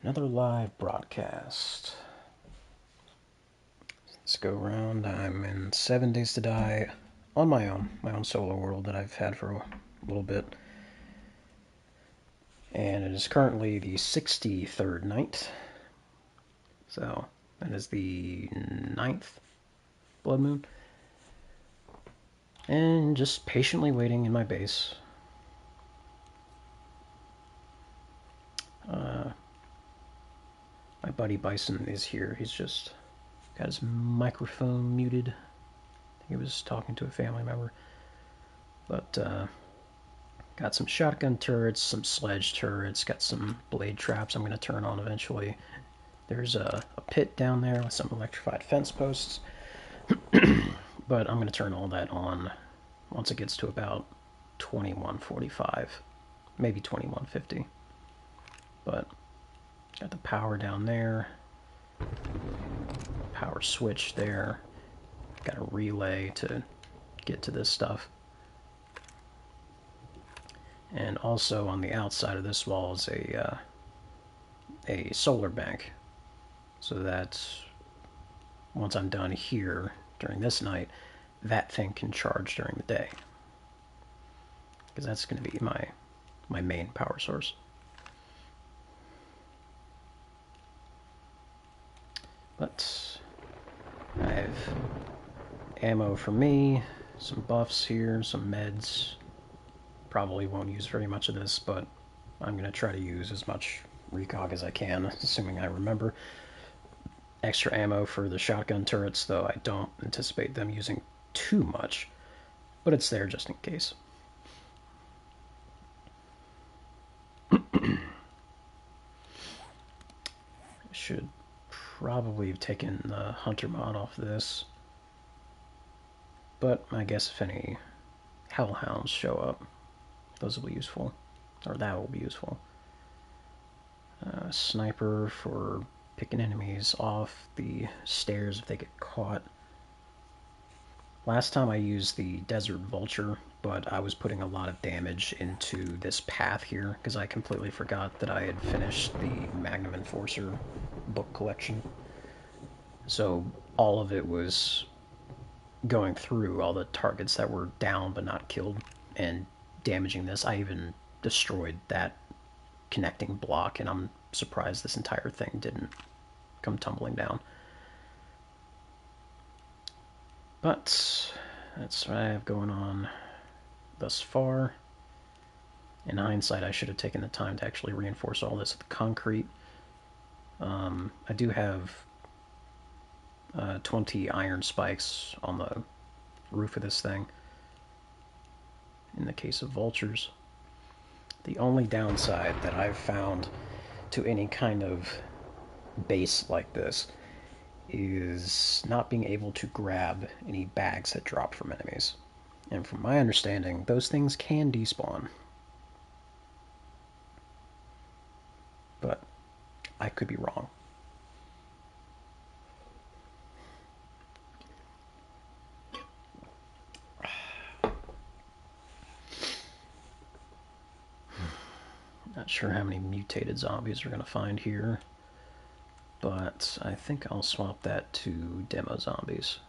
Another live broadcast. Let's go around. I'm in 7 Days to Die on my own solo world that I've had for a little bit. And it is currently the 63rd night. So, that is the 9th blood moon. And just patiently waiting in my base. My buddy Bison is here. He's just got his microphone muted. I think he was talking to a family member. But, got some shotgun turrets, some sledge turrets, got some blade traps I'm going to turn on eventually. There's a pit down there with some electrified fence posts. But I'm going to turn all that on once it gets to about 2145, maybe 2150. But got the power down there, power switch there, got a relay to get to this stuff. And also on the outside of this wall is a solar bank, so that once I'm done here during this night, that thing can charge during the day, because that's going to be my main power source. But I have ammo for me, some buffs here, some meds. Probably won't use very much of this, but I'm going to try to use as much recog as I can, assuming I remember. Extra ammo for the shotgun turrets, though I don't anticipate them using too much, but it's there just in case. I should probably have taken the hunter mod off this, but I guess if any hellhounds show up, those will be useful, or that will be useful. Sniper for picking enemies off the stairs if they get caught. Last time I used the Desert Vulture, but I was putting a lot of damage into this path here because I completely forgot that I had finished the Magnum Enforcer book collection. So all of it was going through all the targets that were down but not killed and damaging this. I even destroyed that connecting block, and I'm surprised this entire thing didn't come tumbling down. But that's what I have going on thus far. In hindsight, I should have taken the time to actually reinforce all this with concrete. I do have 20 iron spikes on the roof of this thing in the case of vultures. The only downside that I've found to any kind of base like this is not being able to grab any bags that drop from enemies. And from my understanding, those things can despawn. But I could be wrong. Not sure how many mutated zombies we're going to find here, but I think I'll swap that to demo zombies.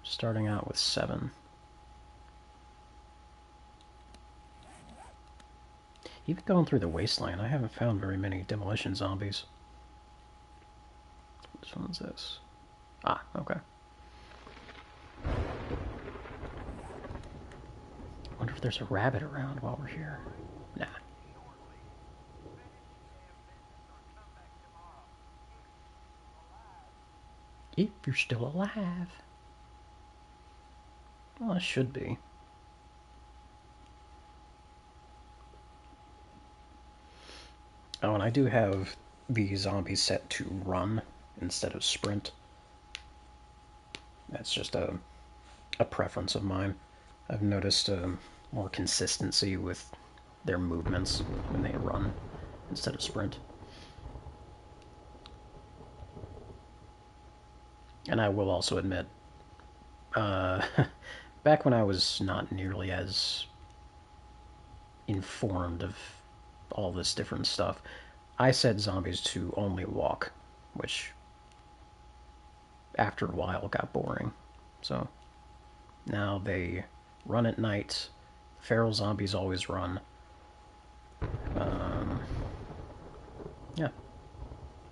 Starting out with 7. Even going through the wasteland, I haven't found very many demolition zombies. Which one's this? Ah, okay. Wonder if there's a rabbit around while we're here. Nah. If you're still alive. Well, it should be. Oh, and I do have the zombies set to run instead of sprint. That's just a preference of mine. I've noticed more consistency with their movements when they run instead of sprint. And I will also admit, back when I was not nearly as informed of all this different stuff. I set zombies to only walk, which after a while got boring. So now they run at night. Feral zombies always run. Yeah,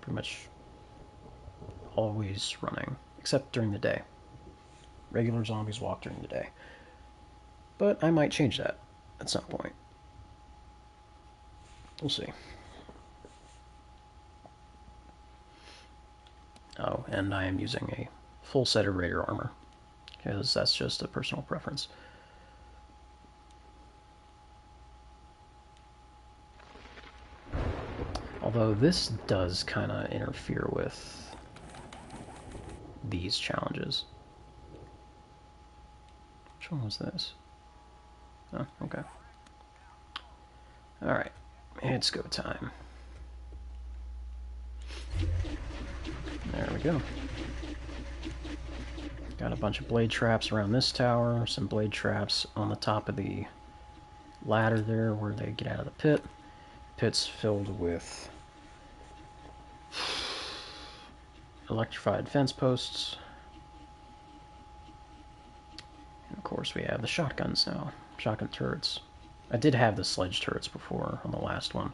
pretty much always running, except during the day. Regular zombies walk during the day. But I might change that at some point. We'll see. Oh, and I am using a full set of Raider armor, because that's just a personal preference. Although this does kind of interfere with these challenges. Which one was this? Oh, okay. Alright, it's go time. There we go. Got a bunch of blade traps around this tower, some blade traps on the top of the ladder there where they get out of the pit. Pit's filled with electrified fence posts. And of course we have the shotguns now, shotgun turrets. I did have the sledge turrets before on the last one,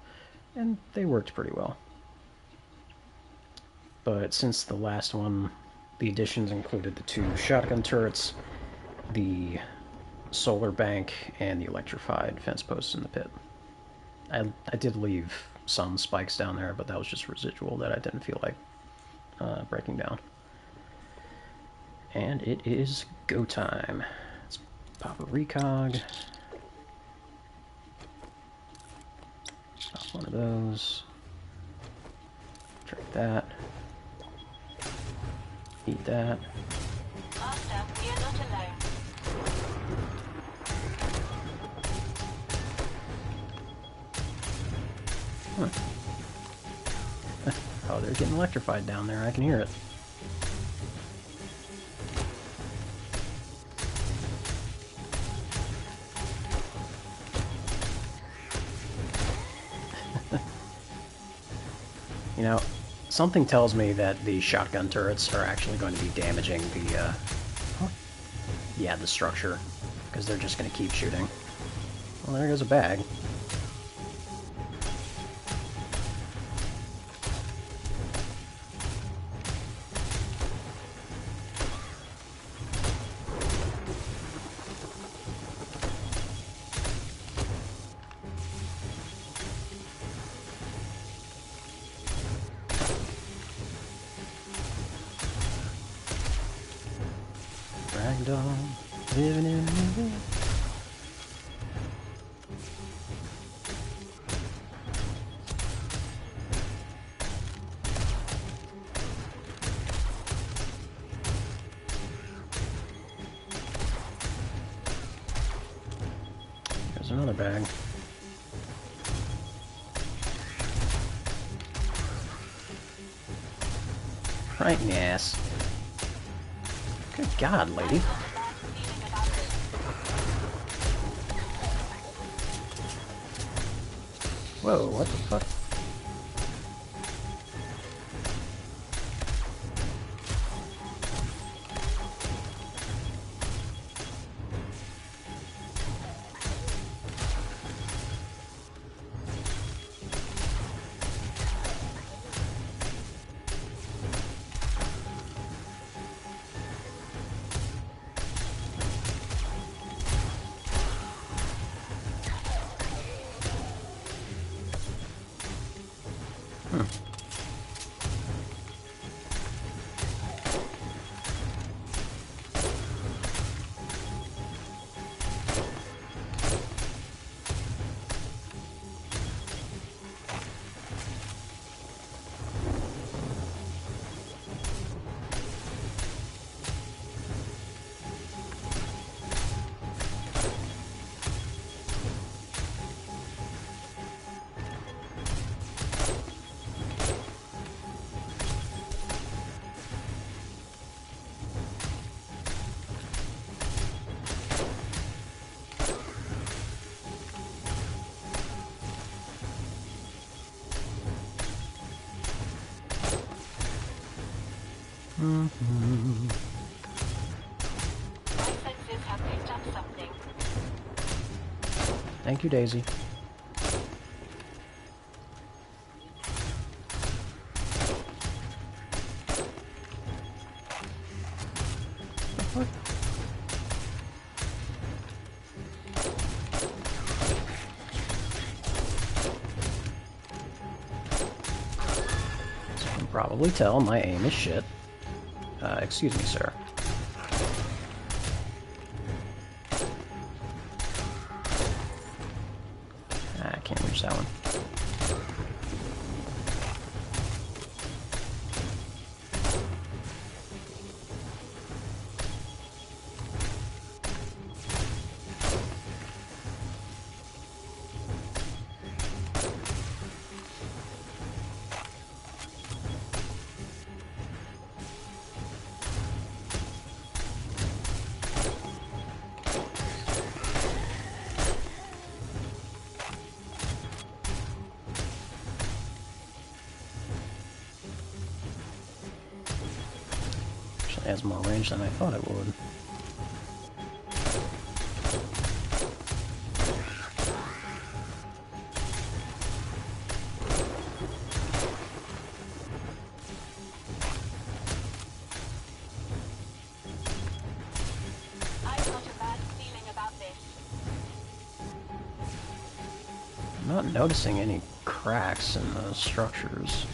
and they worked pretty well. But since the last one, the additions included the 2 shotgun turrets, the solar bank, and the electrified fence posts in the pit. I did leave some spikes down there, but that was just residual that I didn't feel like breaking down. And it is go time. Let's pop a recog. Pop one of those. Drink that. Eat that. Master, you're not alone. Huh. Oh, they're getting electrified down there. I can hear it. You know, something tells me that the shotgun turrets are actually going to be damaging the, yeah, the structure, because they're just going to keep shooting. Well, there goes a bag. Ragdoll, living in the wind. There's another bag. Right in the ass. Good God, lady. Whoa, what the fuck? My senses have picked up something. Thank you, Daisy. What? As you can probably tell, my aim is shit. Excuse me, sir. I can't reach that one. Actually has more range than I thought it would. I've got a bad feeling about this. I'm not noticing any cracks in the structures.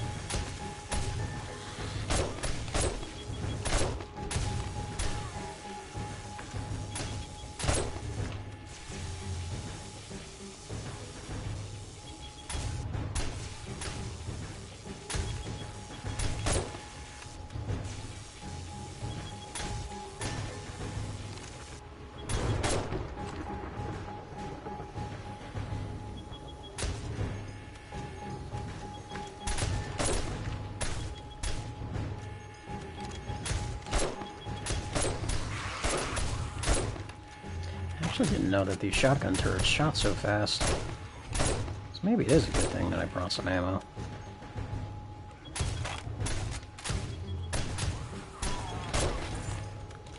I actually didn't know that these shotgun turrets shot so fast. So maybe it is a good thing that I brought some ammo.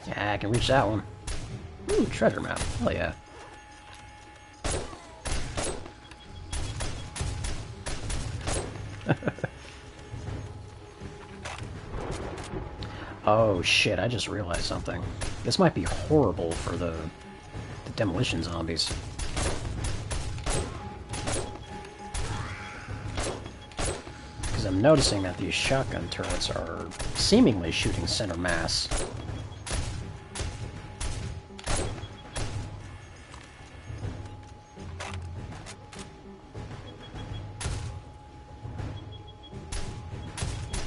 Yeah, I can reach that one. Ooh, treasure map. Hell yeah. Oh shit, I just realized something. This might be horrible for the demolition zombies. Because I'm noticing that these shotgun turrets are seemingly shooting center mass.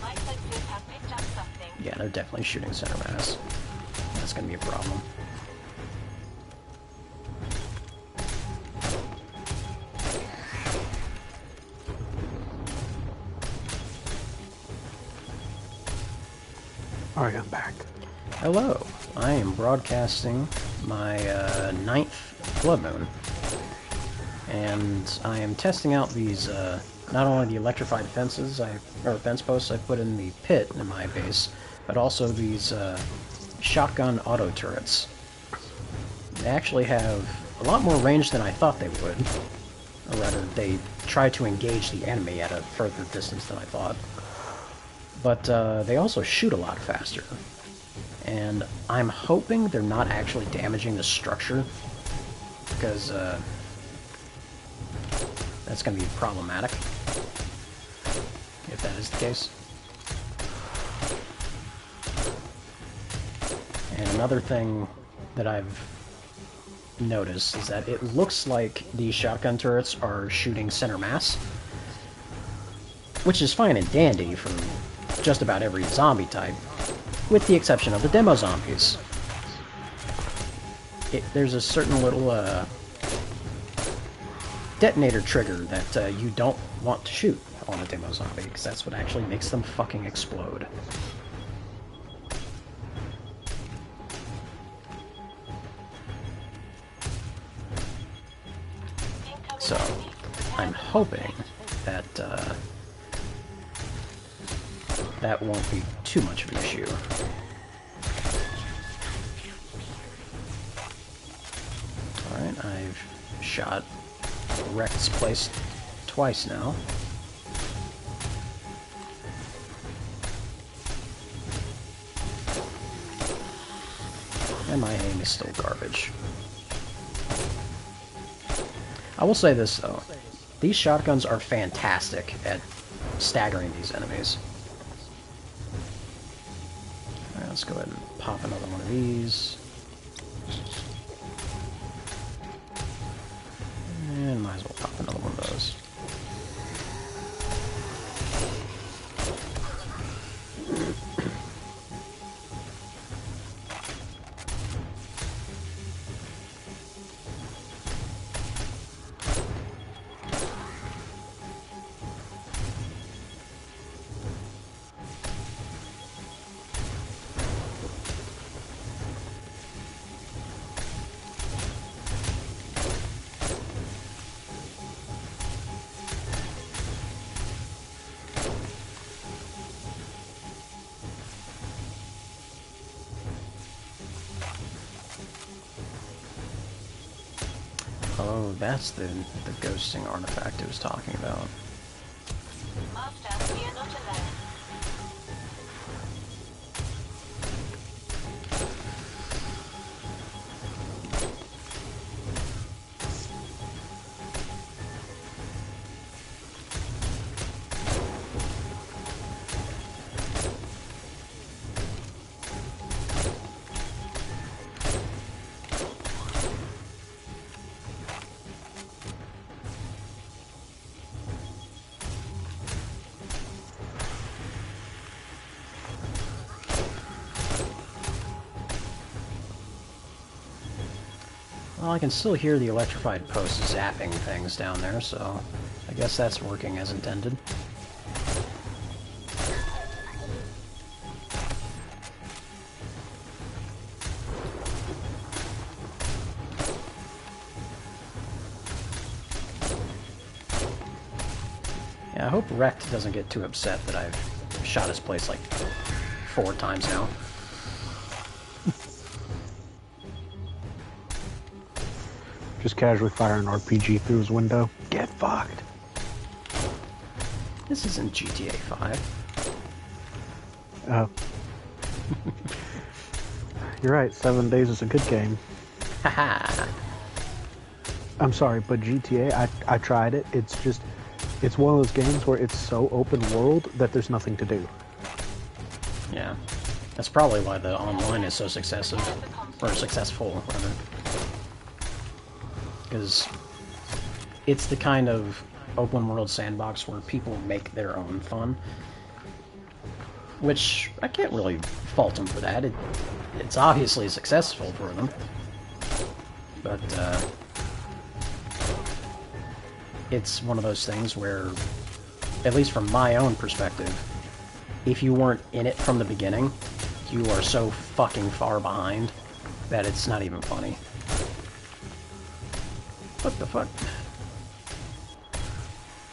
My senses have picked up something. Yeah, they're definitely shooting center mass. That's gonna be a problem. Alright, I'm back. Hello, I am broadcasting my 9th blood moon, and I am testing out these, not only the electrified fences, or fence posts I put in the pit in my base, but also these shotgun auto turrets. They actually have a lot more range than I thought they would, or rather, they try to engage the enemy at a further distance than I thought. But they also shoot a lot faster. And I'm hoping they're not actually damaging the structure, because that's going to be problematic, if that is the case. And another thing that I've noticed is that it looks like these shotgun turrets are shooting center mass, which is fine and dandy for just about every zombie type, with the exception of the demo zombies. There's a certain little detonator trigger that you don't want to shoot on a demo zombie, because that's what actually makes them fucking explode. So, I'm hoping that that won't be too much of an issue. Alright, I've shot Rect's place twice now. And my aim is still garbage. I will say this, though. These shotguns are fantastic at staggering these enemies. Alright, let's go ahead and pop another one of these. And might as well pop another one of those. Oh, that's the ghosting artifact it was talking about. Master, we are not alone. Well, I can still hear the electrified post zapping things down there, so I guess that's working as intended. Yeah, I hope Rekt doesn't get too upset that I've shot his place like 4 times now. Just casually fire an RPG through his window. Get fucked. This isn't GTA 5. Oh. You're right, 7 days is a good game. Haha. I'm sorry, but GTA, I tried it. It's one of those games where it's so open world that there's nothing to do. Yeah. That's probably why the online is so successful, rather. Because it's the kind of open world sandbox where people make their own fun. Which, I can't really fault them for that. It's obviously successful for them. But, it's one of those things where, at least from my own perspective, if you weren't in it from the beginning, you are so fucking far behind that it's not even funny. What the fuck?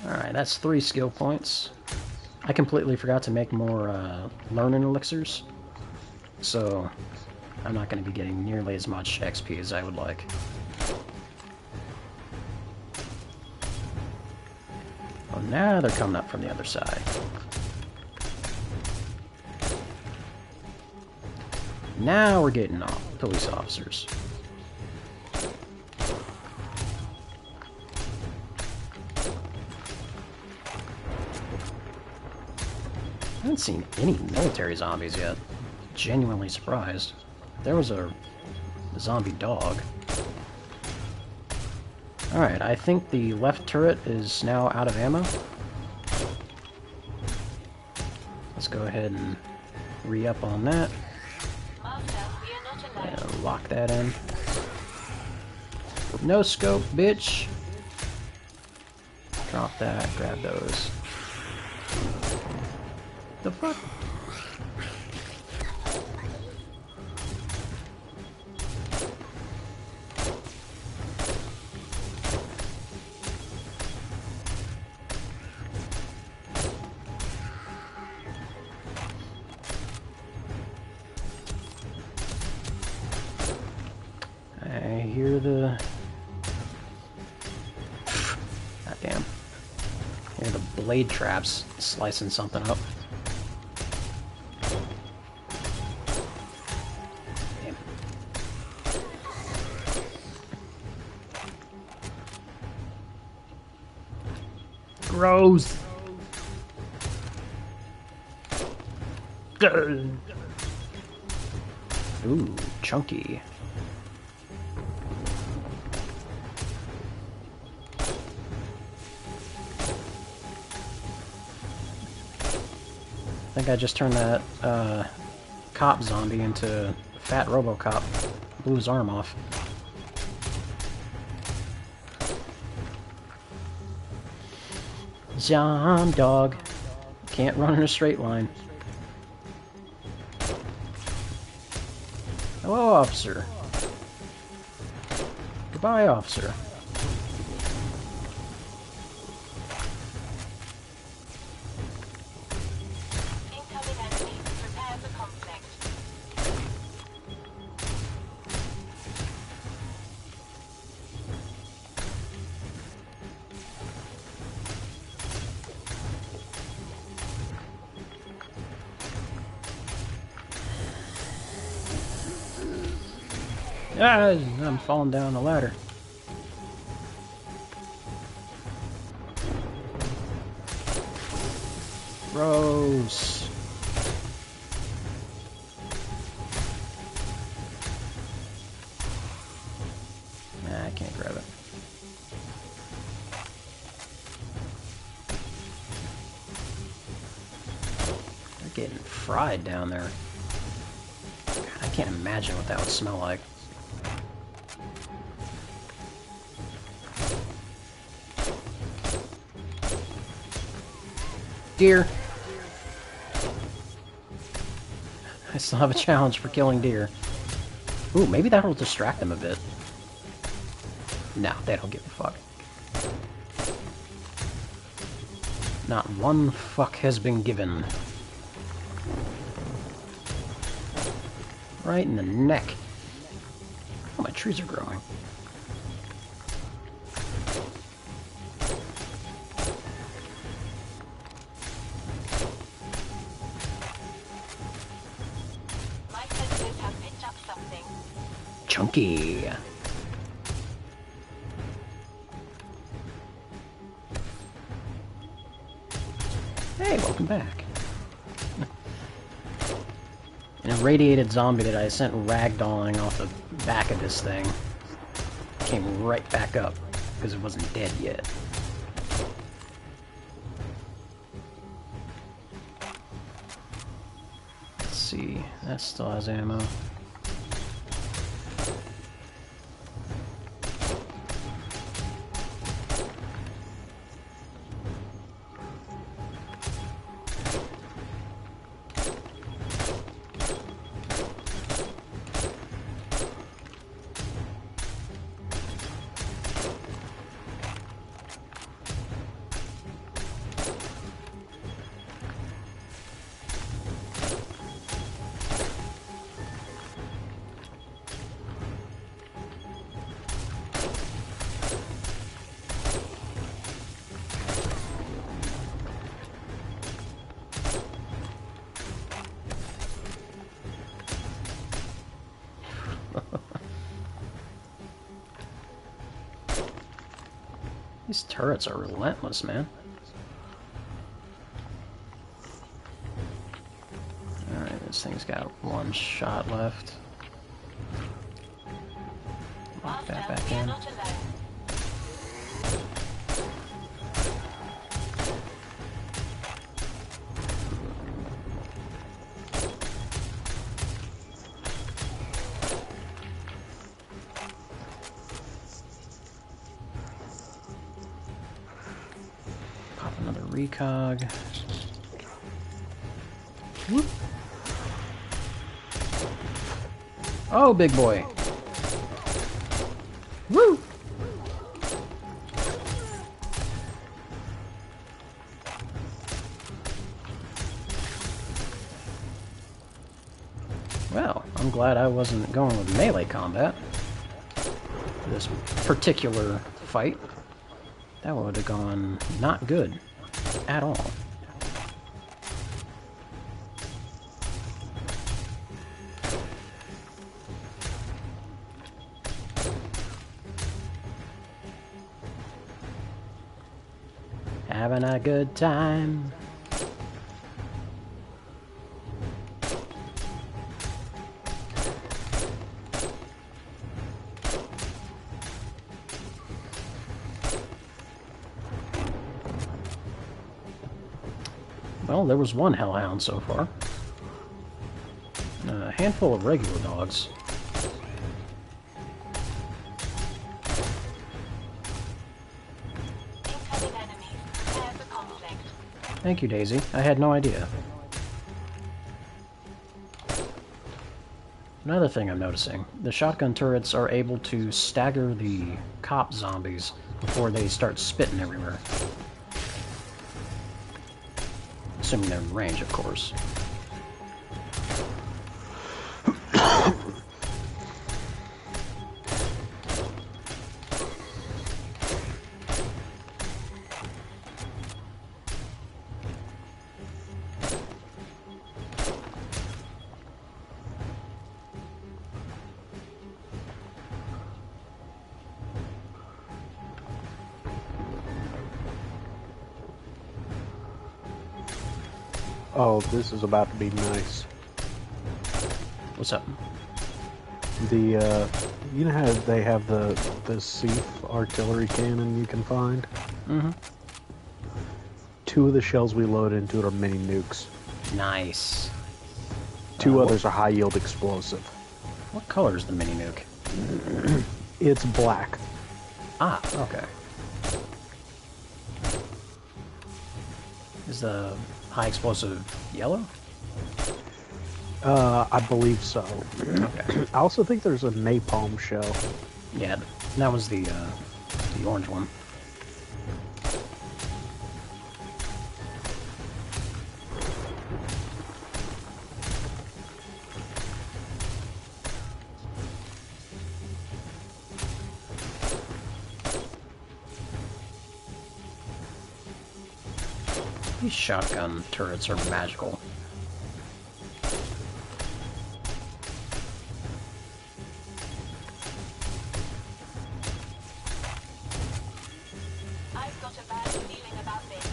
Alright, that's 3 skill points. I completely forgot to make more learning elixirs, so I'm not going to be getting nearly as much XP as I would like. Well, now they're coming up from the other side. Now we're getting off police officers. I haven't seen any military zombies yet. Genuinely surprised. There was a zombie dog. Alright, I think the left turret is now out of ammo. Let's go ahead and re-up on that. Master, we are not alone. And lock that in. No scope, bitch! Drop that, grab those. The fuck? Damn. Hear the blade traps slicing something up. Damn. Gross. Ooh, chunky. I think I just turned that cop zombie into fat RoboCop. Blew his arm off. John dog. Can't run in a straight line. Hello, officer. Goodbye, officer. Incoming enemy. Prepare for conflict. Ah, I'm falling down the ladder. Gross. Nah, I can't grab it. They're getting fried down there. God, I can't imagine what that would smell like. Deer. I still have a challenge for killing deer. Ooh, maybe that'll distract them a bit. No, they don't give a fuck. Not one fuck has been given. Right in the neck. Oh, my trees are growing. My sensors have picked up something. Chunky. Hey, welcome back. An irradiated zombie that I sent ragdolling off the back of this thing came right back up because it wasn't dead yet. Let's see, that still has ammo. These turrets are relentless, man. Alright, this thing's got one shot left. Lock that Master, back we are in. not alone. Pop another recog. Whoop. Oh, big boy. Woo! Well, I'm glad I wasn't going with melee combat for this particular fight. That would have gone not good at all. Having a good time. Well, there was one hellhound so far. A handful of regular dogs. Incoming enemies. Prepare for conflict. Thank you, Daisy. I had no idea. Another thing I'm noticing, the shotgun turrets are able to stagger the cop zombies before they start spitting everywhere. Assuming they're in range, of course. Oh, this is about to be nice. What's up? The, you know how they have the Seath artillery cannon you can find? Mm-hmm. 2 of the shells we load into it are mini nukes. Nice. 2 others are high-yield explosive. What color is the mini nuke? It's black. Ah, okay. Is the high explosive yellow? I believe so. Okay. I also think there's a napalm shell. Yeah, that was the orange one. These shotgun turrets are magical. I've got a bad feeling about this.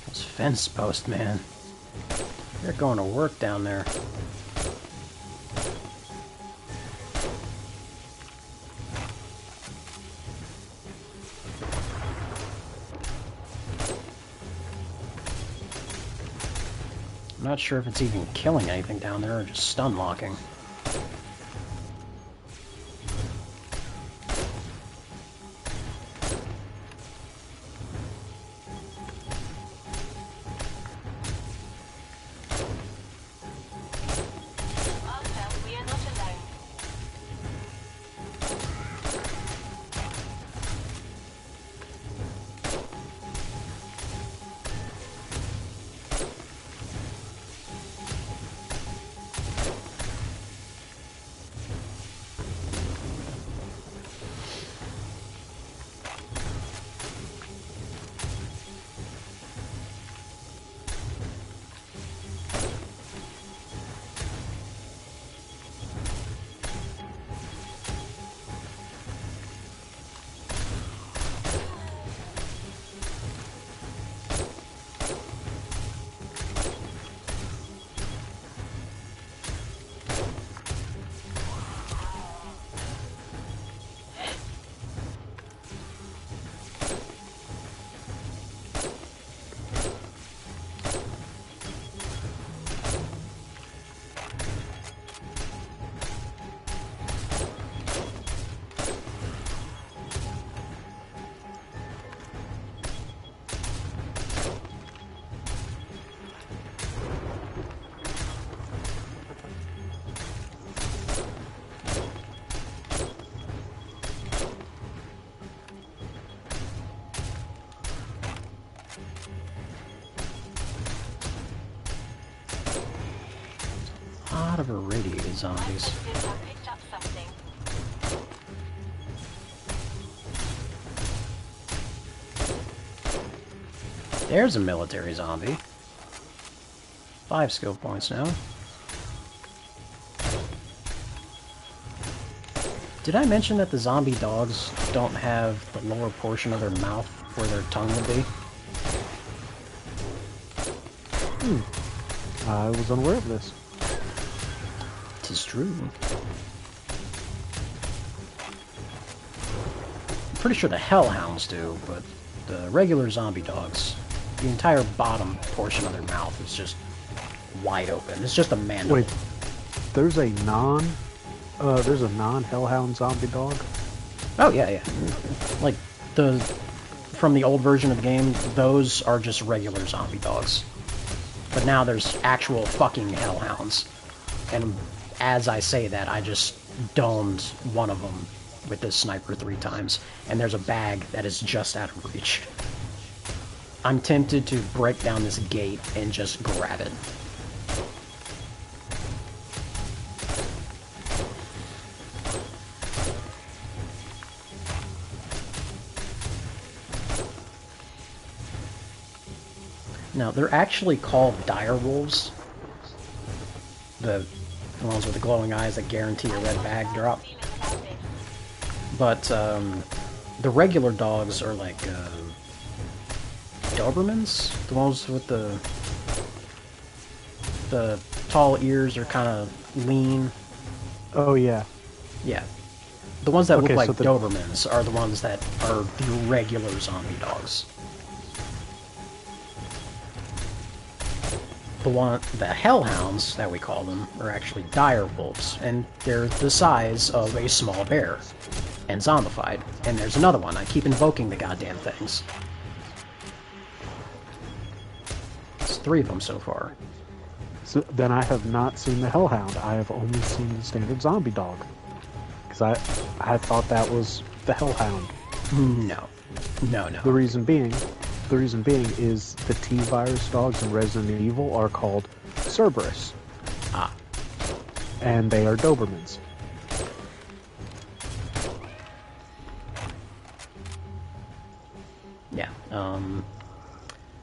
Those fence posts, man. They're going to work down there. I'm not sure if it's even killing anything down there or just stun locking. Arthur, we are not alone. lot of irradiated zombies. Sensors have picked up something. There's a military zombie. 5 skill points now. Did I mention that the zombie dogs don't have the lower portion of their mouth where their tongue would be? I was unaware of this. 'Tis true. I'm pretty sure the hellhounds do, but the regular zombie dogs, the entire bottom portion of their mouth is just wide open. It's just a mandible. Wait, there's a non-hellhound zombie dog? Oh, yeah. Like, from the old version of the game, those are just regular zombie dogs. But now there's actual fucking hellhounds. And as I say that, I just domed one of them with this sniper 3 times. And there's a bag that is just out of reach. I'm tempted to break down this gate and just grab it. Now, they're actually called dire wolves. The ones with the glowing eyes that guarantee a red bag drop. But the regular dogs are like Dobermans? The ones with the tall ears are kind of lean. Oh, yeah. Yeah. The ones that look Okay, like so the- Dobermans are the ones that are the regular zombie dogs. The hellhounds, that we call them, are actually dire wolves, and they're the size of a small bear, and zombified. And there's another one. I keep invoking the goddamn things. It's 3 of them so far. So then I have not seen the hellhound. I have only seen the standard zombie dog. Because I thought that was the hellhound. No. The reason being is the T-virus dogs in Resident Evil are called Cerberus. Ah. And they are Dobermans. Yeah.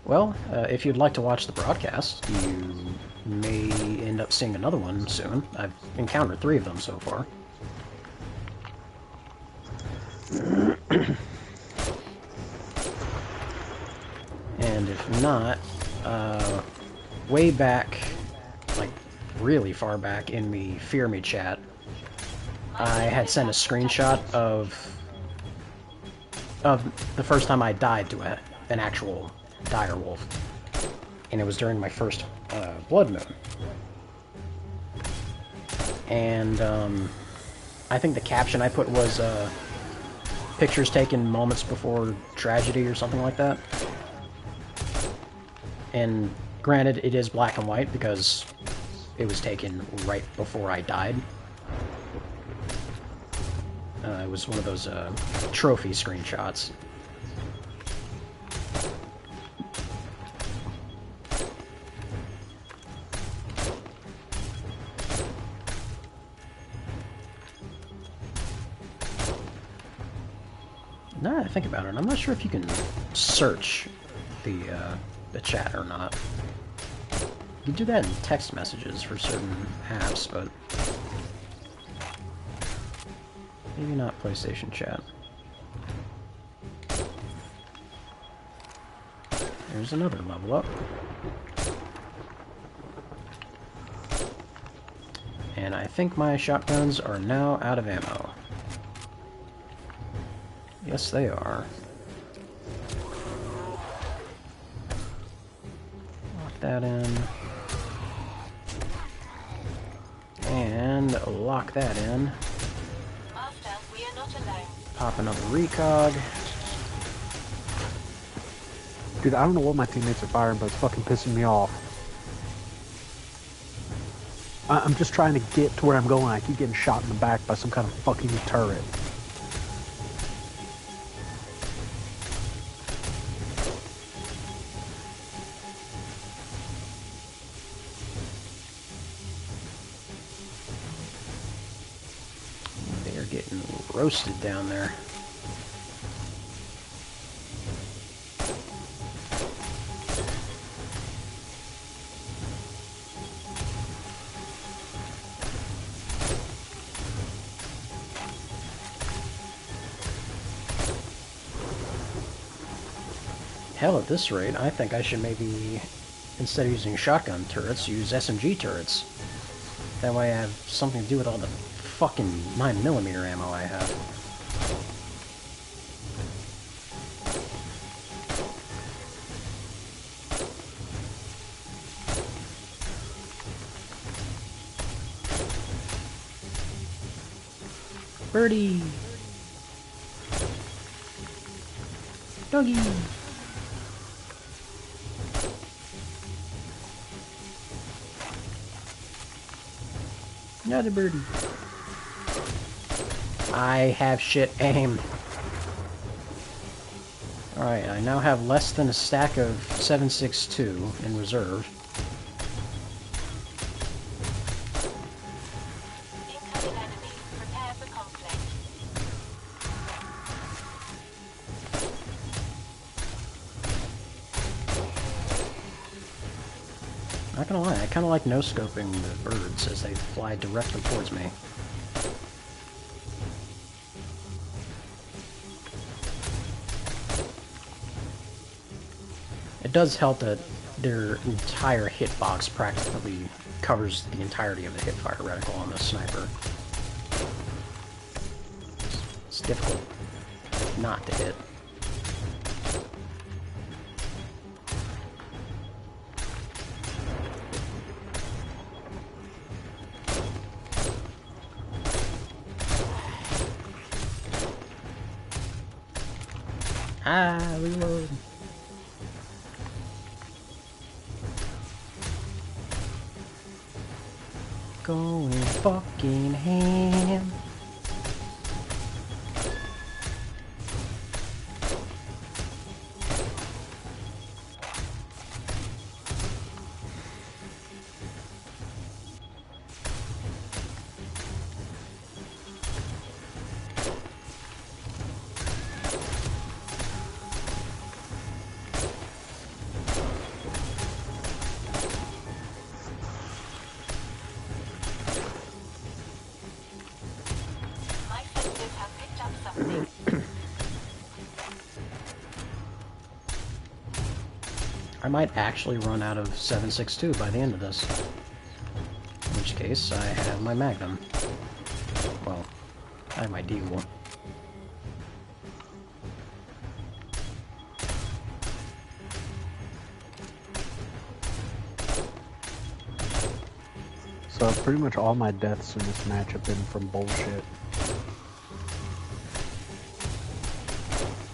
Well, if you'd like to watch the broadcast, you may end up seeing another one soon. I've encountered 3 of them so far. And if not, way back, like really far back in the Fear Me chat, I had sent a screenshot of the first time I died to an actual dire wolf, and it was during my first blood moon. And I think the caption I put was pictures taken moments before tragedy or something like that. And granted, it is black and white because it was taken right before I died. It was one of those trophy screenshots. Now that I think about it, I'm not sure if you can search the chat or not. You do that in text messages for certain apps, but maybe not PlayStation chat. There's another level up. And I think my shotguns are now out of ammo. Yes, they are. Lock that in. And lock that in. Master, we are not alone. Pop another recog. Dude, I don't know what my teammates are firing, but it's fucking pissing me off. I'm just trying to get to where I'm going. I keep getting shot in the back by some kind of fucking turret. roasted down there. Hell, at this rate, I think I should maybe, instead of using shotgun turrets, use SMG turrets. That way I have something to do with all the fucking 9mm ammo I have. Birdie! Doggy! Another birdie. I have shit aimed. Alright, I now have less than a stack of 7.62 in reserve. Incoming enemy. Prepare for conflict. Not gonna lie, I kinda like no-scoping the birds as they fly directly towards me. It does help that their entire hitbox practically covers the entirety of the hipfire reticle on the sniper. It's difficult not to hit. Ah, reload. Going fucking ham. My sensors have picked up something. I might actually run out of 7.62 by the end of this. In which case, I have my Magnum. Well, I have my Deagle. So pretty much all my deaths in this match have been from bullshit.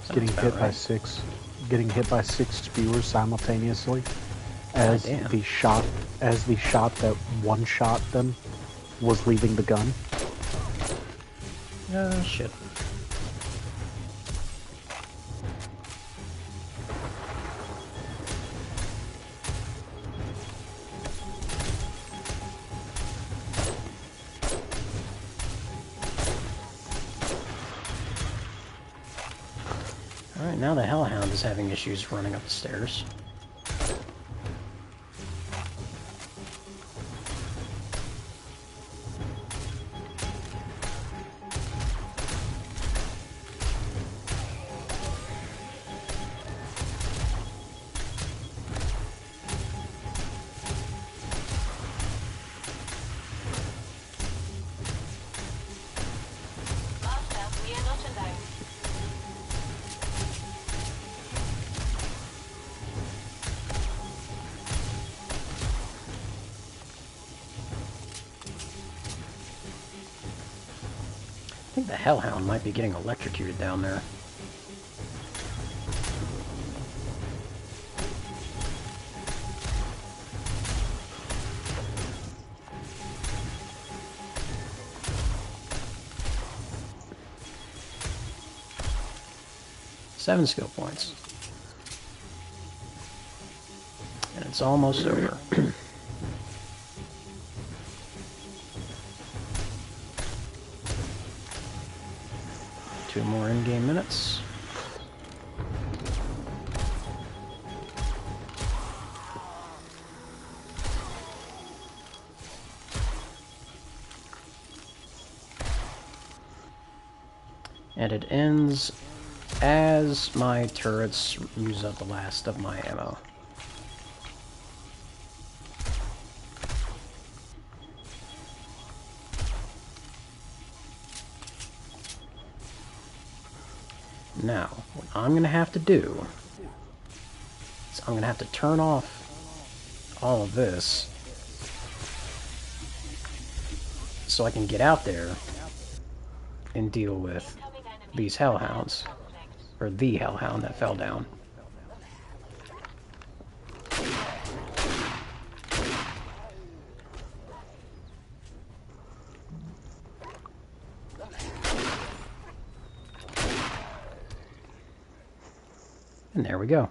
Sounds about right. Getting hit by six spewers simultaneously as damn. the shot that one shot them was leaving the gun. Oh, shit. Alright, now the Hellhound is having issues running up the stairs. Master, we are not alone. I think the Hellhound might be getting electrocuted down there. Seven skill points. And it's almost over. minutes. And it ends as my turrets use up the last of my ammo. Now, what I'm going to have to do is I'm going to have to turn off all of this so I can get out there and deal with these hellhounds, or the hellhound that fell down. And there we go.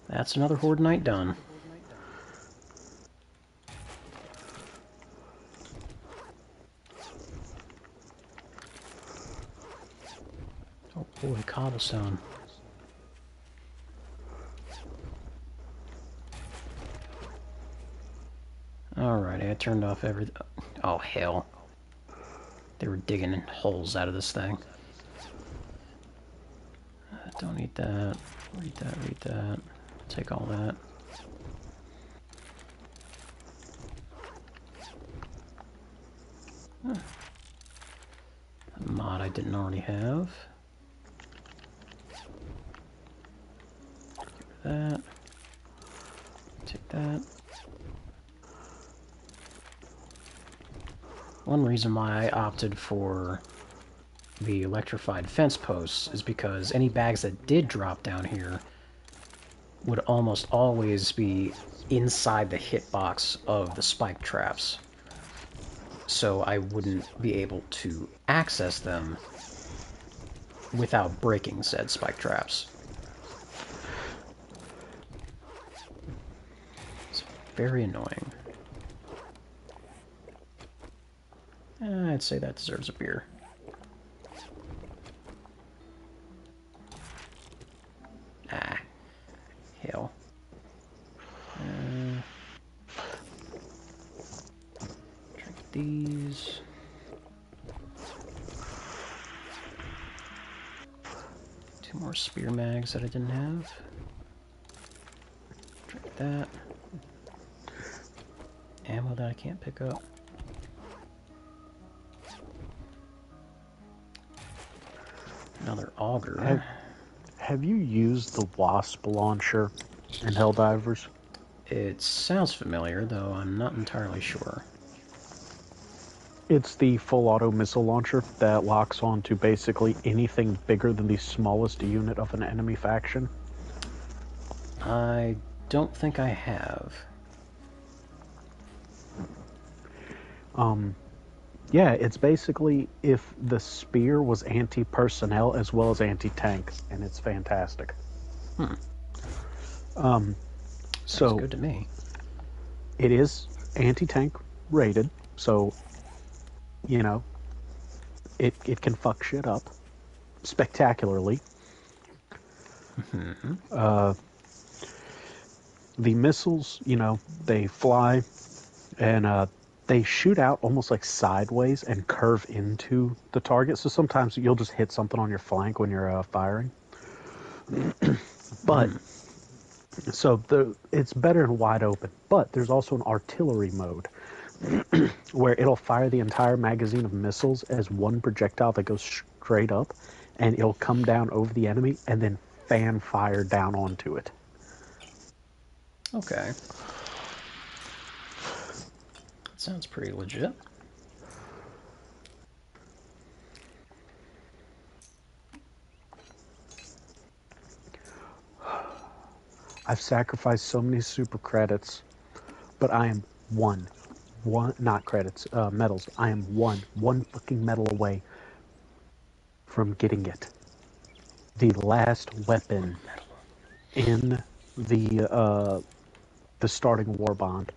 That's another Horde night done. Oh boy, cobblestone. Alrighty, I turned off everything. Oh hell. They were digging holes out of this thing. Don't eat that. Read that, read that. Take all that. Huh. A mod I didn't already have. Get rid of that. Take that. One reason why I opted for the electrified fence posts is because any bags that did drop down here would almost always be inside the hitbox of the spike traps. So I wouldn't be able to access them without breaking said spike traps. It's very annoying. I'd say that deserves a beer. Ah, hell. Drink these. Two more spear mags that I didn't have. Drink that. Ammo that I can't pick up. Another auger. Have you used the Wasp launcher in Helldivers? It sounds familiar, though I'm not entirely sure. It's the full auto missile launcher that locks onto basically anything bigger than the smallest unit of an enemy faction. I don't think I have. Yeah, it's basically if the spear was anti-personnel as well as anti-tank, and it's fantastic. Sounds So good to me. it is anti-tank rated, so you know it can fuck shit up spectacularly. The missiles, they fly and they shoot out almost like sideways and curve into the target. So sometimes you'll just hit something on your flank when you're firing. But so it's better and wide open. But there's also an artillery mode where it'll fire the entire magazine of missiles as one projectile that goes straight up, and it'll come down over the enemy and then fan fire down onto it. Okay. Sounds pretty legit. I've sacrificed so many super credits, but I am one, not credits, medals. I am one fucking medal away from getting it. The last weapon in the starting war bond.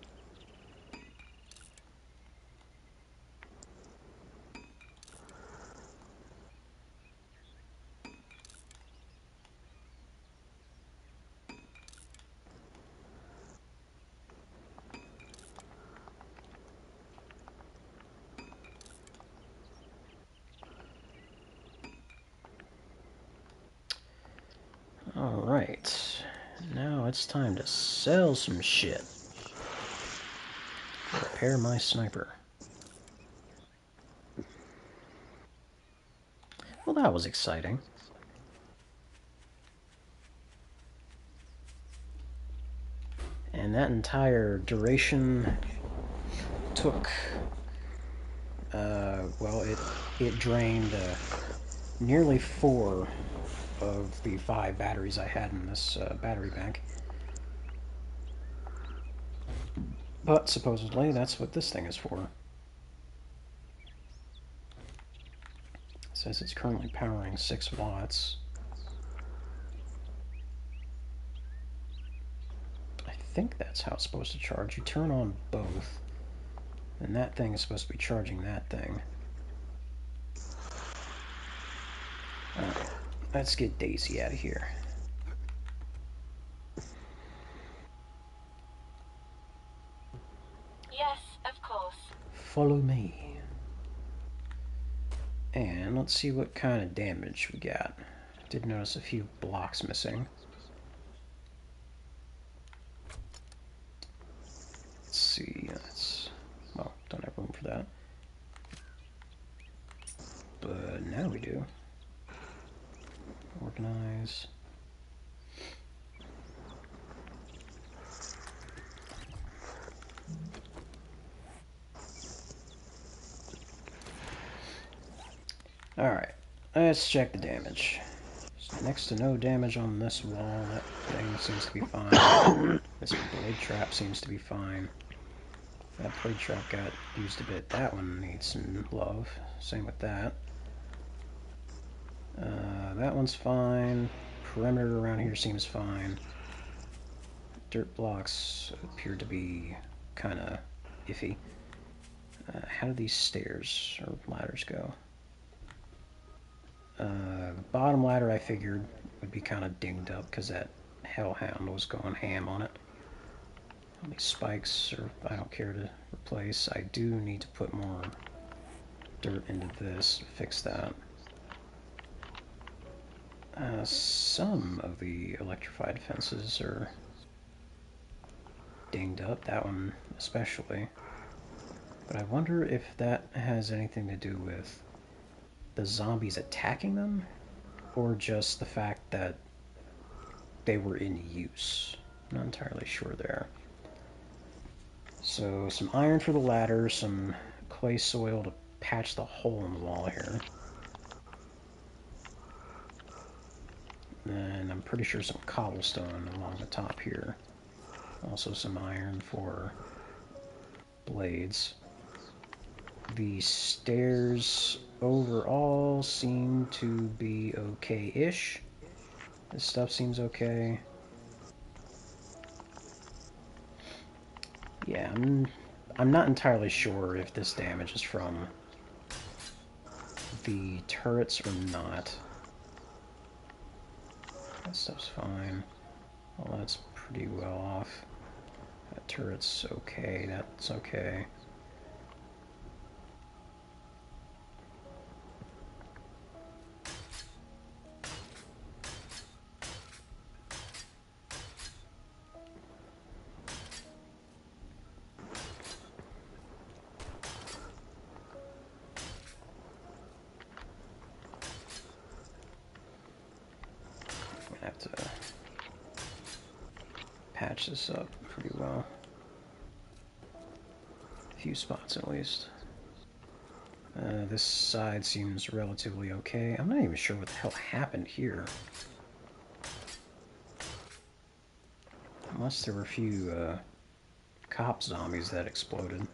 Alright. Now it's time to sell some shit. Repair my sniper. Well, that was exciting. And that entire duration took, well, it drained nearly 4 of the 5 batteries I had in this battery bank. But supposedly that's what this thing is for. It says it's currently powering 6 watts. I think that's how it's supposed to charge. You turn on both, and that thing is supposed to be charging that thing. Alright, let's get Daisy out of here. Yes, of course. Follow me. And let's see what kind of damage we got. Did notice a few blocks missing. Let's see, that's... well, don't have room for that. But now we do. Organize. Alright, let's check the damage. Next to no damage on this wall. That thing seems to be fine. This blade trap seems to be fine. That blade trap got used a bit. That one needs some love. Same with that. That one's fine. Perimeter around here seems fine. Dirt blocks appear to be kind of iffy. How do these stairs or ladders go? The bottom ladder I figured would be kind of dinged up because that hellhound was going ham on it. These spikes, or I don't care to replace. I do need to put more dirt into this to fix that. Some of the electrified fences are dinged up, that one especially. But I wonder if that has anything to do with the zombies attacking them, or just the fact that they were in use. I'm not entirely sure there. So, some iron for the ladder, some clay soil to patch the hole in the wall here. And I'm pretty sure some cobblestone along the top here. Also some iron for blades. The stairs overall seem to be okay-ish. This stuff seems okay. Yeah, I'm not entirely sure if this damage is from the turrets or not. That stuff's fine. Well, that's pretty well off. That turret's okay, that's okay. I have to patch this up pretty well. A few spots at least. This side seems relatively okay. I'm not even sure what the hell happened here. Unless there were a few cop zombies that exploded.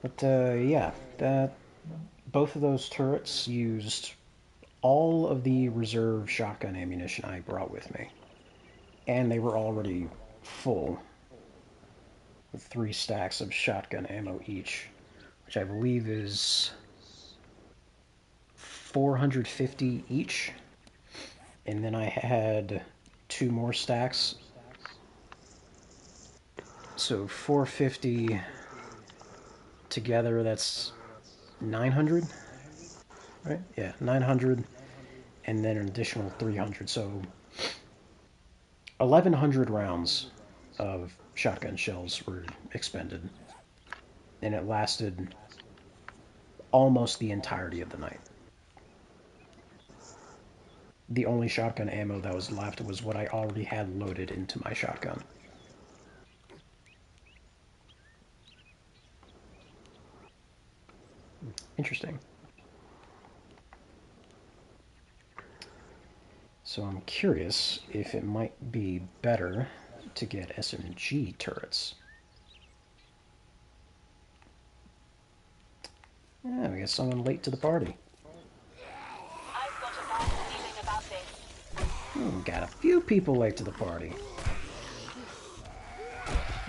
But yeah, both of those turrets used all of the reserve shotgun ammunition I brought with me. And they were already full, with 3 stacks of shotgun ammo each, which I believe is 450 each. And then I had 2 more stacks So 450 together, that's 900, right? Yeah, 900, and then an additional 300. So 1,100 rounds of shotgun shells were expended, and it lasted almost the entirety of the night. The only shotgun ammo that was left was what I already had loaded into my shotgun. Interesting. So I'm curious if it might be better to get SMG turrets. Yeah, we got someone late to the party. I've got a bad feeling about this. Got a few people late to the party.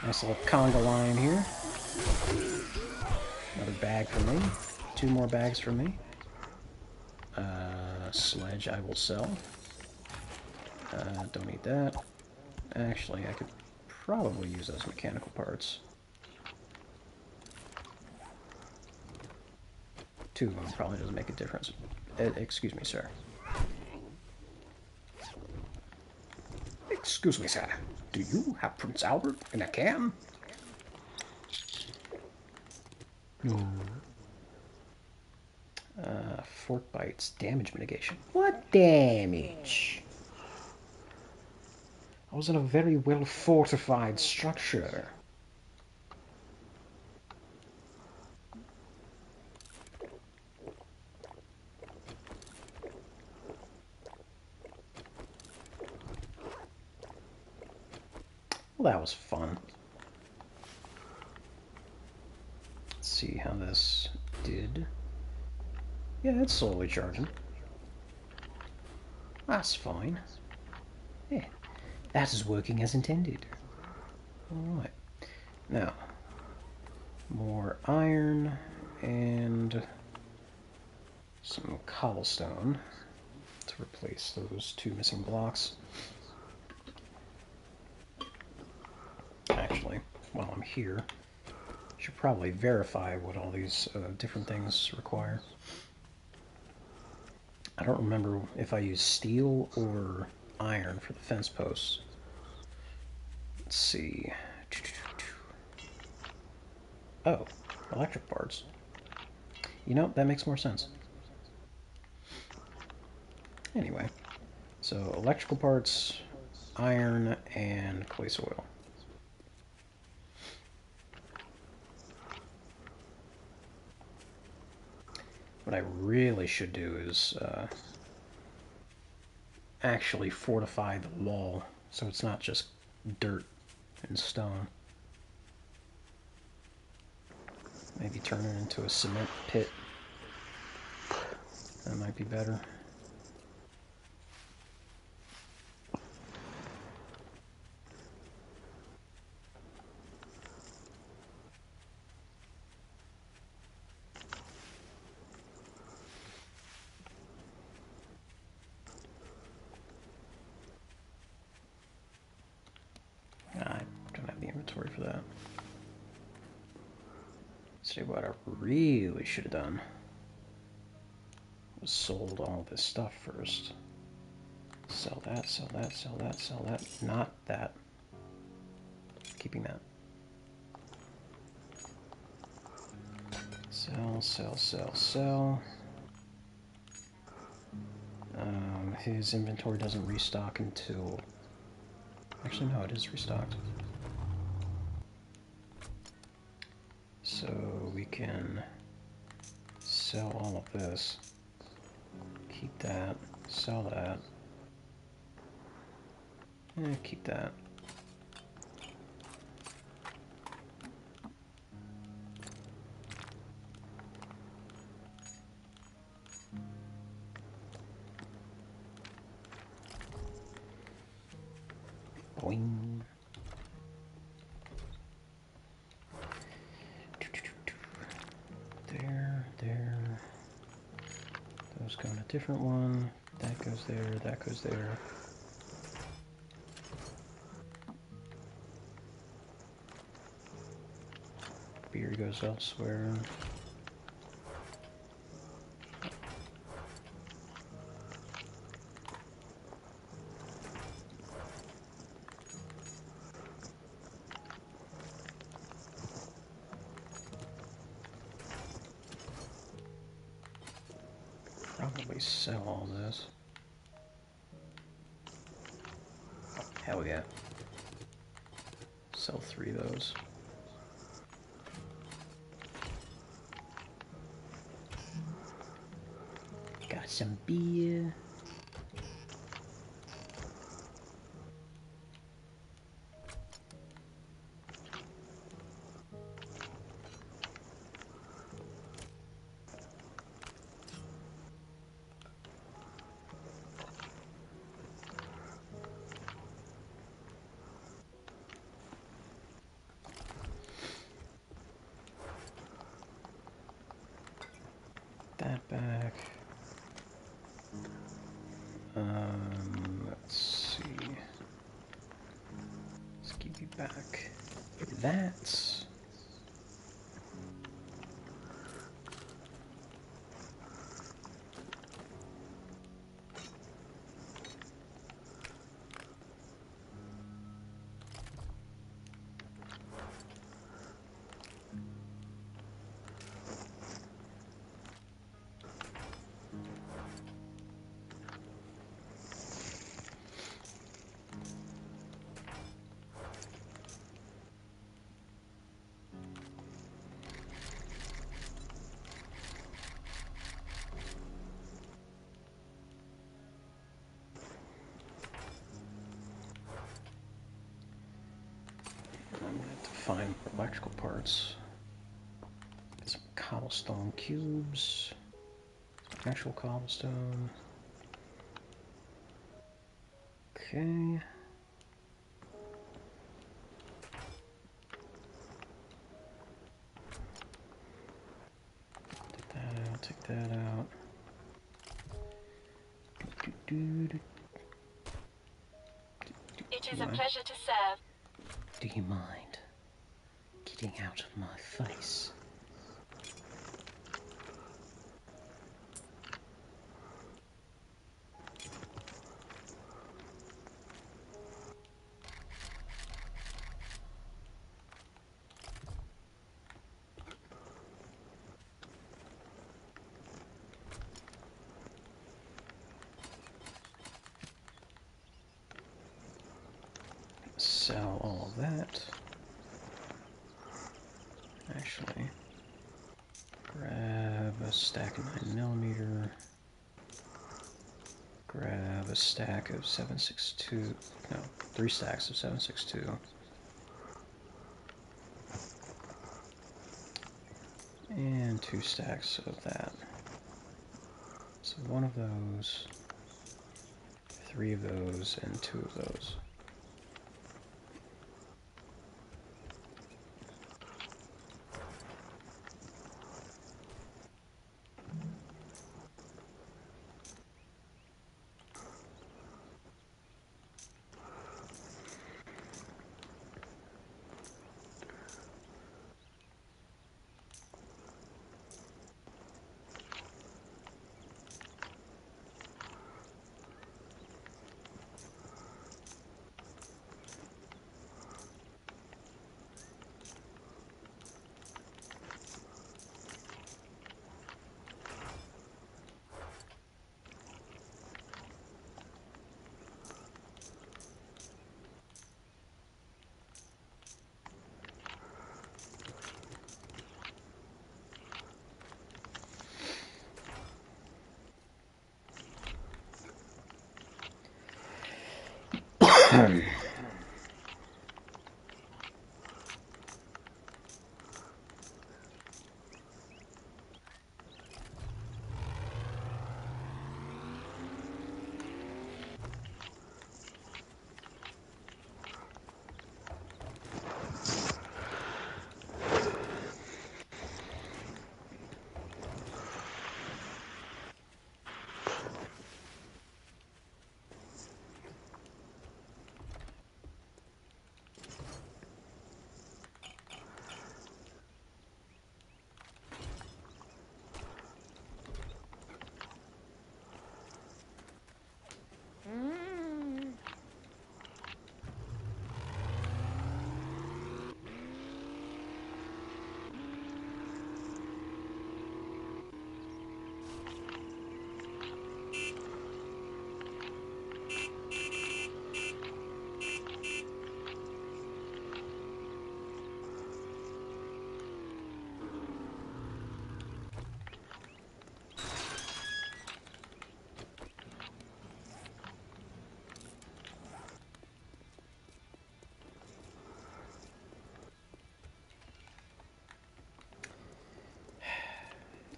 Nice little conga line here. Another bag for me. 2 more bags for me. Sledge I will sell. Don't need that. Actually, I could probably use those mechanical parts. 2 of them probably doesn't make a difference. Excuse me, sir. Excuse me, sir. Do you have Prince Albert in a can? No. Fork bites, damage mitigation. What damage? I was in a very well fortified structure. Well, that was fun. Let's see how this did. Yeah, it's slowly charging. That's fine. Yeah, that is working as intended. Alright. Now, more iron and some cobblestone to replace those 2 missing blocks. Actually, while I'm here, I should probably verify what all these different things require. I don't remember if I use steel or iron for the fence posts. Let's see. Oh, electric parts. You know, that makes more sense. Anyway, so electrical parts, iron, and clay soil. What I really should do is actually fortify the wall so it's not just dirt and stone. Maybe turn it into a cement pit. That might be better. I don't have the inventory for that. See, what I really should have done was sold all this stuff first. Sell that, sell that, sell that, sell that. Not that. Keeping that. Sell, sell, sell, sell. His inventory doesn't restock until... Actually, no, it is restocked. So we can sell all of this. Keep that. Sell that. Keep that. Boing. There. Those go in a different one. That goes there, that goes there. beer goes elsewhere. Probably sell all this. Hell yeah. Sell 3 of those. Got some beer. That back. Let's see. Let's give you back that. I'm gonna have to find electrical parts. Get some cobblestone cubes. Actual cobblestone. Okay. Take that out, take that out. It is a pleasure to serve. Do you mind getting out of my face? Sell all of that. Actually, grab a stack of 9mm. Grab a stack of 7.62. No, 3 stacks of 7.62. And 2 stacks of that. So 1 of those, 3 of those, and 2 of those.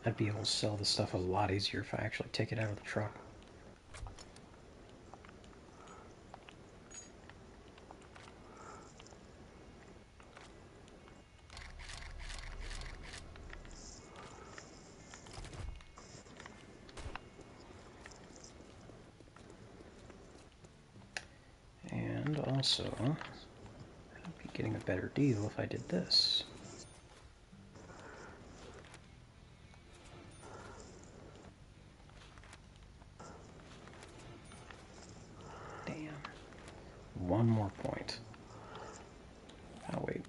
I'd be able to sell this stuff a lot easier if I actually take it out of the truck. And also, I'd be getting a better deal if I did this. Damn. One more point. Oh, wait.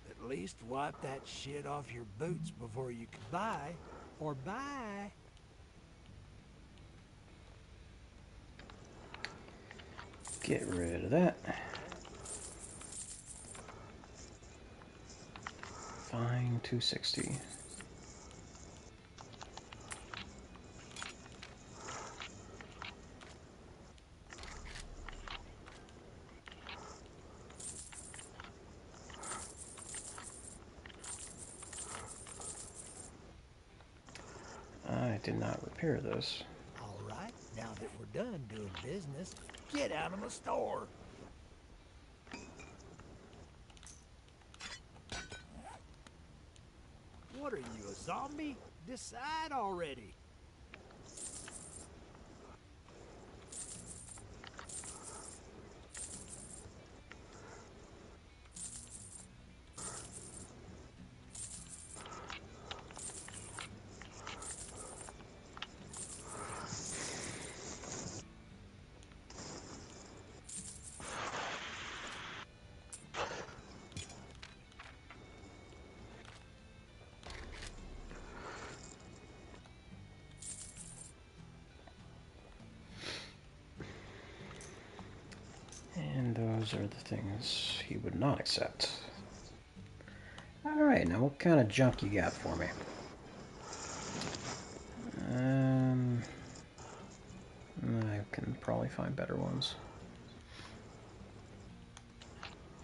At least wipe that shit off your boots before you can buy, or buy. Get rid of that. Fine, 260. I did not repair this. All right, now that we're done doing business, get out of my store. What are you, a zombie? Decide already. And those are the things he would not accept. Alright, now what kind of junk you got for me? I can probably find better ones.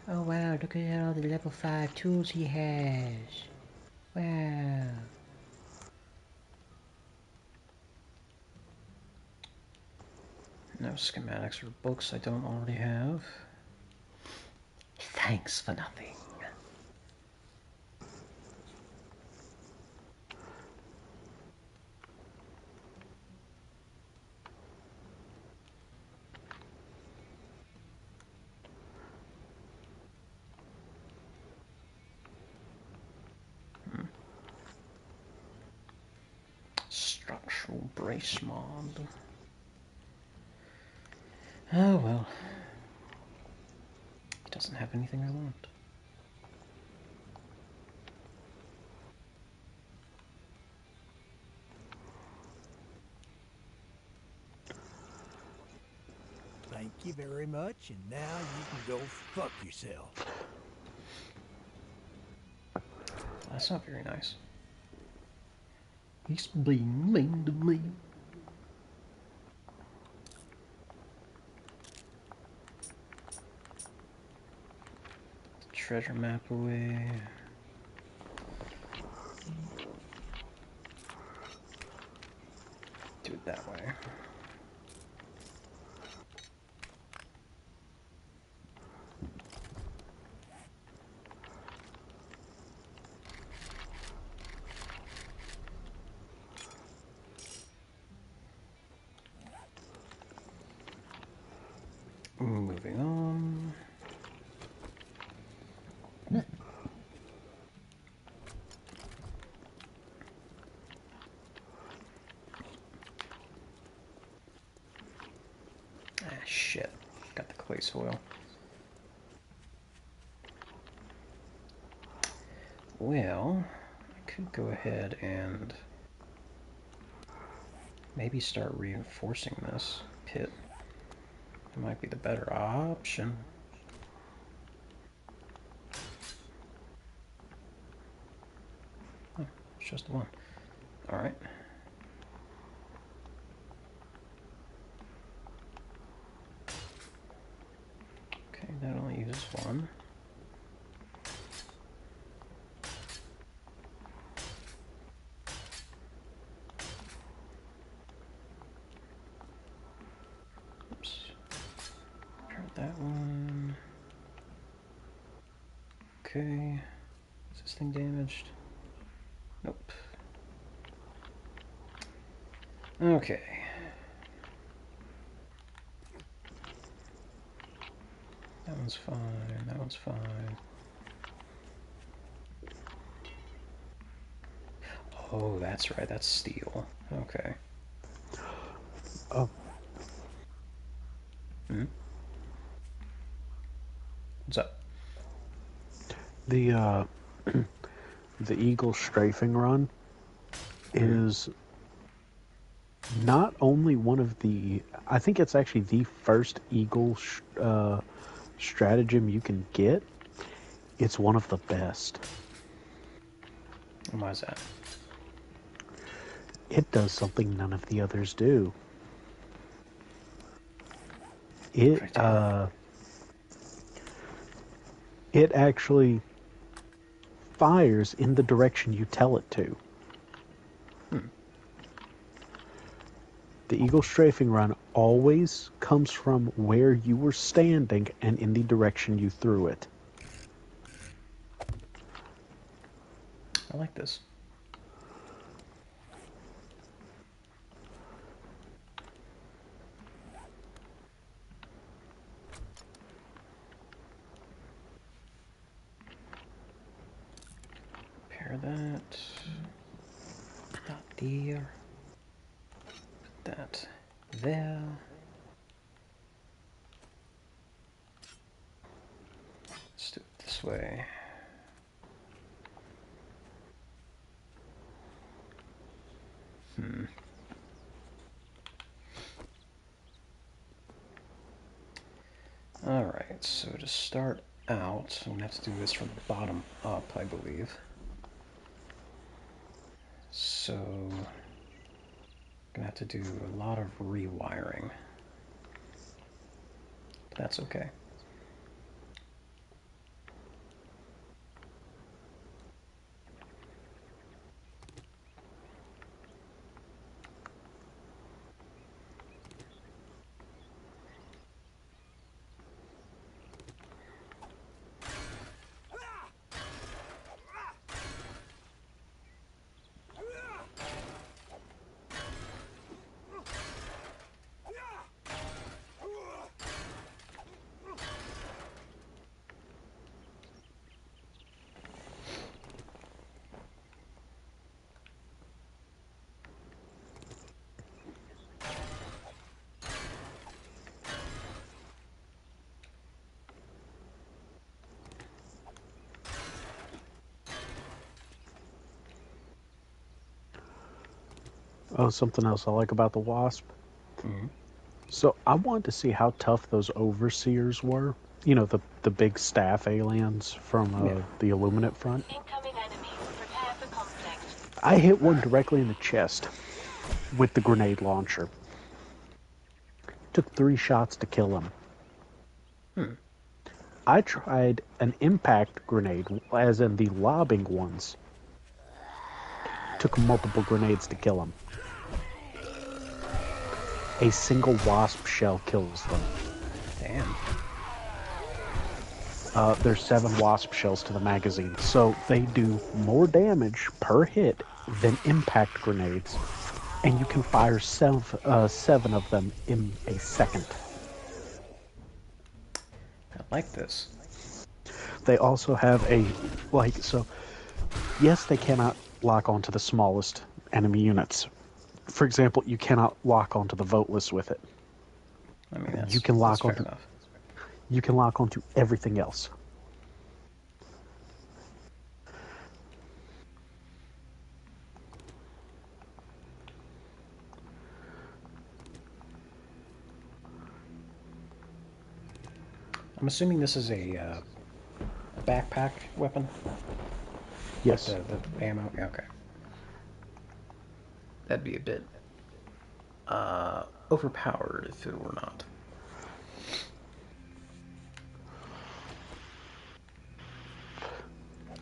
Oh wow, look at all the level 5 tools he has. Wow. No schematics or books I don't already have. Thanks for nothing. Structural brace mod. Oh well. He doesn't have anything I want. Thank you very much, and now you can go fuck yourself. That's not very nice. He's bling bling to me. Treasure map away. Do it that way. Moving on. Ah, shit. Got the clay soil. Well, I could go ahead and maybe start reinforcing this pit. It might be the better option. Oh, it's just one. Alright. Okay, that only uses one. that one. Okay. Is this thing damaged? Nope. Okay. That one's fine. That one's fine. Oh, that's right. That's steel. Okay. Oh, Hmm? What's up? the the Eagle strafing run is not only one of the, I think it's actually the first Eagle stratagem you can get. It's one of the best. And why is that? It does something none of the others do. It it actually fires in the direction you tell it to. The Eagle strafing run always comes from where you were standing and in the direction you threw it. I like this. Repair that. Not there. Put that there. Let's do it this way. Alright, so to start out, I'm going to have to do this from the bottom up, I believe. So, I'm going to have to do a lot of rewiring. But that's okay. Oh, something else I like about the Wasp. Mm-hmm. So I wanted to see how tough those overseers were. You know, the big staff aliens from Yeah. the Illuminate front. Incoming enemy. Prepare for conflict. I hit one directly in the chest with the grenade launcher. Took 3 shots to kill him. I tried an impact grenade, as in the lobbing ones. Took multiple grenades to kill him. A single wasp shell kills them. Damn. There's 7 wasp shells to the magazine, so they do more damage per hit than impact grenades, and you can fire 7 of them in a second. I like this. They also have yes, they cannot lock onto the smallest enemy units. For example, you cannot lock onto the voteless with it. I mean, that's, You can lock that's fair onto enough. You can lock onto everything else. I'm assuming this is a backpack weapon? Yes. Like the ammo? Yeah, okay. That'd be a bit overpowered if it were not.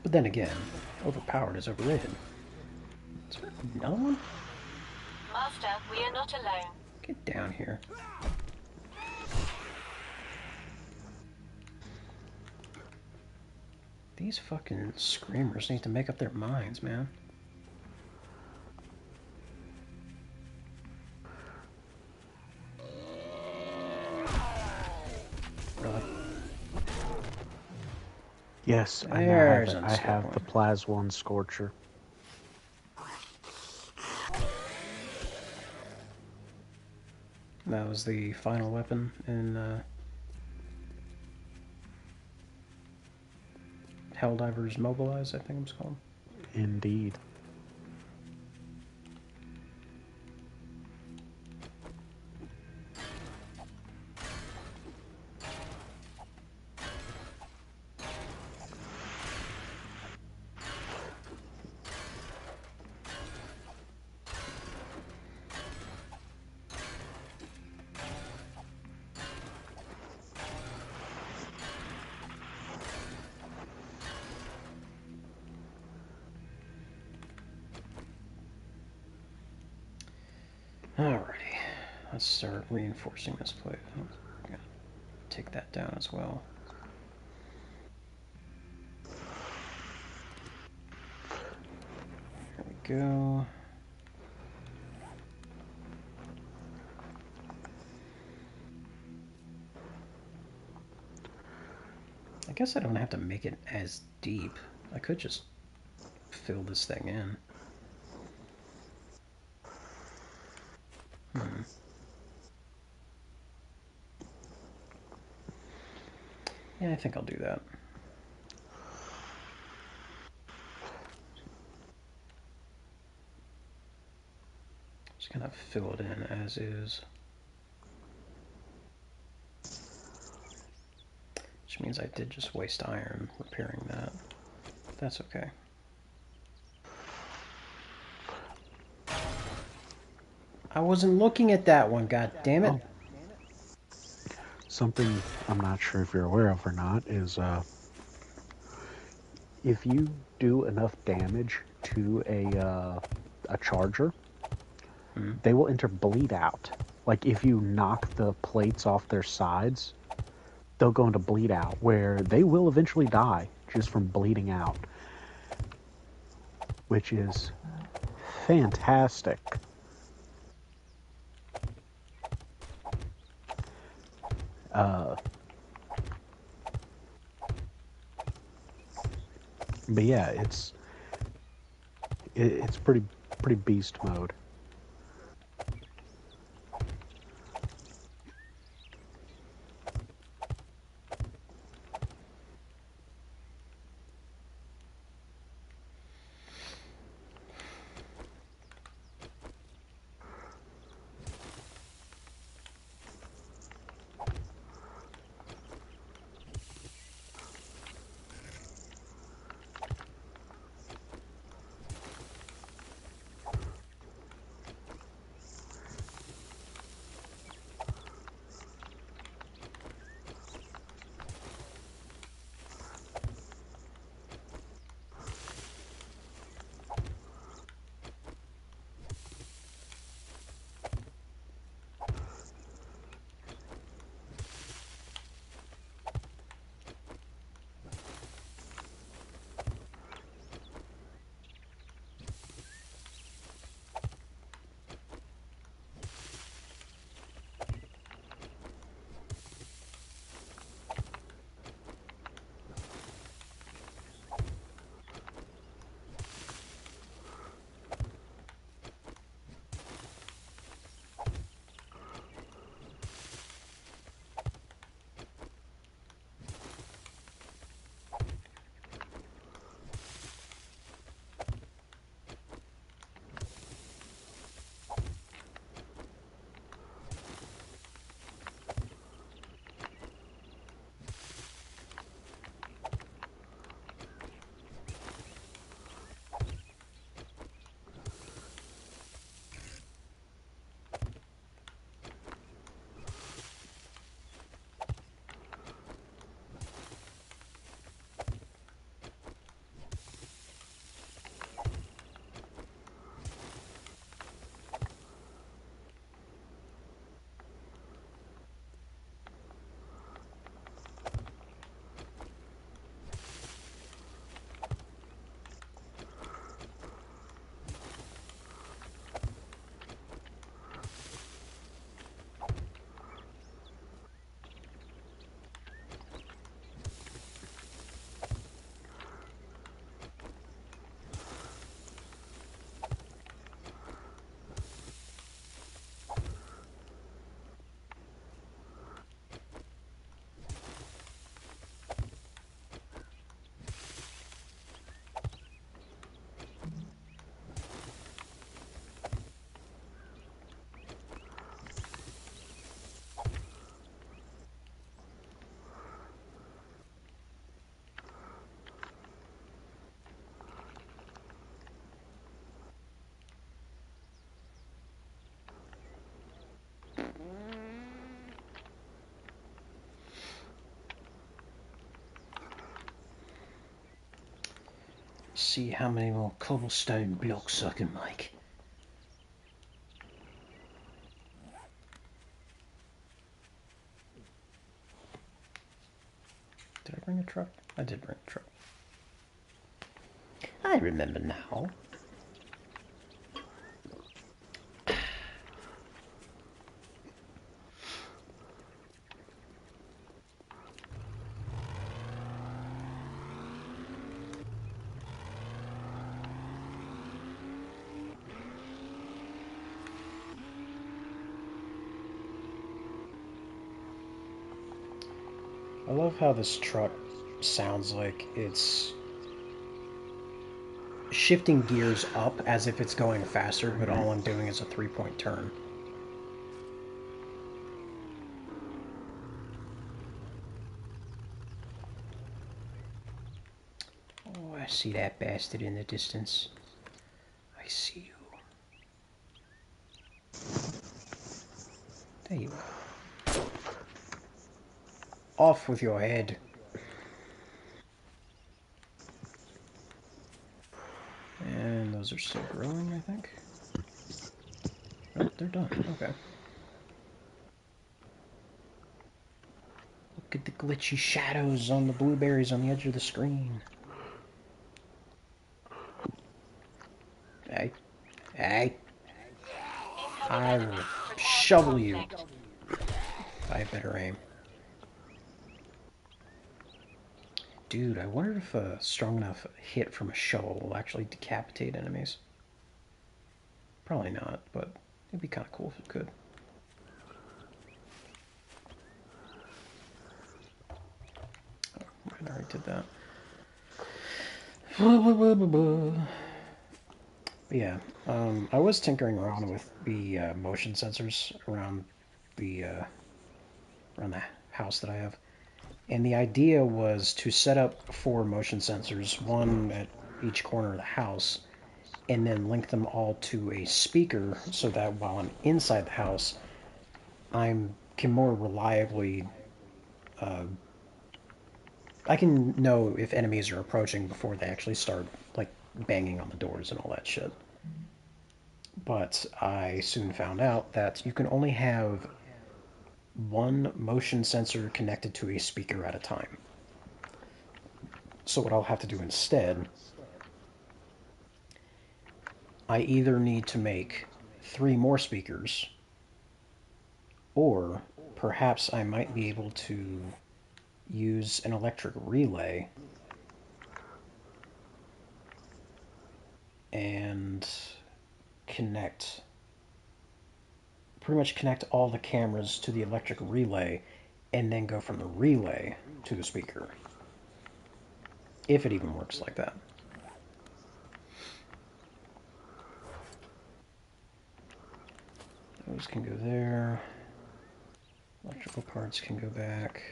But then again, overpowered is overrated. Is there another one? Master, we are not alone. Get down here. These fucking screamers need to make up their minds, man. Really? Yes, I now There's have it. I have the Plaswan Scorcher. That was the final weapon in Helldivers Mobilize, I think it was called. Indeed. Alrighty, let's start reinforcing this place. I'm gonna take that down as well. There we go. I guess I don't have to make it as deep. I could just fill this thing in. Yeah, I think I'll do that. Just kind of fill it in as is. Which means I did just waste iron repairing that. That's okay. I wasn't looking at that one, god damn it. Oh. Something I'm not sure if you're aware of or not is if you do enough damage to a charger, they will enter bleed out. Like if you knock the plates off their sides, they'll go into bleed out, where they will eventually die just from bleeding out, which is fantastic. But yeah, it's pretty beast mode. see how many more cobblestone blocks I can make. Did I bring a truck? I did bring a truck. I remember now. I love how this truck sounds like it's shifting gears up as if it's going faster, but all I'm doing is a 3-point turn. Oh, I see that bastard in the distance. I see you. There you are. Off with your head. And those are still growing, I think. Oh, they're done. Okay. Look at the glitchy shadows on the blueberries on the edge of the screen. Hey. Hey. I will shovel you. I have better aim. Dude, I wonder if a strong enough hit from a shovel will actually decapitate enemies. Probably not, but it'd be kind of cool if it could. Oh, I already did that. But yeah, I was tinkering around with the motion sensors around the house that I have. And the idea was to set up 4 motion sensors, one at each corner of the house, and then link them all to a speaker so that while I'm inside the house, I can more reliably, I can know if enemies are approaching before they actually start, like, banging on the doors and all that shit. But I soon found out that you can only have 1 motion sensor connected to a speaker at a time. So what I'll have to do instead, I either need to make 3 more speakers, or perhaps I might be able to use an electric relay and pretty much connect all the cameras to the electric relay and then go from the relay to the speaker. If it even works like that. Those can go there. Electrical parts can go back.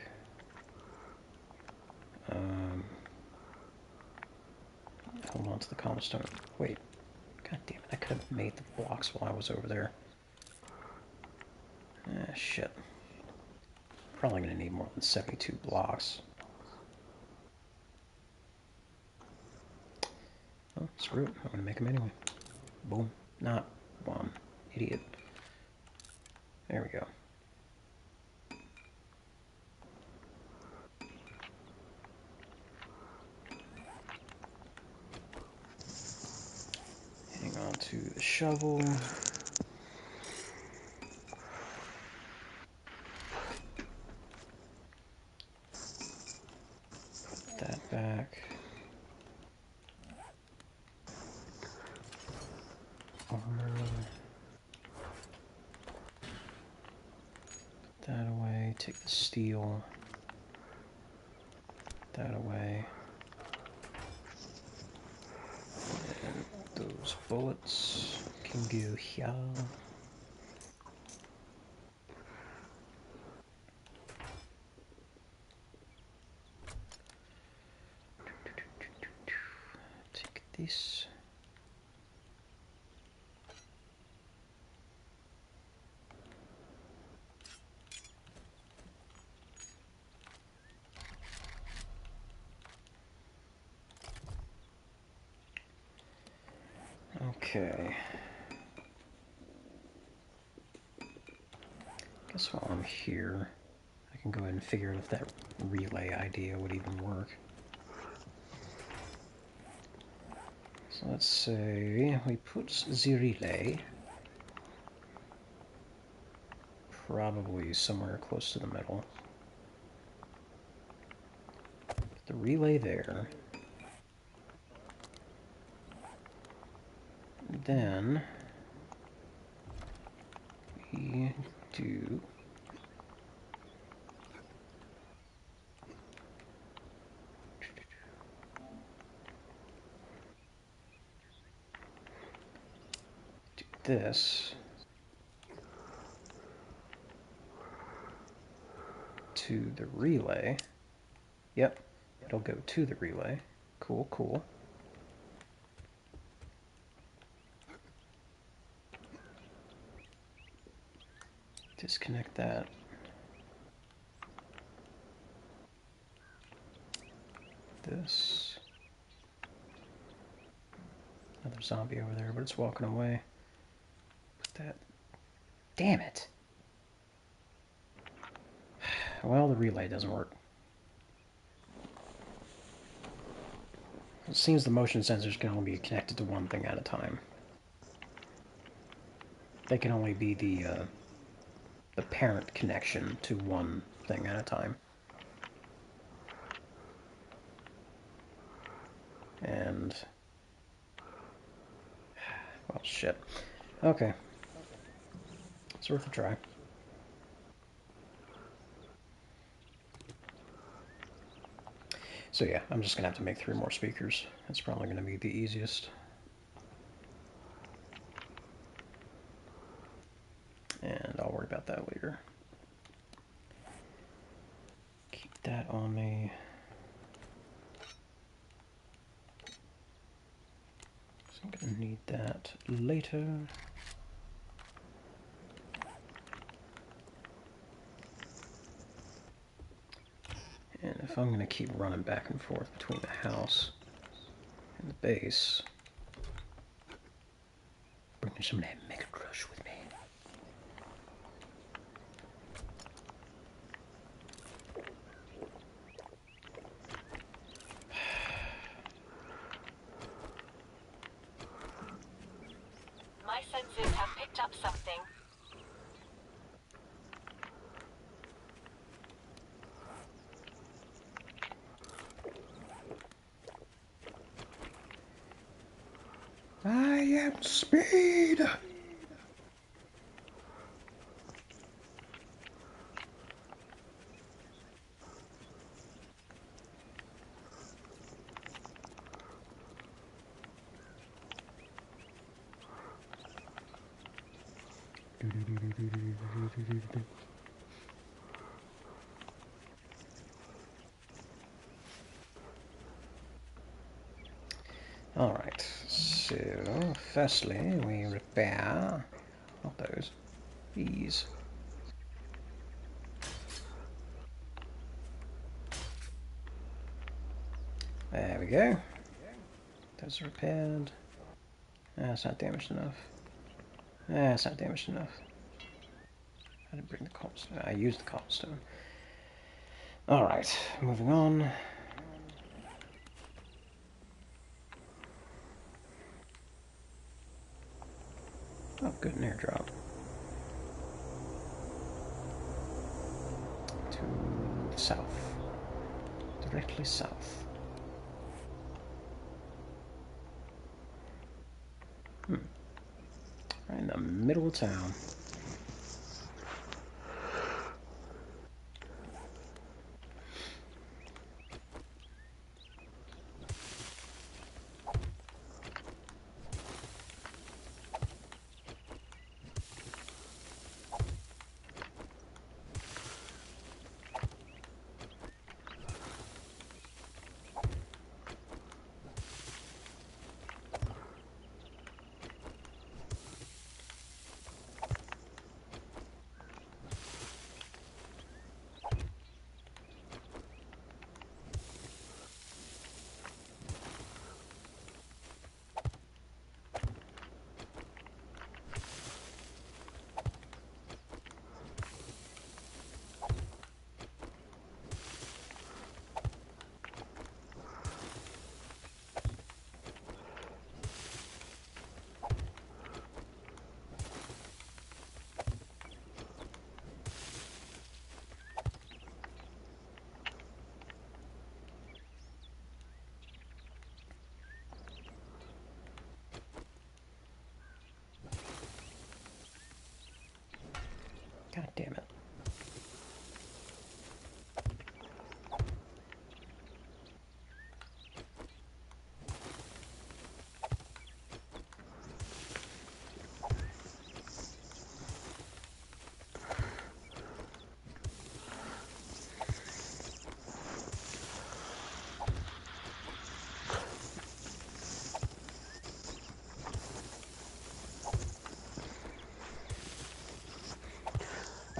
Hold on to the cobblestone. Wait. God damn it, I could have made the blocks while I was over there. Ah, shit. Probably going to need more than 72 blocks. Oh, screw it. I'm going to make them anyway. Boom. Not one. Idiot. There we go. Hang on to the shovel. Put that back. Armor. Put that away. Take the steel. Put that away. And those bullets can go here. Take this. Okay. Guess while I'm here, I can go ahead and figure out if that relay idea would even work. So let's say we put the relay probably somewhere close to the middle. Put the relay there. Then we do this to the relay. Yep, it'll go to the relay. Cool, cool. Disconnect that. This. Another zombie over there, but it's walking away. Put that. Damn it! Well, the relay doesn't work. It seems the motion sensors can only be connected to one thing at a time. They can only be the parent connection to one thing at a time. And... well, shit. Okay. It's worth a try. So yeah, I'm just going to have to make 3 more speakers. That's probably going to be the easiest. And I'll worry about that later. Keep that on me. So I'm going to need that later. And if I'm going to keep running back and forth between the house and the base, bring me some of that Mega Crush with me. My senses have picked up something. I am Speed! Alright, so firstly we repair, not those, these. There we go. Those are repaired. That's not damaged enough. That's not damaged enough. I didn't bring the cobblestone. I used the cobblestone. Alright, moving on. Oh, good, an airdrop. To the south. Directly south. Right in the middle of town.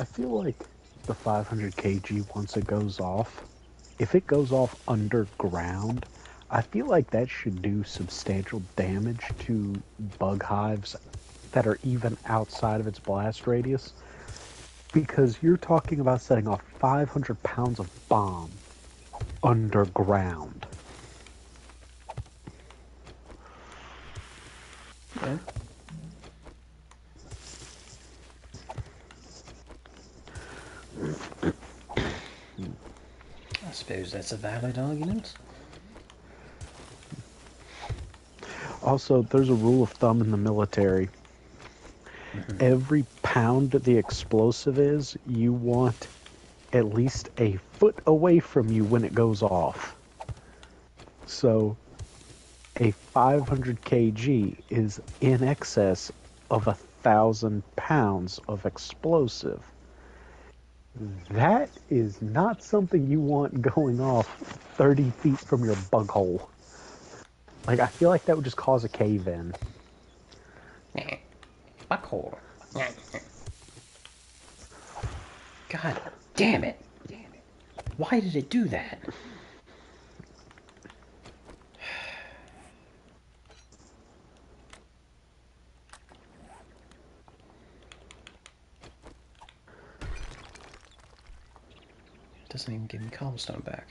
I feel like the 500 kg, once it goes off, if it goes off underground, I feel like that should do substantial damage to bug hives that are even outside of its blast radius. Because you're talking about setting off 500 pounds of bomb underground. Yeah. I suppose that's a valid argument. Also, there's a rule of thumb in the military. Every pound the explosive is, you want at least a foot away from you when it goes off. So, a 500 kg is in excess of 1,000 pounds of explosive. That is not something you want going off 30 feet from your bug hole. Like, I feel like that would just cause a cave-in. Buckhole. God damn it. Why did it do that? It doesn't even give me cobblestone back.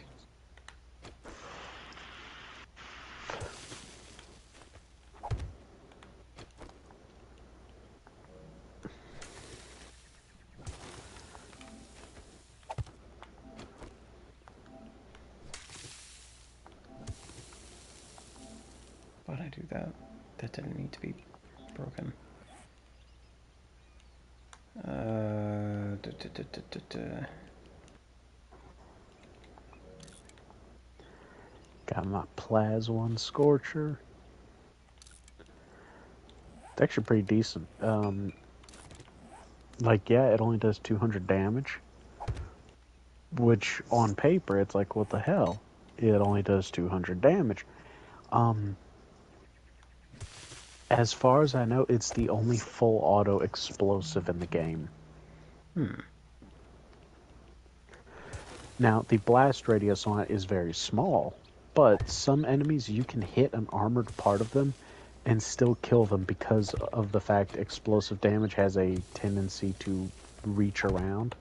Why'd I do that? That didn't need to be broken. Got my Plaz 1 Scorcher. It's actually pretty decent. Like, yeah, it only does 200 damage. Which, on paper, it's like, what the hell? It only does 200 damage. As far as I know, it's the only full auto explosive in the game. Now, the blast radius on it is very small, but some enemies, you can hit an armored part of them and still kill them because of the fact explosive damage has a tendency to reach around.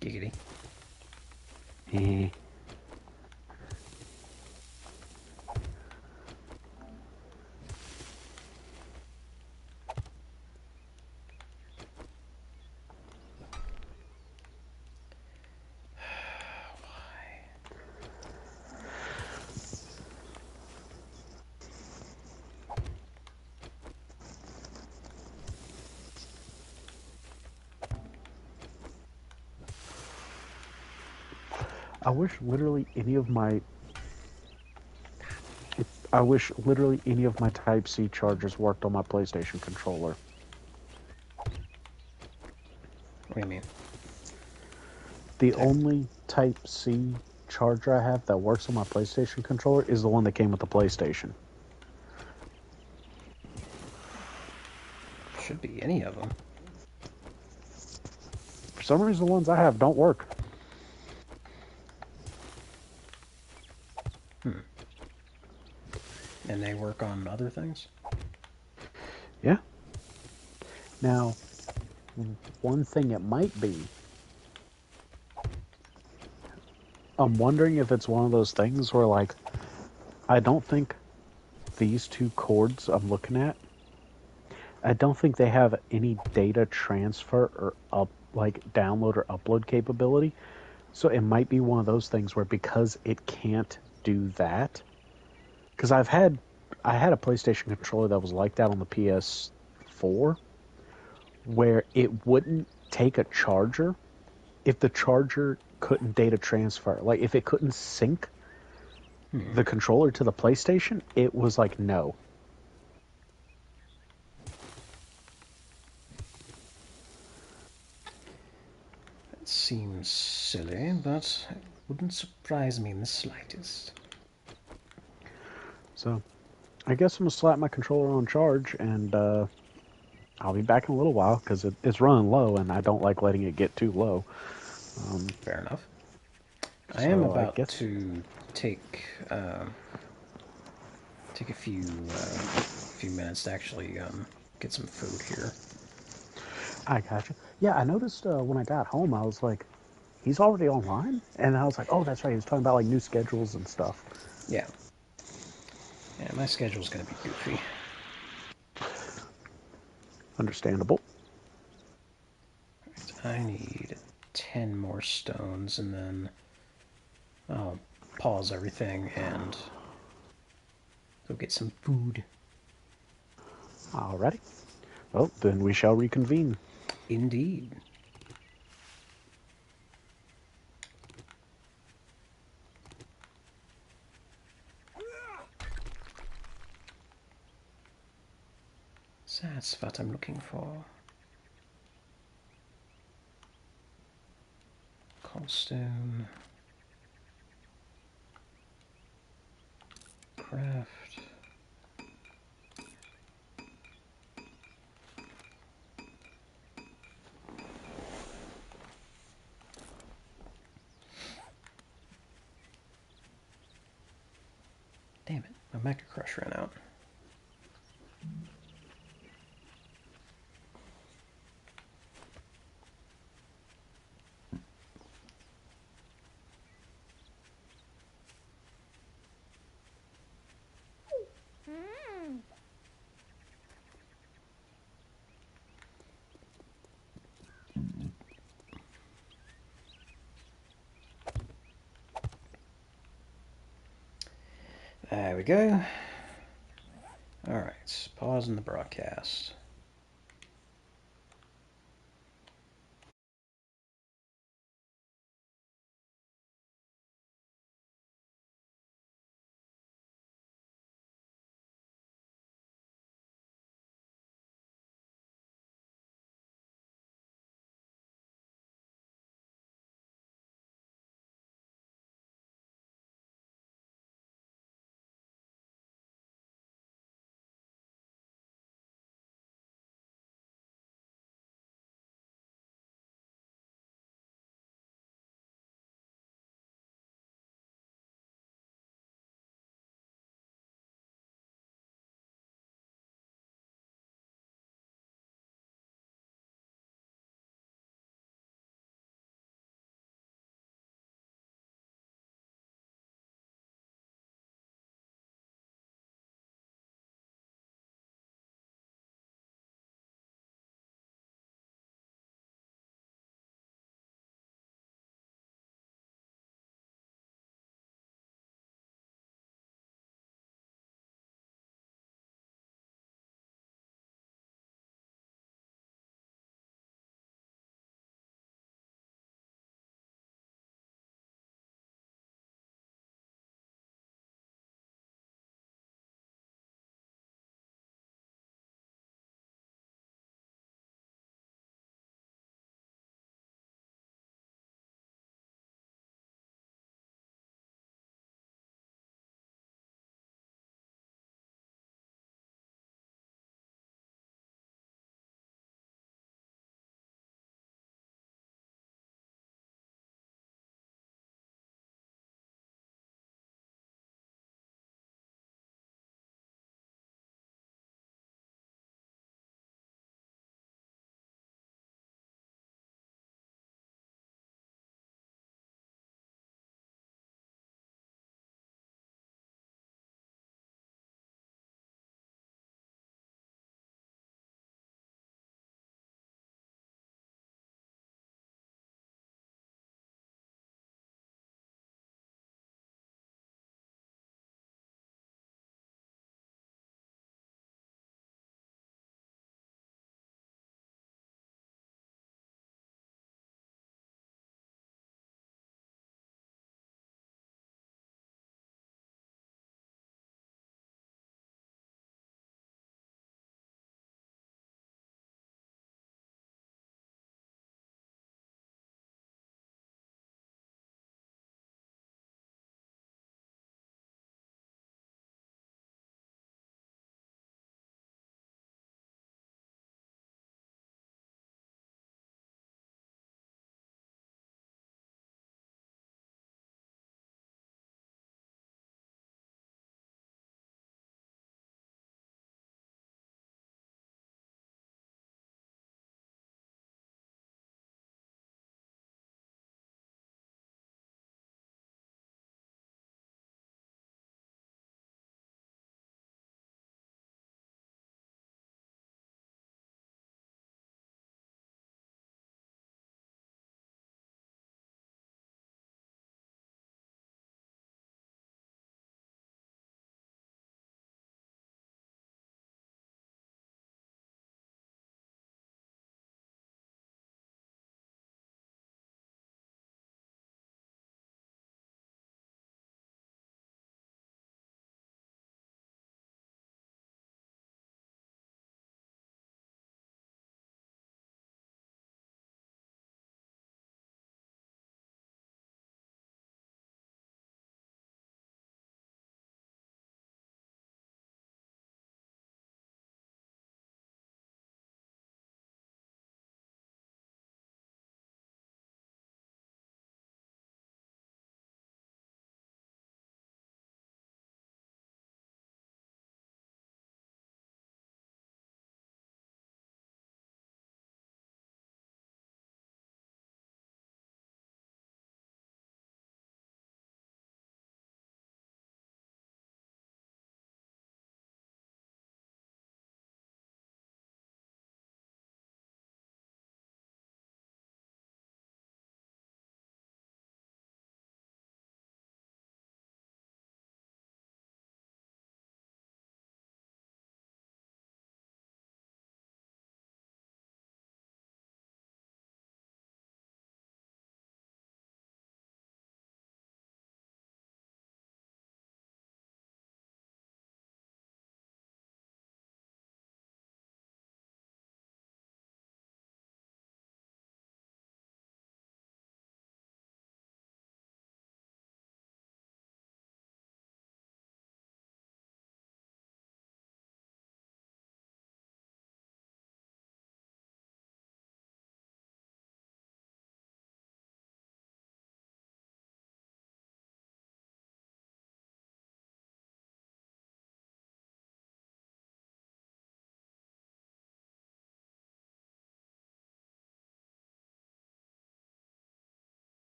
Giggity. Eh. I wish literally any of my Type-C chargers worked on my PlayStation controller. What do you mean? The only Type-C charger I have that works on my PlayStation controller is the one that came with the PlayStation. Should be any of them. For some reason, the ones I have don't work. And they work on other things? Yeah. Now, one thing it might be, I'm wondering if it's one of those things where, like, I don't think these two cords I'm looking at, I don't think they have any data transfer or download or upload capability. So it might be one of those things where because it can't do that, because I had a PlayStation controller that was like that on the PS4, where it wouldn't take a charger if the charger couldn't data transfer. Like, if it couldn't sync the controller to the PlayStation, it was like, no. That seems silly, but it wouldn't surprise me in the slightest. So, I guess I'm gonna slap my controller on charge and I'll be back in a little while because it's running low, and I don't like letting it get too low. Fair enough. I am So I about guess to take take a few minutes to actually get some food here. I gotcha. Yeah, I noticed when I got home, I was like, he's already online, and I was like, oh, that's right. He was talking about like new schedules and stuff. Yeah. Yeah, my schedule's gonna be goofy. Understandable. I need 10 more stones, and then I'll pause everything and go get some food. Alrighty. Well, then we shall reconvene. Indeed. So that's what I'm looking for. Cobblestone. Craft. Damn it, my Mega Crush ran out. There we go. Alright, pausing the broadcast.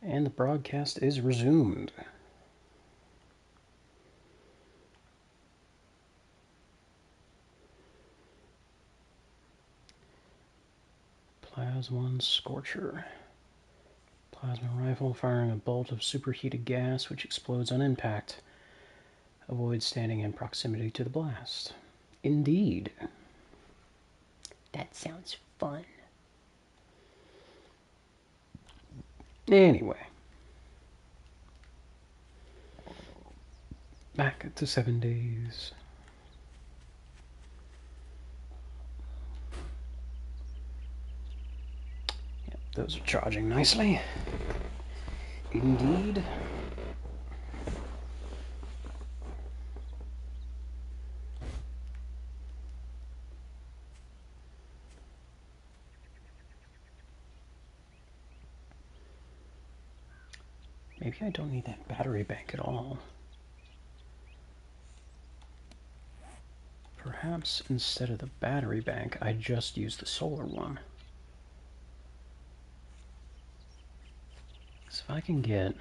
And the broadcast is resumed. Plasma Scorcher. Plasma rifle firing a bolt of superheated gas which explodes on impact. Avoid standing in proximity to the blast. Indeed. That sounds fun. Anyway. Back to 7 days. Yep, those are charging nicely. Indeed. Maybe I don't need that battery bank at all. Perhaps instead of the battery bank, I just use the solar one. So if I can get, at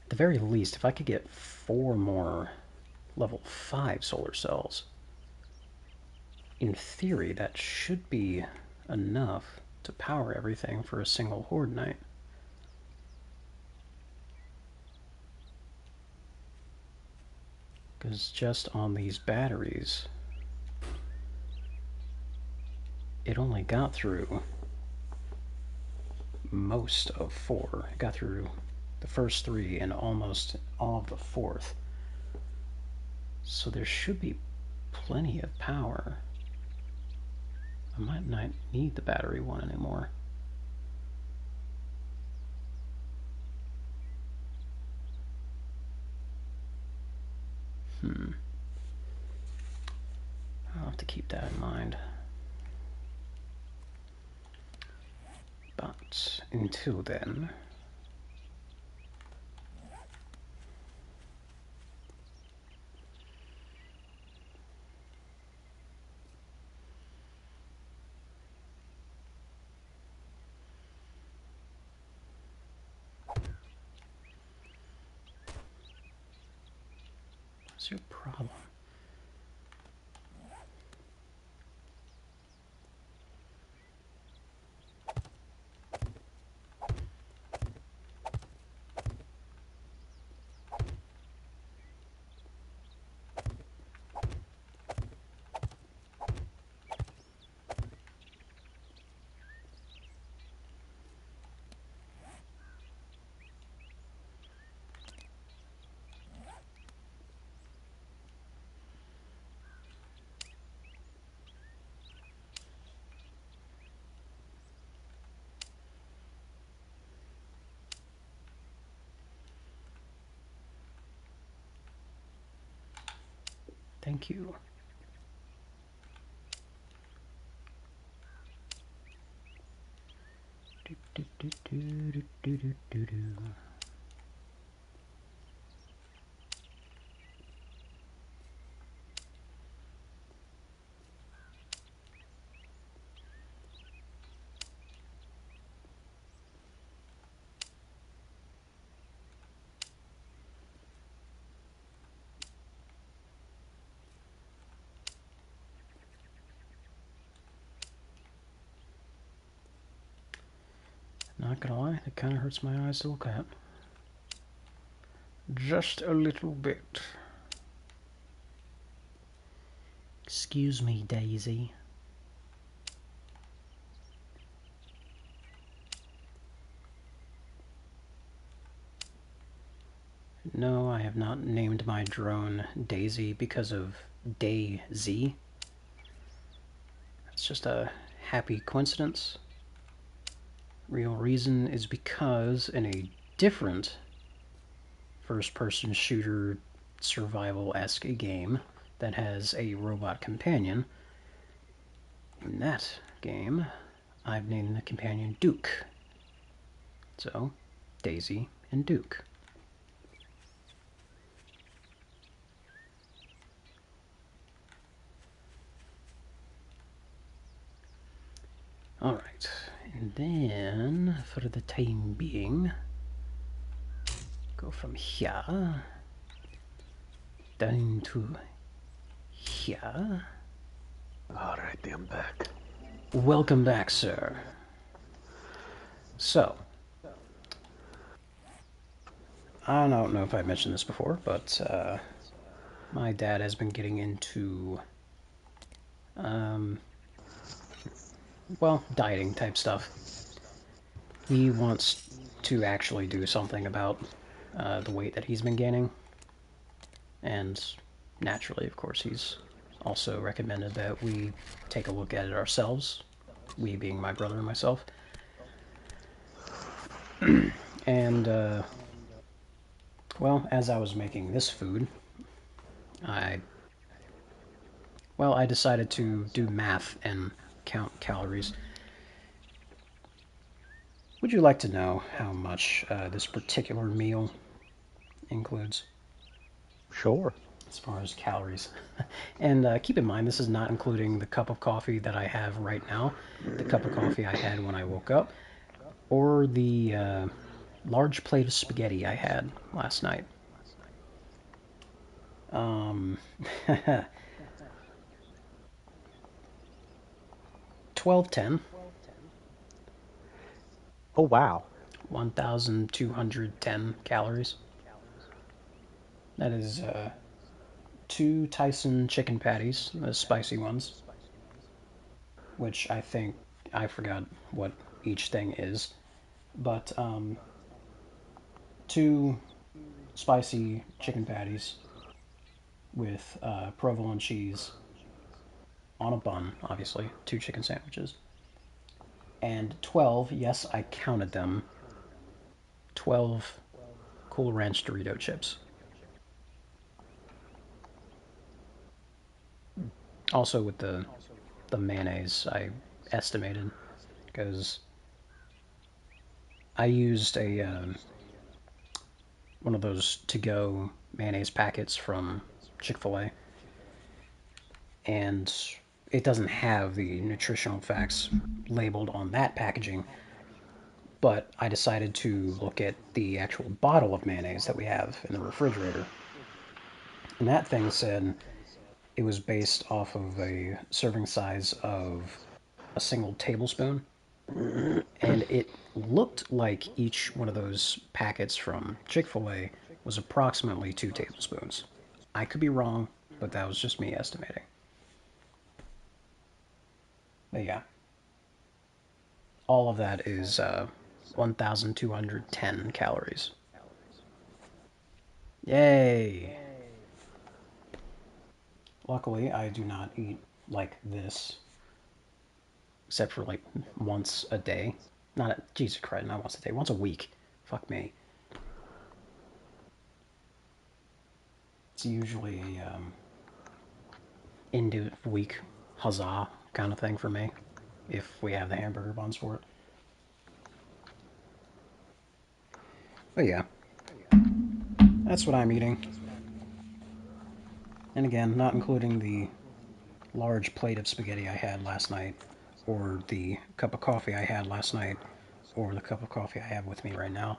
the very least, if I could get 4 more level 5 solar cells, in theory that should be enough to power everything for a single Horde night. Because just on these batteries, it only got through most of 4. It got through the first 3 and almost all of the 4th. So there should be plenty of power. I might not need the battery one anymore. I'll have to keep that in mind. But until then, what's your problem? Thank you. Do, do, do, do, do, do, do, do, do. Not gonna lie, it kind of hurts my eyes to look at. Just a little bit. Excuse me, Daisy. No, I have not named my drone Daisy because of Day-Z. It's just a happy coincidence. Real reason is because in a different first-person shooter survival-esque game that has a robot companion, in that game, I've named the companion Duke. So, Daisy and Duke. Alright. then, for the time being, go from here down to here. Alright, I'm back. Welcome back, sir. So, I don't know if I mentioned this before, but my dad has been getting into, well, dieting type stuff. He wants to actually do something about the weight that he's been gaining. And naturally, of course, he's also recommended that we take a look at it ourselves, we being my brother and myself. And, well, as I was making this food, I decided to do math and count calories. Would you like to know how much this particular meal includes? Sure. As far as calories. And keep in mind, this is not including the cup of coffee that I have right now, the cup of coffee I had when I woke up, or the large plate of spaghetti I had last night. 1210. Oh, wow. 1,210 calories. That is 2 Tyson chicken patties, the spicy ones, which I think, I forgot what each thing is, but 2 spicy chicken patties with provolone cheese on a bun, obviously, 2 chicken sandwiches, and 12, yes, I counted them, 12 Cool Ranch Dorito chips. Also with the mayonnaise, I estimated, because I used a one of those to-go mayonnaise packets from Chick-fil-A, and it doesn't have the nutritional facts labeled on that packaging, but I decided to look at the actual bottle of mayonnaise that we have in the refrigerator, and that thing said it was based off of a serving size of a single tablespoon, and it looked like each one of those packets from Chick-fil-A was approximately 2 tablespoons. I could be wrong, but that was just me estimating. But yeah, all of that is 1,210 calories. Yay! Luckily, I do not eat like this, except for like once a day. Jesus Christ, not once a day, once a week. Fuck me. It's usually a end of week huzzah kind of thing for me, if we have the hamburger buns for it. But yeah, that's what I'm eating. And again, not including the large plate of spaghetti I had last night, or the cup of coffee I had last night, or the cup of coffee I have with me right now.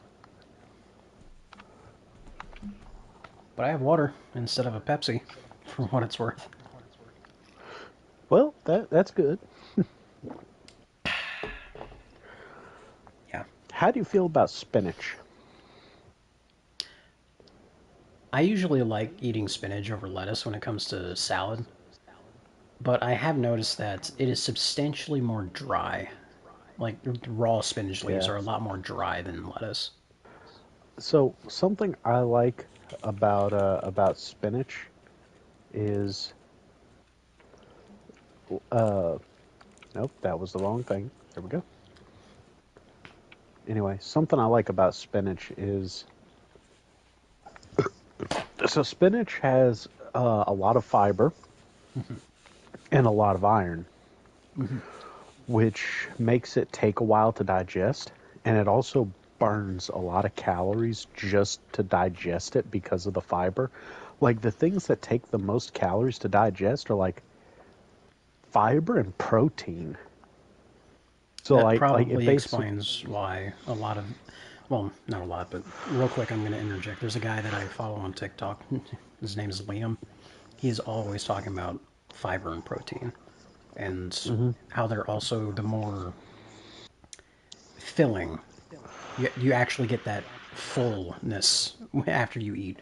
But I have water instead of a Pepsi, for what it's worth. Well, that's good. Yeah. How do you feel about spinach? I usually like eating spinach over lettuce when it comes to salad, but I have noticed that it is substantially more dry. Like, raw spinach leaves Yeah. are a lot more dry than lettuce. So something I like about spinach is nope, that was the wrong thing. There we go. Anyway, something I like about spinach is so spinach has a lot of fiber and a lot of iron, which makes it take a while to digest, and it also burns a lot of calories just to digest it because of the fiber. Like the things that take the most calories to digest are like fiber and protein. So That like it probably basically. explains why a lot of, well, not a lot, but real quick, I'm going to interject. There's a guy that I follow on TikTok. His name is Liam. He's always talking about fiber and protein and Hmm. how they're also the more filling. You actually get that fullness after you eat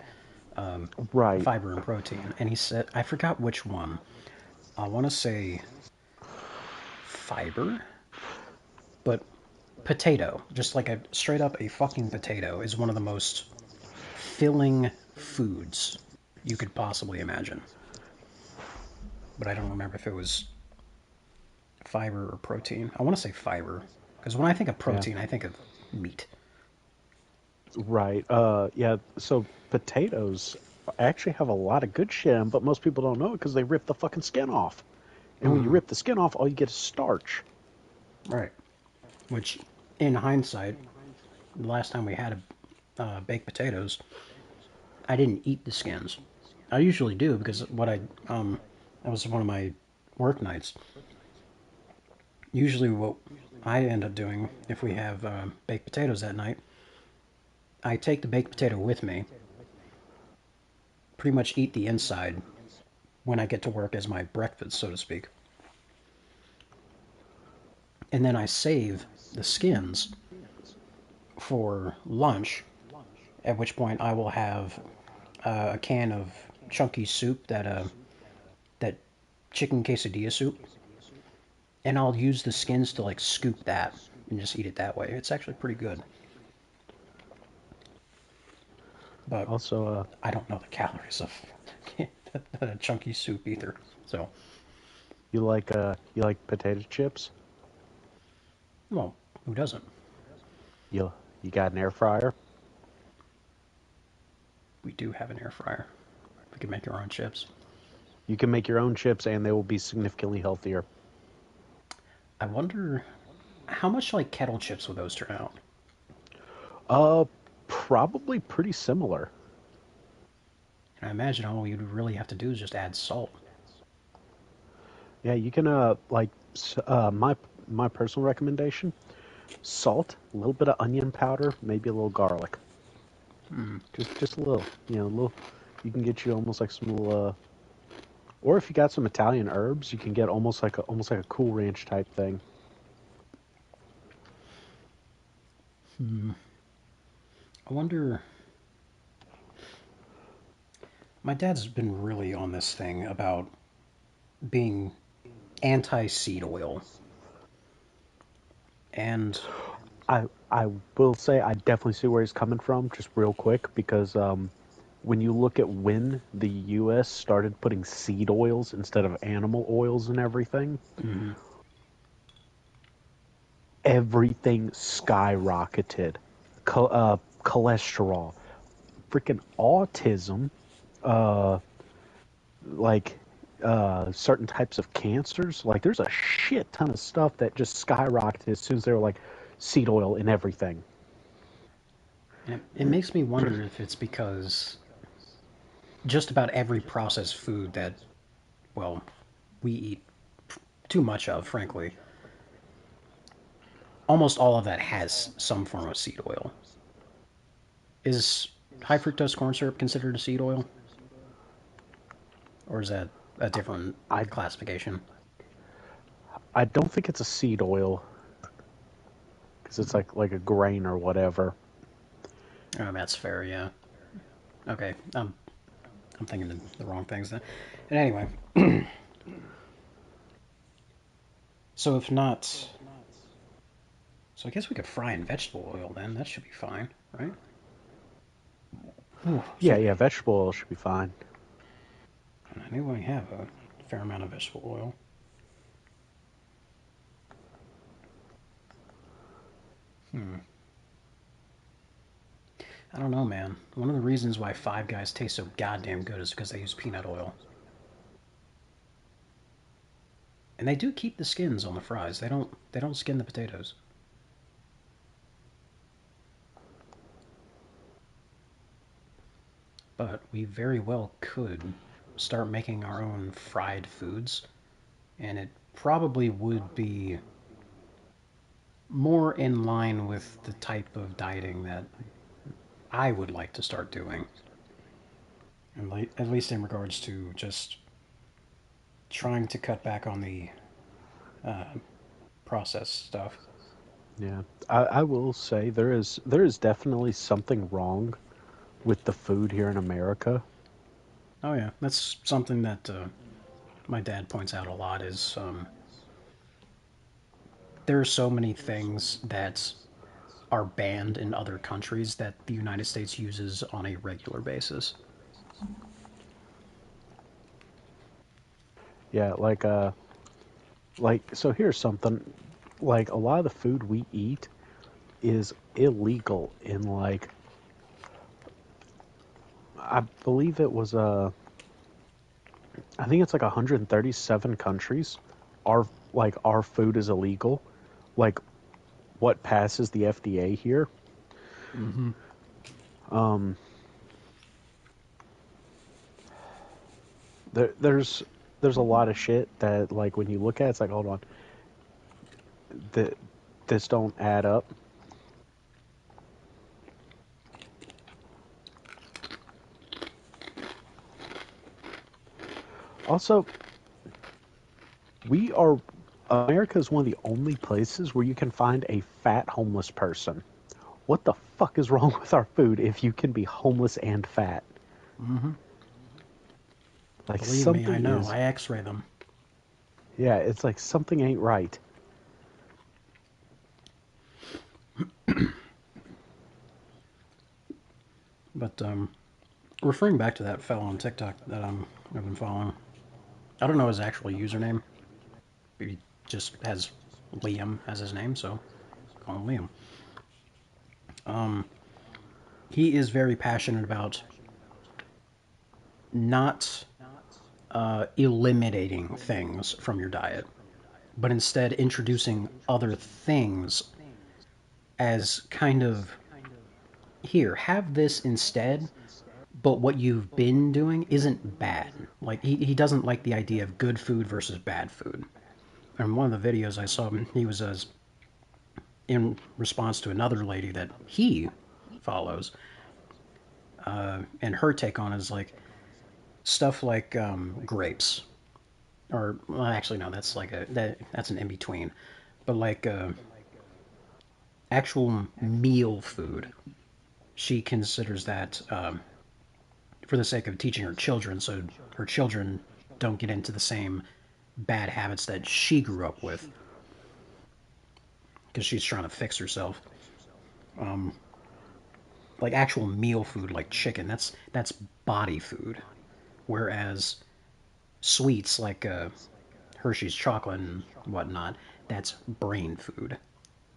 Right. fiber and protein. And he said, I forgot which one. I want to say fiber, but potato, just like a straight up a fucking potato, is one of the most filling foods you could possibly imagine. But I don't remember if it was fiber or protein. I want to say fiber because when I think of Yeah. protein, I think of meat. Right. Yeah. So potatoes actually have a lot of good shit in 'em, but most people don't know it because they rip the fucking skin off. And when you Mm-hmm. rip the skin off, all you get is starch. Right. Which, in hindsight, the last time we had baked potatoes, I didn't eat the skins. I usually do because that was one of my work nights. Usually, what I end up doing if we have baked potatoes that night, I take the baked potato with me, pretty much eat the inside when I get to work as my breakfast, so to speak. And then I save the skins for lunch, at which point I will have a can of chunky soup, that chicken quesadilla soup, and I'll use the skins to like scoop that and just eat it that way. It's actually pretty good, but Also, I don't know the calories of the chunky soup either. So, you like potato chips? well, who doesn't? You you got an air fryer? We do have an air fryer. We can make our own chips. You can make your own chips, and they will be significantly healthier. I wonder how much like kettle chips would those turn out? Uh, Probably pretty similar. And I imagine all you'd really have to do is just add salt. Yeah, you can my personal recommendation: salt, a little bit of onion powder, maybe a little garlic. Hmm. Just a little, a little. You can get you almost like some little. Or if you got some Italian herbs, you can get almost like a Cool Ranch type thing. Hmm. I wonder. My dad's been really on this thing about being anti seed oil, and I will say I definitely see where he's coming from, just real quick, because when you look at when the U.S. started putting seed oils instead of animal oils and everything, mhm. everything skyrocketed. Cholesterol, freaking autism, uh, like certain types of cancers. Like there's a shit ton of stuff that just skyrocketed as soon as they were like seed oil in everything. And it makes me wonder if it's because just about every processed food that, well, we eat too much of, frankly, almost all of that has some form of seed oil. Is high fructose corn syrup considered a seed oil, or is that a different I classification? I don't think it's a seed oil because it's like a grain or whatever. Oh, that's fair. Yeah. Okay. I'm thinking the wrong things then. And anyway, so if not, so I guess we could fry in vegetable oil then. That should be fine, right? Ooh, Yeah, excuse yeah, me. vegetable oil should be fine. I knew I have a fair amount of vegetable oil. Hmm. I don't know, man. One of the reasons why Five Guys tastes so goddamn good is because they use peanut oil. And they do keep the skins on the fries. They don't skin the potatoes. But we very well could start making our own fried foods, and it probably would be more in line with the type of dieting that I would like to start doing. And at least in regards to just trying to cut back on the uh, processed stuff. Yeah, I will say there is definitely something wrong with the food here in America. Oh yeah, that's something that my dad points out a lot. Is there are so many things that are banned in other countries that the United States uses on a regular basis. Yeah, like so here's something, like a lot of the food we eat is illegal in like I believe it was I think it's like 137 countries. Our food is illegal. Like what passes the FDA here. Mm-hmm. Um, there's a lot of shit that like when you look at it, it's like hold on, that this don't add up. Also, we are America is one of the only places where you can find a fat homeless person. What the fuck is wrong with our food if you can be homeless and fat? Mm-hmm. Like Believe me, I something know. is, I X-ray them. yeah, it's like something ain't right. But referring back to that fellow on TikTok that I've been following, I don't know his actual username. He just has Liam as his name, so call him Liam. Um, he is very passionate about not eliminating things from your diet, but instead introducing other things as kind of here, have this instead, but what you've been doing isn't bad. Like, he doesn't like the idea of good food versus bad food. And one of the videos I saw, he was in response to another lady that he follows, and her take on it is like stuff like grapes, or well, actually no, that's like that's an in between, but like actual meal food, she considers that for the sake of teaching her children, so her children don't get into the same bad habits that she grew up with, because she's trying to fix herself. Um, like actual meal food, like chicken, that's body food, whereas sweets like Hershey's chocolate and whatnot, that's brain food.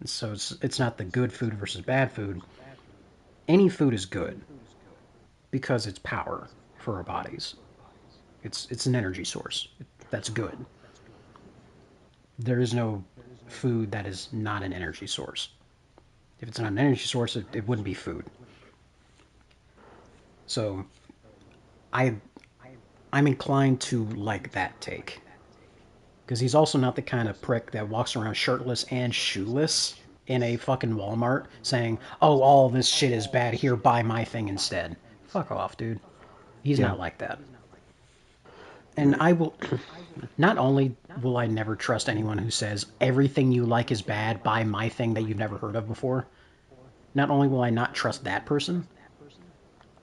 And so it's not the good food versus bad food. Any food is good because it's power for our bodies. It's an energy source. That's good. There is no food that is not an energy source. If it's not an energy source, it wouldn't be food. So I I'm inclined to like that take, because he's also not the kind of prick that walks around shirtless and shoeless in a fucking Walmart saying, "Oh, all this shit is bad. Here, buy my thing instead." Fuck off, dude. He's Yeah, not like that. And I will not only will I never trust anyone who says everything you like is bad, buy my thing that you've never heard of before. Not only will I not trust that person,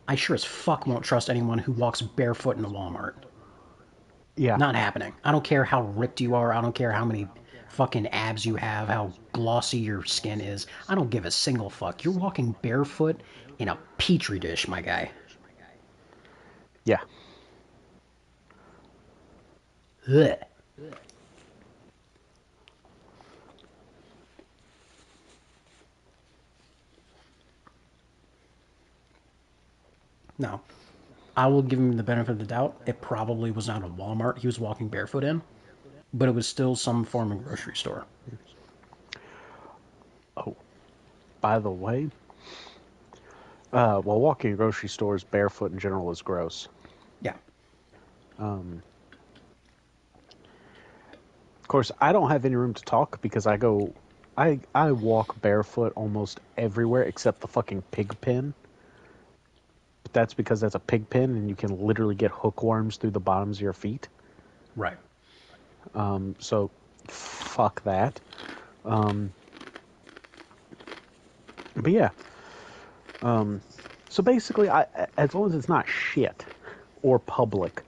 I sure as fuck won't trust anyone who walks barefoot in a Walmart. yeah, Not happening. I don't care how ripped you are. I don't care how many fucking abs you have, how glossy your skin is. I don't give a single fuck. You're walking barefoot in a petri dish, my guy. yeah. Ugh. No. I will give him the benefit of the doubt. It probably was not a Walmart he was walking barefoot in, but it was still some form of grocery store. Oh, by the way, well, walking in grocery stores barefoot in general is gross. Yeah. Of course, I don't have any room to talk because I go I walk barefoot almost everywhere except the fucking pig pen. But that's because that's a pig pen and you can literally get hookworms through the bottoms of your feet. Right. So fuck that. But yeah. So basically, as long as it's not shit or public,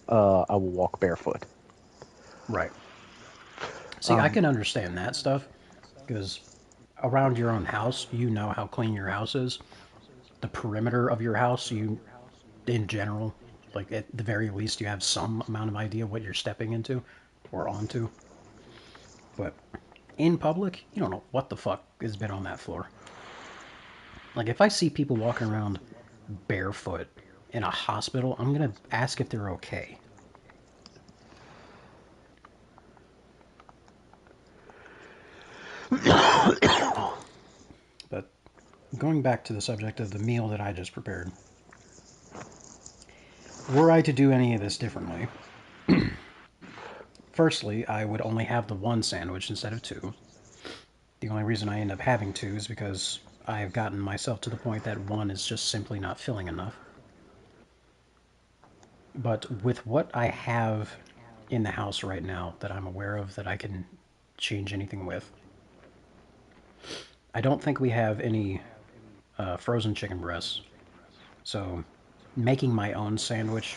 I will walk barefoot. Right. See, I can understand that stuff because around your own house, you know how clean your house is. The perimeter of your house, you, in general, like at the very least, you have some amount of idea what you're stepping into or onto. But in public, you don't know what the fuck has been on that floor. Like if I see people walking around barefoot in a hospital, I'm gonna ask if they're okay. But going back to the subject of the meal that I just prepared, were I to do any of this differently, firstly, I would only have the one sandwich instead of two. The only reason I end up having two is because I've gotten myself to the point that one is just simply not filling enough. But with what I have in the house right now that I'm aware of that I can change anything with, I don't think we have any frozen chicken breasts. So making my own sandwich,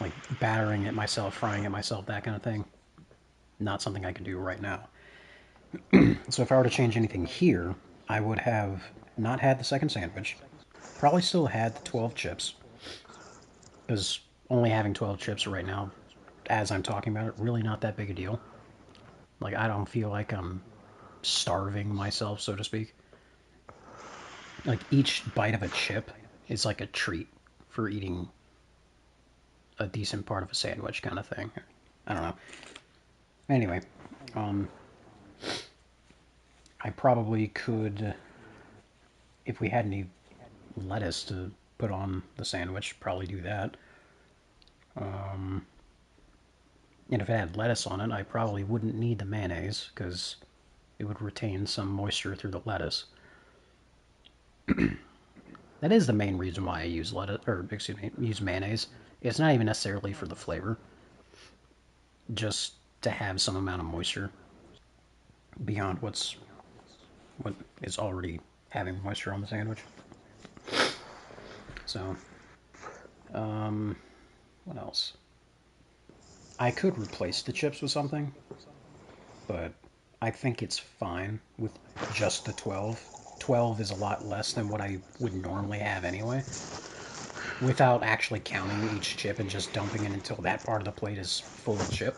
like battering it myself, frying it myself, that kind of thing, not something I can do right now. So if I were to change anything here, I would have not had the second sandwich, probably still had the 12 chips, because only having 12 chips right now, as I'm talking about it, really not that big a deal. Like, I don't feel like I'm starving myself, so to speak. Like, each bite of a chip is like a treat for eating a decent part of a sandwich kind of thing. I don't know. Anyway, um, I probably could, if we had any lettuce to put on the sandwich, probably do that. And if it had lettuce on it, I probably wouldn't need the mayonnaise because it would retain some moisture through the lettuce. That is the main reason why I use lettuce, or excuse me, use mayonnaise. It's not even necessarily for the flavor, just to have some amount of moisture beyond what is already having moisture on the sandwich. So, what else? I could replace the chips with something, but I think it's fine with just the 12. 12 is a lot less than what I would normally have anyway. Without actually counting each chip and just dumping it until that part of the plate is full of chip.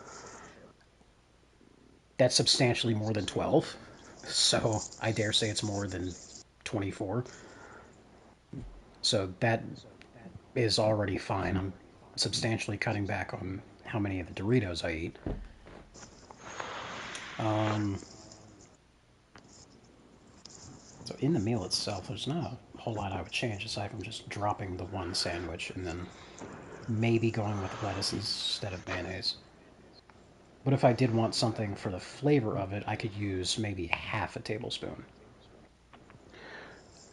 That's substantially more than 12. So I dare say it's more than 24. So that is already fine. I'm substantially cutting back on how many of the Doritos I eat. So in the meal itself, there's not a whole lot I would change aside from just dropping the one sandwich and then maybe going with lettuce instead of mayonnaise. But if I did want something for the flavor of it, I could use maybe half a tablespoon.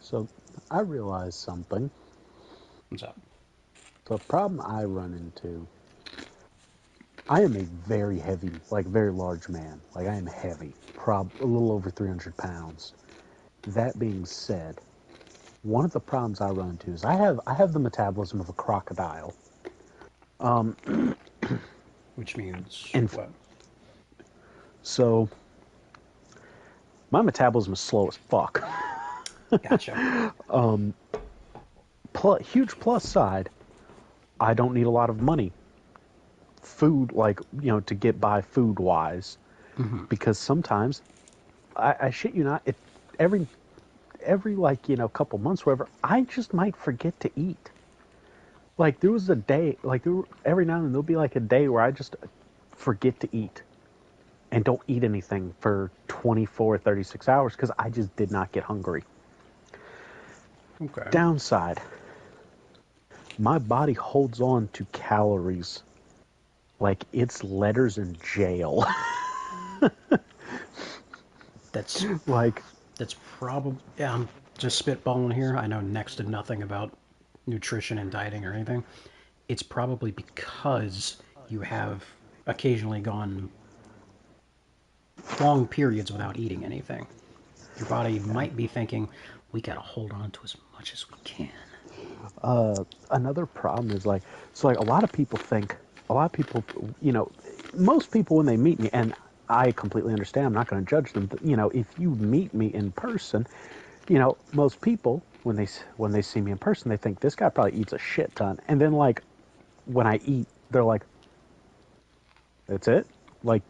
So I realized something. What's up? The problem I run into, I am a very heavy, like very large man. Like I am heavy, a little over 300 pounds. That being said, one of the problems I run into is I have the metabolism of a crocodile. Which means And what? so my metabolism is slow as fuck. Gotcha. Huge plus side, I don't need a lot of money. Food, like, to get by food wise. Because sometimes, I shit you not, if every like, couple months, whatever, I just might forget to eat. Like, there was a day, like, every now and then there'll be like a day where I just forget to eat and don't eat anything for 24, 36 hours because I just did not get hungry. Okay. Downside, my body holds on to calories like it's letters in jail. That's Like, that's probably, yeah, I'm just spitballing here. I know next to nothing about nutrition and dieting or anything. It's probably because you have occasionally gone long periods without eating anything. Your body might be thinking, we gotta hold on to as much as we can. another problem is like, so like a lot of people think, a lot of people, you know, most people when they meet me, and I completely understand, I'm not going to judge them, but, you know, if you meet me in person, you know, most people when they see me in person, they think this guy probably eats a shit ton, and then like when I eat, they're like, that's it? Like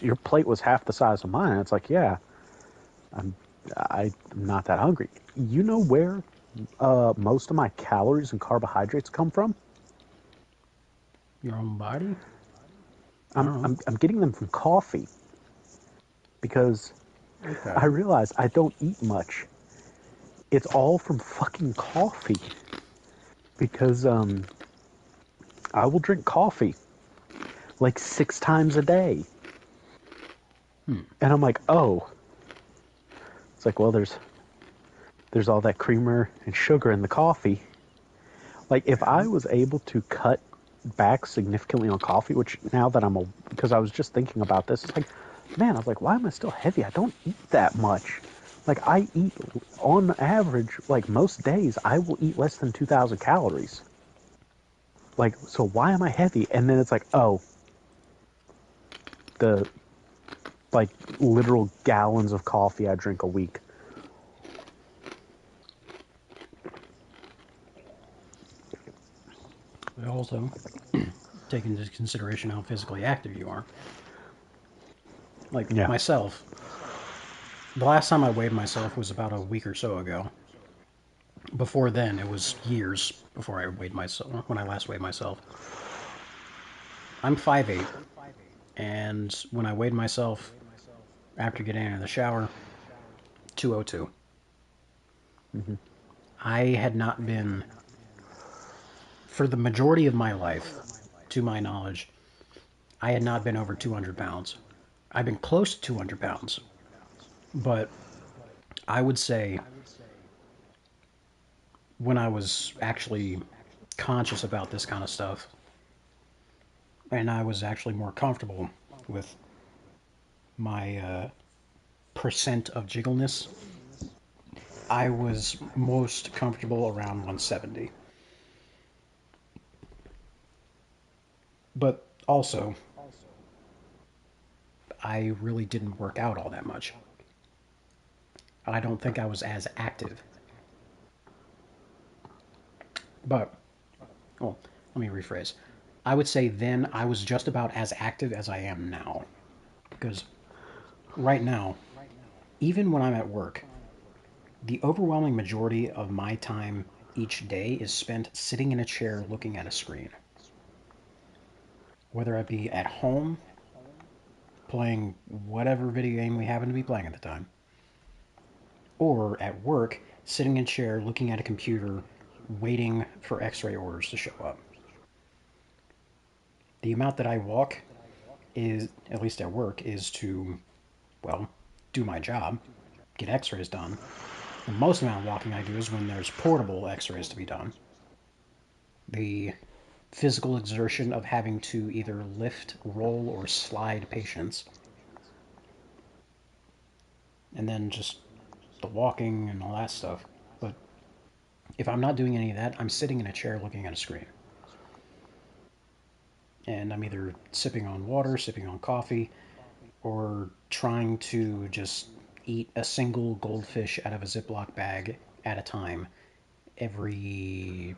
your plate was half the size of mine. And it's like, yeah, I'm I'm not that hungry. You know where most of my calories and carbohydrates come from? Your own body? I don't know. I'm getting them from coffee because Okay. I realize I don't eat much. It's all from fucking coffee because I will drink coffee like 6 times a day. And I'm like, oh, it's like, well, there's all that creamer and sugar in the coffee. Like, if I was able to cut back significantly on coffee, which now that because I was just thinking about this, it's like, man, I was like, why am I still heavy? I don't eat that much. Like, I eat, on average, like most days, I will eat less than 2,000 calories. Like, so why am I heavy? And then it's like, oh, the, like, literal gallons of coffee I drink a week. But also, take into consideration how physically active you are. Like Yeah. myself, the last time I weighed myself was about a week or so ago. Before then, it was years before I weighed myself, when I last weighed myself. I'm 5'8", and when I weighed myself after getting out of the shower, 202. Hmm. I had not been, for the majority of my life, to my knowledge, I had not been over 200 pounds. I've been close to 200 pounds, but I would say when I was actually conscious about this kind of stuff, and I was actually more comfortable with my percent of jiggleness, I was most comfortable around 170. But also, I really didn't work out all that much. I don't think I was as active. But, well, let me rephrase. I would say then I was just about as active as I am now. Because right now, even when I'm at work, the overwhelming majority of my time each day is spent sitting in a chair looking at a screen. Whether I be at home, playing whatever video game we happen to be playing at the time, or at work, sitting in a chair looking at a computer, waiting for x ray orders to show up. The amount that I walk is, at least at work, is to, well, do my job, get x rays done. The most amount of walking I do is when there's portable x rays to be done. The physical exertion of having to either lift, roll, or slide patients, and then just the walking and all that stuff. But if I'm not doing any of that, I'm sitting in a chair looking at a screen. And I'm either sipping on water, sipping on coffee, or trying to just eat a single goldfish out of a Ziploc bag at a time every.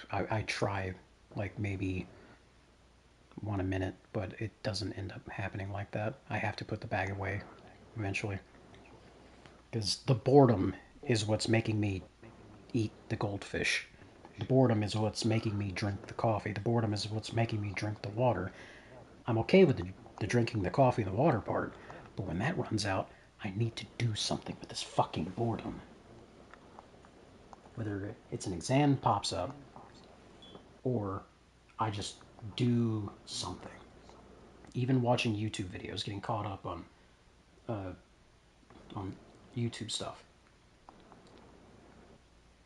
I try like maybe one a minute, but it doesn't end up happening like that. I have to put the bag away eventually. Because the boredom is what's making me eat the goldfish. The boredom is what's making me drink the coffee. The boredom is what's making me drink the water. I'm okay with the drinking the coffee and the water part, but when that runs out, I need to do something with this fucking boredom. Whether it's an exam pops up, or I just do something. Even watching YouTube videos, getting caught up on on YouTube stuff.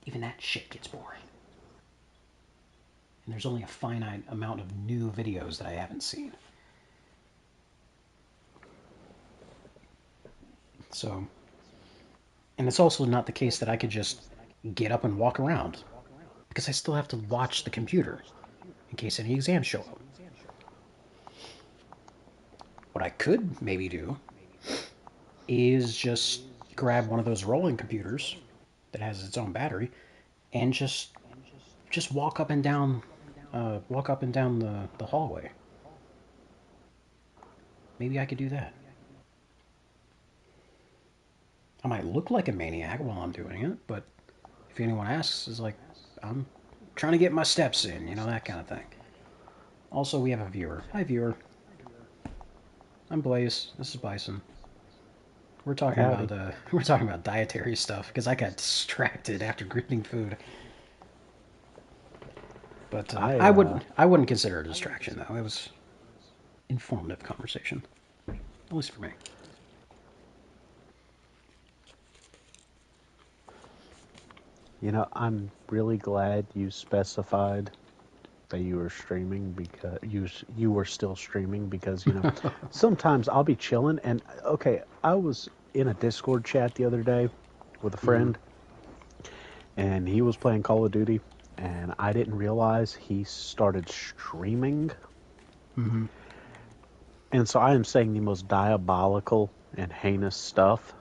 Even that shit gets boring. And there's only a finite amount of new videos that I haven't seen. So, and it's also not the case that I could just get up and walk around, because I still have to watch the computer in case any exams show up. What I could maybe do is just grab one of those rolling computers that has its own battery and just walk up and down the hallway. Maybe I could do that. I might look like a maniac while I'm doing it, but if anyone asks, it's like, I'm trying to get my steps in, you know, that kind of thing. Also, we have a viewer. Hi, viewer. I'm Blaze. This is Bison. We're talking about dietary stuff because I got distracted after gripping food. But I wouldn't consider it a distraction though. It was informative conversation, at least for me. You know, I'm really glad you specified that you were streaming, because you were still streaming, because, you know, sometimes I'll be chilling and, okay, I was in a Discord chat the other day with a friend, and he was playing Call of Duty, and I didn't realize he started streaming. Mm-hmm. And so I am saying the most diabolical and heinous stuff.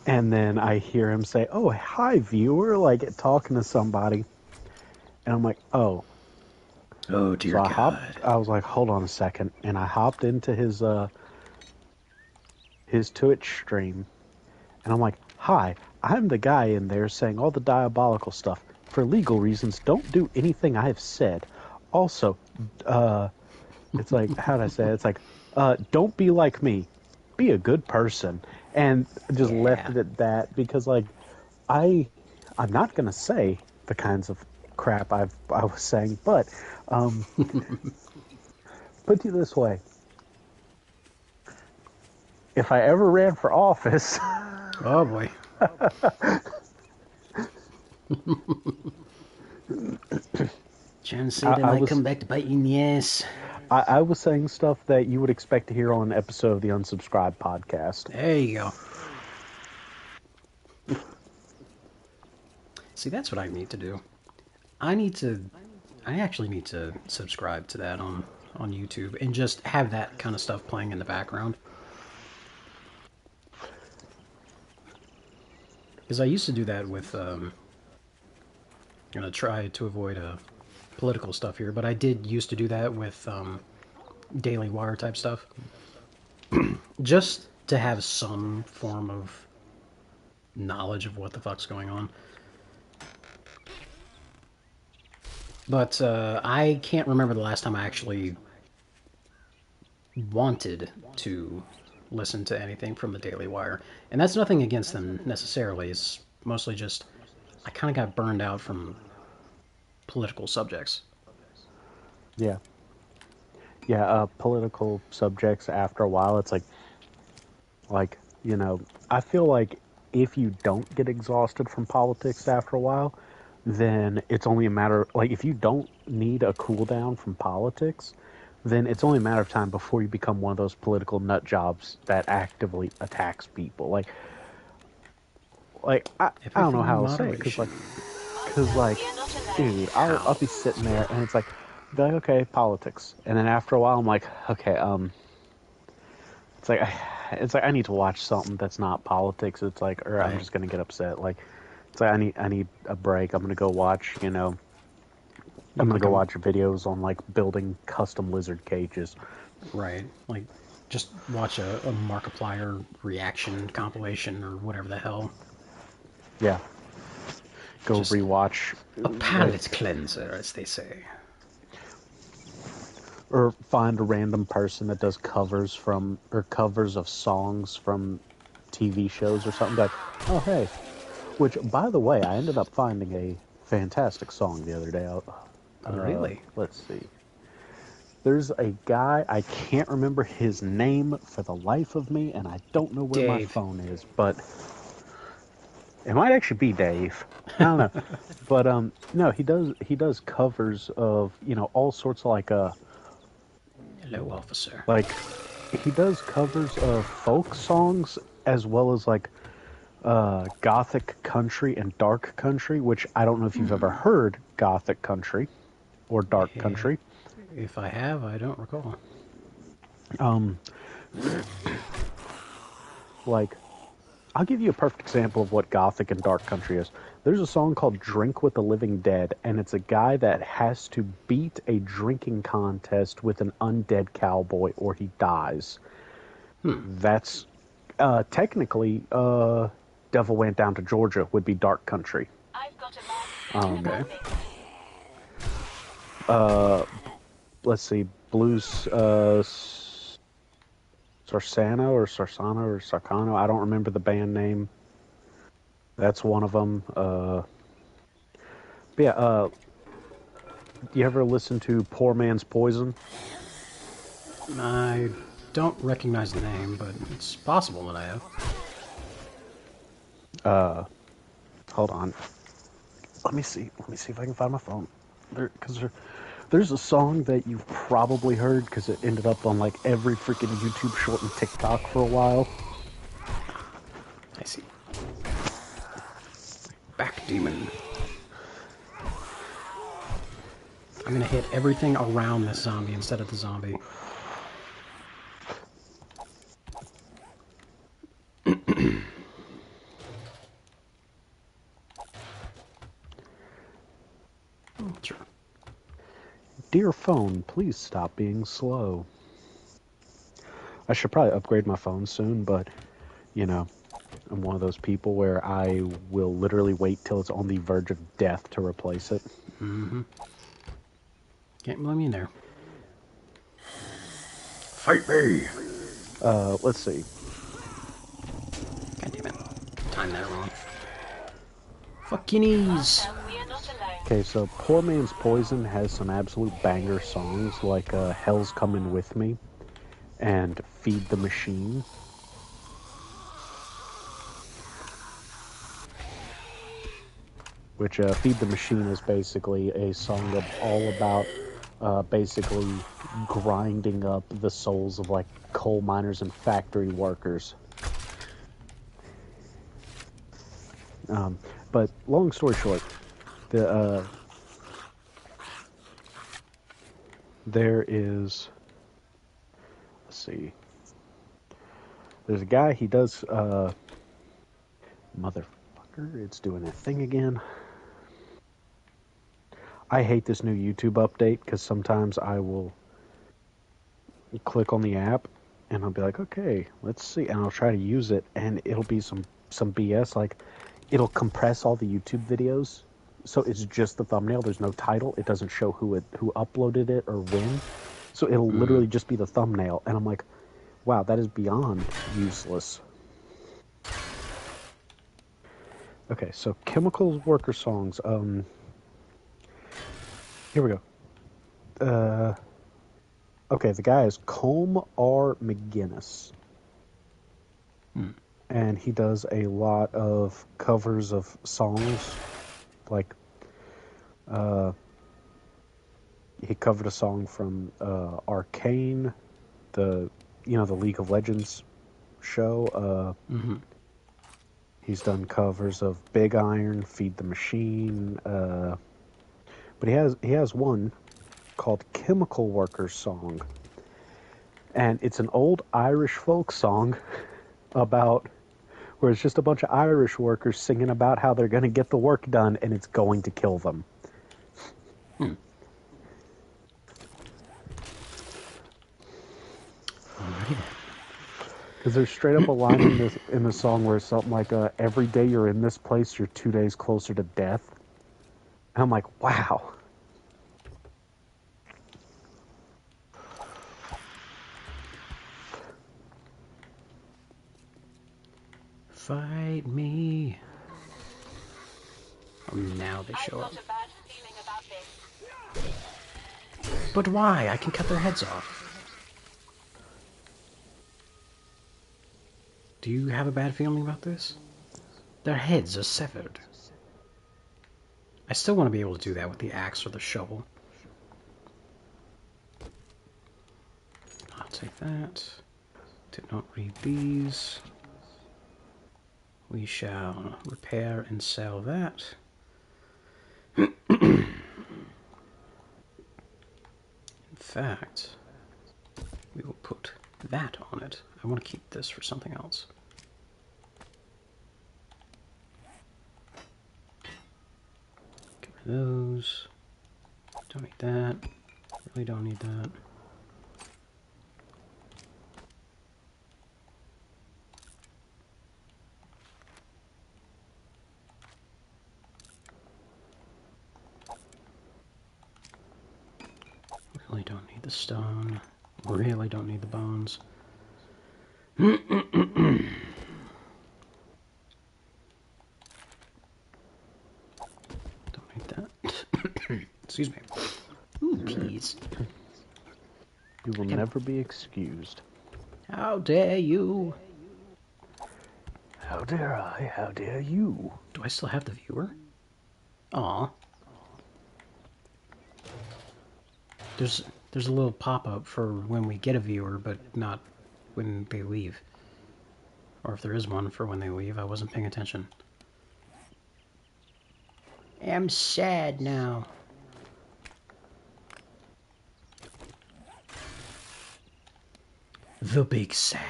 And then I hear him say, "Oh, hi, viewer," like talking to somebody. And I'm like, oh. Oh, dear So God. I was like, hold on a second. And I hopped into his Twitch stream. And I'm like, hi, I'm the guy in there saying all the diabolical stuff. For legal reasons, don't do anything I have said. Also, it's like, how'd I say it? It's like, don't be like me. Be a good person. And just left it at that, because, like, I'm not going to say the kinds of crap I was saying, but put it this way. If I ever ran for office... Oh, boy. Trying to say that might come back to bite you in the ass. I was saying stuff that you would expect to hear on an episode of the Unsubscribed podcast. There you go. See, that's what I need to do. I actually need to subscribe to that on YouTube and just have that kind of stuff playing in the background. Because I used to do that with, I'm going to try to avoid political stuff here, but I did used to do that with Daily Wire type stuff. Just to have some form of knowledge of what the fuck's going on. But I can't remember the last time I actually wanted to listen to anything from the Daily Wire. And that's nothing against them necessarily. It's mostly just I kind of got burned out from political subjects. Yeah. Yeah, political subjects, after a while, it's like, you know, I feel like if you don't get exhausted from politics after a while, then it's only a matter, like, if you don't need a cool down from politics, then it's only a matter of time before you become one of those political nut jobs that actively attacks people. Like I don't know how to say it, because like, dude, I'll be sitting there and it's like, okay, politics, and then after a while I'm like, okay, it's like I need to watch something that's not politics. It's like, or I'm just gonna get upset. Like, it's like I need a break. I'm gonna go watch, you know, I'm gonna go watch videos on, like, building custom lizard cages. Right, like just watch a Markiplier reaction compilation or whatever the hell. Yeah. Go Just rewatch a palate cleanser, as they say. Or find a random person that does covers of songs from TV shows or something. Like, oh, hey. Which, by the way, I ended up finding a fantastic song the other day. Really? Let's see. There's a guy, I can't remember his name for the life of me, and I don't know where my Dave. phone is, but it might actually be Dave. I don't know. But no, he does covers of, all sorts of Hello, officer. like he does covers of folk songs as well as gothic country and dark country, which I don't know if you've ever heard gothic country or dark Yeah. country. If I have, I don't recall. Like, I'll give you a perfect example of what gothic and dark country is. There's a song called Drink with the Living Dead, and it's a guy that has to beat a drinking contest with an undead cowboy or he dies. That's technically Devil Went Down to Georgia would be dark country. I've got a man thinking Okay. about this. Let's see, Blues Sarsano or Sarsano or Sarcano. I don't remember the band name. That's one of them. But yeah, you ever listen to Poor Man's Poison? I don't recognize the name, but it's possible that I have. Hold on. Let me see if I can find my phone. There's a song that you've probably heard because it ended up on like every freaking YouTube short and TikTok for a while. I see. Back demon. I'm gonna hit everything around this zombie instead of the zombie. Sure. Dear phone, please stop being slow. I should probably upgrade my phone soon, but, I'm one of those people where I will literally wait till it's on the verge of death to replace it. Mm-hmm. Can't blame you there. Fight me! Let's see. God damn it. Time that wrong. Fuck your knees! We are not alone. Okay, so Poor Man's Poison has some absolute banger songs like Hell's Coming With Me and Feed the Machine. Which Feed the Machine is basically a song all about basically grinding up the souls of like coal miners and factory workers. But long story short, there is, let's see, there's a guy, he does, motherfucker, it's doing that thing again. I hate this new YouTube update because sometimes I will click on the app and I'll be like, okay, let's see, and I'll try to use it and it'll be some BS, like it'll compress all the YouTube videos so it's just the thumbnail, there's no title, it doesn't show who uploaded it or when, so it'll literally just be the thumbnail, and I'm like, wow, that is beyond useless. Okay, so Chemical Worker songs. Here we go. Okay, the guy is Colm R. McGinnis. And he does a lot of covers of songs. Like, he covered a song from Arcane, the League of Legends show. He's done covers of Big Iron, Feed the Machine, but he has one called Chemical Workers Song. And it's an old Irish folk song about where it's just a bunch of Irish workers singing about how they're going to get the work done and it's going to kill them. Because there's straight up a line in the song where it's something like, every day you're in this place, you're 2 days closer to death. And I'm like, wow. Fight me. Oh, now they show up. I've got a bad feeling about this. But why? I can cut their heads off. Do you have a bad feeling about this? Their heads are severed. I still want to be able to do that with the axe or the shovel. I'll take that. Did not read these. We shall repair and sell that. In fact, we will put that on it. I want to keep this for something else. Get rid of those. Don't need that. Really don't need that. Really don't need the stone. Really don't need the bones. Don't need that. Excuse me. Ooh, keys. You will never be excused. How dare you? How dare I? How dare you? Do I still have the viewer? Aw. There's a little pop-up for when we get a viewer, but not when they leave. Or if there is one for when they leave, I wasn't paying attention. I'm sad now. The big sad.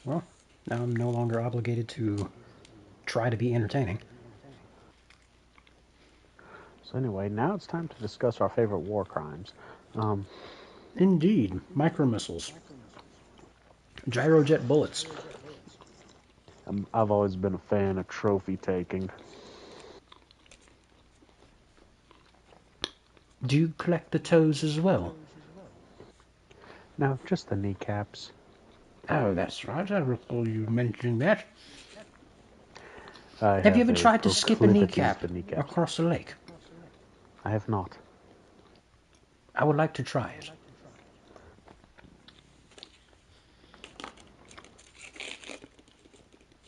Well, now I'm no longer obligated to try to be entertaining. So anyway, now it's time to discuss our favorite war crimes. Indeed, micromissiles. Gyrojet bullets. I've always been a fan of trophy taking. Do you collect the toes as well? No, just the kneecaps. Oh, that's right. I recall you mentioning that. I Have you ever a tried to skip a proclivity kneecap to kneecaps. across a lake? I have not. I would like to try it.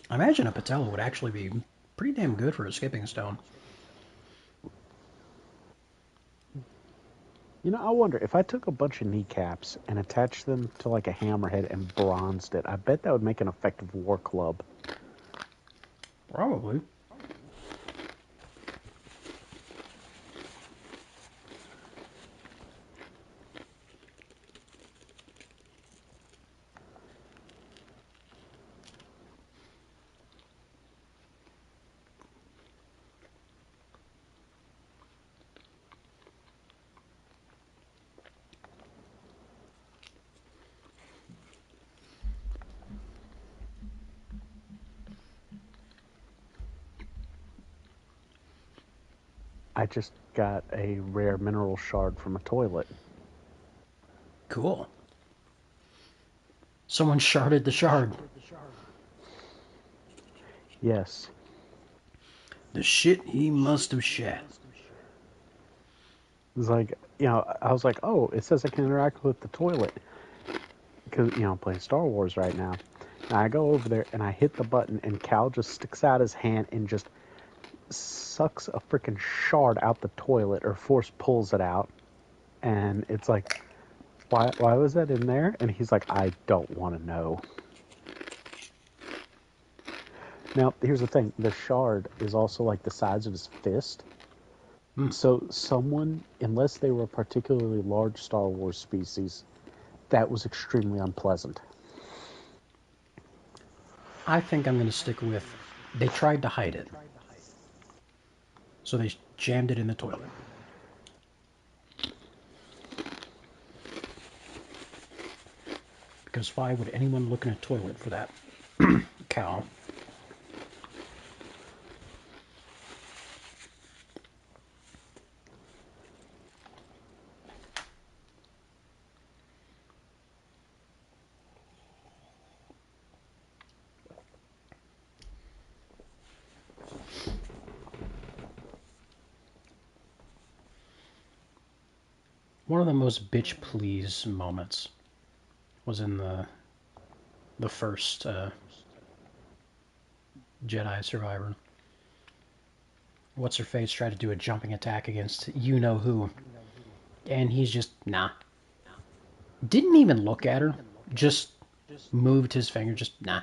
I imagine a patella would actually be pretty damn good for a skipping stone. You know, I wonder if I took a bunch of kneecaps and attached them to like a hammerhead and bronzed it, I bet that would make an effective war club. Probably. I just got a rare mineral shard from a toilet. Cool. Someone sharded the shard. Yes. The shit he must have shat. It's like, you know, I was like, oh, it says I can interact with the toilet. Because, you know, I'm playing Star Wars right now. And I go over there and I hit the button and Cal just sticks out his hand and just sucks a freaking shard out the toilet or force pulls it out. And it's like, why was that in there? And he's like, I don't want to know. Now, here's the thing. The shard is also like the size of his fist. So someone, unless they were a particularly large Star Wars species, that was extremely unpleasant. I think I'm going to stick with, they tried to hide it. So they jammed it in the toilet. Because why would anyone look in a toilet for that? Cow. one of the most bitch please moments was in the first Jedi Survivor. What's her face tried to do a jumping attack against you know who, and he's just nah. Didn't even look at her, just moved his finger, just nah.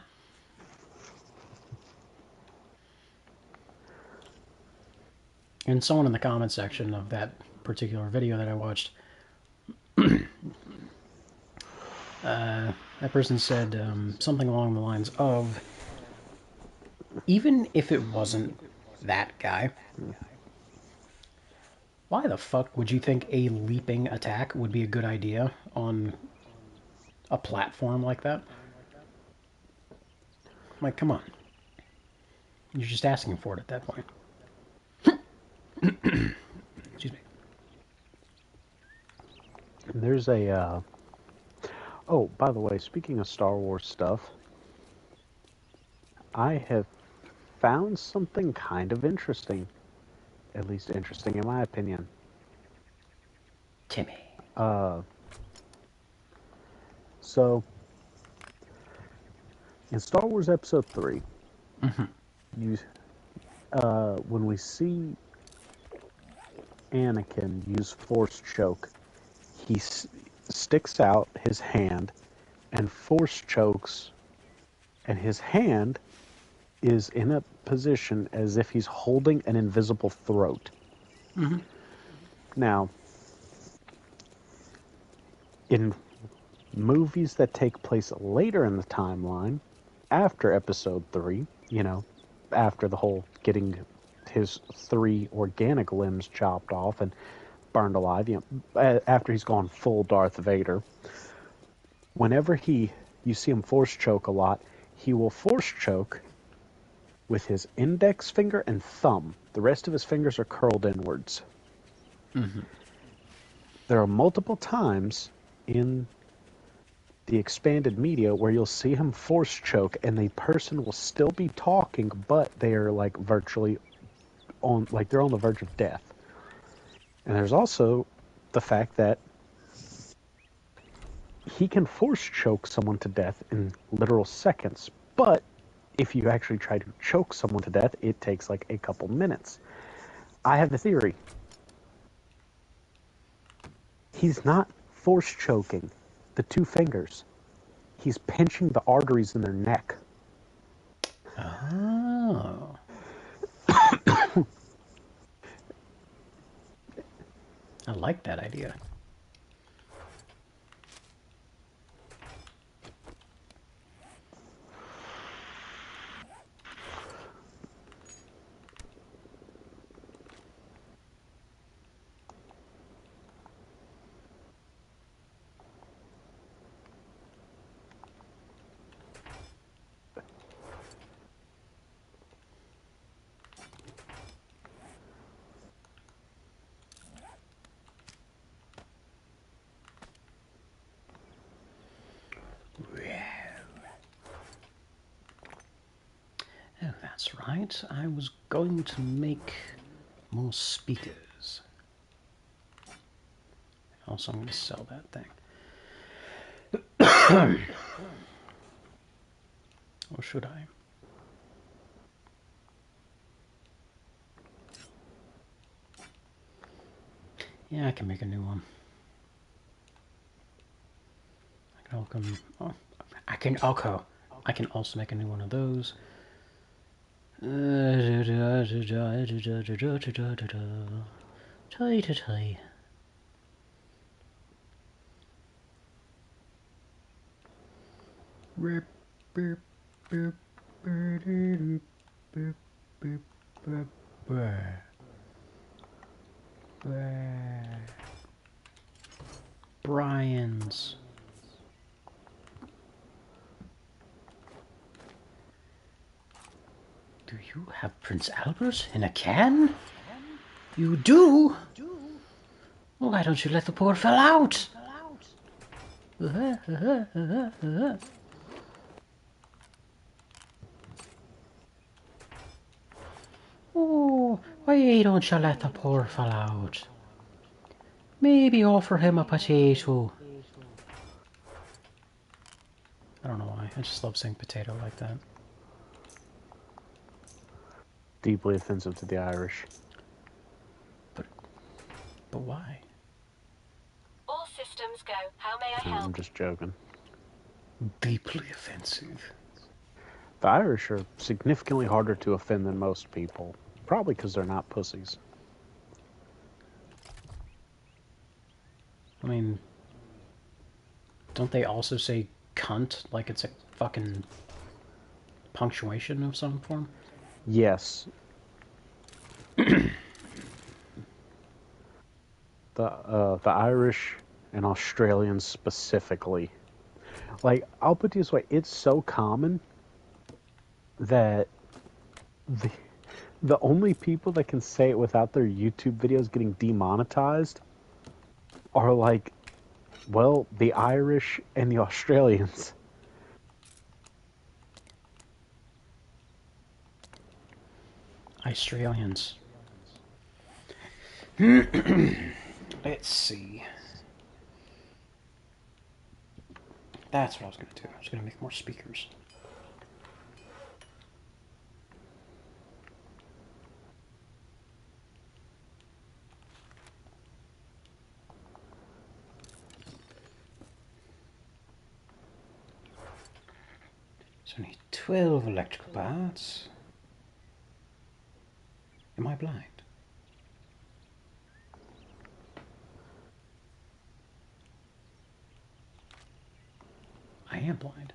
And someone in the comment section of that particular video that I watched, that person said something along the lines of, even if it wasn't that guy, why the fuck would you think a leaping attack would be a good idea on a platform like that? Like, come on. You're just asking for it at that point. Excuse me. There's a, oh, by the way, speaking of Star Wars stuff, I have found something kind of interesting. At least interesting in my opinion. Timmy. So, in Star Wars Episode 3, you, when we see Anakin use Force Choke, he sticks out his hand and Force chokes, and his hand is in a position as if he's holding an invisible throat. Now, in movies that take place later in the timeline, after Episode 3, you know, after the whole getting his 3 organic limbs chopped off and burned alive, you know, after he's gone full Darth Vader, whenever you see him force choke a lot, he will force choke with his index finger and thumb. The rest of his fingers are curled inwards. There are multiple times in the expanded media where you'll see him force choke and the person will still be talking, but they are like virtually on, like they're on the verge of death. And there's also the fact that he can force choke someone to death in literal seconds, but if you actually try to choke someone to death, it takes like a couple minutes. I have the theory. He's not force choking the 2 fingers. He's pinching the arteries in their neck. Oh. I like that idea. Oh, that's right. I was going to make more speakers. Also, I'm going to sell that thing. Or should I? Yeah, I can make a new one. I can also make a new one of those. Brian's. Do you have Prince Albert in a can? You do? Well, why don't you let the poor fella out? Oh, why don't you let the poor fella out? Maybe offer him a potato. I don't know why. I just love saying potato like that. Deeply offensive to the Irish. But why? All systems go. How may I No, I'm help? just joking. Deeply offensive. The Irish are significantly harder to offend than most people. Probably because they're not pussies. I mean, don't they also say cunt like it's a fucking punctuation of some form? Yes. The Irish and Australians specifically. Like, I'll put it this way, it's so common that the only people that can say it without their YouTube videos getting demonetized are like, well, the Irish and the Australians. Australians. Let's see. That's what I was going to do. I was going to make more speakers. So I need 12 electrical parts. Am I blind? I am blind.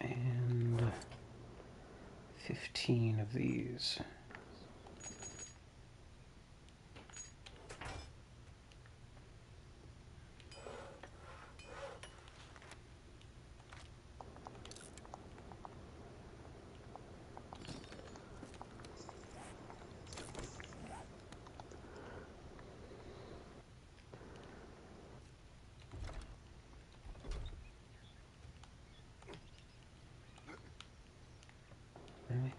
And 15 of these. Really?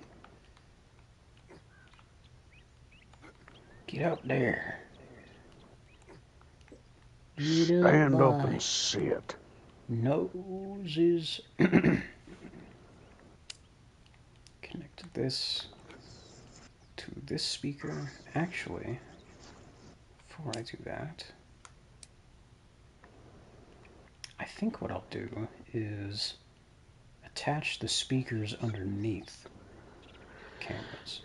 Get out there. Get Stand up by. and sit. Noses. Connect this to this speaker. Actually, before I do that, I think what I'll do is attach the speakers underneath cameras.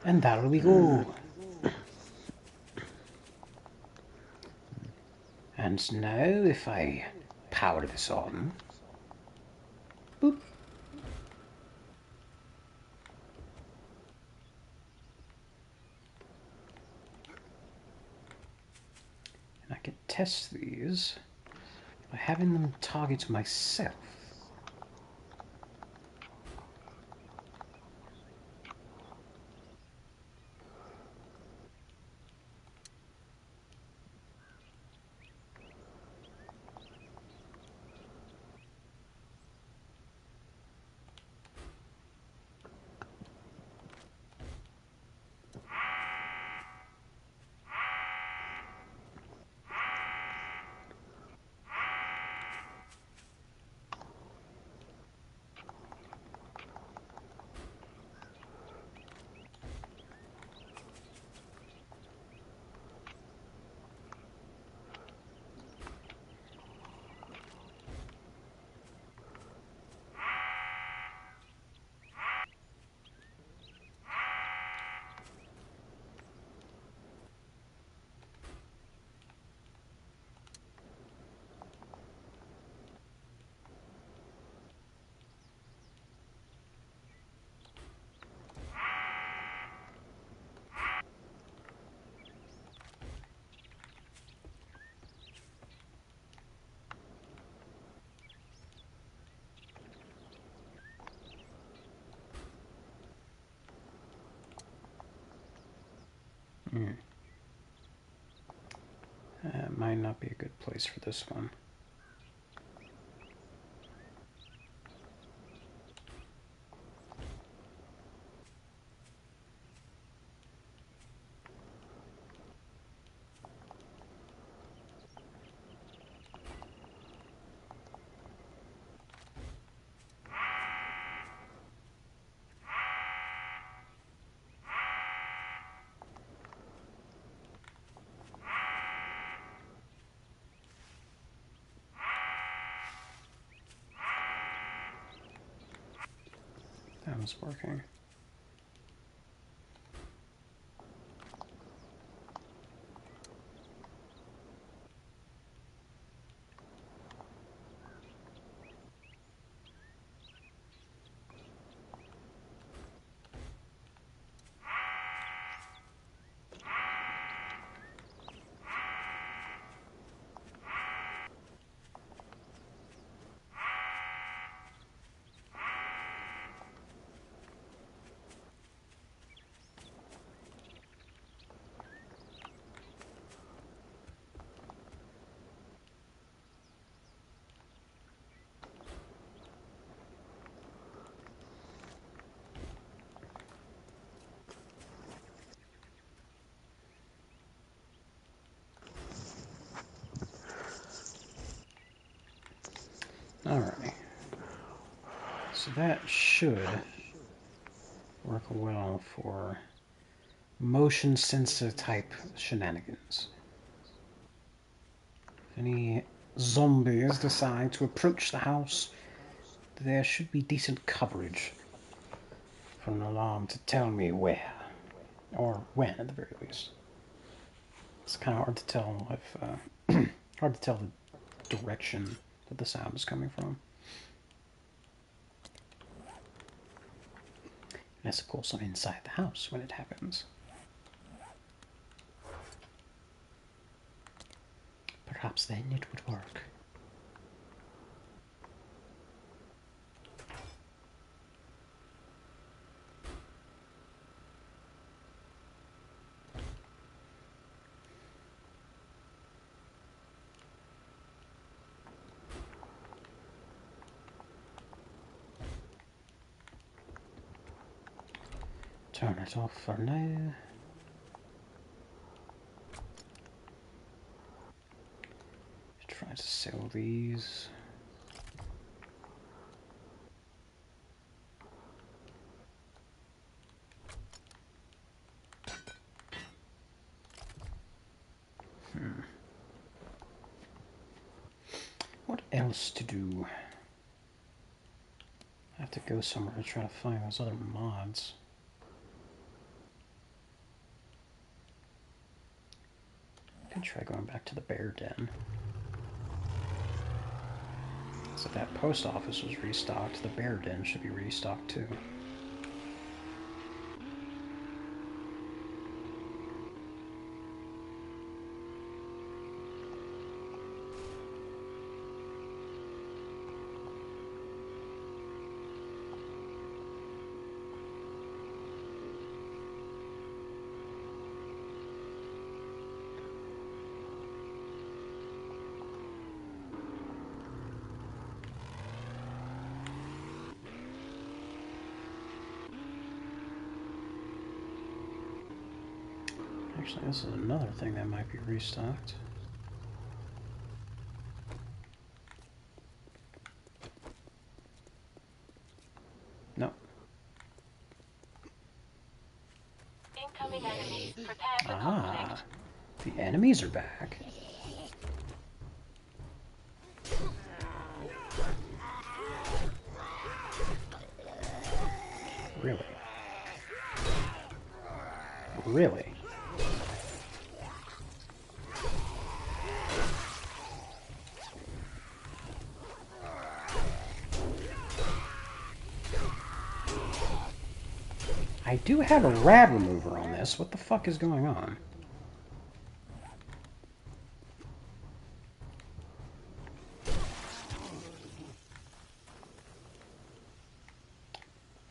And there we go. And now if I power this on, boop. And I can test these by having them target myself. might not be a good place for this one. That was working. Alright. So that should work well for motion sensor type shenanigans. If any zombies decide to approach the house, there should be decent coverage for an alarm to tell me where. Or when, at the very least. It's kind of hard to tell if, hard to tell the direction that the sound is coming from. Unless, of course, I'm inside the house when it happens. Perhaps then it would work. Turn it off for now. Try to sell these. What else to do? I have to go somewhere to try to find those other mods. I could try going back to the bear den. So if that post office was restocked, the bear den should be restocked too. Actually, this is another thing that might be restocked. No. Incoming enemies. Prepare for Ah, conflict. the enemies are back. Really? Really? I do have a rad remover on this. What the fuck is going on?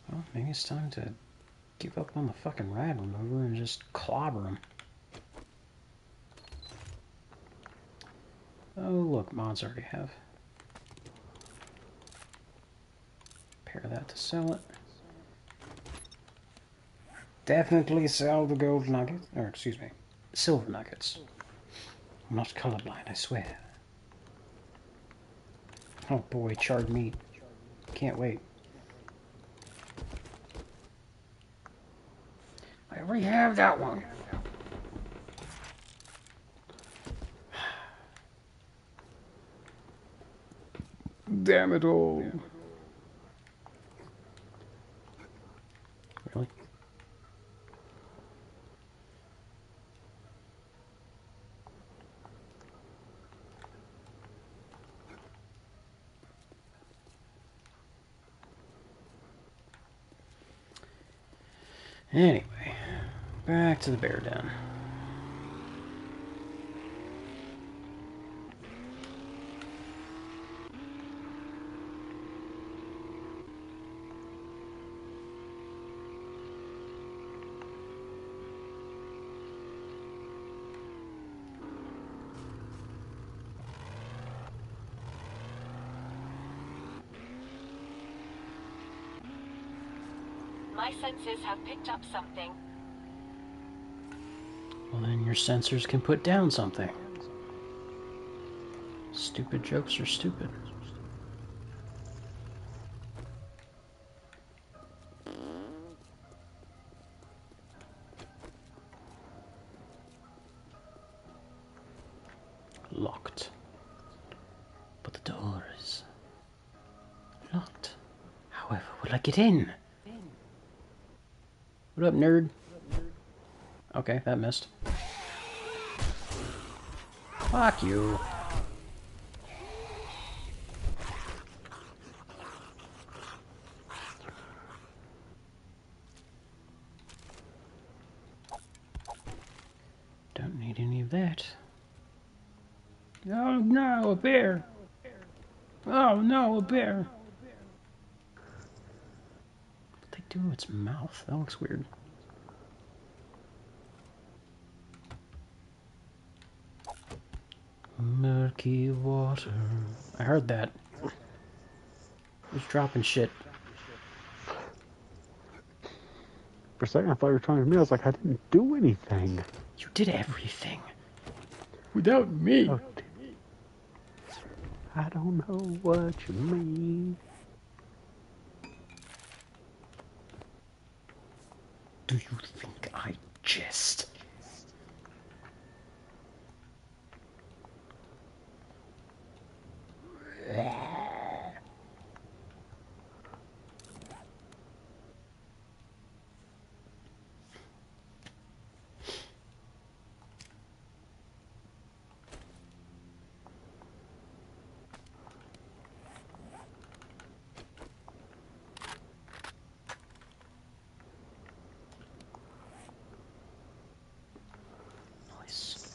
Well, maybe it's time to give up on the fucking rad remover and just clobber him. look, mods already have. Pair that to sell it. Definitely sell the gold nuggets, or excuse me, silver nuggets. I'm not colorblind, I swear. Oh boy, charred meat. Can't wait. I already have that one. Damn it all. Really? Anyway, back to the bear den. My sensors have picked up something. Well, then your sensors can put down something. Stupid jokes are stupid. Locked. But the door is locked. However, will I get in? What up, nerd? Okay, that missed. Fuck you. Don't need any of that. Oh no, a bear! Oh no, a bear! What they do to its mouth? That looks weird. Murky water. I heard that. Who's dropping shit? For a second, I thought you were talking to me. I was like, I didn't do anything. You did everything. Without me. Oh, I don't know what you mean. Do you think I jest? Nice.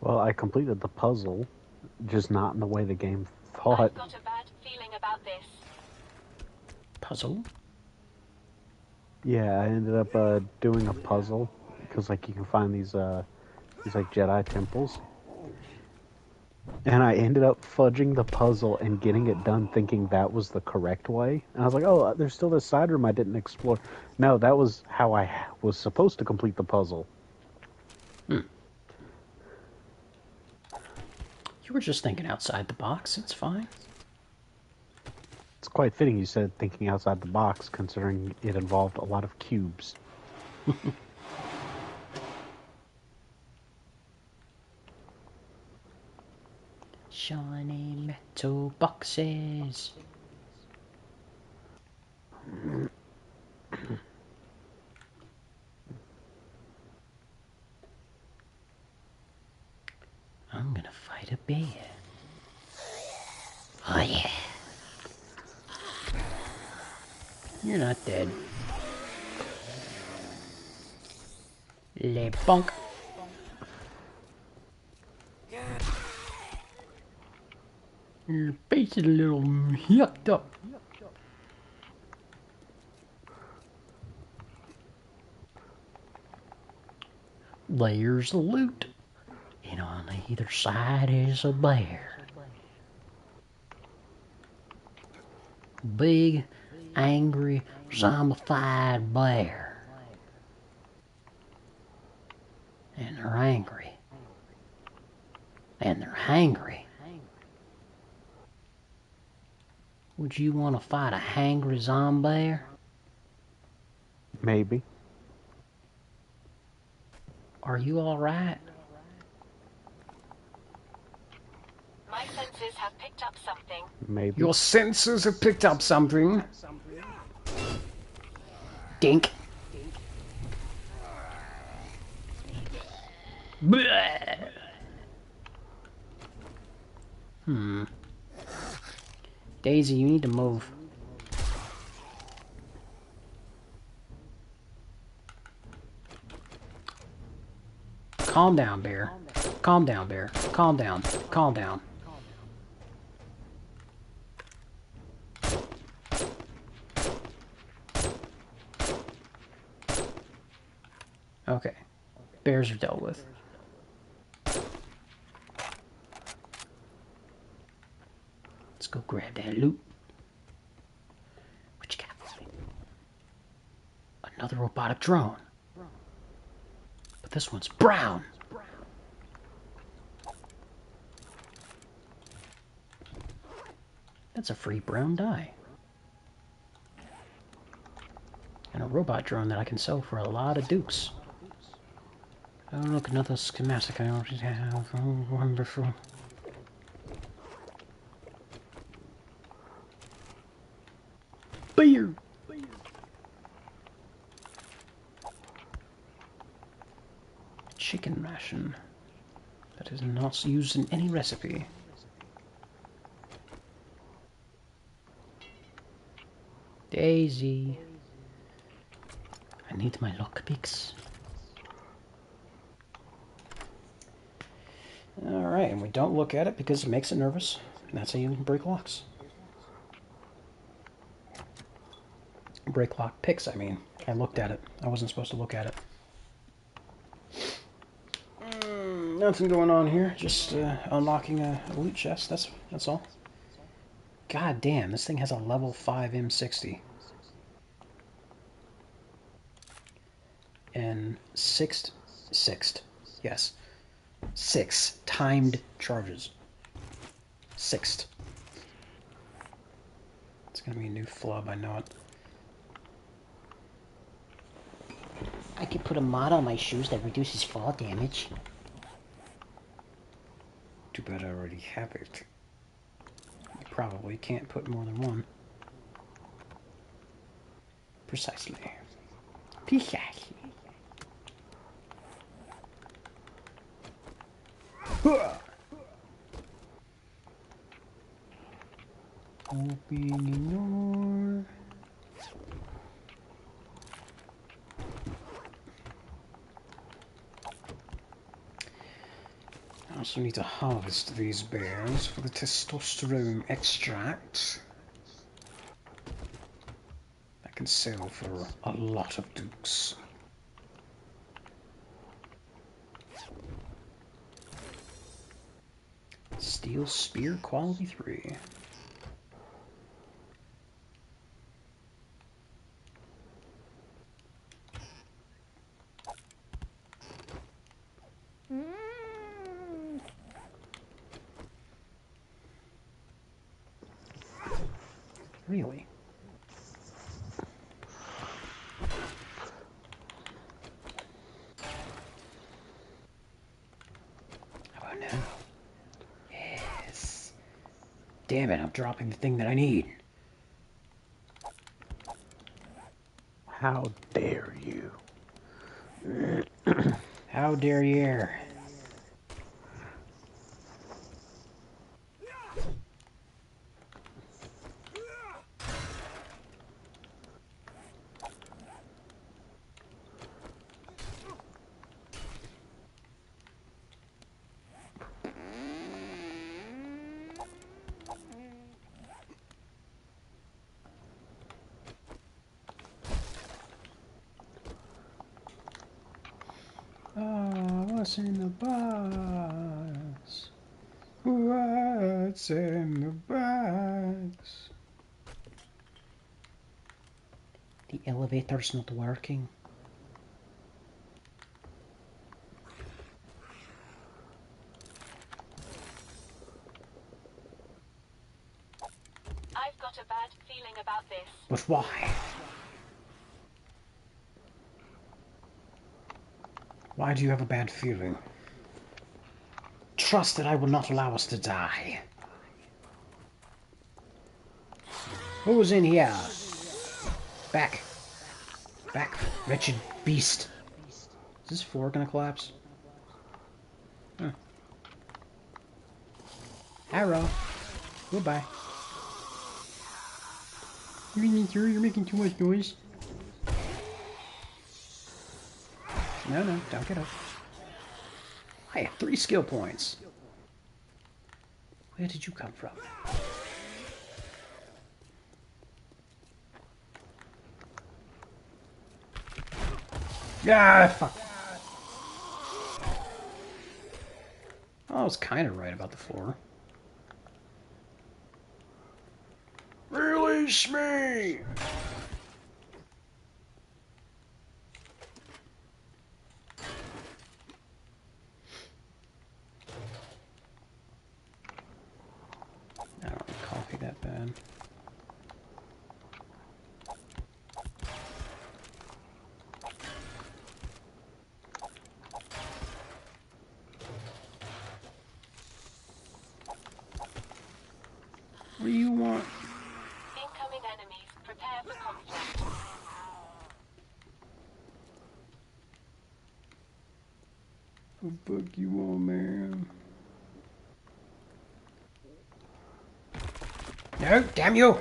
Well, I completed the puzzle, just not in the way the game thought. I've got a bad feeling about this. Puzzle? Yeah, I ended up doing a puzzle because like you can find these like Jedi temples, and I ended up fudging the puzzle and getting it done, thinking that was the correct way. And I was like, oh, there's still this side room I didn't explore. No, that was how I was supposed to complete the puzzle. You were just thinking outside the box. It's fine. It's quite fitting you said thinking outside the box, considering it involved a lot of cubes. shiny metal boxes. I'm gonna fight a bear. Oh yeah. You're not dead. Le bonk. Your face is a little yucked up. There's the loot. And on either side is a bear. Big, angry, zombified bear. And they're angry. And they're hangry. Would you want to fight a hangry zombie bear? Maybe. Are you alright? My senses have picked up something. Maybe. Your sensors have picked up something. Dink. Bleh. Daisy, you need to move. Calm down, bear. Calm down, bear. Calm down. Calm down. Okay. Bears are dealt with. Let's go grab that loot. What you got for me? Another robotic drone. But this one's brown. That's a free brown dye. And a robot drone that I can sell for a lot of dukes. Oh, look, another schematic I already have. Oh, wonderful. Beer! Chicken ration. That is not used in any recipe. Daisy. I need my lockpicks. Alright, and we don't look at it because it makes it nervous. And that's how you break locks. Break lock picks, I mean. I looked at it. I wasn't supposed to look at it. Nothing going on here. Just unlocking a loot chest. That's all. God damn, this thing has a level 5 M60. And six timed charges. Sixth. It's gonna be a new flub, I know it. I could put a mod on my shoes that reduces fall damage. Too bad I already have it. You probably can't put more than one. Precisely. Precisely. Opening door. I also need to harvest these bears for the testosterone extract. I can sell for a lot of dukes. Steel Spear Quality 3. Really? How about now? Yes. damn it, I'm dropping the thing that I need. How dare you? How dare you? Oh, what's in the box? What's in the box? The elevator's not working. I've got a bad feeling about this. But why? Why do you have a bad feeling? Trust that I will not allow us to die. Who's in here? Back. Back, wretched beast. Is this floor gonna collapse? Huh. Arrow. Goodbye. You're making too much noise. No, don't get up. I have 3 skill points. Where did you come from? Ah, fuck. I was kind of right about the floor. Release me! I don't want coffee that bad. What do you want? Incoming enemies. Prepare for conflict. What the fuck you want, man? No, damn you!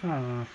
Huh.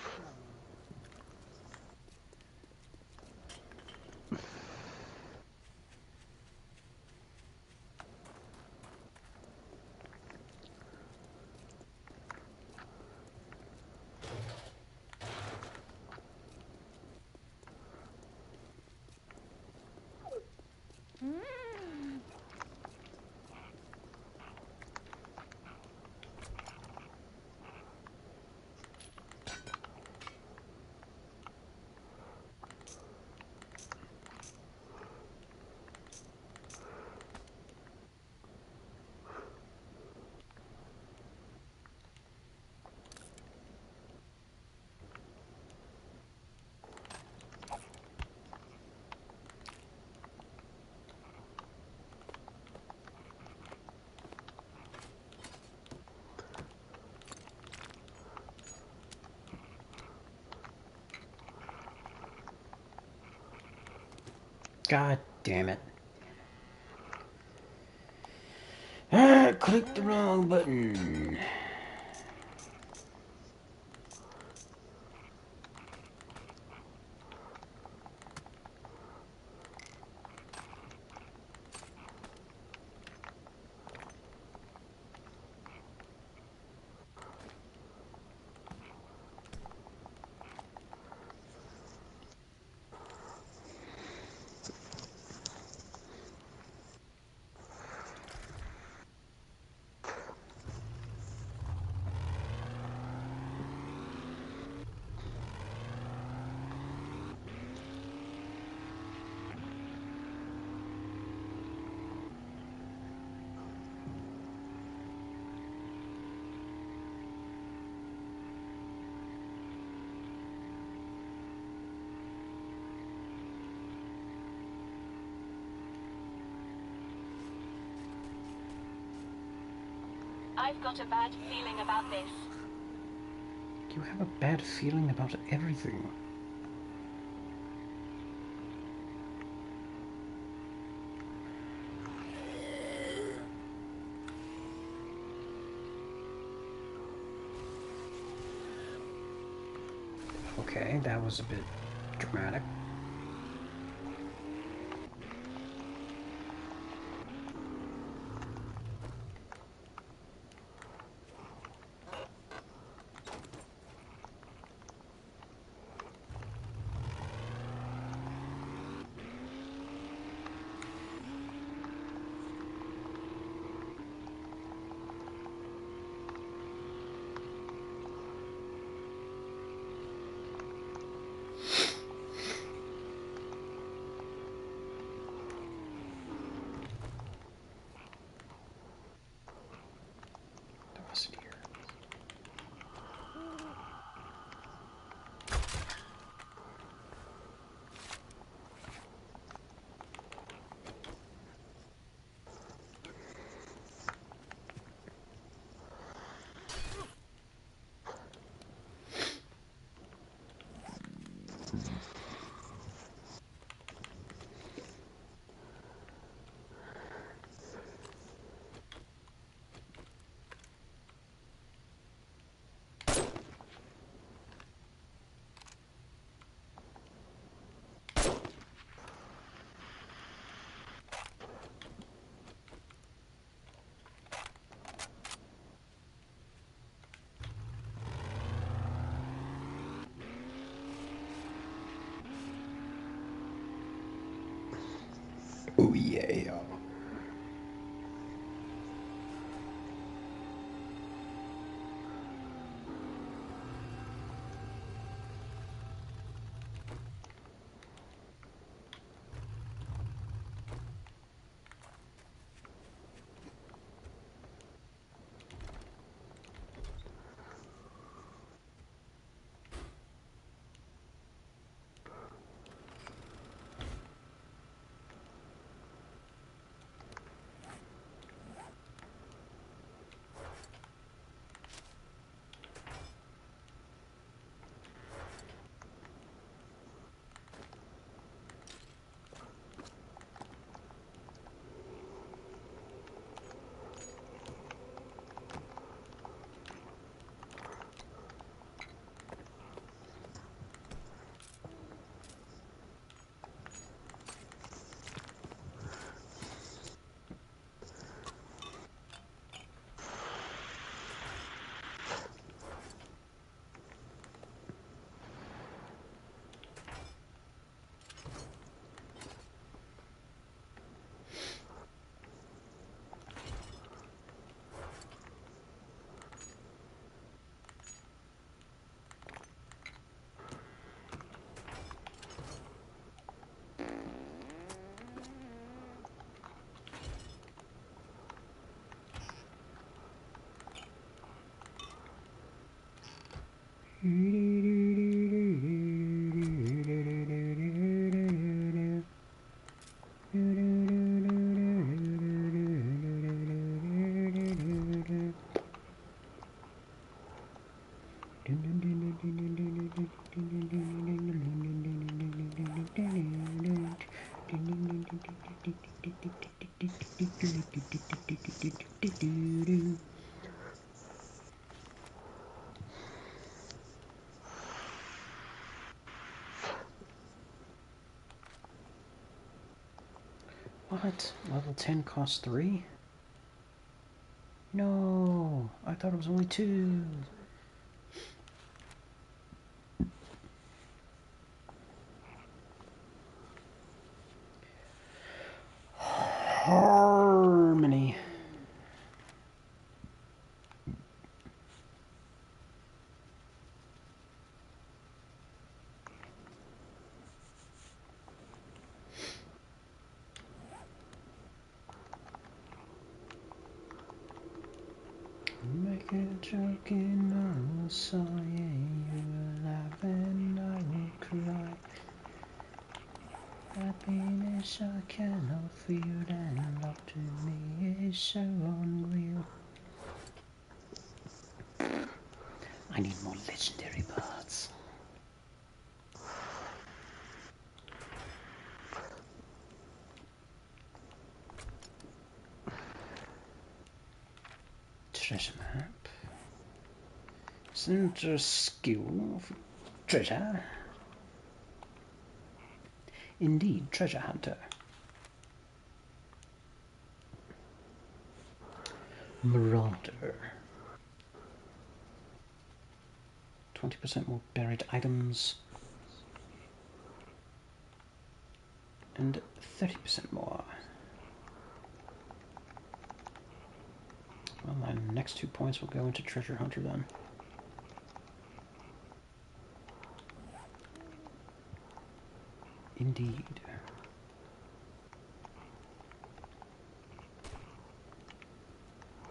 God damn it. Ah, clicked the wrong button. I've got a bad feeling about this. You have a bad feeling about everything. Okay, that was a bit dramatic. That wasn't here. Oh yeah. What? Level 10 costs 3? No, I thought it was only 2. Harmony. Make a joke and I will sigh, and you will laugh and I will cry. Happiness I cannot feel, and love to me is so unreal. I need more legendary parts. Treasure map. Center skill for treasure. Indeed, treasure hunter. Marauder. 20% more buried items. And 30% more. Well, my next 2 points will go into treasure hunter then. Indeed.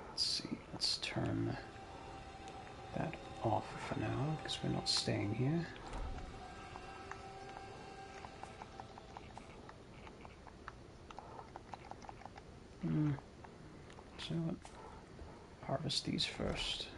Let's see, let's turn that off for now, because we're not staying here. So let's harvest these first.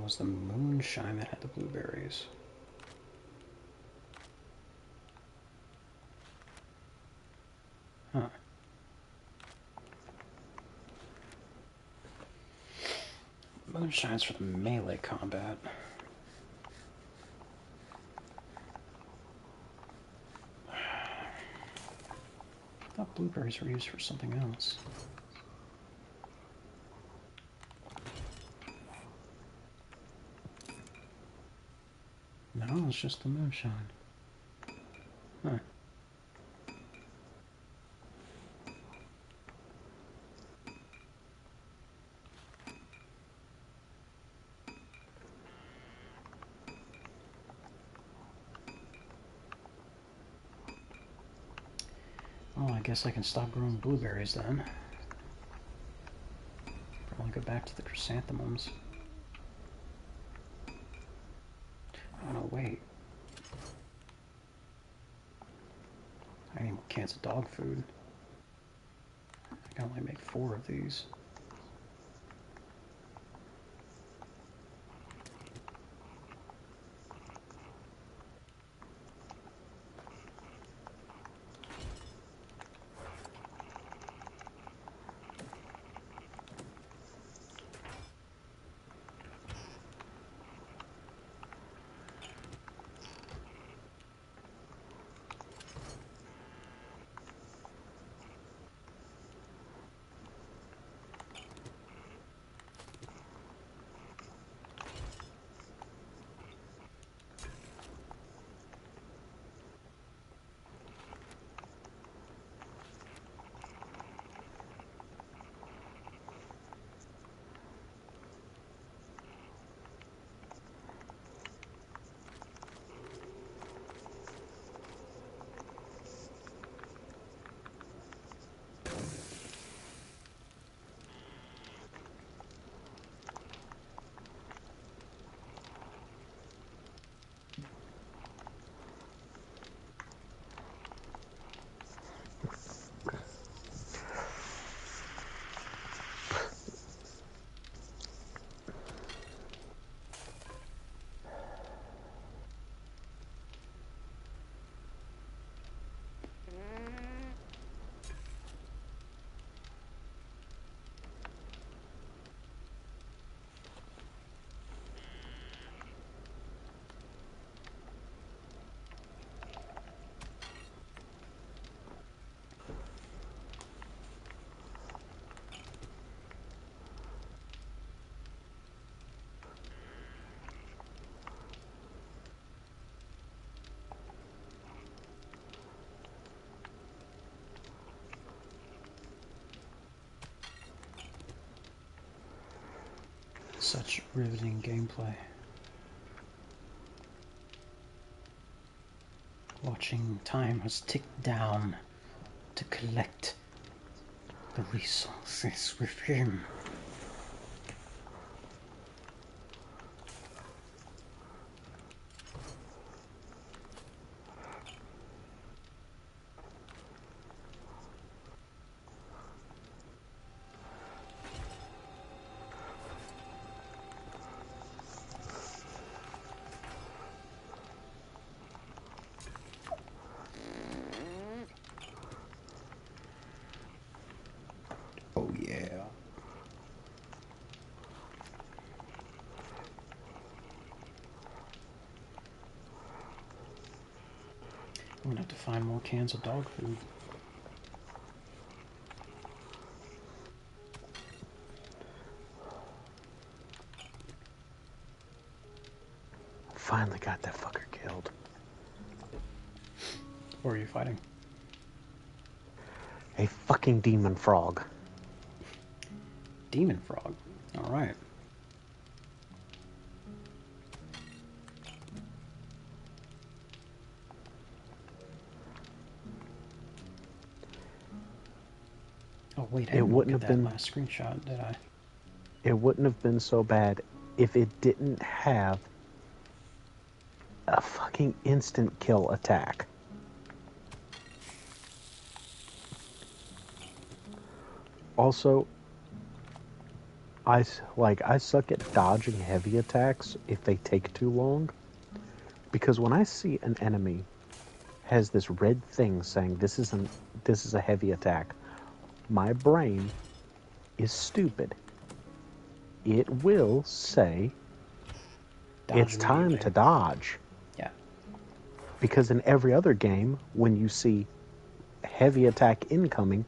was the moonshine that had the blueberries. Huh. Moonshine's for the melee combat. I thought blueberries were used for something else. No, it's just the moonshine. Huh. Well, I guess I can stop growing blueberries then. Probably go back to the chrysanthemums. Oh no, wait. I need more cans of dog food. I can only make 4 of these. Such riveting gameplay. Watching time has ticked down to collect the resources with him. Oh yeah. I'm gonna have to find more cans of dog food. Finally got that fucker killed. What are you fighting? A fucking demon frog. Demon frog. Alright. Oh wait, I It didn't look wouldn't at have that been. last screenshot, did I? It wouldn't have been so bad if it didn't have a fucking instant kill attack. Also, I suck at dodging heavy attacks if they take too long. Because when I see an enemy has this red thing saying this is a heavy attack, my brain is stupid. It will say Dodge it's time immediately. to dodge. Yeah. Because in every other game, when you see heavy attack incoming,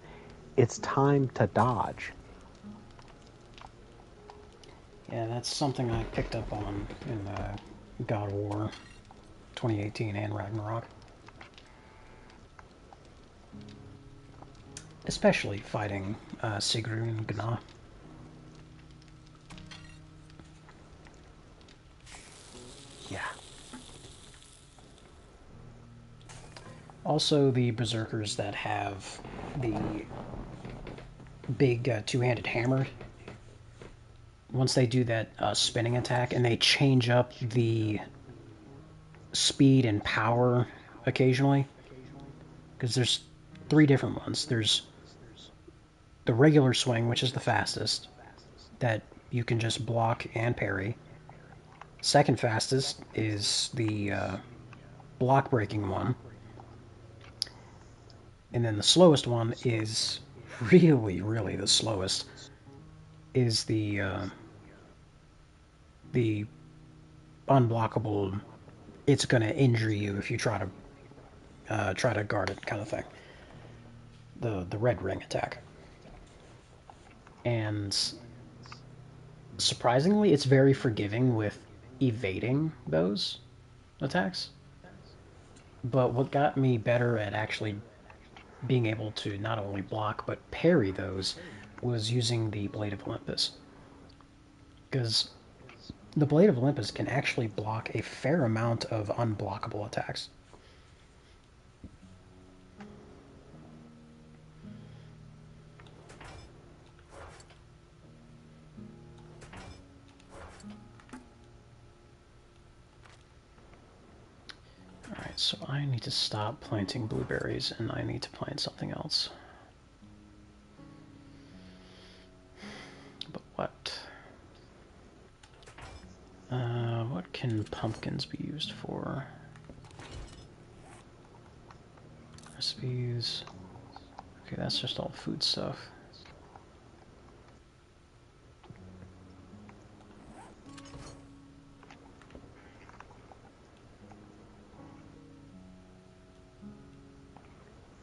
it's time to dodge. Yeah, that's something I picked up on in God of War 2018 and Ragnarok. Especially fighting Sigrun and Gna. Yeah. Also, the berserkers that have the big two-handed hammer, once they do that spinning attack and they change up the speed and power occasionally, because there's 3 different ones. There's the regular swing, which is the fastest, that you can just block and parry. Second fastest is the block breaking one. And then the slowest one is really, really the slowest, is the unblockable, it's going to injure you if you try to guard it kind of thing. The red ring attack. And surprisingly, it's very forgiving with evading those attacks. But what got me better at actually being able to not only block but parry those was using the Blade of Olympus. Because the Blade of Olympus can actually block a fair amount of unblockable attacks. Alright, so I need to stop planting blueberries and I need to plant something else. But what? What can pumpkins be used for? Recipes. Okay, that's just all food stuff.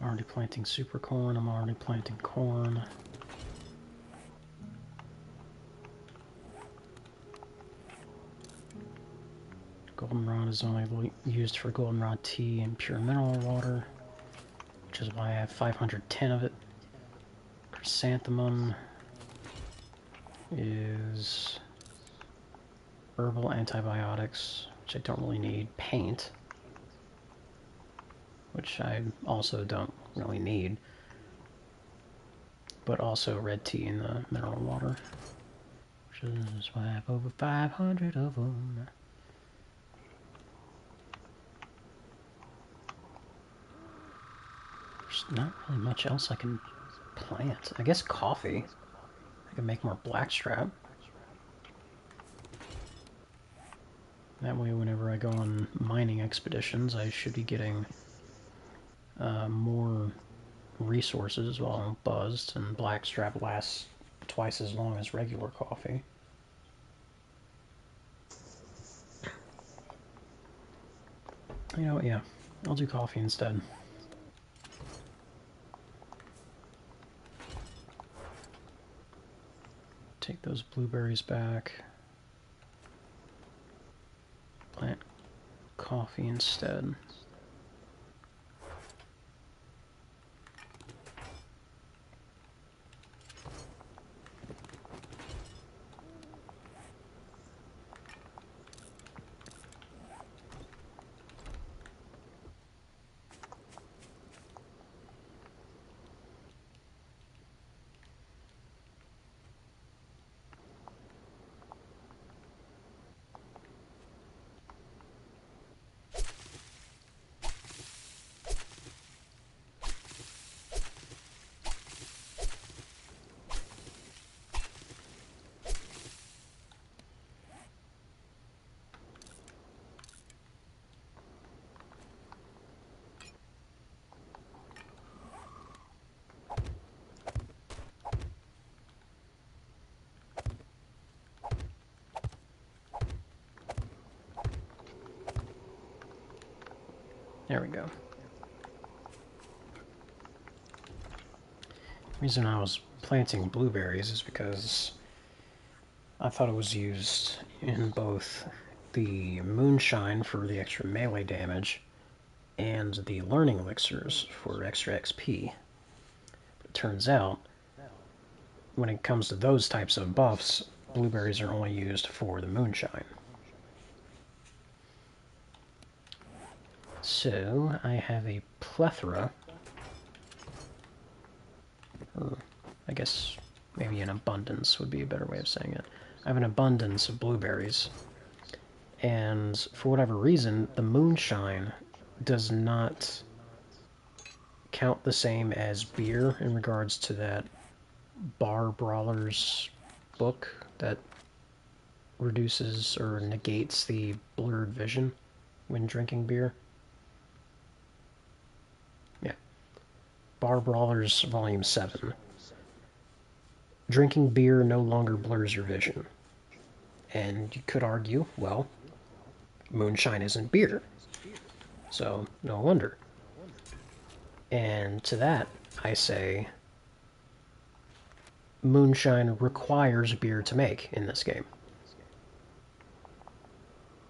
I'm already planting super corn, I'm already planting corn. Goldenrod is only used for goldenrod tea and pure mineral water, which is why I have 510 of it. Chrysanthemum is herbal antibiotics, which I don't really need. Paint, which I also don't really need. But also red tea in the mineral water, which is why I have over 500 of them. There's not really much else I can plant. I guess coffee. I can make more blackstrap. That way, whenever I go on mining expeditions, I should be getting more resources while I'm buzzed, and blackstrap lasts twice as long as regular coffee. You know what, yeah, I'll do coffee instead. Take those blueberries back. Plant coffee instead. There we go. The reason I was planting blueberries is because I thought it was used in both the moonshine for the extra melee damage and the learning elixirs for extra XP. But it turns out, when it comes to those types of buffs, blueberries are only used for the moonshine. So, I have a plethora, or I guess maybe an abundance would be a better way of saying it. I have an abundance of blueberries, and for whatever reason, the moonshine does not count the same as beer in regards to that Bar Brawlers book that reduces or negates the blurred vision when drinking beer. Yeah. Bar Brawlers Volume 7. Drinking beer no longer blurs your vision. And you could argue, well, moonshine isn't beer. So, no wonder. And to that, I say, moonshine requires beer to make in this game.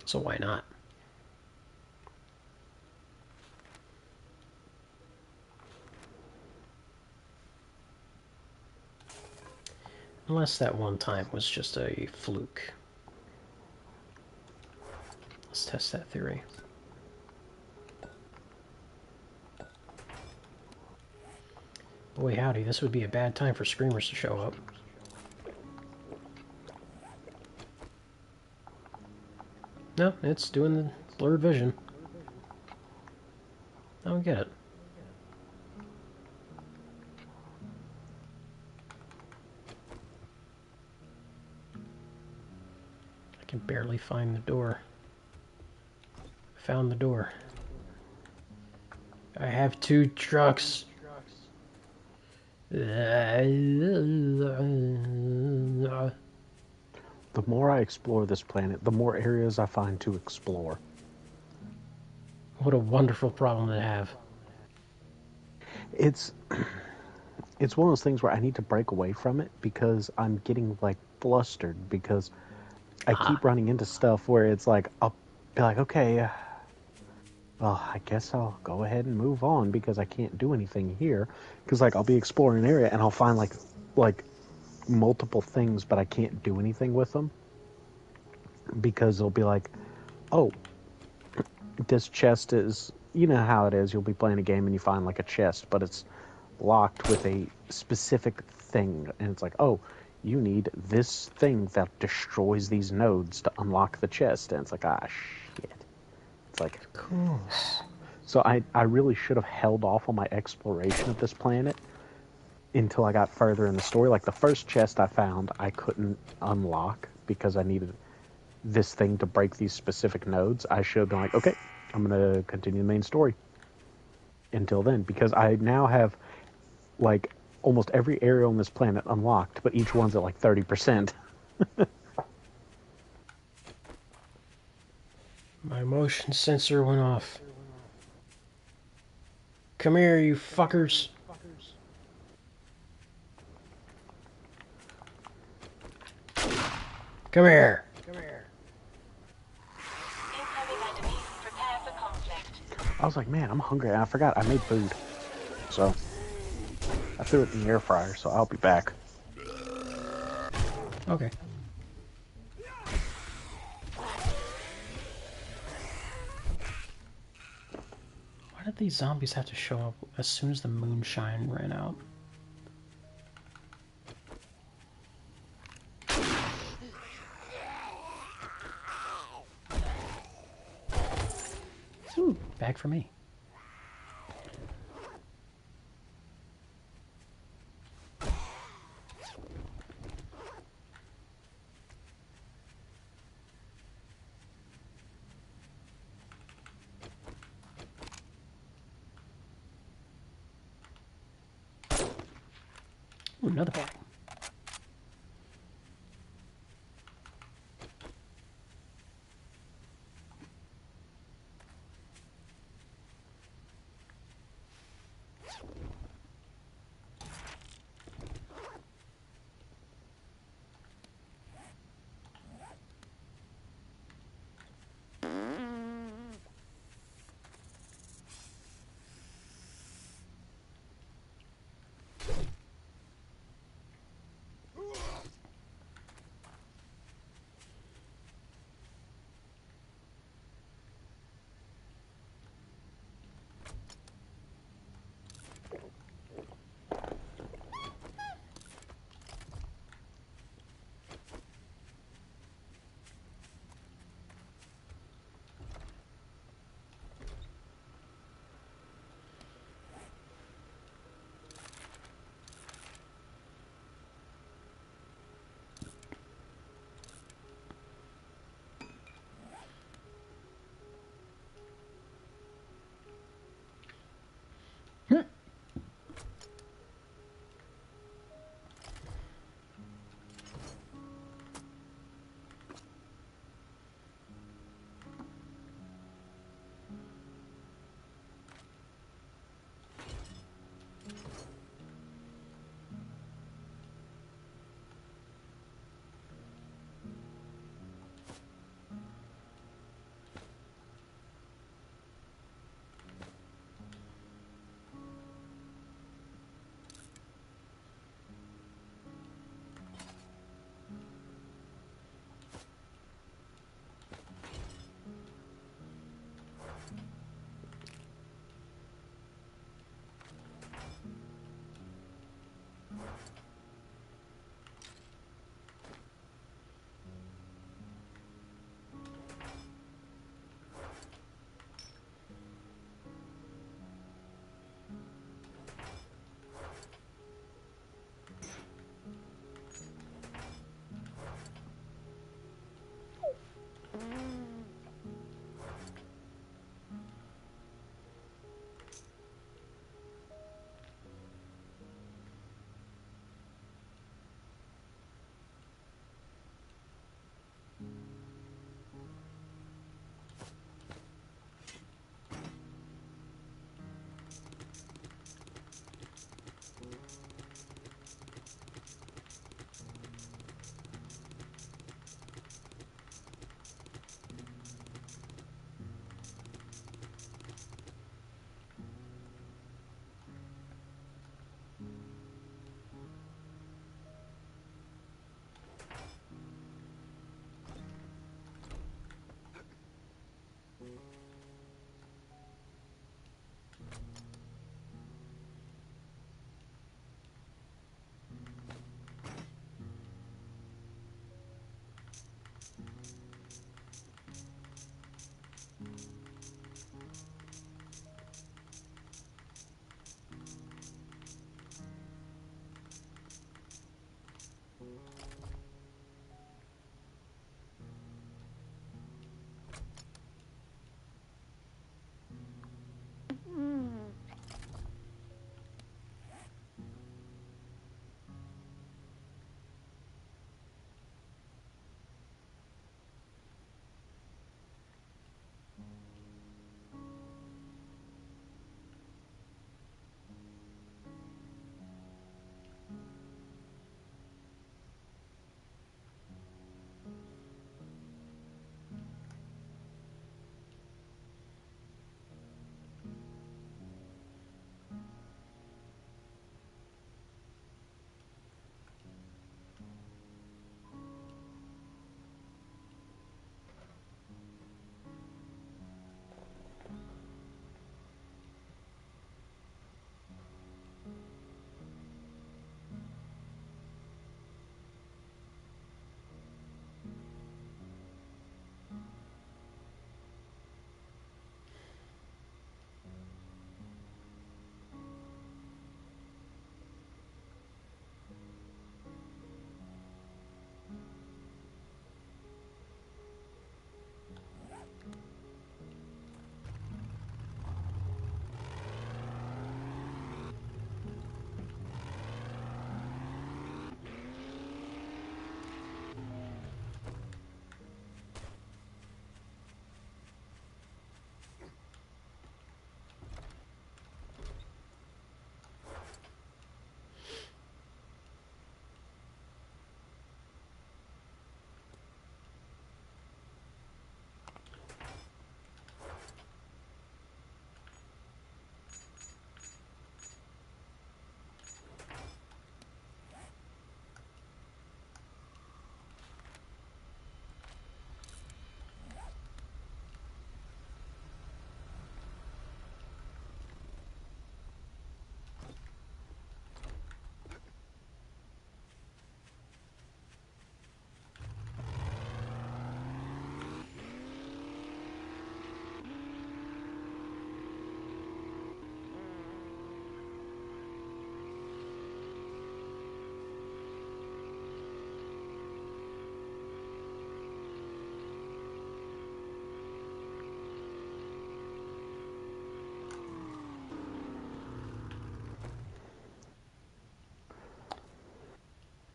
So why not? Unless that one time was just a fluke. Let's test that theory. Boy howdy, this would be a bad time for screamers to show up. No, it's doing the blurred vision. I don't get it. I can barely find the door. Found the door. I have 2 trucks. The more I explore this planet, the more areas I find to explore. What a wonderful problem to have. It's one of those things where I need to break away from it because I'm getting like flustered because I keep running into stuff where it's like I'll be like, okay, well, I guess I'll go ahead and move on because I can't do anything here. Because like I'll be exploring an area and I'll find like multiple things, but I can't do anything with them because they'll be like, oh, this chest is, you know how it is. You'll be playing a game and you find like a chest, but it's locked with a specific thing, and it's like, oh, you need this thing that destroys these nodes to unlock the chest, and it's like, ah, shit. It's like, Of course. so I really should have held off on my exploration of this planet until I got further in the story. Like the first chest I found, I couldn't unlock because I needed this thing to break these specific nodes. I should have been like, okay, I'm going to continue the main story until then, because I now have like almost every area on this planet unlocked, but each one's at like 30%. My motion sensor went off. Come here, you fuckers. Come here. Incoming enemies. Prepare for conflict. I was like, man, I'm hungry, and I forgot I made food. So I threw it in the air fryer, so I'll be back. Okay. Why did these zombies have to show up as soon as the moonshine ran out? Ooh, bag for me. Ooh, another bag.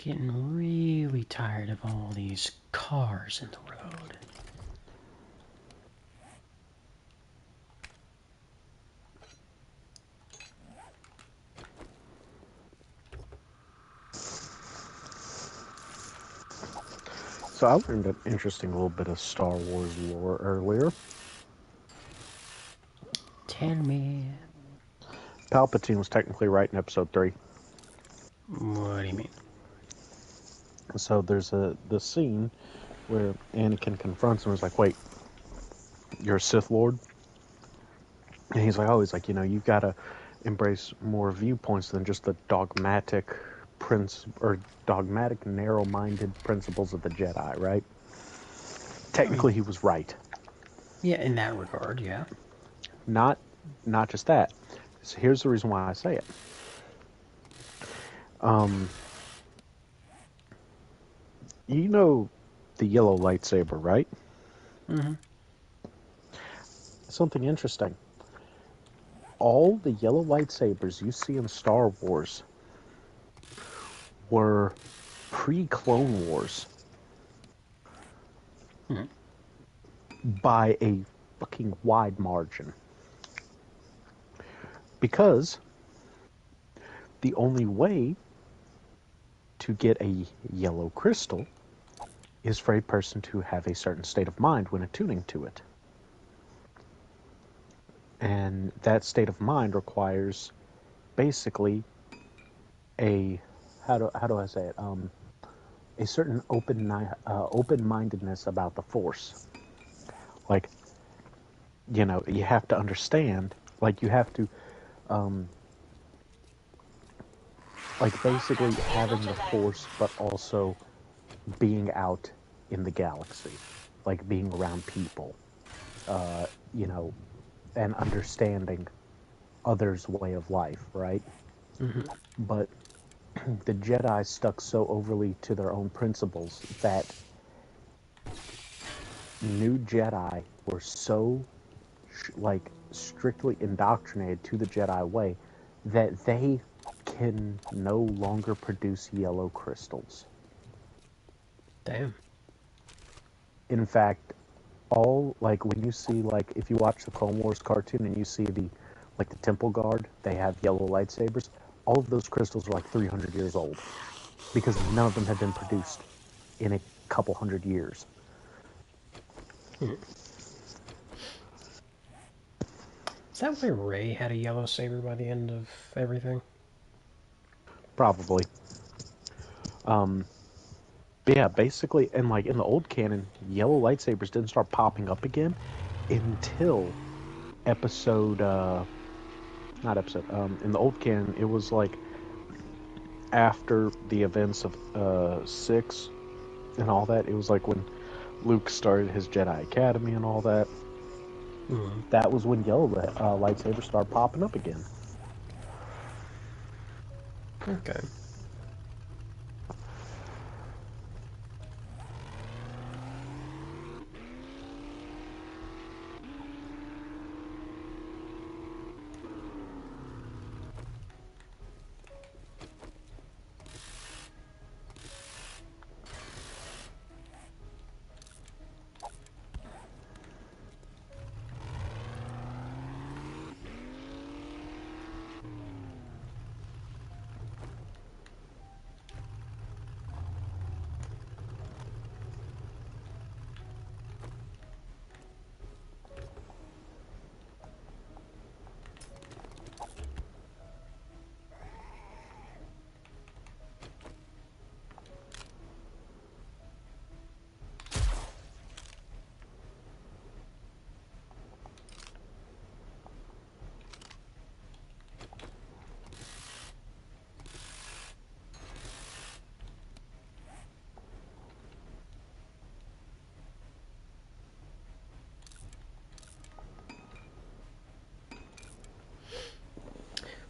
Getting really tired of all these cars in the road. So I learned an interesting little bit of Star Wars lore earlier. Tell me. Palpatine was technically right in Episode 3. What do you mean? So there's the scene where Anakin confronts him and is like, wait, you're a Sith Lord? And he's like, you've got to embrace more viewpoints than just the dogmatic narrow-minded principles of the Jedi, right? Technically, he was right. Yeah, in that regard, yeah. Not just that. So here's the reason why I say it. You know the yellow lightsaber, right? Mm-hmm. Something interesting. All the yellow lightsabers you see in Star Wars were pre-Clone Wars. By a fucking wide margin. Because the only way to get a yellow crystal is for a person to have a certain state of mind when attuning to it. And that state of mind requires basically a how do I say it? A certain open-mindedness about the Force. Like, you have to understand. Like, you have to, like, basically having the Force, but also being out in the galaxy, like being around people, and understanding others' way of life, right? Mm-hmm. But the Jedi stuck so overly to their own principles that new Jedi were so strictly indoctrinated to the Jedi way that they can no longer produce yellow crystals. Damn. In fact, when you see, if you watch the Clone Wars cartoon and you see the Temple Guard, they have yellow lightsabers. All of those crystals are like 300 years old because none of them have been produced in a couple hundred years. Is that why Rey had a yellow saber by the end of everything? Probably. But yeah, basically, and in the old canon, yellow lightsabers didn't start popping up again until in the old canon, it was after the events of 6 and all that. It was when Luke started his Jedi Academy and all that. That was when yellow lightsabers started popping up again. Okay.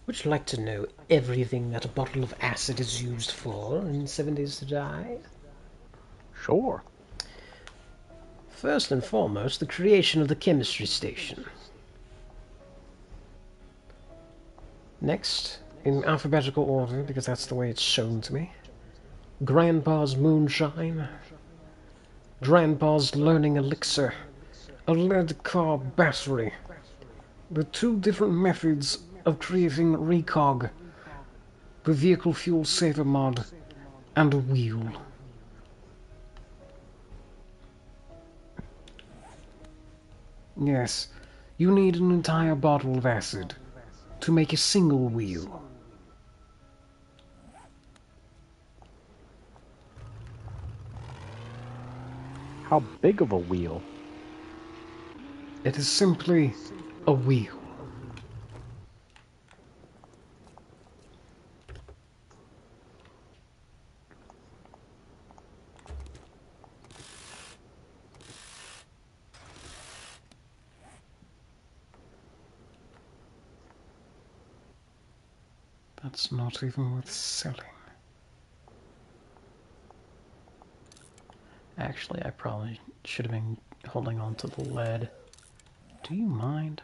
Would you like to know everything that a bottle of acid is used for in 7 Days to Die? Sure. First and foremost, the creation of the chemistry station. Next, in alphabetical order, because that's the way it's shown to me, Grandpa's moonshine, Grandpa's learning elixir, a lead car battery, the two different methods of creating recog, the vehicle fuel saver mod, and a wheel. Yes, you need an entire bottle of acid to make a single wheel. How big of a wheel? It is simply a wheel. That's not even worth selling. Actually, I probably should have been holding on to the lead. Do you mind?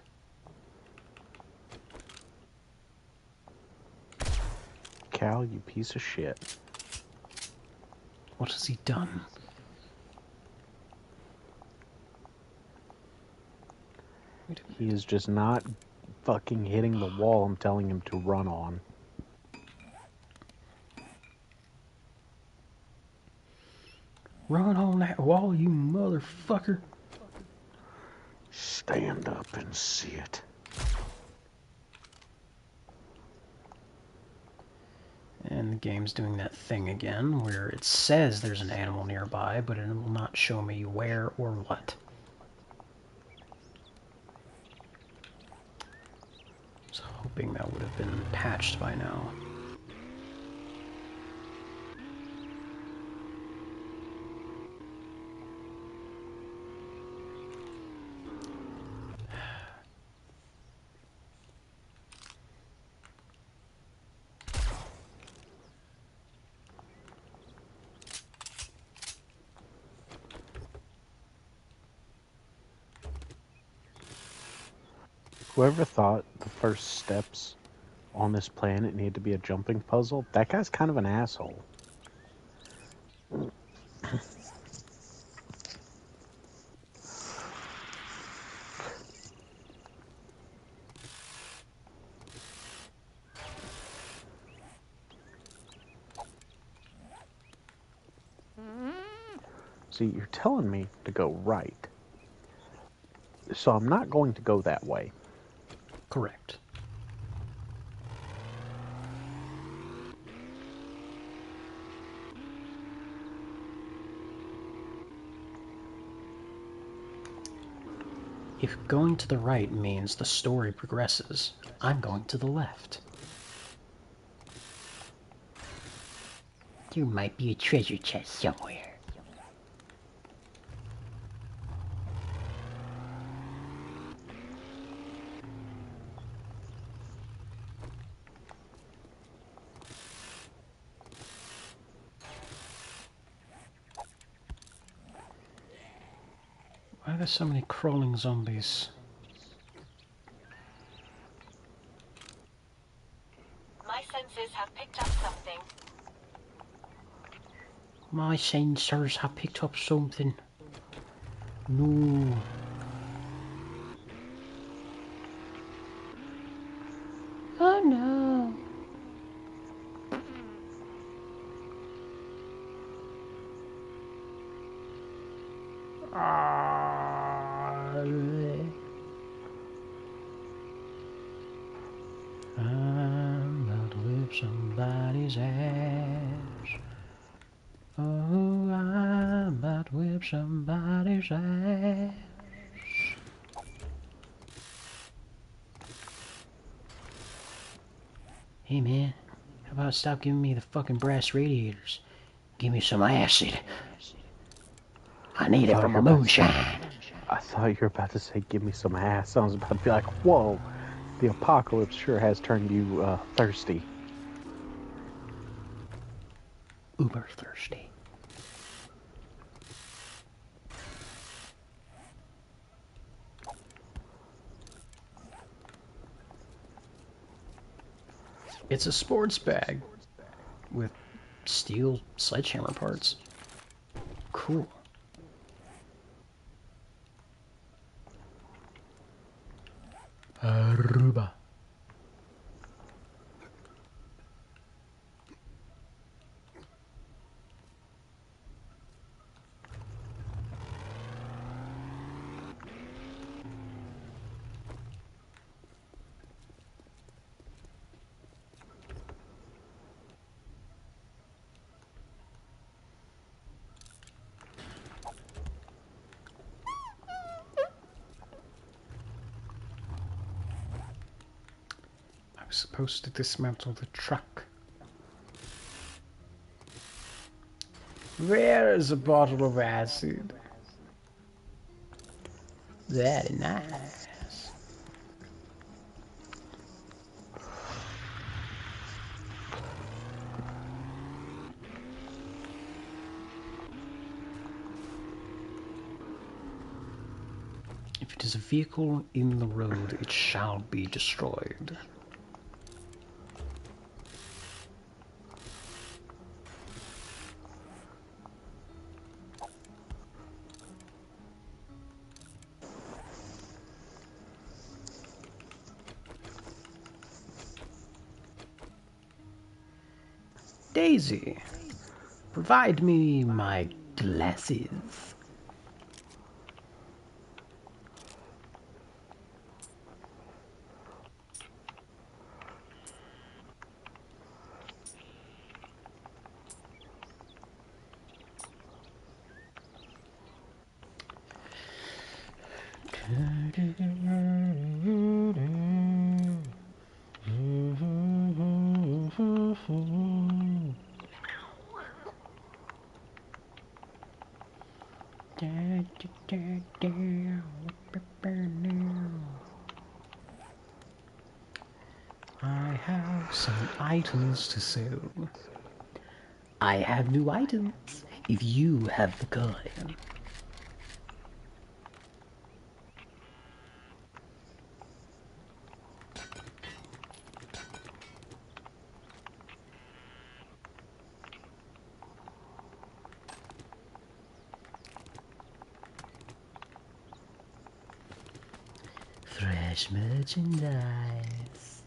Cal, you piece of shit. What has he done? Wait a minute. He is just not fucking hitting the wall I'm telling him to run on. Run on that wall, you motherfucker. Stand up and see it. And the game's doing that thing again, where it says there's an animal nearby, but it will not show me where or what. I was hoping that would have been patched by now. Whoever thought the first steps on this planet needed to be a jumping puzzle, that guy's kind of an asshole. See, you're telling me to go right. So I'm not going to go that way. Correct. If going to the right means the story progresses, I'm going to the left. There might be a treasure chest somewhere. Why are there so many crawling zombies? My senses have picked up something. My sensors have picked up something. No. Oh no. I'm about to whip somebody's ass. Oh, I'm about to whip somebody's ass. Hey man, how about stop giving me the fucking brass radiators? Give me some acid. I need it for my moonshine. I thought you were about to say, give me some ass. I was about to be like, whoa, the apocalypse sure has turned you thirsty. Uber thirsty. It's a sports bag with steel sledgehammer parts. Cool. Aruba. I was supposed to dismantle the truck. Where is a bottle of acid? Very nice. If it is a vehicle in the road, it shall be destroyed. Daisy, provide me my glasses. I have some items to sell. I have new items if you have the coin. Fresh merchandise.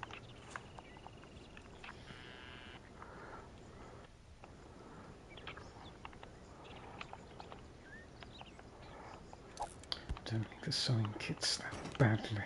Don't need the sewing kits that badly.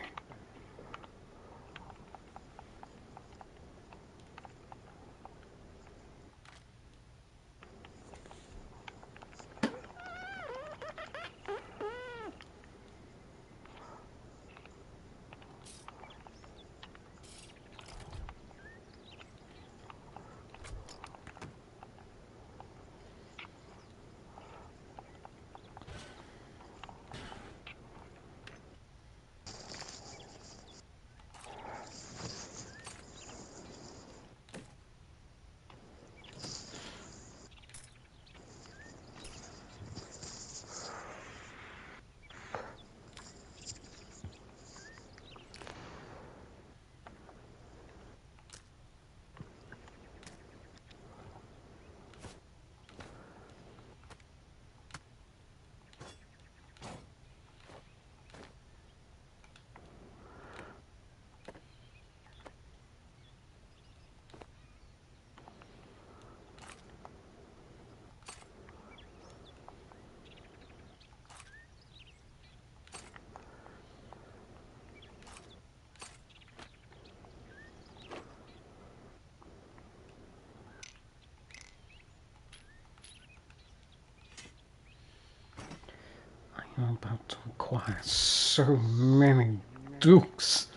I'm about to acquire so many dukes.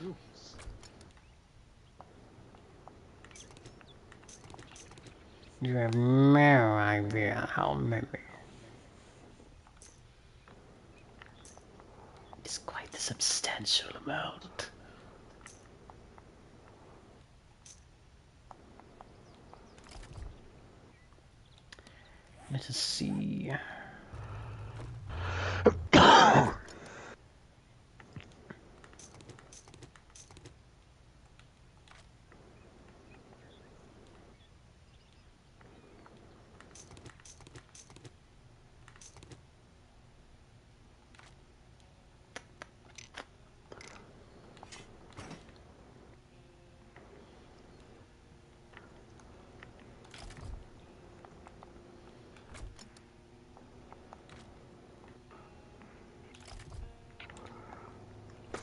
You have no idea how many. It's quite a substantial amount. Let us see.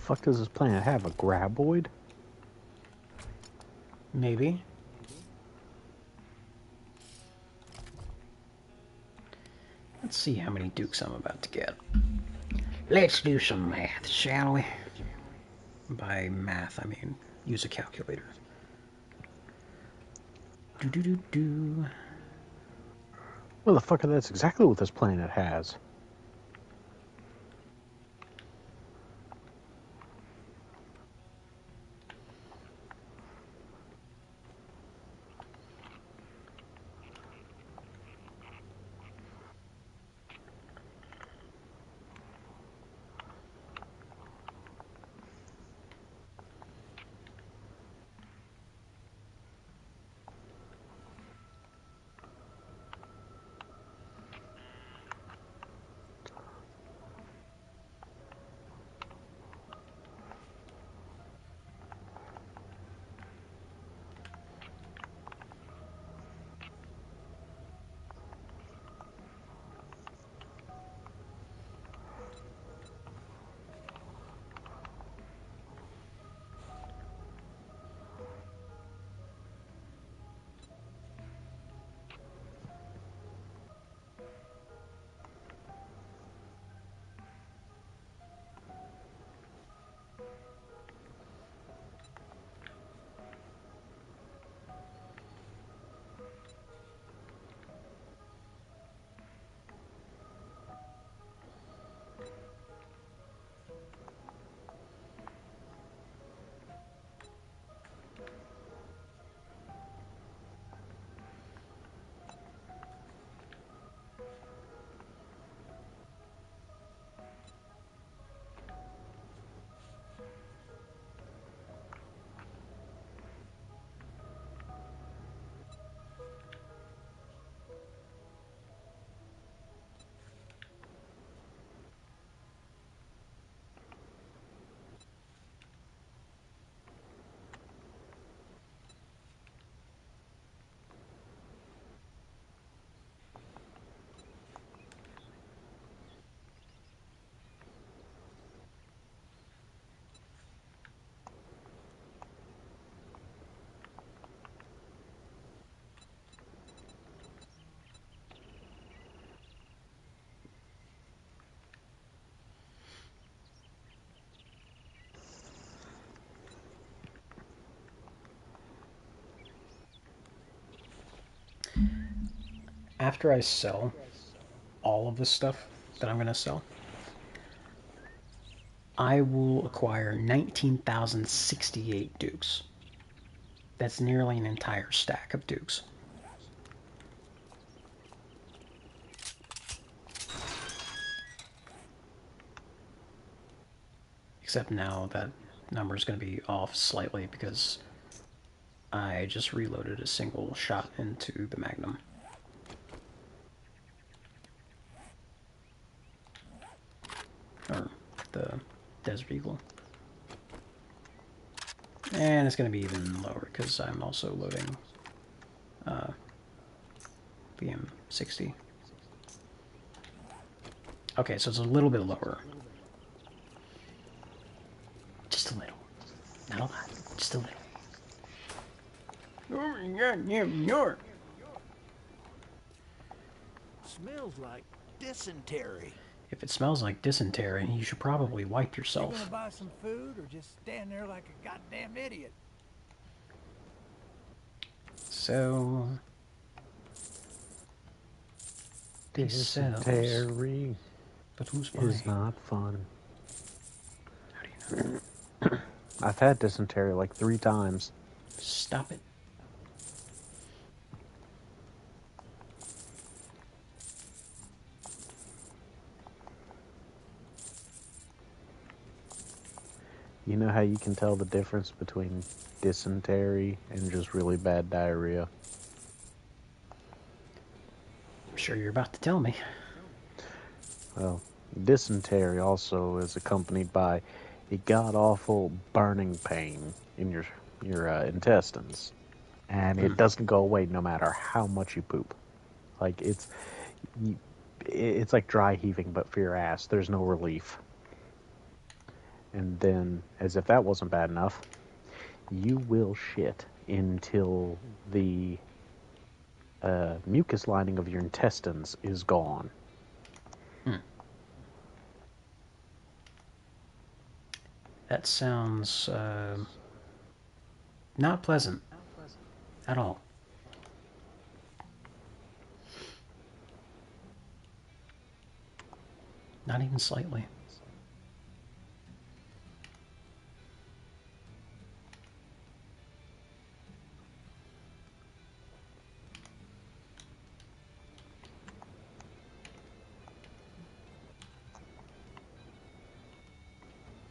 fuck does this planet have? A graboid? Maybe. Let's see how many dukes I'm about to get. Let's do some math, shall we? By math, I mean use a calculator. Do. Motherfucker, that's exactly what this planet has. After I sell all of this stuff that I'm going to sell, I will acquire 19,068 dukes. That's nearly an entire stack of dukes. Except now that number is going to be off slightly because I just reloaded a single shot into the Magnum. Or the Desert Eagle. And it's going to be even lower because I'm also loading the M60. Okay, so it's a little bit lower. Just a little. Not a lot. Just a little. Oh my god, yeah. Smells like dysentery. If it smells like dysentery, you should probably wipe You yourself. gonna buy some food or just stand there like a goddamn idiot? So... Dysentery But who's is buying? not fun. How do you know? I've had dysentery like 3 times. Stop it. You know how you can tell the difference between dysentery and just really bad diarrhea? I'm sure you're about to tell me. Well, dysentery also is accompanied by a god-awful burning pain in your intestines. And it doesn't go away no matter how much you poop. Like, it's like dry heaving, but for your ass. There's no relief. And then, as if that wasn't bad enough, you will shit until the mucus lining of your intestines is gone. That sounds not pleasant at all. Not even slightly.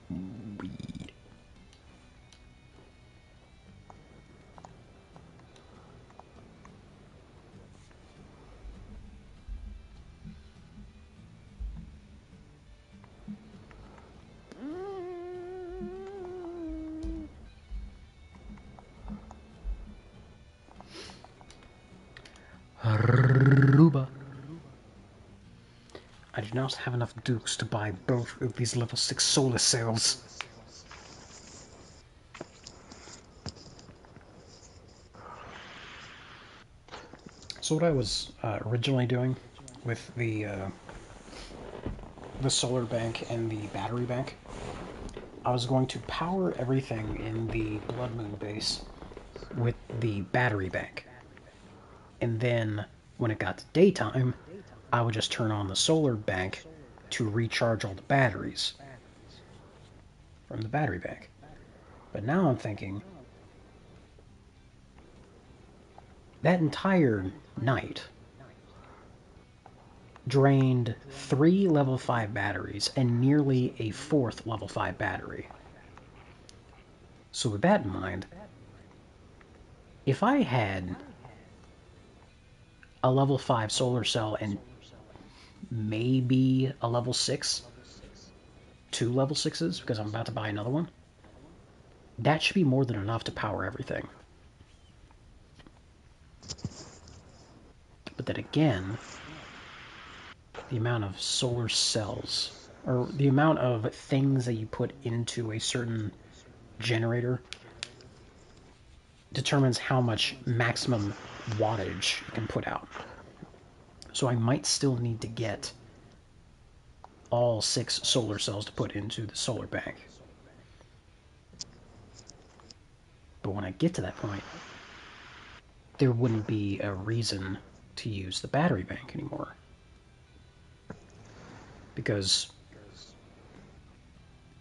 Weed. Aruba. I do not have enough dukes to buy both of these level 6 solar cells. So what I was originally doing with the solar bank and the battery bank, I was going to power everything in the Blood Moon base with the battery bank. And then when it got to daytime, I would just turn on the solar bank to recharge all the batteries from the battery bank. But now I'm thinking, that entire night drained 3 level 5 batteries and nearly a 4th level 5 battery. So with that in mind, if I had a level 5 solar cell and maybe a level 6, 2 level 6s, because I'm about to buy another one, that should be more than enough to power everything. But then again, the amount of solar cells, or the amount of things that you put into a certain generator, determines how much maximum wattage you can put out. So I might still need to get all 6 solar cells to put into the solar bank. But when I get to that point, there wouldn't be a reason to use the battery bank anymore. Because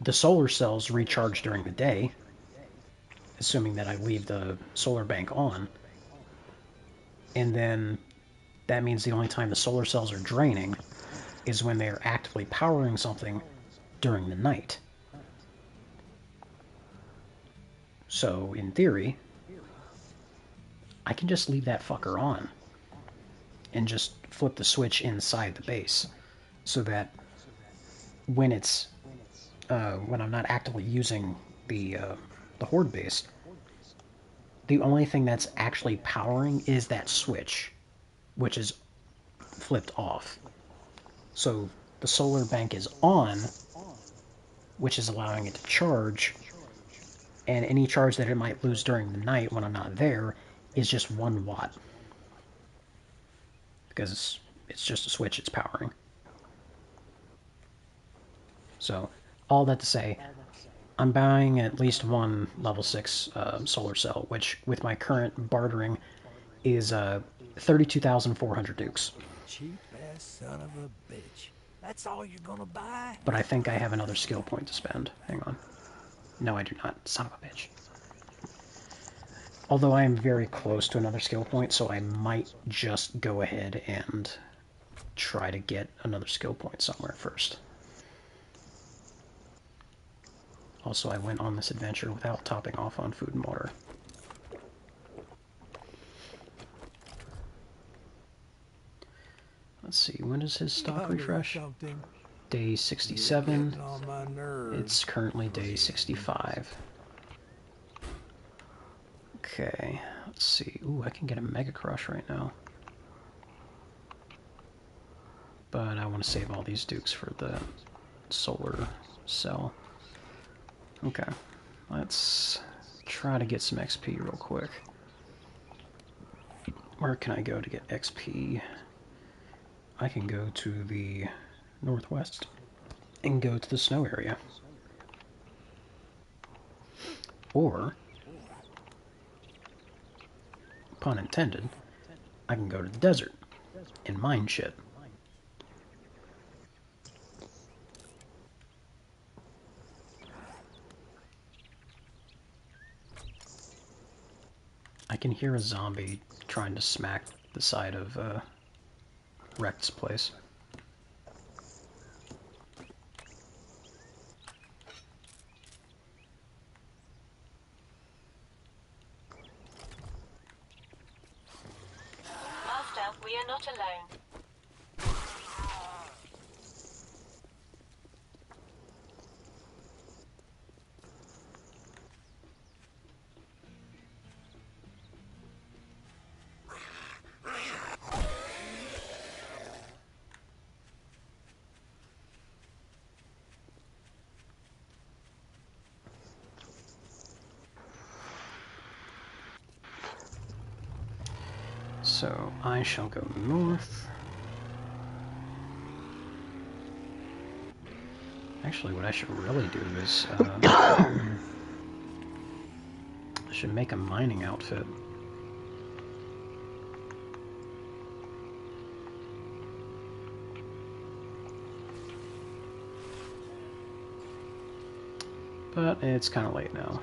the solar cells recharge during the day, assuming that I leave the solar bank on, and then that means the only time the solar cells are draining is when they're actively powering something during the night. So, in theory, I can just leave that fucker on and just flip the switch inside the base so that when it's when I'm not actively using the horde base, the only thing that's actually powering is that switch, which is flipped off. So the solar bank is on, which is allowing it to charge, and any charge that it might lose during the night when I'm not there is just 1 watt. Because it's just a switch it's powering. So, all that to say, I'm buying at least 1 level 6 solar cell, which with my current bartering is 32,400 dukes. Cheap ass son of a bitch. That's all you're gonna buy? But I think I have another skill point to spend. Hang on. No, I do not. Son of a bitch. Although I am very close to another skill point, so I might just go ahead and try to get another skill point somewhere first. Also, I went on this adventure without topping off on food and water. Let's see, when does his stock refresh? Day 67. It's currently day 65. Okay, let's see. Ooh, I can get a Mega Crush right now. But I want to save all these dukes for the solar cell. Okay, let's try to get some XP real quick. Where can I go to get XP? I can go to the northwest and go to the snow area. Or, pun intended, I can go to the desert and mine shit. I can hear a zombie trying to smack the side of Rect's place. Master, we are not alone. So I shall go north. Actually, what I should really do is I should make a mining outfit. But it's kind of late now.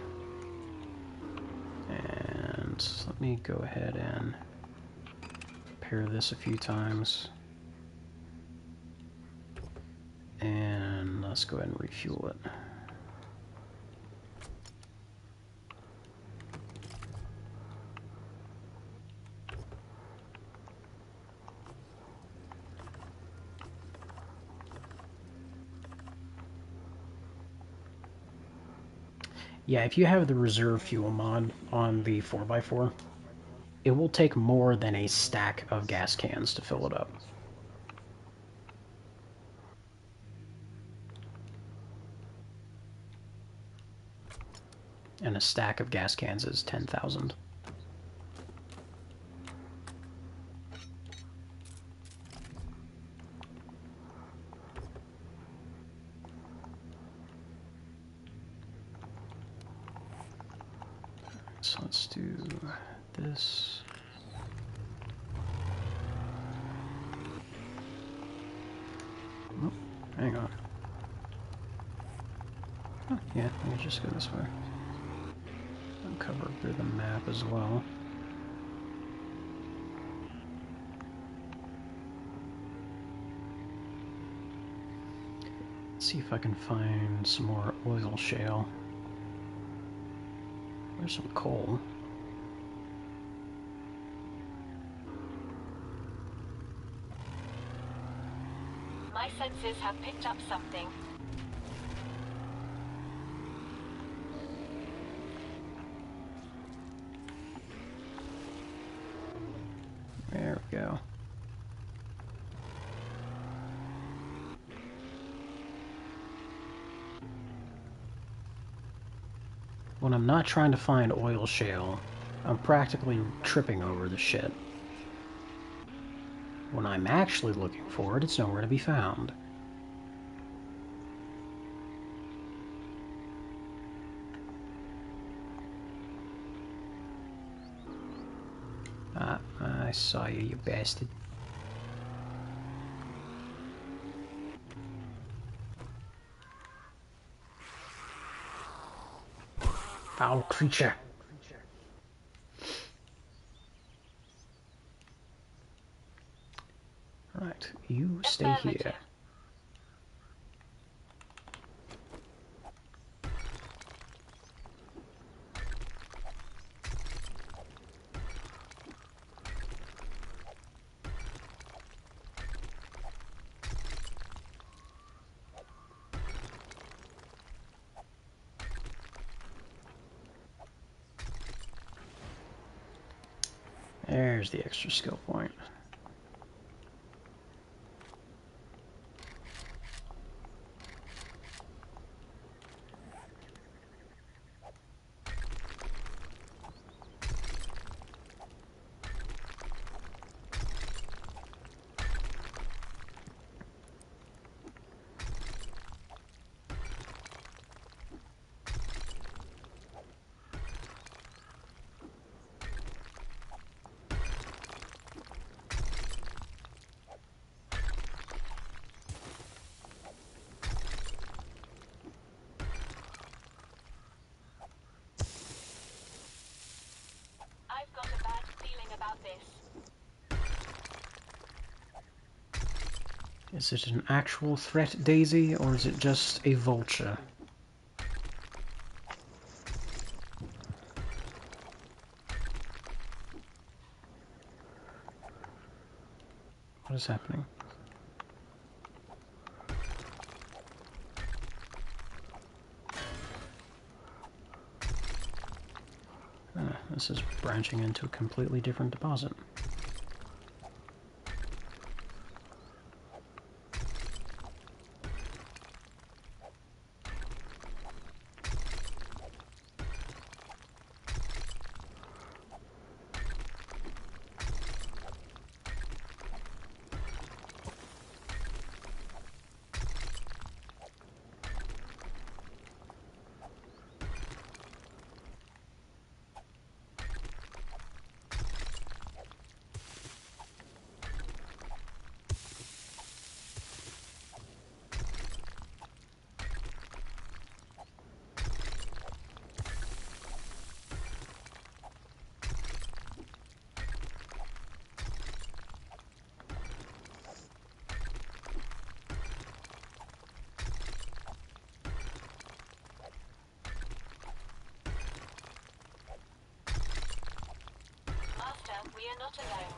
And let me go ahead and repair this a few times. And let's go ahead and refuel it. Yeah, if you have the reserve fuel mod on the 4x4, it will take more than a stack of gas cans to fill it up. And a stack of gas cans is 10,000. So let's do this. Oh, hang on. Oh, yeah, let me just go this way. I'll cover through the map as well. Let's see if I can find some more oil shale. There's some coal. My senses have picked up something. There we go. When I'm not trying to find oil shale, I'm practically tripping over the shit. When I'm actually looking for it, it's nowhere to be found. Ah, I saw you, you bastard. Foul creature. Right, you stay here. There's the extra skill point. this. Is it an actual threat, Daisy, or is it just a vulture? What is happening? This is branching into a completely different deposit. We are not alone.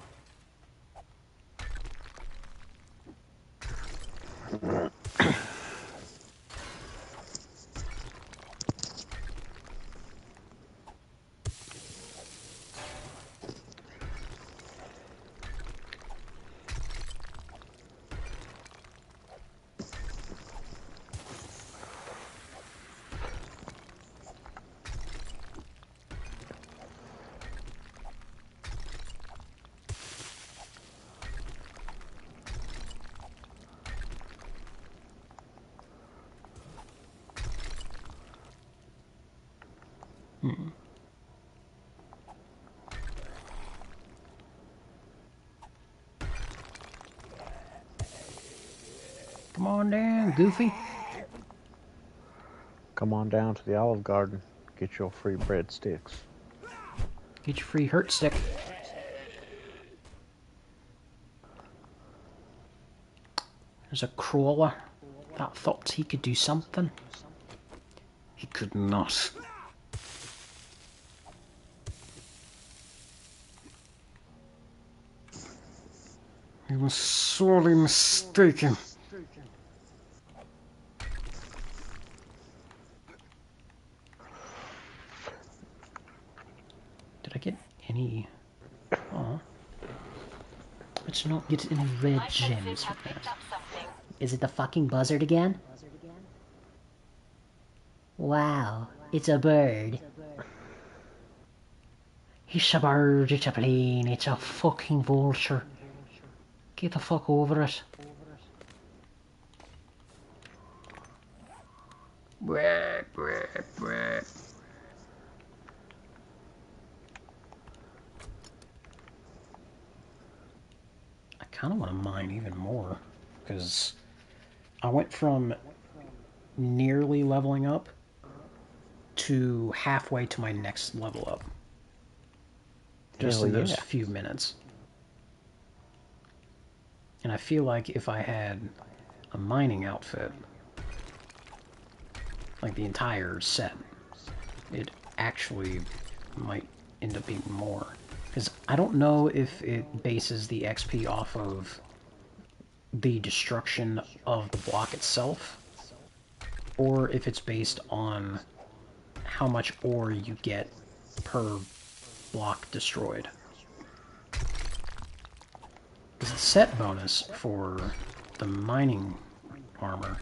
Come on down, Goofy. Come on down to the Olive Garden. Get your free breadsticks. Get your free hurt stick. There's a crawler that thought he could do something. He could not. He was sorely mistaken. Did I get any... Oh. Let's not get any red My gems senses from have picked that. up something. Is it the fucking buzzard again? Wow, it's a bird. It's a bird, it's a plane, it's a fucking vulture. Get the fuck over it. Bwah, bwah, bwah. I kind of want to mine even more, because I went from nearly leveling up to halfway to my next level up. Just in those few minutes. And I feel like if I had a mining outfit, like the entire set, it actually might end up being more. Because I don't know if it bases the XP off of the destruction of the block itself, or if it's based on how much ore you get per block destroyed. Because the set bonus for the mining armor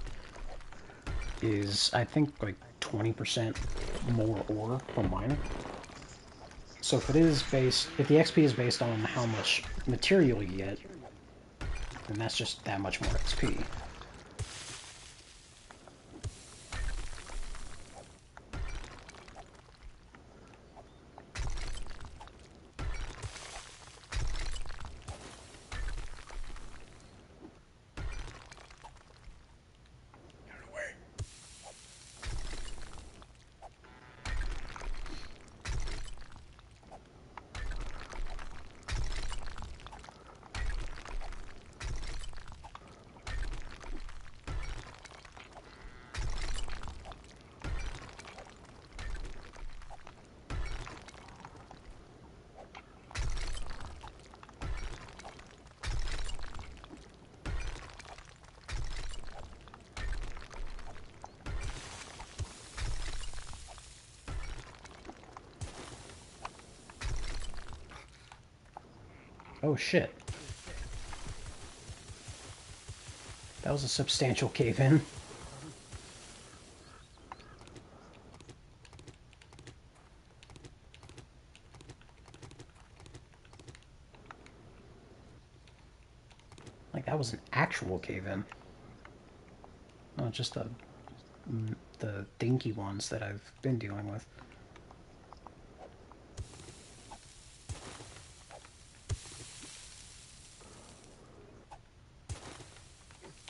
is, I think, like 20% more ore per miner. So if it is based, if the XP is based on how much material you get, then that's just that much more XP. Oh shit. That was a substantial cave-in. Like, that was an actual cave-in. Not just the dinky ones that I've been dealing with.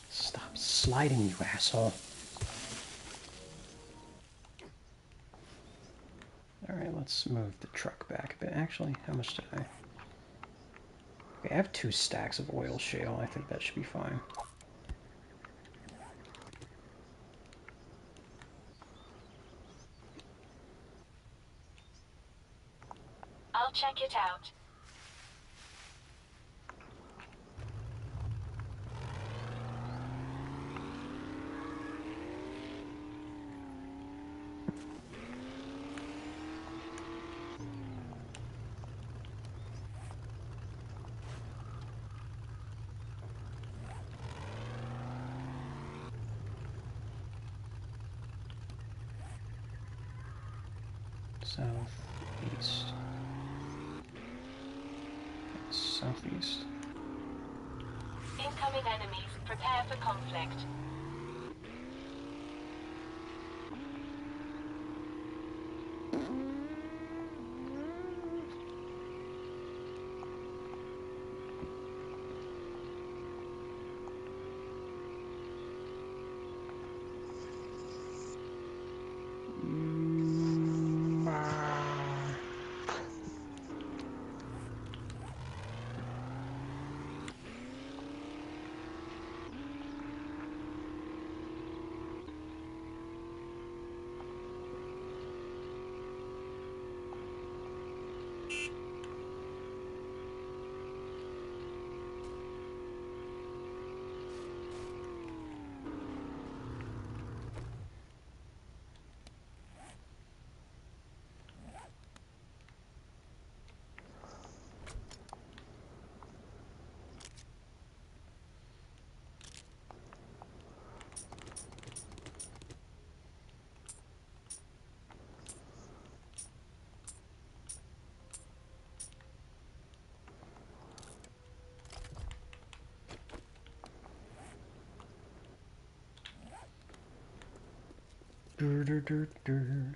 Stop sliding, you asshole. Alright, let's move the truck back a bit. Actually, how much did I... Okay, I have 2 stacks of oil shale. I think that should be fine. I'll check it out. Southeast. Southeast. Incoming enemies. Prepare for conflict. Dur, dur, dur, dur.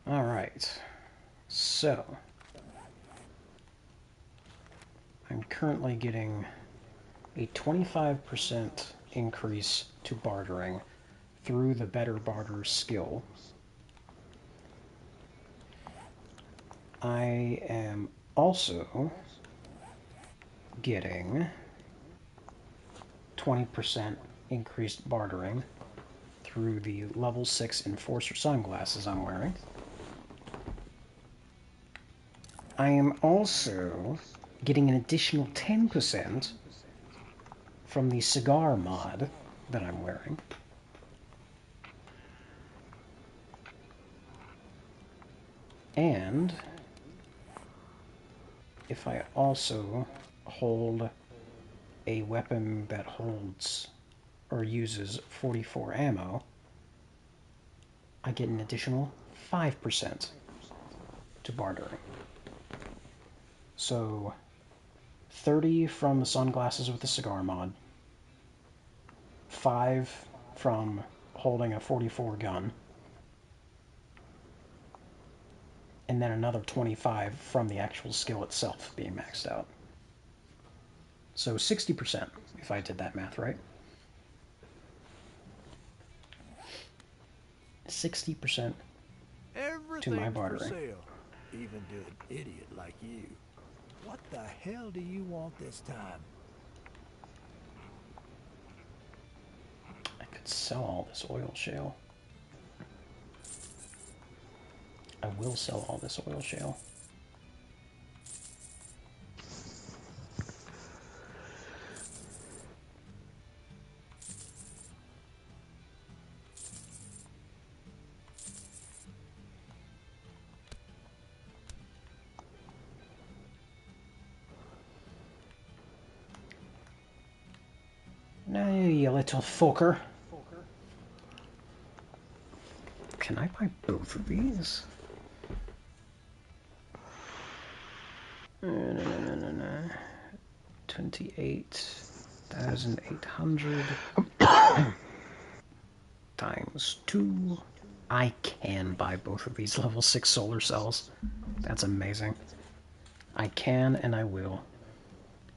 All right. So, I'm currently getting a 25% increase to bartering through the Better Barter skill. I am also getting 20% increased bartering through the level 6 Enforcer sunglasses I'm wearing. I am also getting an additional 10% from the cigar mod that I'm wearing. And if I also hold a weapon that holds or uses 44 ammo, I get an additional 5% to bartering. So 30 from the sunglasses with the cigar mod, 5 from holding a 44 gun, and then another 25 from the actual skill itself being maxed out. So 60%, if I did that math right. 60% to my Everything's for bartering. sale, even to an idiot like you. What the hell do you want this time? I could sell all this oil shale. I will sell all this oil shale. little fucker. Can I buy both of these? No. 28,800 times 2. I can buy both of these level 6 solar cells. That's amazing. I can and I will.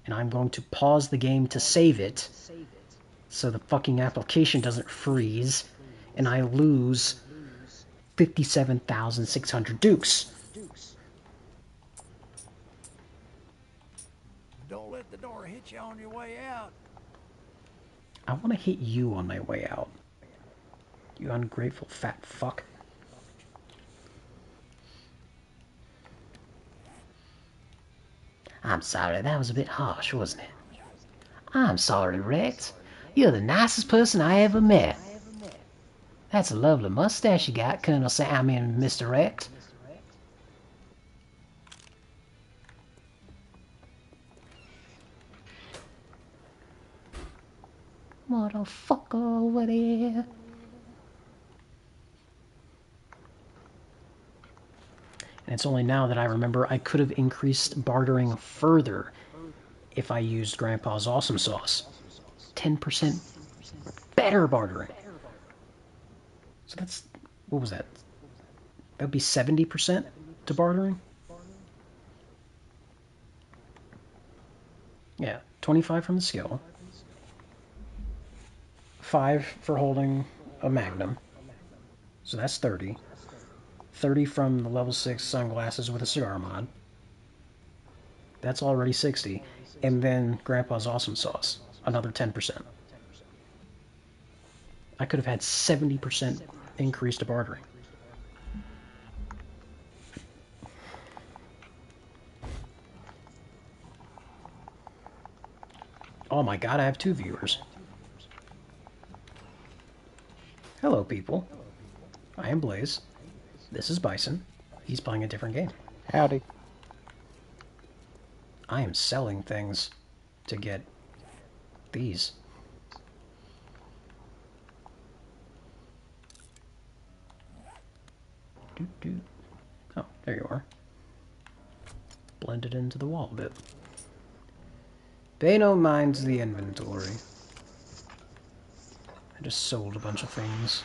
And I'm going to pause the game to save it so the fucking application doesn't freeze and I lose 57,600 dukes. Don't let the door hit you on your way out. I want to hit you on my way out. You ungrateful fat fuck. I'm sorry, that was a bit harsh, wasn't it? I'm sorry, Rex. You're the nicest person I ever met. That's a lovely mustache you got, Colonel Sam and Mr. Rex. Motherfucker over there. And it's only now that I remember I could have increased bartering further if I used Grandpa's Awesome Sauce. 10% better bartering. So that's, what was that? That would be 70% to bartering? Yeah, 25 from the skill. 5 for holding a magnum. So that's 30. 30 from the level 6 sunglasses with a cigar mod. That's already 60. And then Grandpa's Awesome Sauce. Another 10%. I could have had 70% increase to bartering. Oh my god, I have 2 viewers. Hello, people. I am Blaze. This is Bison. He's playing a different game. Howdy. I am selling things to get these. Oh, there you are. Blended into the wall a bit. Pay no mind to the inventory. I just sold a bunch of things.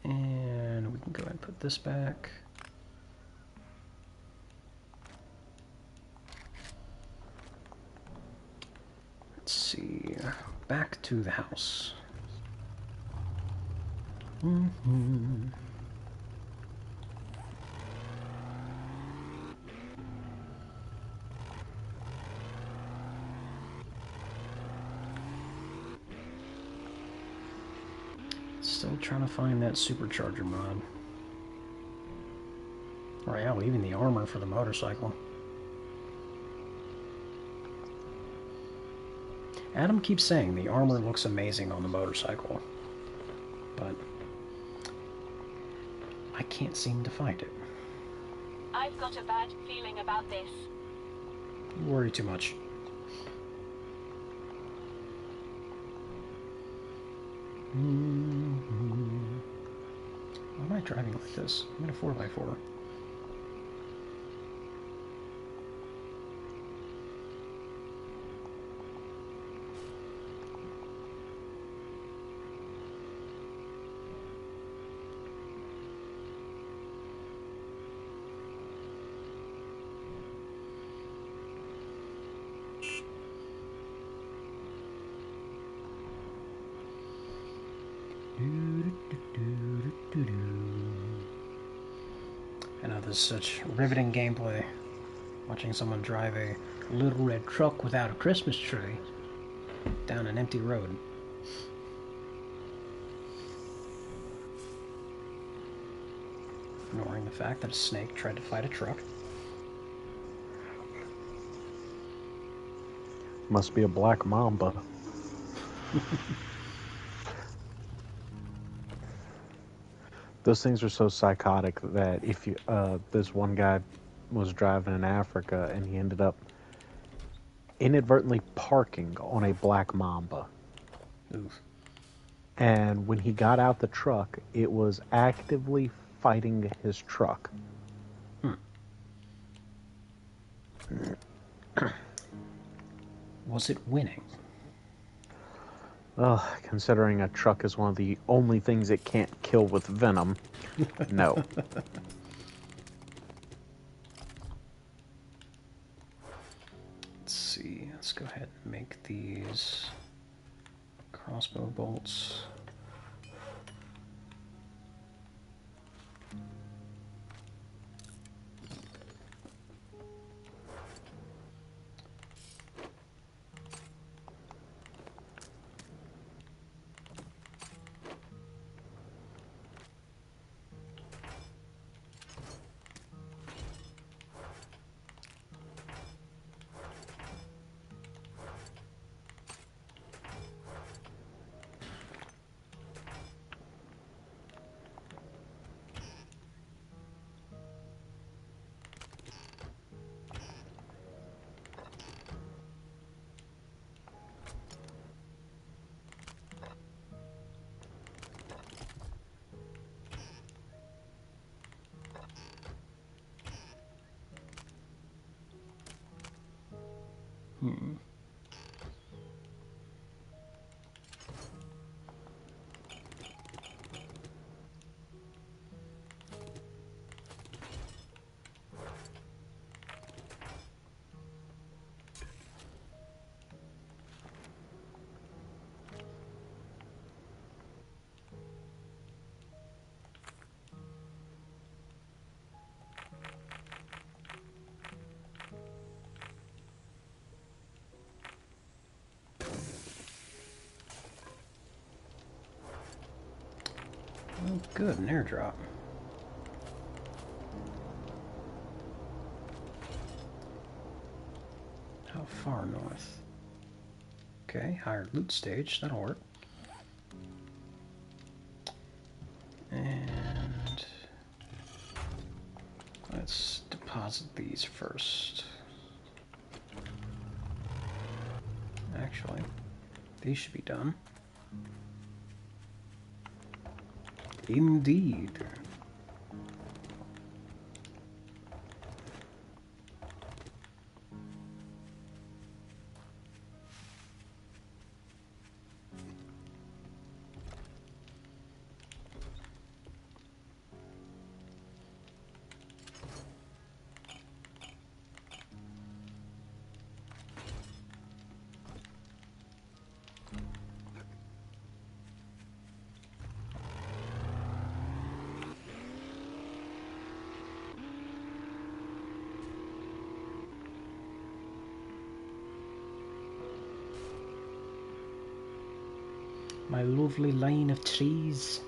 And we can go ahead and put this back. Let's see. Back to the house. Still trying to find that supercharger mod. Or yeah, even the armor for the motorcycle. Adam keeps saying the armor looks amazing on the motorcycle, but I can't seem to find it. I've got a bad feeling about this. You worry too much. Why am I driving like this? I'm in a 4x4. I know this is such riveting gameplay. Watching someone drive a little red truck without a Christmas tree down an empty road. Ignoring the fact that a snake tried to fight a truck. Must be a black mamba. Those things are so psychotic that if you, this one guy was driving in Africa and he ended up inadvertently parking on a black mamba. Oof. And when he got out the truck, it was actively fighting his truck. Was it winning? Well, considering a truck is one of the only things it can't kill with venom, no. Let's see. Let's go ahead and make these crossbow bolts. Oh, good, an airdrop. How far north? Okay, higher loot stage, that'll work. And let's deposit these first. Actually, these should be done. Indeed. My lovely line of trees.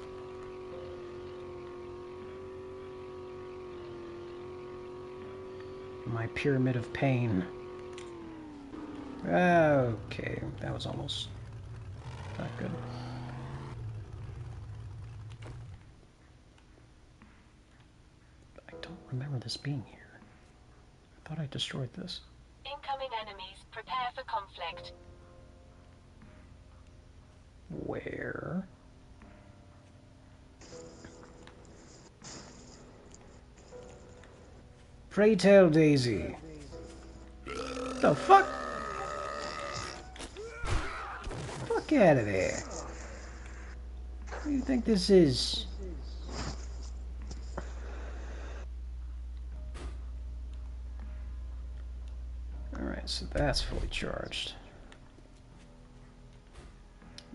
My pyramid of pain. Okay, that was almost not good. I don't remember this being here. I thought I destroyed this. Incoming enemies. Prepare for conflict. Where? Pray tell, Daisy. The fuck? Fuck out of there. What do you think this is? Alright, so that's fully charged.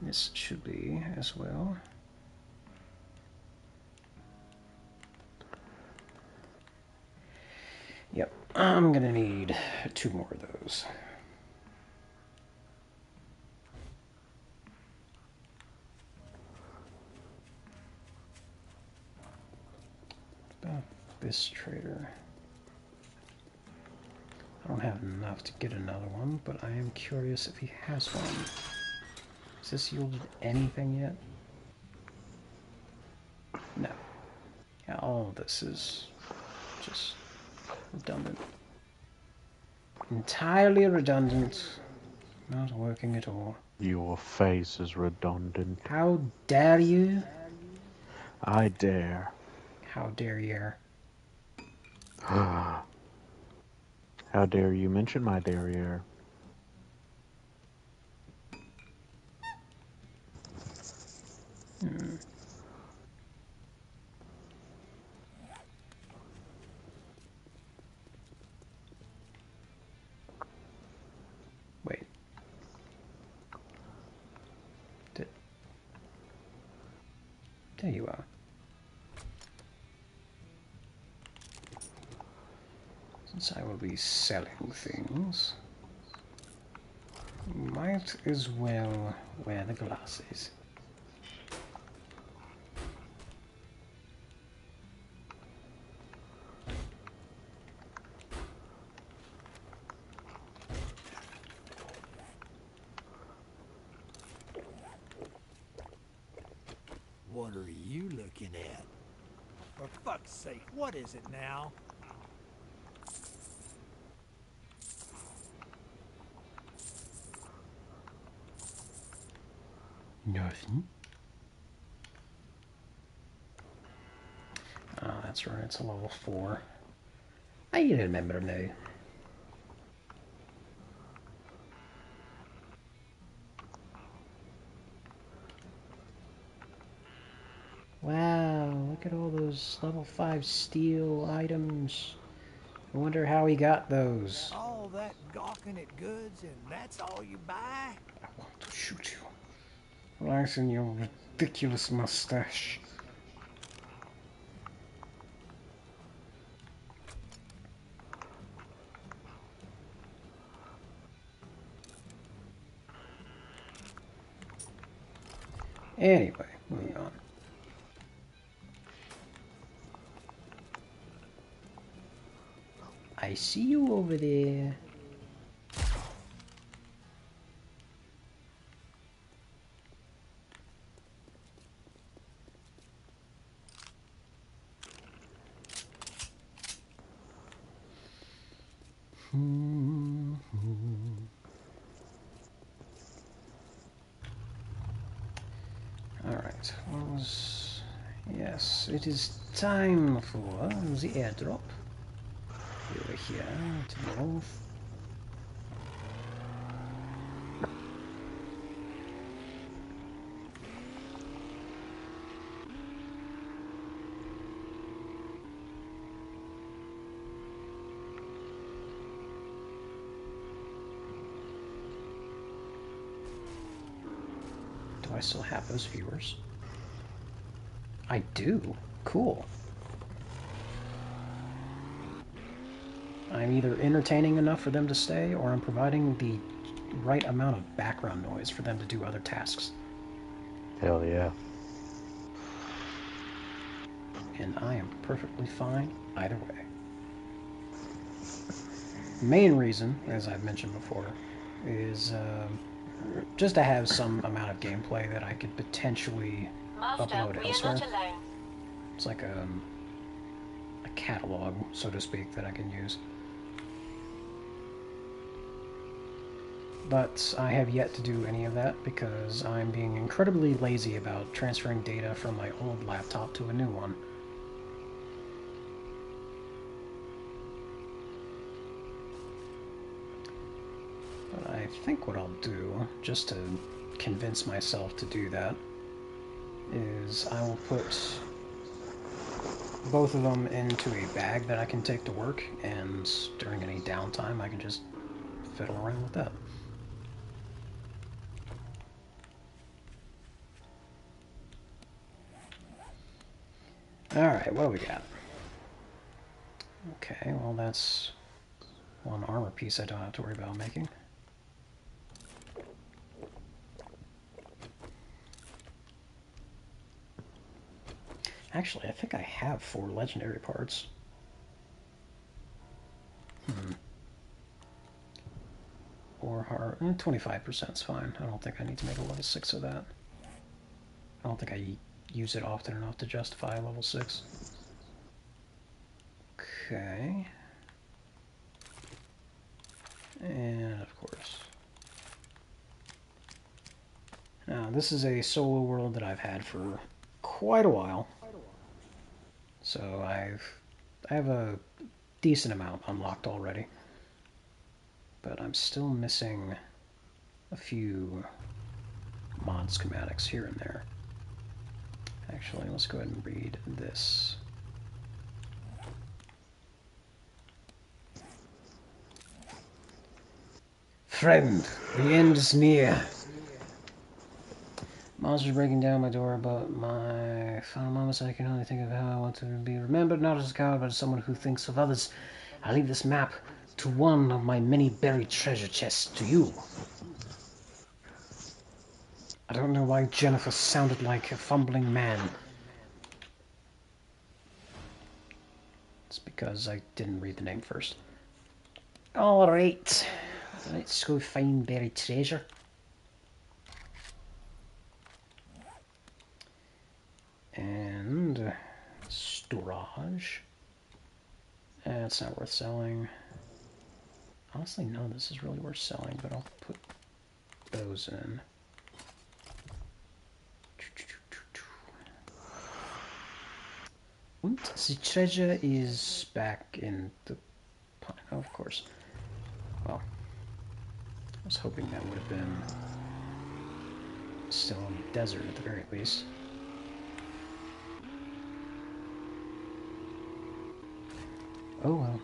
This should be as well. Yep, I'm gonna need 2 more of those. What about this trader? I don't have enough to get another one, but I am curious if he has one. Has this yielded anything yet? No. Yeah, all of this is just redundant. Entirely redundant. Not working at all. Your face is redundant. How dare you? I dare. How dare you? How dare you mention my derriere? Hmm. Wait. There you are. Since I will be selling things, might as well wear the glasses. What are you looking at? For fuck's sake, what is it now? Nothing. Oh, that's right, it's a level 4. I remember now. Wow, look at all those level 5 steel items. I wonder how he got those. All that gawking at goods and that's all you buy? I want to shoot you. Right in your ridiculous mustache. Anyway, moving on. I see you over there. Alright, yes, it is time for the airdrop. Over here, to the north. Do I still have those viewers? I do. Cool. I'm either entertaining enough for them to stay, or I'm providing the right amount of background noise for them to do other tasks. Hell yeah. And I am perfectly fine either way. The main reason, as I've mentioned before, is just to have some amount of gameplay that I could potentially Master, upload we are elsewhere. not alone. It's like a catalog, so to speak, that I can use. But I have yet to do any of that because I'm being incredibly lazy about transferring data from my old laptop to a new one. But I think what I'll do, just to convince myself to do that, is I will put both of them into a bag that I can take to work, and during any downtime I can just fiddle around with that. Alright, what do we got? Okay, well that's one armor piece I don't have to worry about making. Actually, I think I have 4 legendary parts. 25% is fine. I don't think I need to make a level 6 of that. I don't think I use it often enough to justify a level 6. Okay. And of course. Now, this is a solo world that I've had for quite a while. So I have a decent amount unlocked already. But I'm still missing a few mod schematics here and there. Actually, let's go ahead and read this. Friend, the end is near. Monsters breaking down my door, but my final moments I can only think of how I want to be remembered, not as a coward, but as someone who thinks of others. I leave this map to one of my many buried treasure chests to you. I don't know why Jennifer sounded like a fumbling man. It's because I didn't read the name first. Alright, let's go find buried treasure. And storage. It's not worth selling. Honestly, none of this is really worth selling, but I'll put those in. And the treasure is back in the... Oh, of course. Well, I was hoping that would have been still in the desert at the very least. Oh well.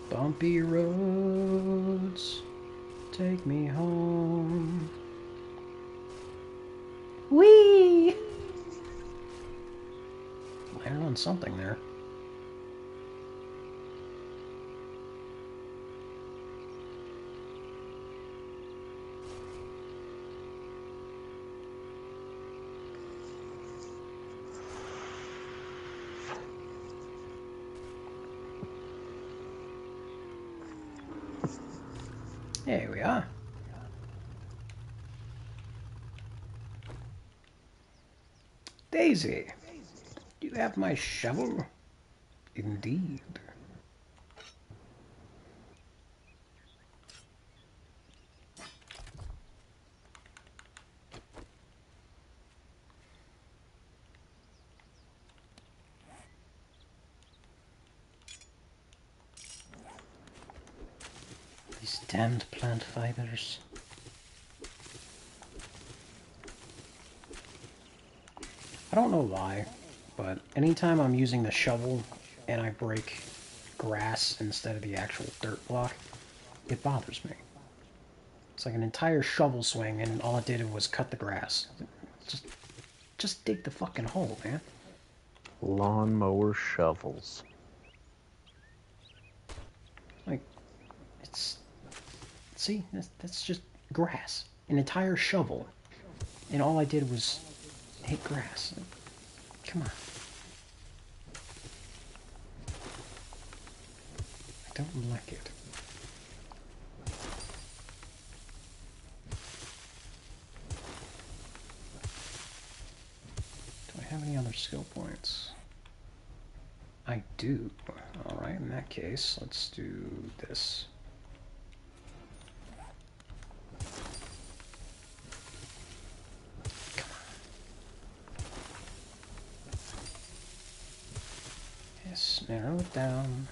Bumpy roads, take me home. Whee! Landed on something there. Here we are. Daisy, do you have my shovel? Indeed. These damned plant fibers. I don't know why, but anytime I'm using the shovel and I break grass instead of the actual dirt block, it bothers me. It's like an entire shovel swing and all it did was cut the grass. Just dig the fucking hole, man. Lawnmower shovels. Like, see, that's just grass. An entire shovel. And all I did was hit grass. Come on. I don't like it. Do I have any other skill points? I do. Alright, in that case, let's do this. Yes, narrow it down.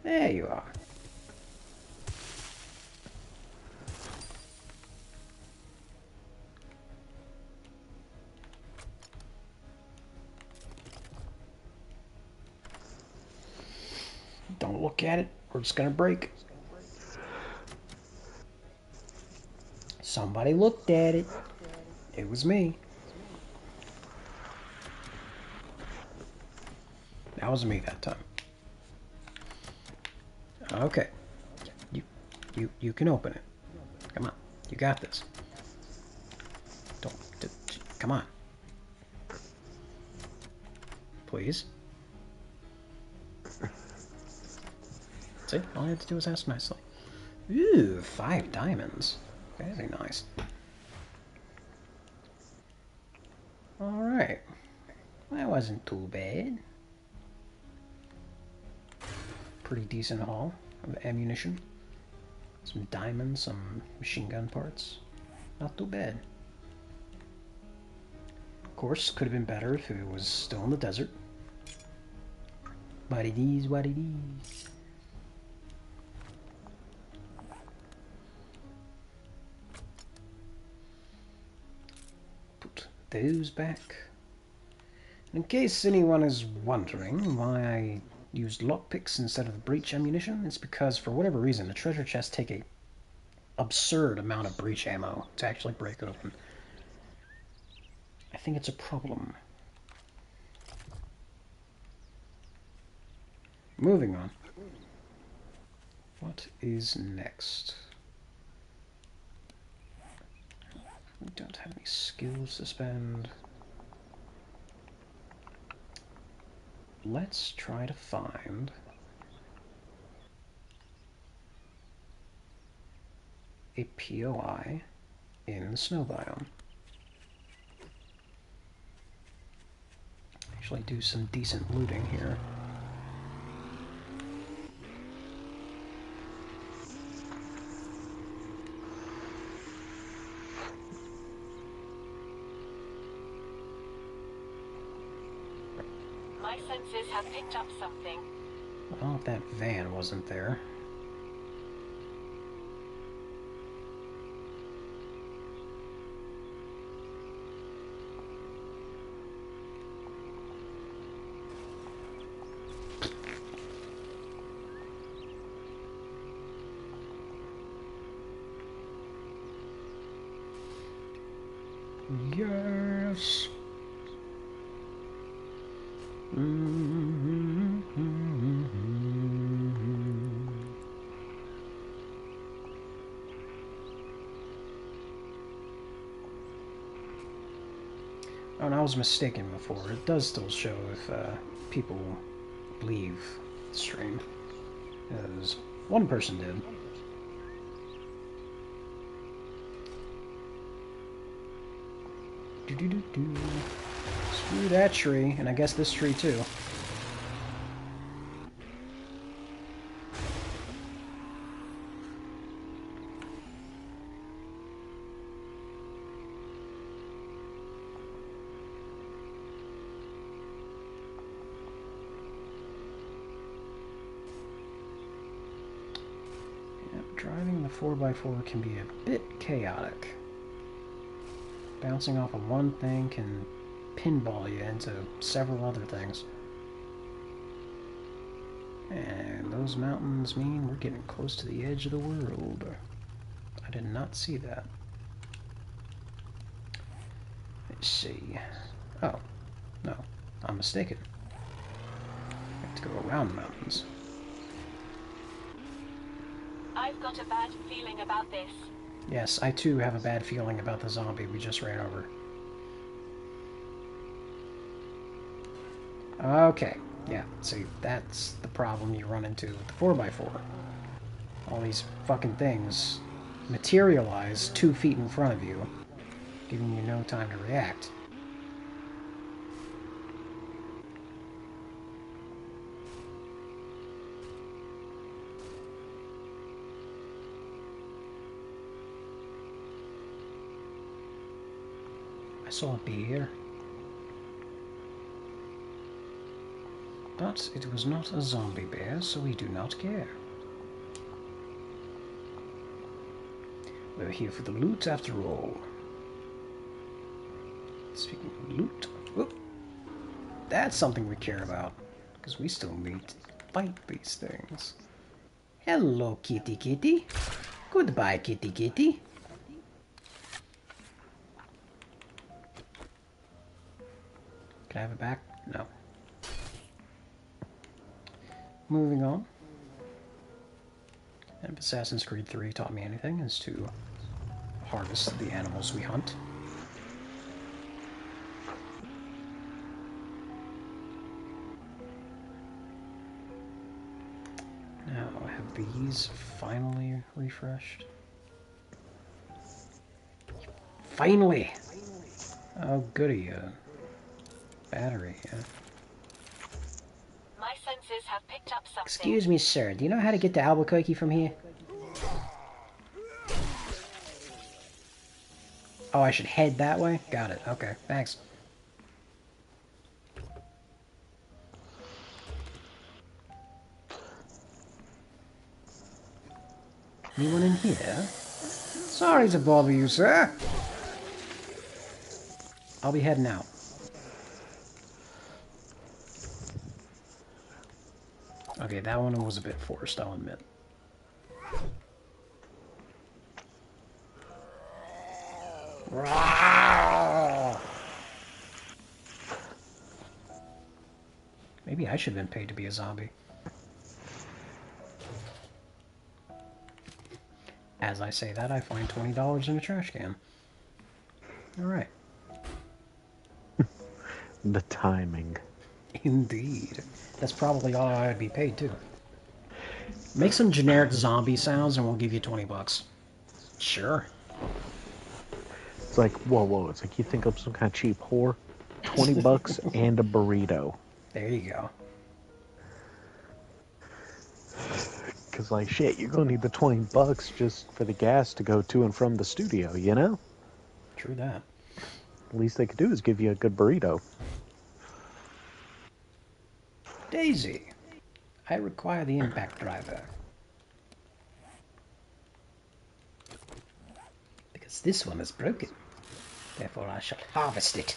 There you are. Don't look at it, or it's gonna break. Somebody looked at it. It was me. That was me that time. Okay. You can open it. Come on. You got this. Don't. Come on. Please. See? All you have to do is ask nicely. Ooh, 5 diamonds. Very nice. Alright. That wasn't too bad. Pretty decent haul of ammunition. Some diamonds, some machine gun parts. Not too bad. Of course, could have been better if it was still in the desert. But it is what it is. Put those back. In case anyone is wondering why I used lockpicks instead of breach ammunition, it's because for whatever reason the treasure chests take a absurd amount of breach ammo to actually break open. I think it's a problem. Moving on. What is next? We don't have any skills to spend. Let's try to find a POI in the snow biome. Actually do some decent looting here. My senses have picked up something. Well, if that van wasn't there. Yes. Oh, and I was mistaken before. It does still show if people leave the stream. Because one person did. Do-do-do-do. Screw that tree, and I guess this tree too. Driving the 4x4 can be a bit chaotic. Bouncing off of one thing can pinball you into several other things. And those mountains mean we're getting close to the edge of the world. I did not see that. Let's see. Oh, no, I'm mistaken. I have to go around the mountains. I've got a bad feeling about this. Yes, I too have a bad feeling about the zombie we just ran over. Okay, yeah, see, that's the problem you run into with the 4x4. All these fucking things materialize 2 feet in front of you, giving you no time to react. I saw a bear. But it was not a zombie bear, so we do not care. We're here for the loot after all. Speaking of loot, whoop, that's something we care about, because we still need to fight these things. Hello, kitty kitty. Goodbye, kitty kitty. Can I have it back? No. Moving on. And if Assassin's Creed 3 taught me anything, is to harvest the animals we hunt. Now, have these finally refreshed? Finally! Oh, goody. Battery, yeah. My senses have picked up something. Excuse me, sir. Do you know how to get to Albuquerque from here? Oh, I should head that way? Got it. Okay, thanks. Anyone in here? Sorry to bother you, sir. I'll be heading out. Okay, that one was a bit forced, I'll admit. Maybe I should have been paid to be a zombie. As I say that, I find $20 in a trash can. Alright. The timing. Indeed. That's probably all I would be paid, too. Make some generic zombie sounds and we'll give you 20 bucks. Sure. It's like, whoa. It's like you think I'm some kind of cheap whore. 20 bucks and a burrito. There you go. Because, like, shit, you're going to need the 20 bucks just for the gas to go to and from the studio, you know? True that. Least they could do is give you a good burrito. Daisy, I require the impact driver. Because this one is broken. Therefore I shall harvest it.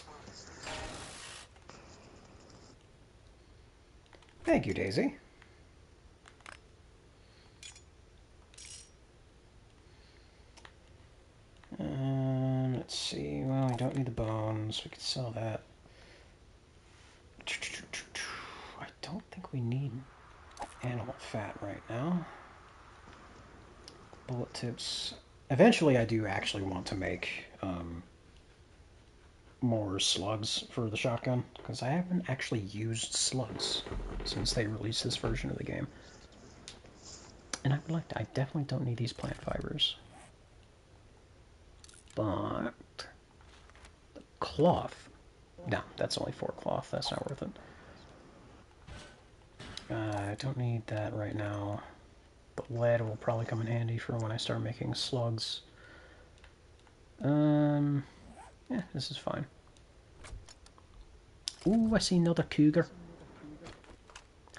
Thank you, Daisy. Let's see. Well, we don't need the bones. We could sell that. I don't think we need animal fat right now. Bullet tips. Eventually, I do actually want to make more slugs for the shotgun, because I haven't actually used slugs since they released this version of the game. And I would like to, I definitely don't need these plant fibers. But the cloth, no, that's only 4 cloth, that's not worth it. I don't need that right now. The lead will probably come in handy for when I start making slugs. Yeah, this is fine. Ooh, I see another cougar.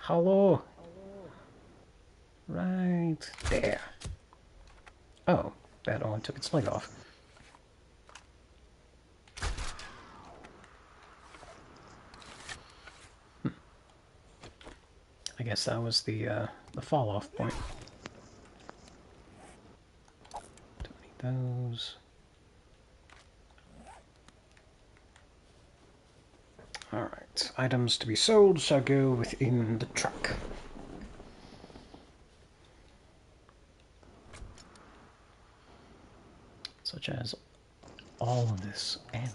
Hello. Right there. Oh, that only took its leg off. I guess that was the fall off point. Don't need those. Alright, items to be sold shall go within the truck. Such as all of this ammo.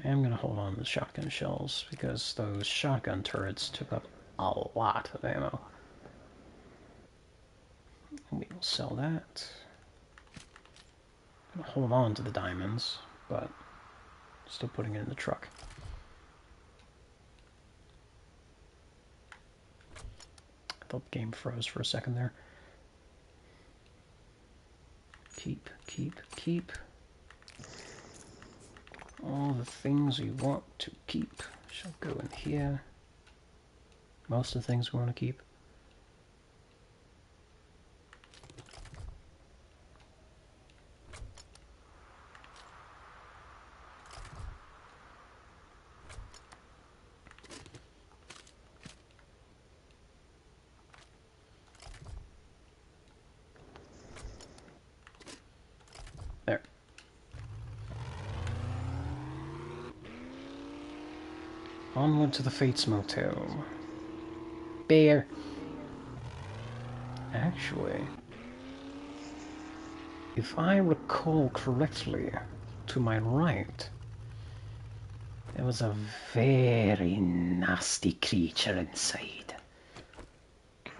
I am going to hold on to the shotgun shells because those shotgun turrets took up a lot of ammo. We will sell that. I'm going to hold on to the diamonds, but still putting it in the truck. I thought the game froze for a second there. Keep. All the things we want to keep shall go in here. Most of the things we want to keep. There. Onward to the Fates Motel. Bear. Actually, if I recall correctly, to my right, there was a very nasty creature inside. A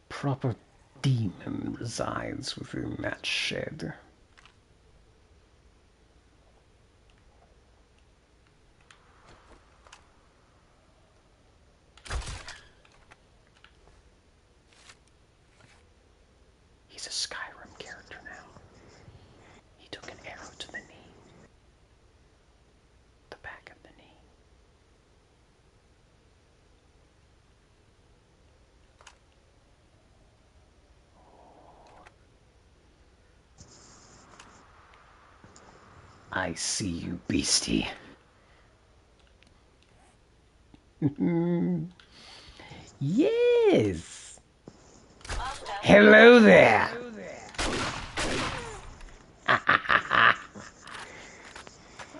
proper demon resides within that shed. He's a Skyrim character now. He took an arrow to the knee. The back of the knee. I see you, beastie. Yes! Hello there!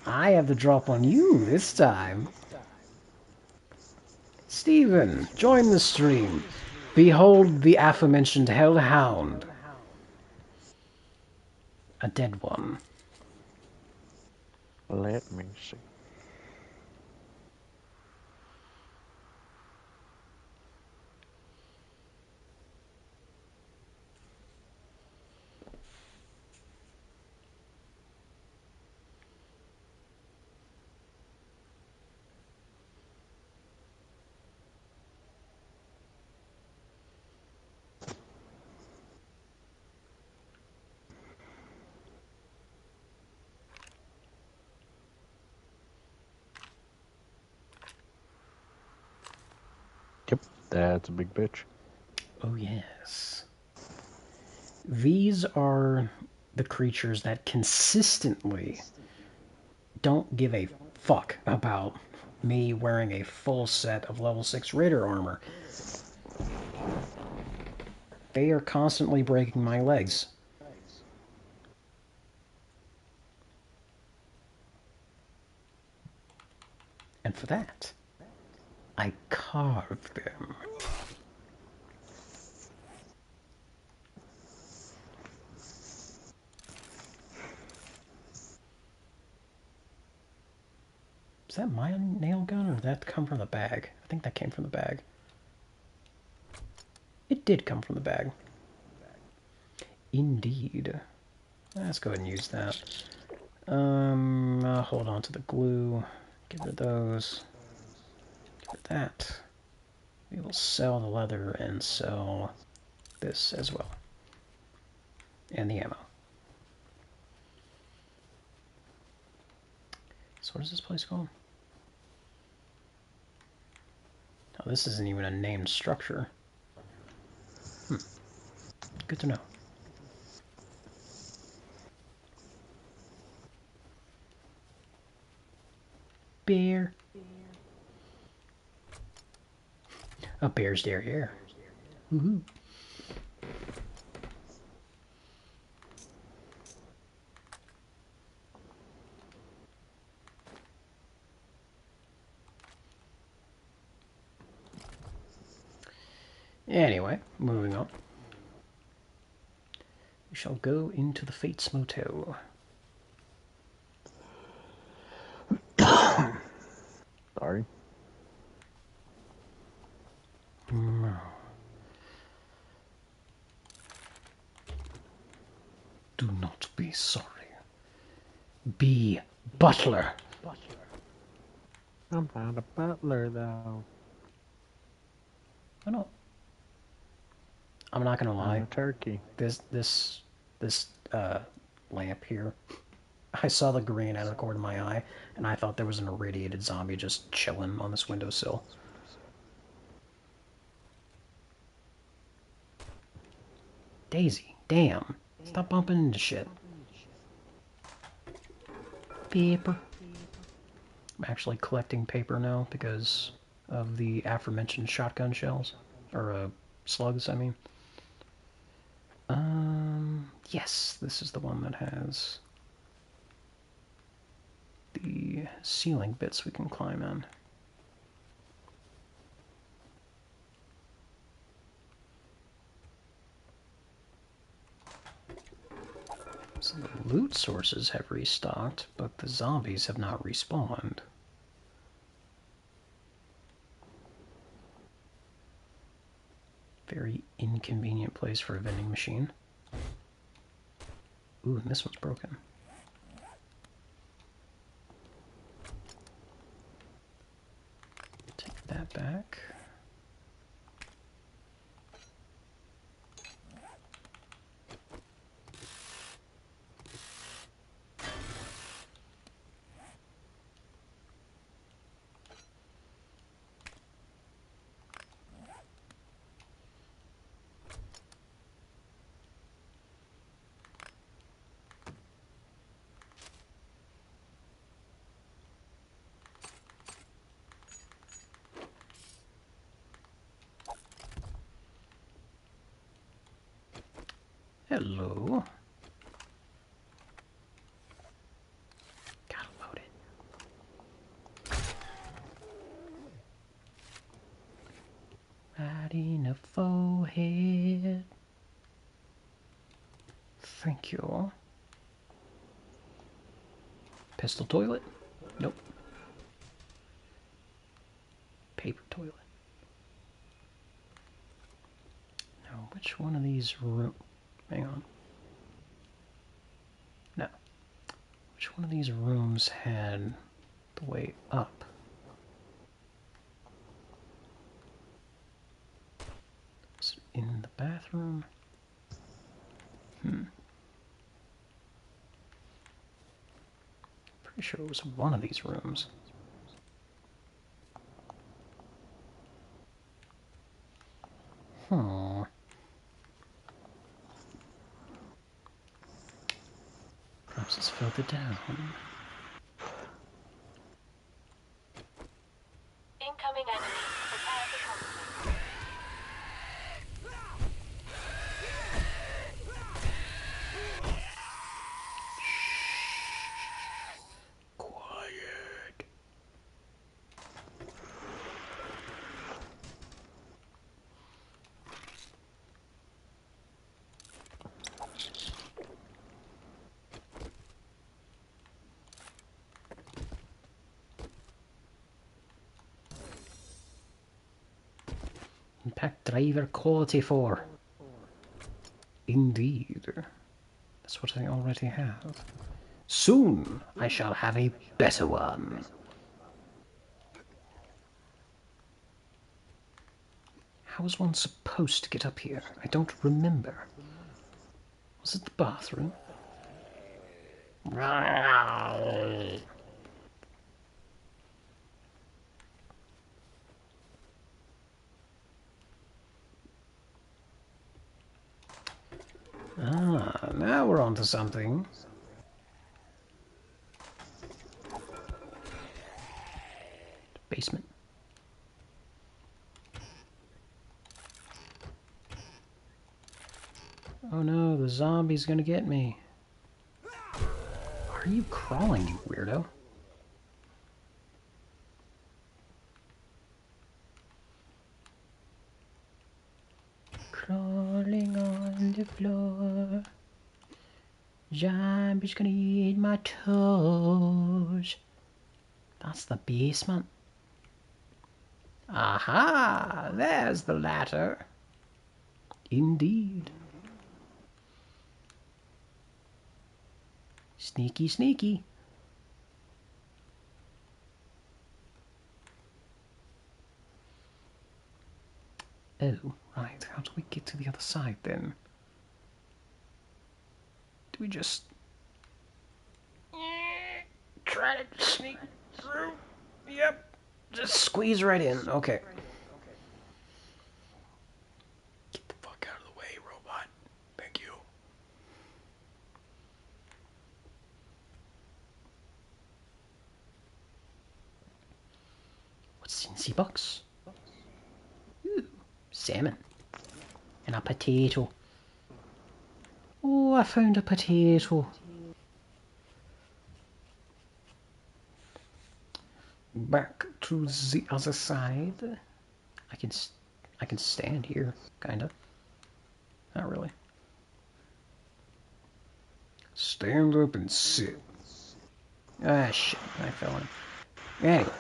I have the drop on you this time. Steven, join the stream. Behold the aforementioned Hellhound. A dead one. Let me see. Yep, that's a big bitch. Oh yes. These are the creatures that consistently don't give a fuck about me wearing a full set of level 6 Raider armor. They are constantly breaking my legs. And for that, I carved them. Is that my nail gun, or did that come from the bag? I think that came from the bag. It did come from the bag. Indeed. Let's go ahead and use that. I'll hold on to the glue. Get rid of those. Get rid of that. We will sell the leather and sell this as well. And the ammo. So what is this place called? Oh, this isn't even a named structure. Good to know. Bear. A bear's derriere. Woohoo. Anyway, moving on. We shall go into the Fates Motel. Sorry. Do not be sorry. Be butler. I'm not a butler, though. I don't. I'm not gonna lie. I'm a turkey. This lamp here. I saw the green out of the corner of my eye, and I thought there was an irradiated zombie just chilling on this windowsill. Daisy, damn. Stop bumping into shit. Paper. I'm actually collecting paper now because of the aforementioned shotgun shells. Or, slugs, I mean. Yes, this is the one that has the ceiling bits we can climb in. So the loot sources have restocked, but the zombies have not respawned. Very inconvenient place for a vending machine. Ooh, and this one's broken. Take that back. Hello. Gotta load it. Right in the forehead. Thank you. Pistol toilet? Nope. Paper toilet. Now, which one of these hang on. No. Which one of these rooms had the way up? Is it in the bathroom? Pretty sure it was one of these rooms. Perhaps it's further down. Incoming enemy. Prepare for conflict. Quiet. Impact driver quality 4. Indeed. That's what I already have. Soon I shall have a better one. How was one supposed to get up here? I don't remember. Was it the bathroom? Ah, now we're on to something. Basement. Oh no, the zombie's gonna get me. Are you crawling, you weirdo? Crawling on the floor. Zombie's gonna eat my toes. That's the basement. Aha! There's the ladder. Indeed. Sneaky, sneaky. Oh, right. How do we get to the other side then? Do we just try to sneak through? Yep. Just squeeze right in. Okay. Get the fuck out of the way, robot. Thank you. What's in the box? Ooh, salmon. And a potato. Oh, I found a potato. back to the other side. I can stand here, kinda. Not really. Stand up and sit. Ah, shit, I fell in. Anyway.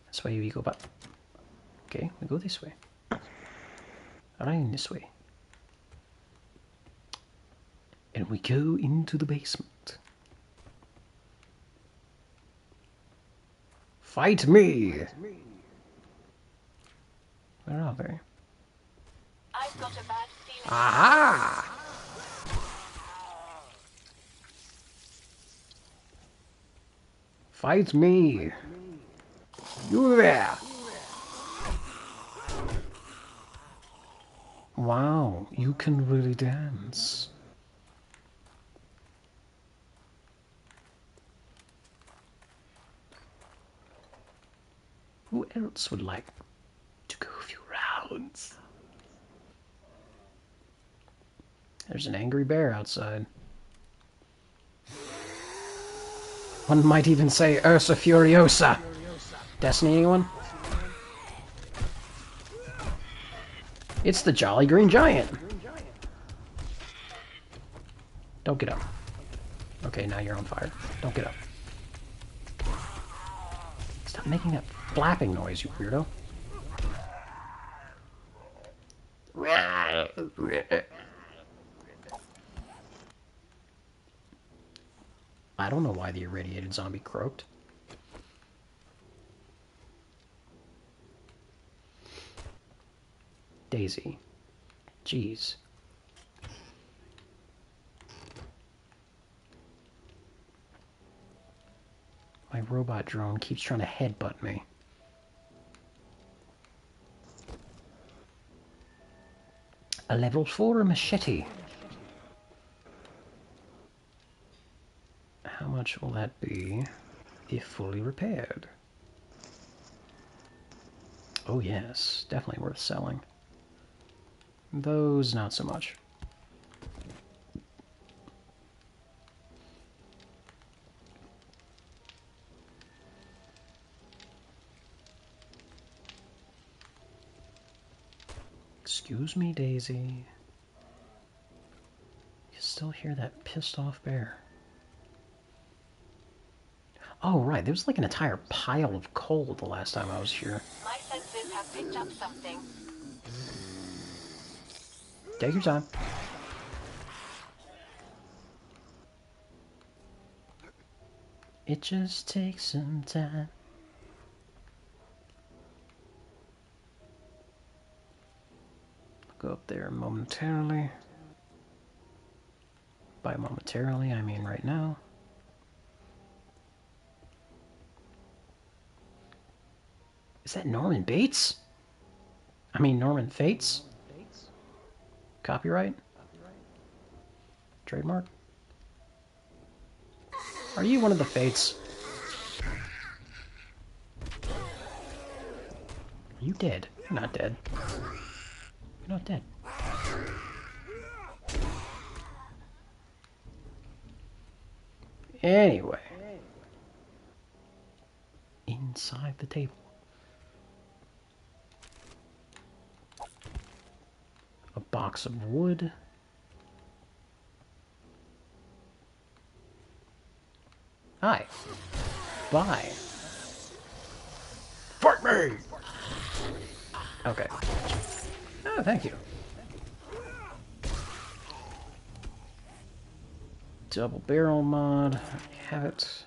That's why you go back. Okay, we go this way. Around this way. And we go into the basement. Fight me! Where are they? I've got a bad feeling. Aha! Fight me! You there! Wow, you can really dance. Who else would like to go a few rounds? There's an angry bear outside. One might even say Ursa Furiosa. Destiny, anyone? It's the Jolly Green Giant. Don't get up. Okay, now you're on fire. Don't get up. Stop making that flapping noise, you weirdo. I don't know why the irradiated zombie croaked. Daisy. Jeez. My robot drone keeps trying to headbutt me. A level 4 machete. How much will that be if fully repaired? Oh yes, definitely worth selling. Those, not so much. Excuse me, Daisy. You still hear that pissed off bear. Oh, right, there was like an entire pile of coal the last time I was here. My senses have picked up something. Take your time. It just takes some time. Go up there momentarily. By momentarily, I mean right now. Is that Norman Bates? I mean Norman Fates? Copyright? Trademark? Are you one of the Fates? Are you dead? You're not dead. You're not dead. Anyway. Inside the table. A box of wood. Hi. Bye. Fight me! Okay. Oh, thank you. Double barrel mod. Have it.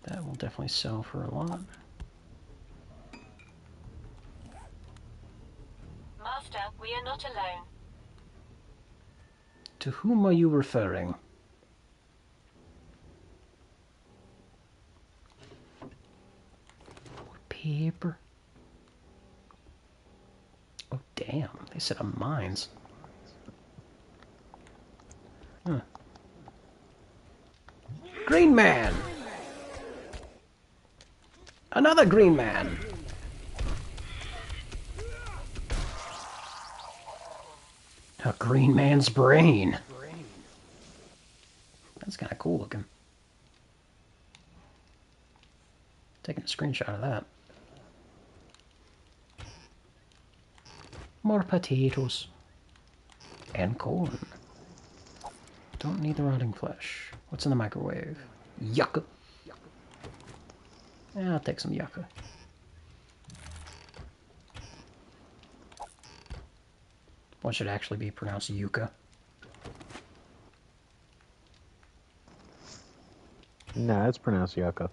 That will definitely sell for a lot. Master, we are not alone. To whom are you referring? Paper. Oh, damn. They set up mines. Huh. Green Man! Another Green Man! A Green Man's brain. That's kind of cool looking. Taking a screenshot of that. More potatoes. And corn. Don't need the rotting flesh. What's in the microwave? Yucca. Yeah, I'll take some yucca. What should actually be pronounced yucca? Nah, it's pronounced yucca.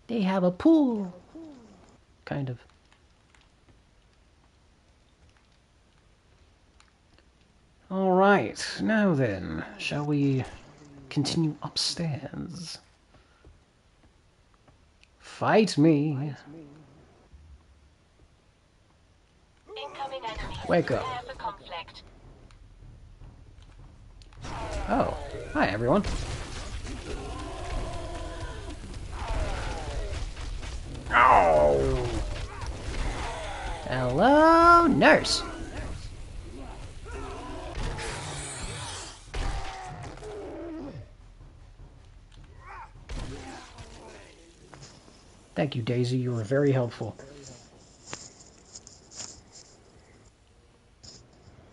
They have a pool. Kind of. Alright, now then, shall we continue upstairs? Fight me. Incoming enemy. Wake up. Prepare for conflict. Oh, hi everyone. Oh! Hello, nurse. Thank you, Daisy. You were very helpful.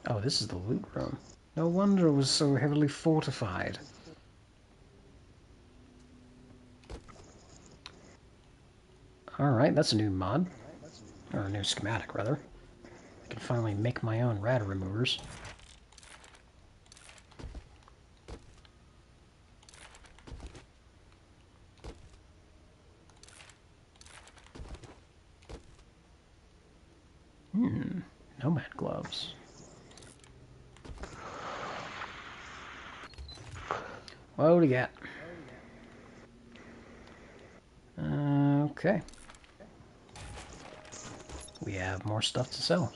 Oh, this is the loot room. No wonder it was so heavily fortified. Alright, that's a new mod. Or a new schematic, rather. I can finally make my own rad removers. Nomad gloves. What do we got? Okay. We have more stuff to sell.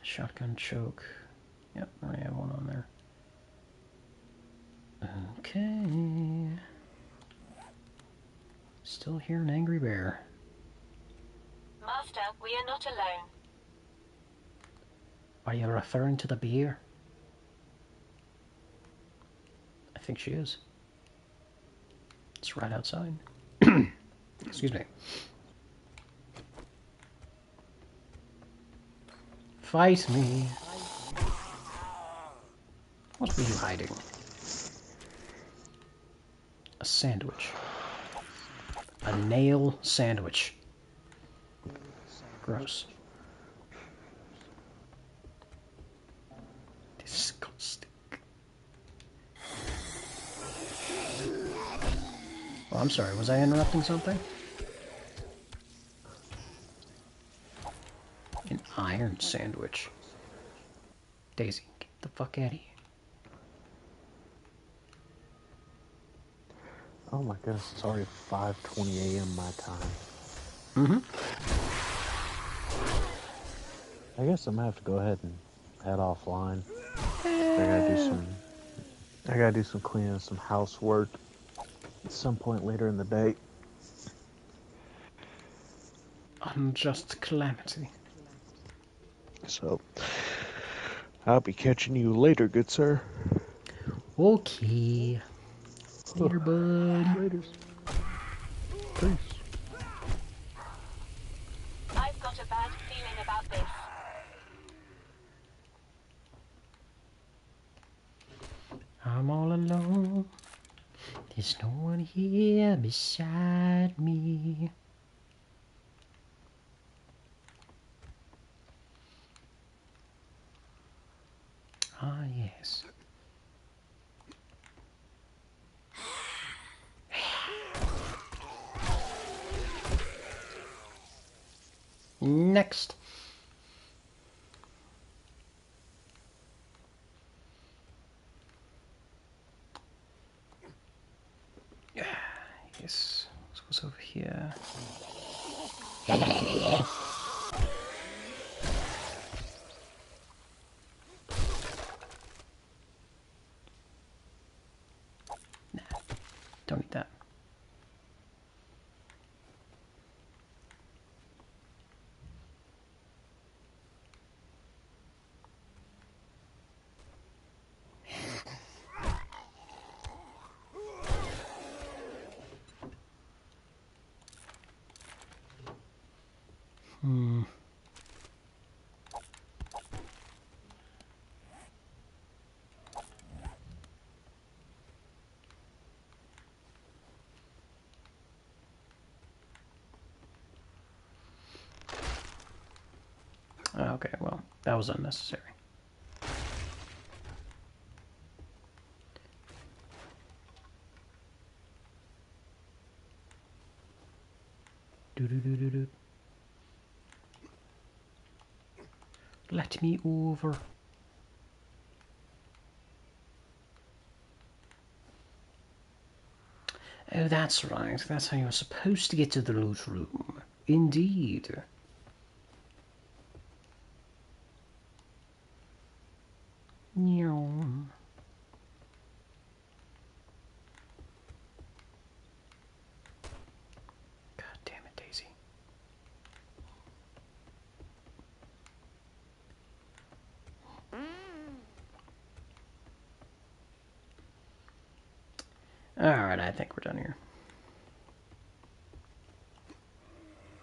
Shotgun choke. Yep, I already have one on there. Okay. Still hear an angry bear. Master, we are not alone. Are you referring to the beer? I think she is. It's right outside. Excuse me. Fight me. What were you hiding? A sandwich. A nail sandwich. Gross. Disgusting. Oh, I'm sorry, was I interrupting something? An iron sandwich. Daisy, get the fuck out of here. Oh my goodness, it's already 5:20 a.m. my time. Mm-hmm. I guess I'm gonna have to go ahead and head offline. I gotta do some cleaning, some housework at some point later in the day. Unjust calamity. So, I'll be catching you later, good sir. Okay. Later, bud. Laters. Peace. I've got a bad feeling about this. I'm all alone. There's no one here beside me. Ah, yes. Next. Yes. What's over here? Nah, don't need that. Okay, well, that was unnecessary. Do-do-do-do-do. Let me over. Oh, that's right. That's how you're supposed to get to the loot room. Indeed. Meow. God damn it, Daisy. Alright, I think we're done here.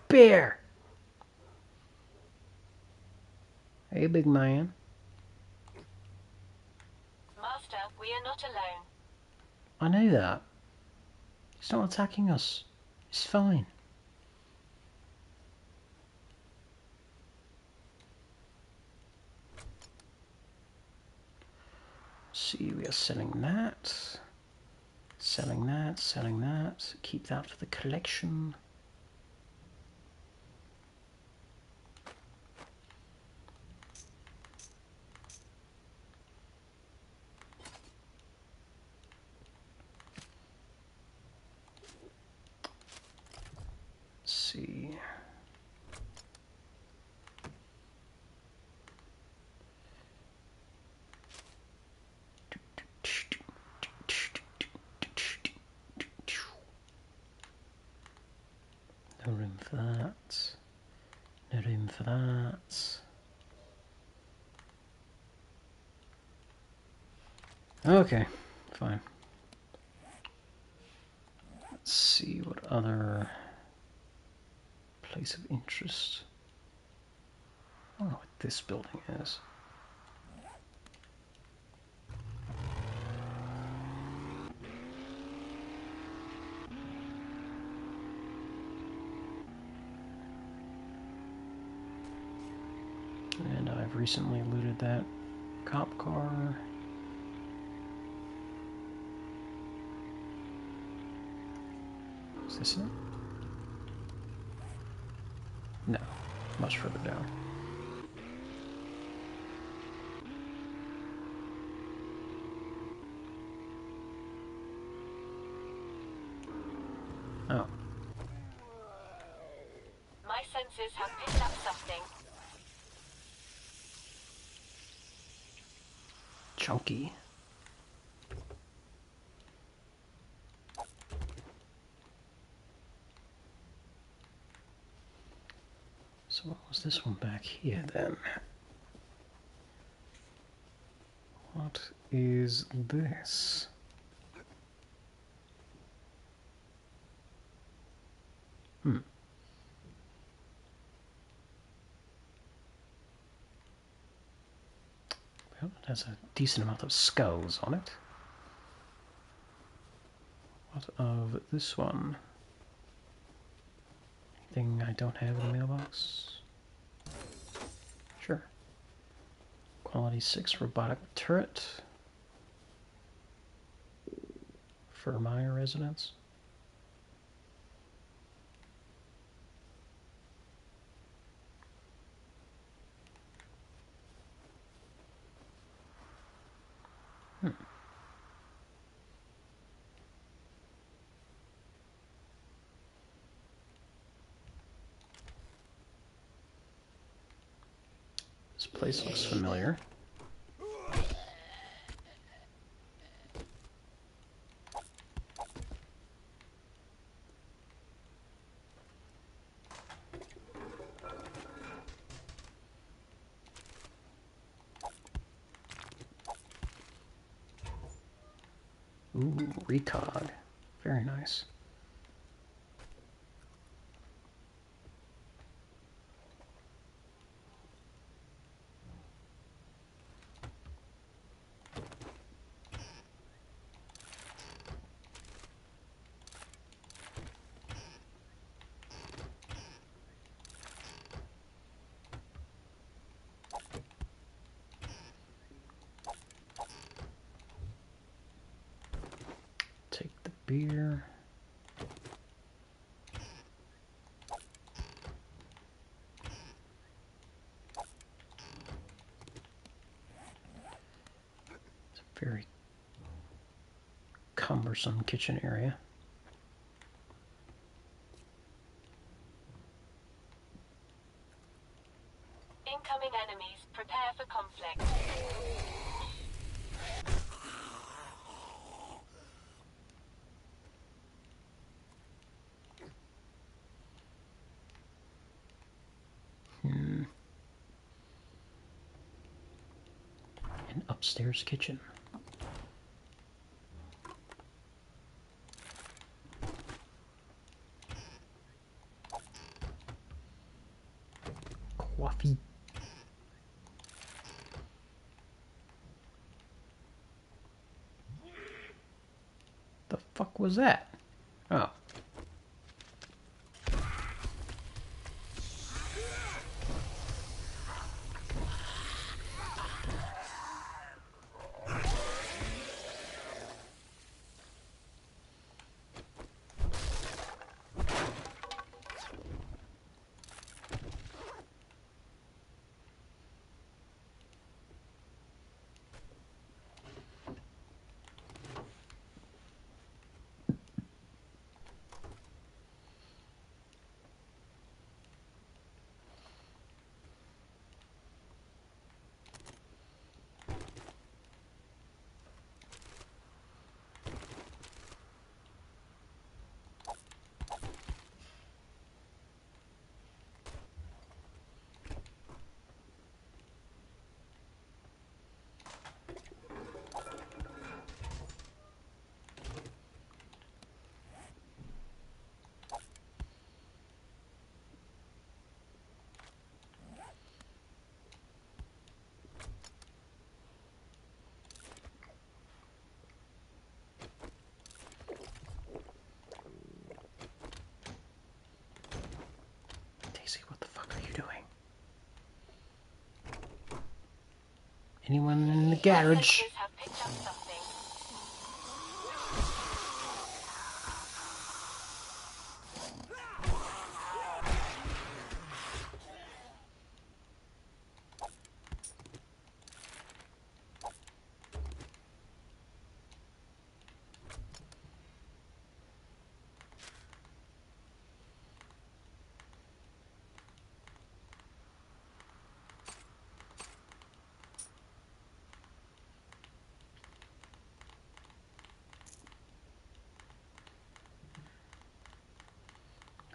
Bear! Hey, big man. Master, we are not alone. I know that. He's not attacking us. He's fine. See, we are selling that. Selling that, selling that. Keep that for the collection. Let's see. No room for that. No room for that. Okay, fine. Let's see what other place of interest. I don't know what this building is. And I've recently looted that cop car. Is this it? No, much further down. Oh, My senses have picked up something. chunky. So what was this one back here then? What is this? Well, it has a decent amount of skulls on it. What of this one? Anything I don't have in the mailbox? Sure. Quality 6 robotic turret. For my residence. This place looks familiar. Ooh, recog. Very nice. beer. It's a very cumbersome kitchen area. Incoming enemies. Prepare for conflict. An upstairs kitchen. Coffee. The fuck was that? Oh. Daisy, what the fuck are you doing? Anyone in the garage? Sensors have picked up something.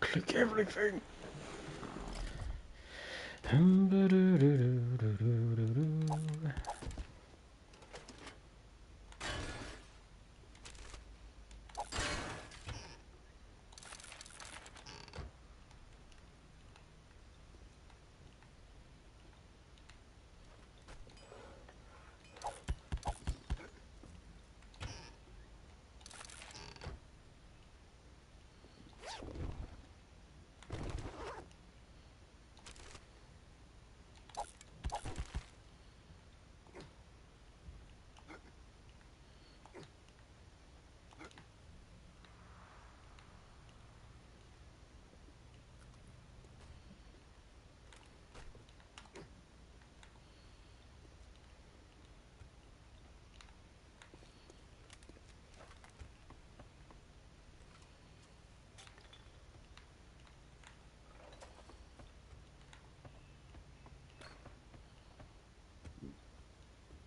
Click everything.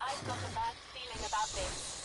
I've got a bad feeling about this.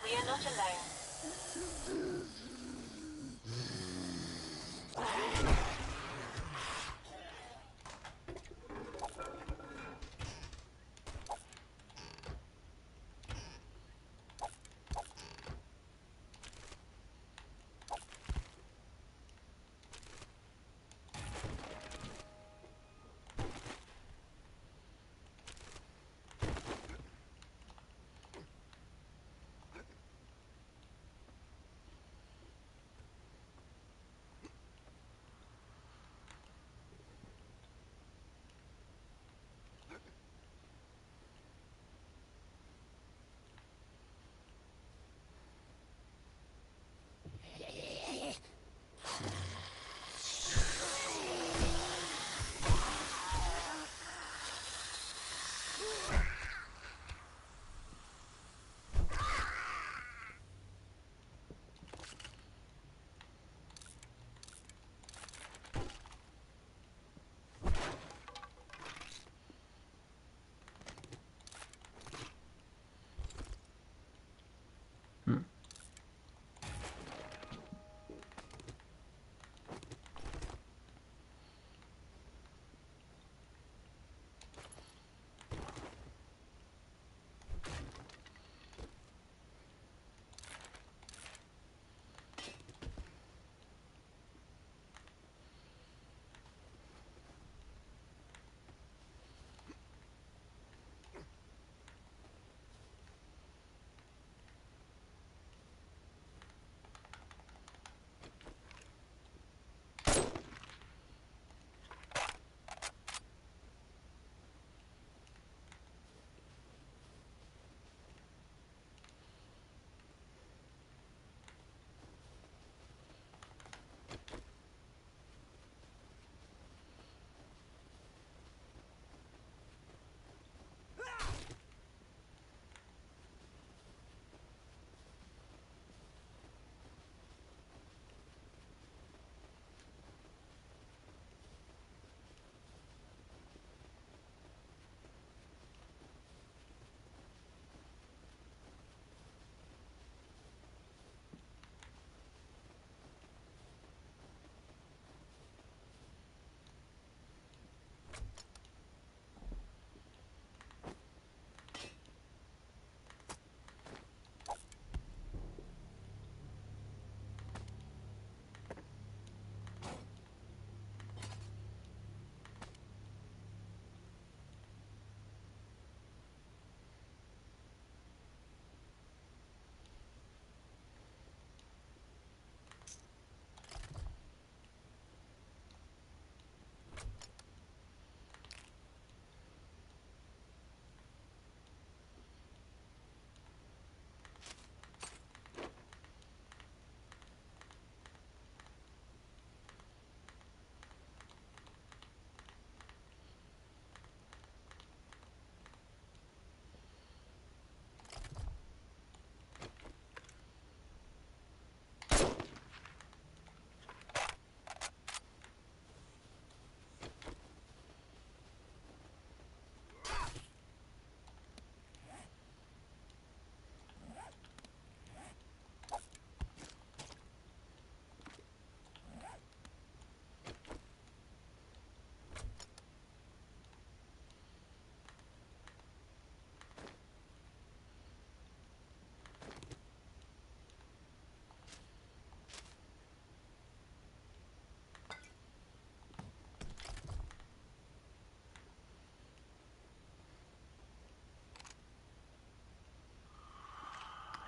we are not alone.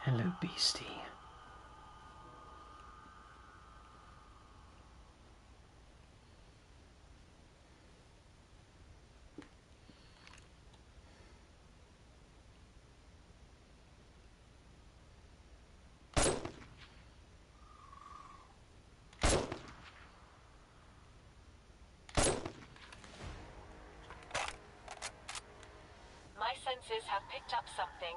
Hello, beastie. My senses have picked up something.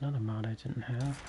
Another mod I didn't have.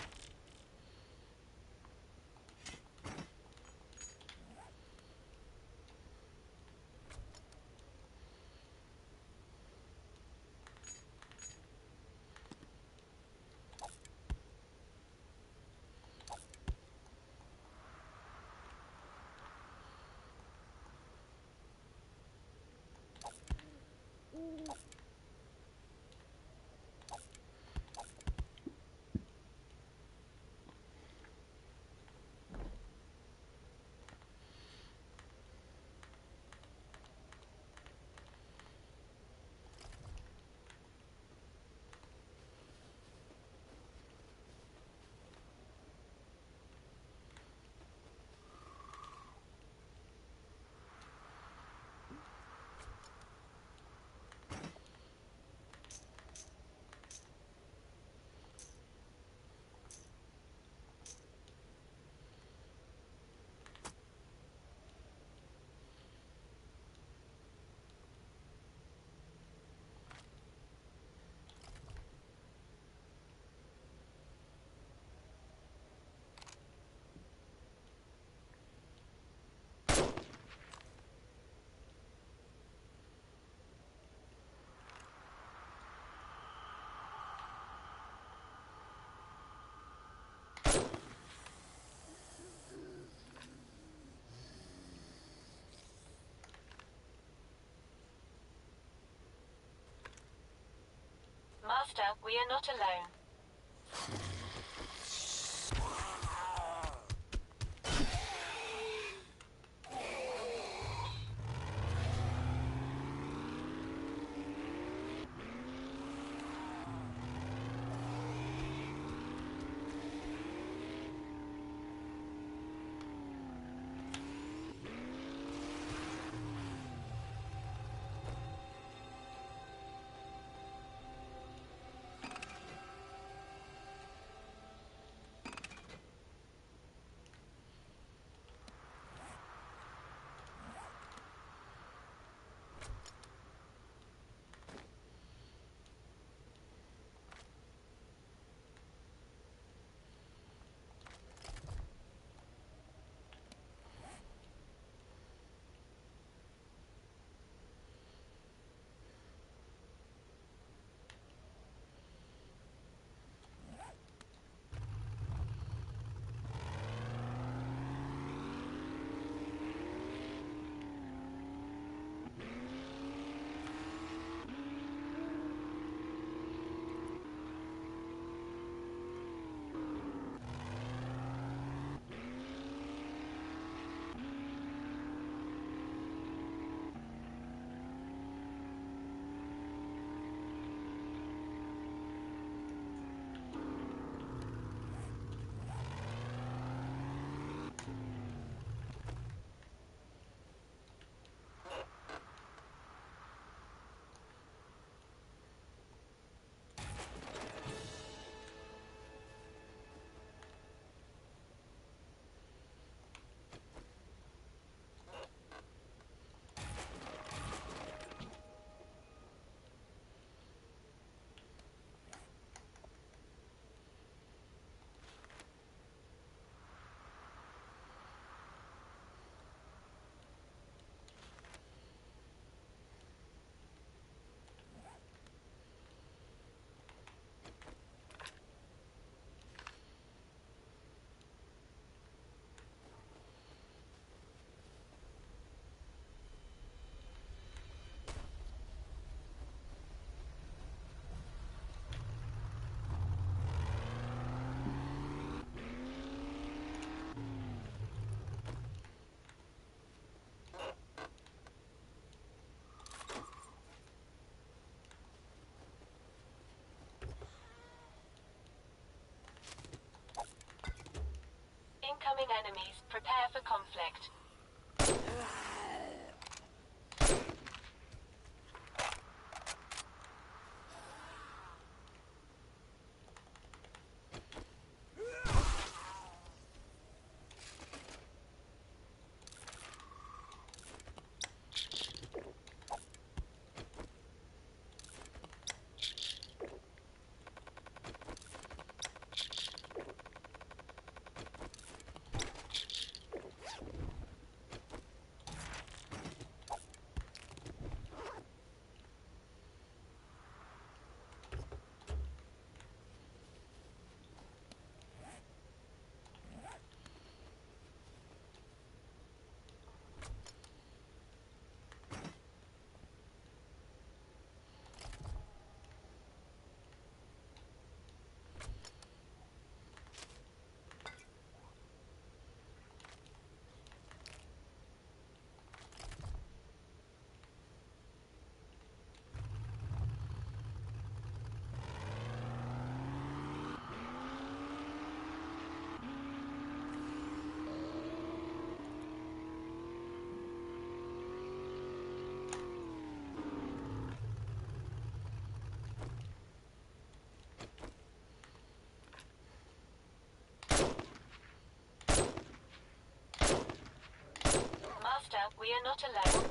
Master, we are not alone. Incoming enemies. Prepare for conflict. Master, we are not alone.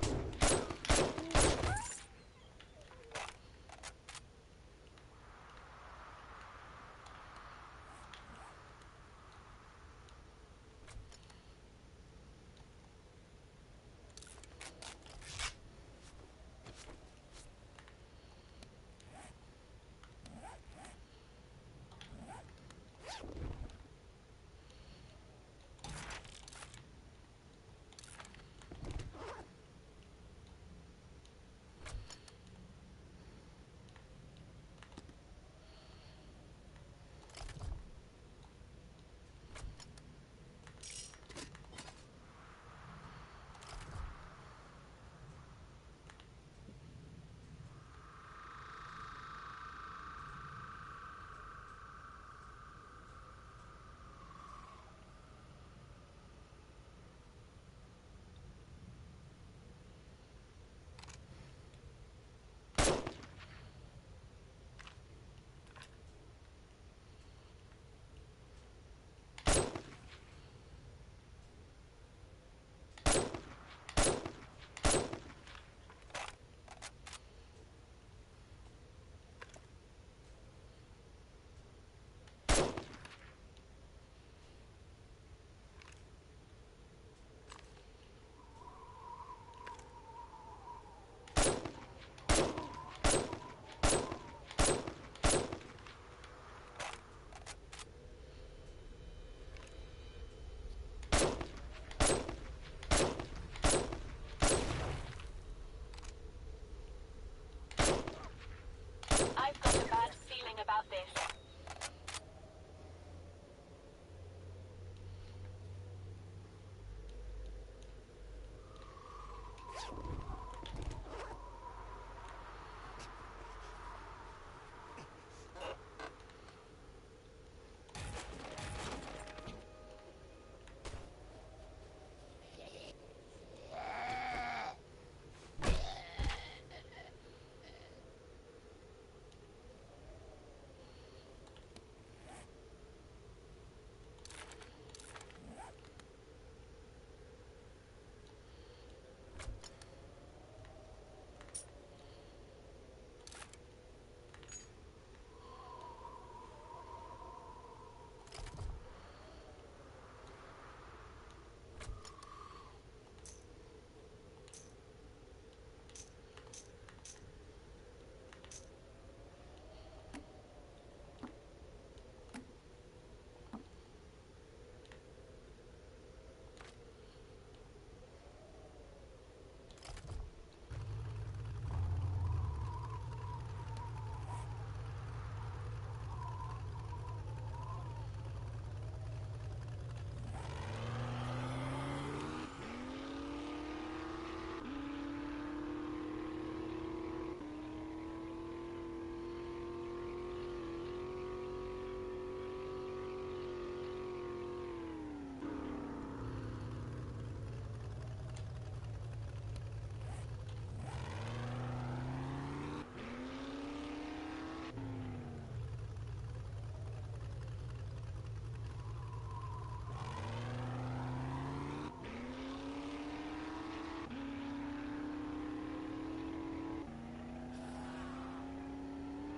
I've got a bad feeling about this.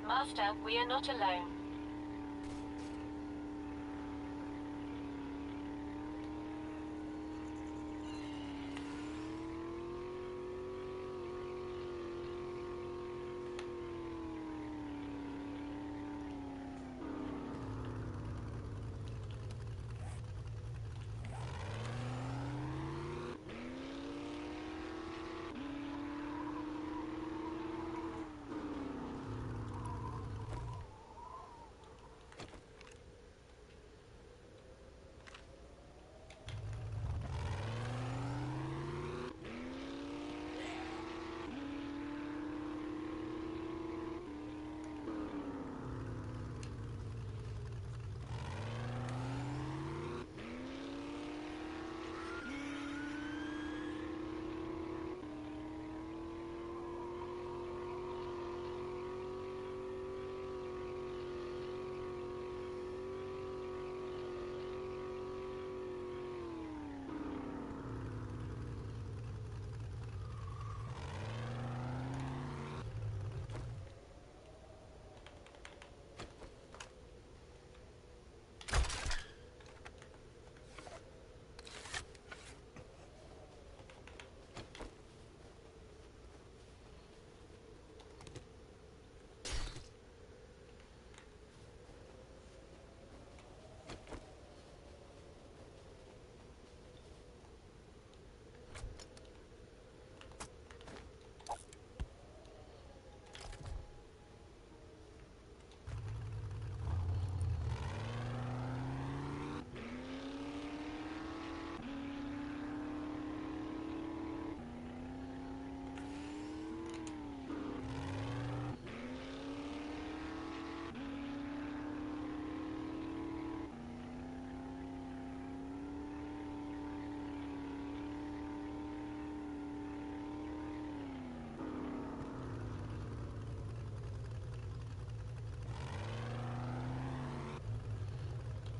Master, we are not alone.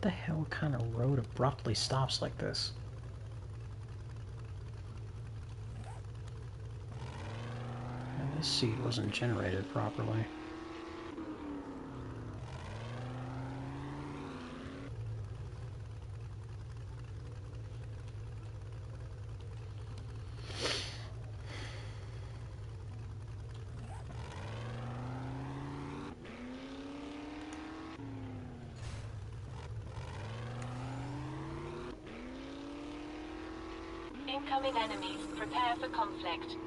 the hell kind of road abruptly stops like this? And this seed wasn't generated properly. Incoming enemies. Prepare for conflict.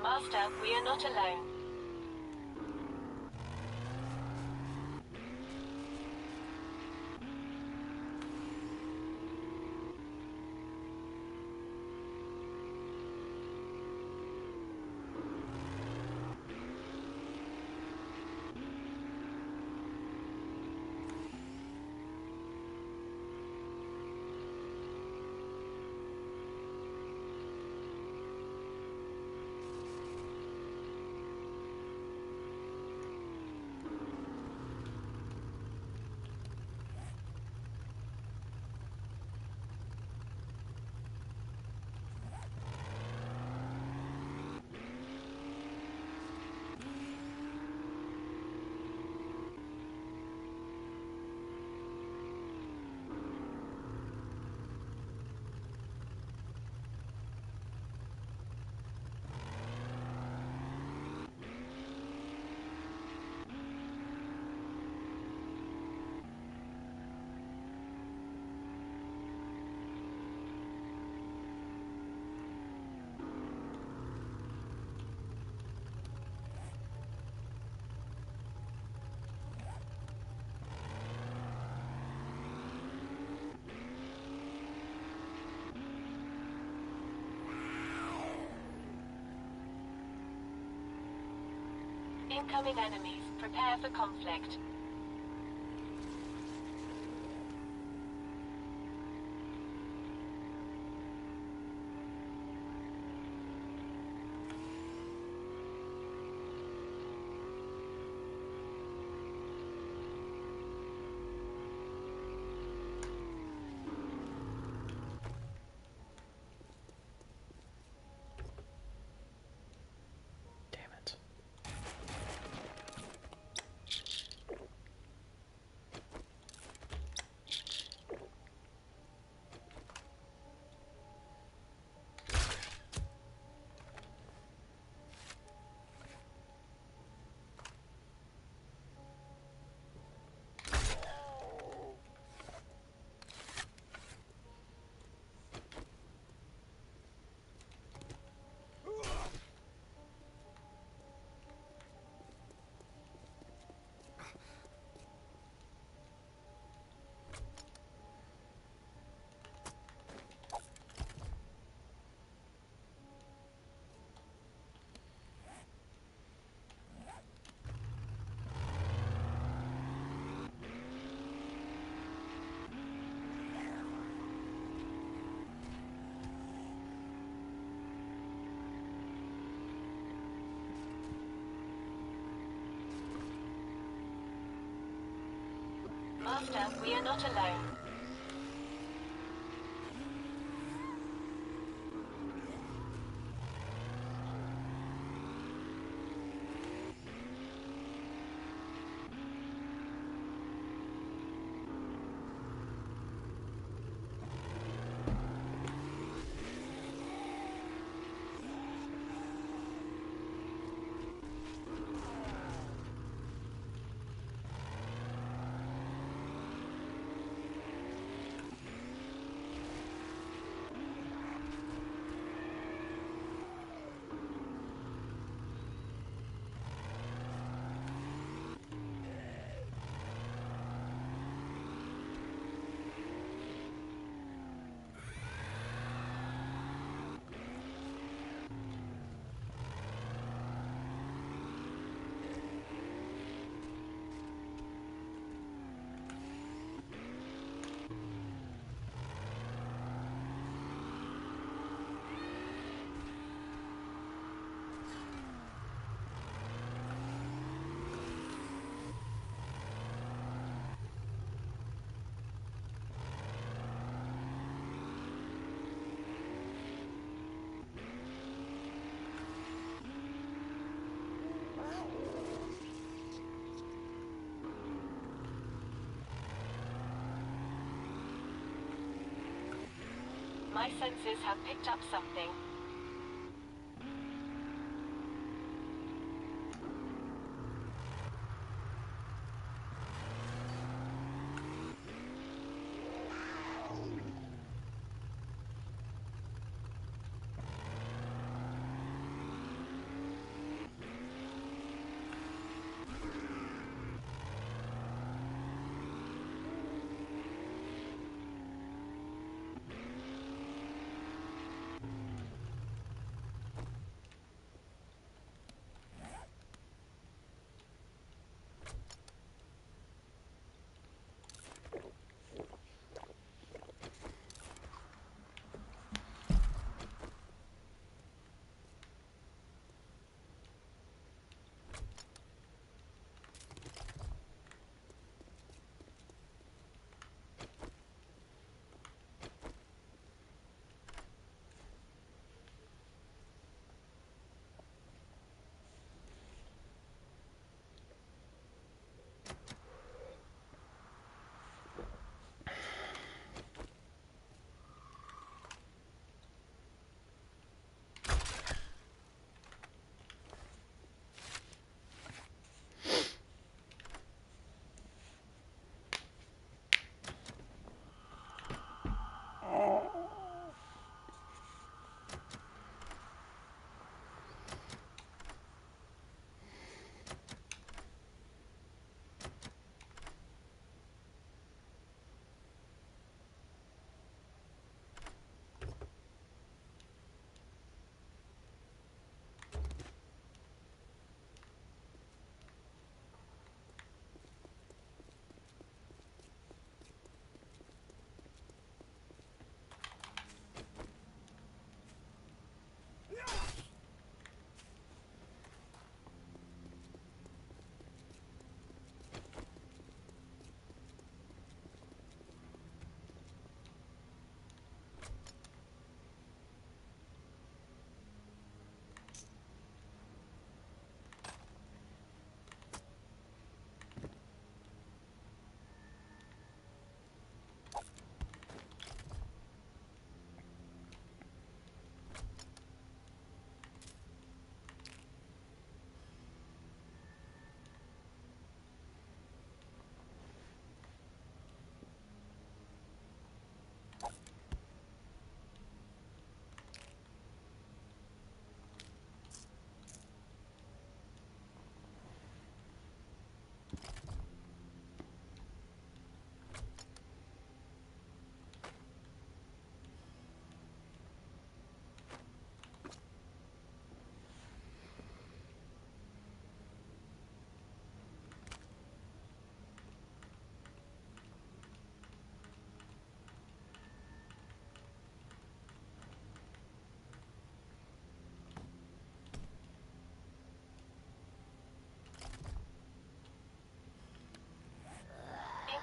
Master, we are not alone. Incoming enemies. Prepare for conflict. Damn it. Master, we are not alone. My senses have picked up something.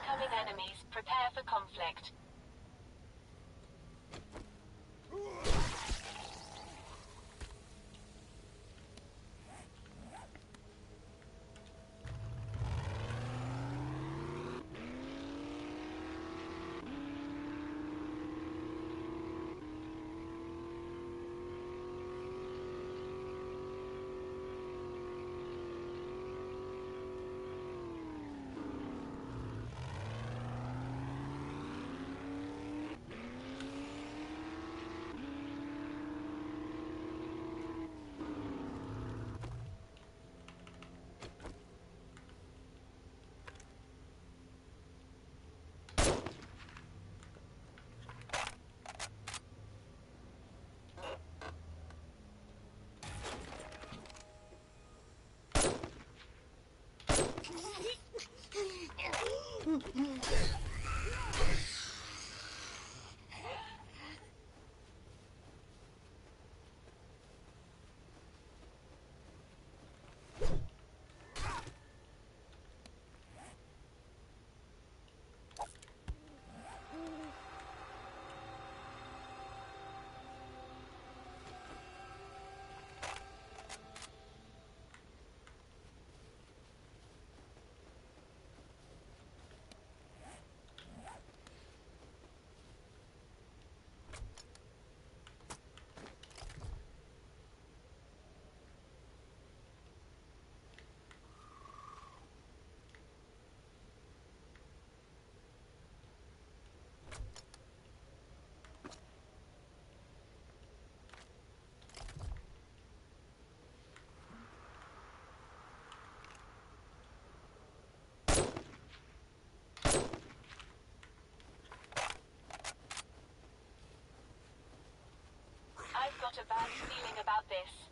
Incoming enemies. Prepare for conflict. I've got a bad feeling about this.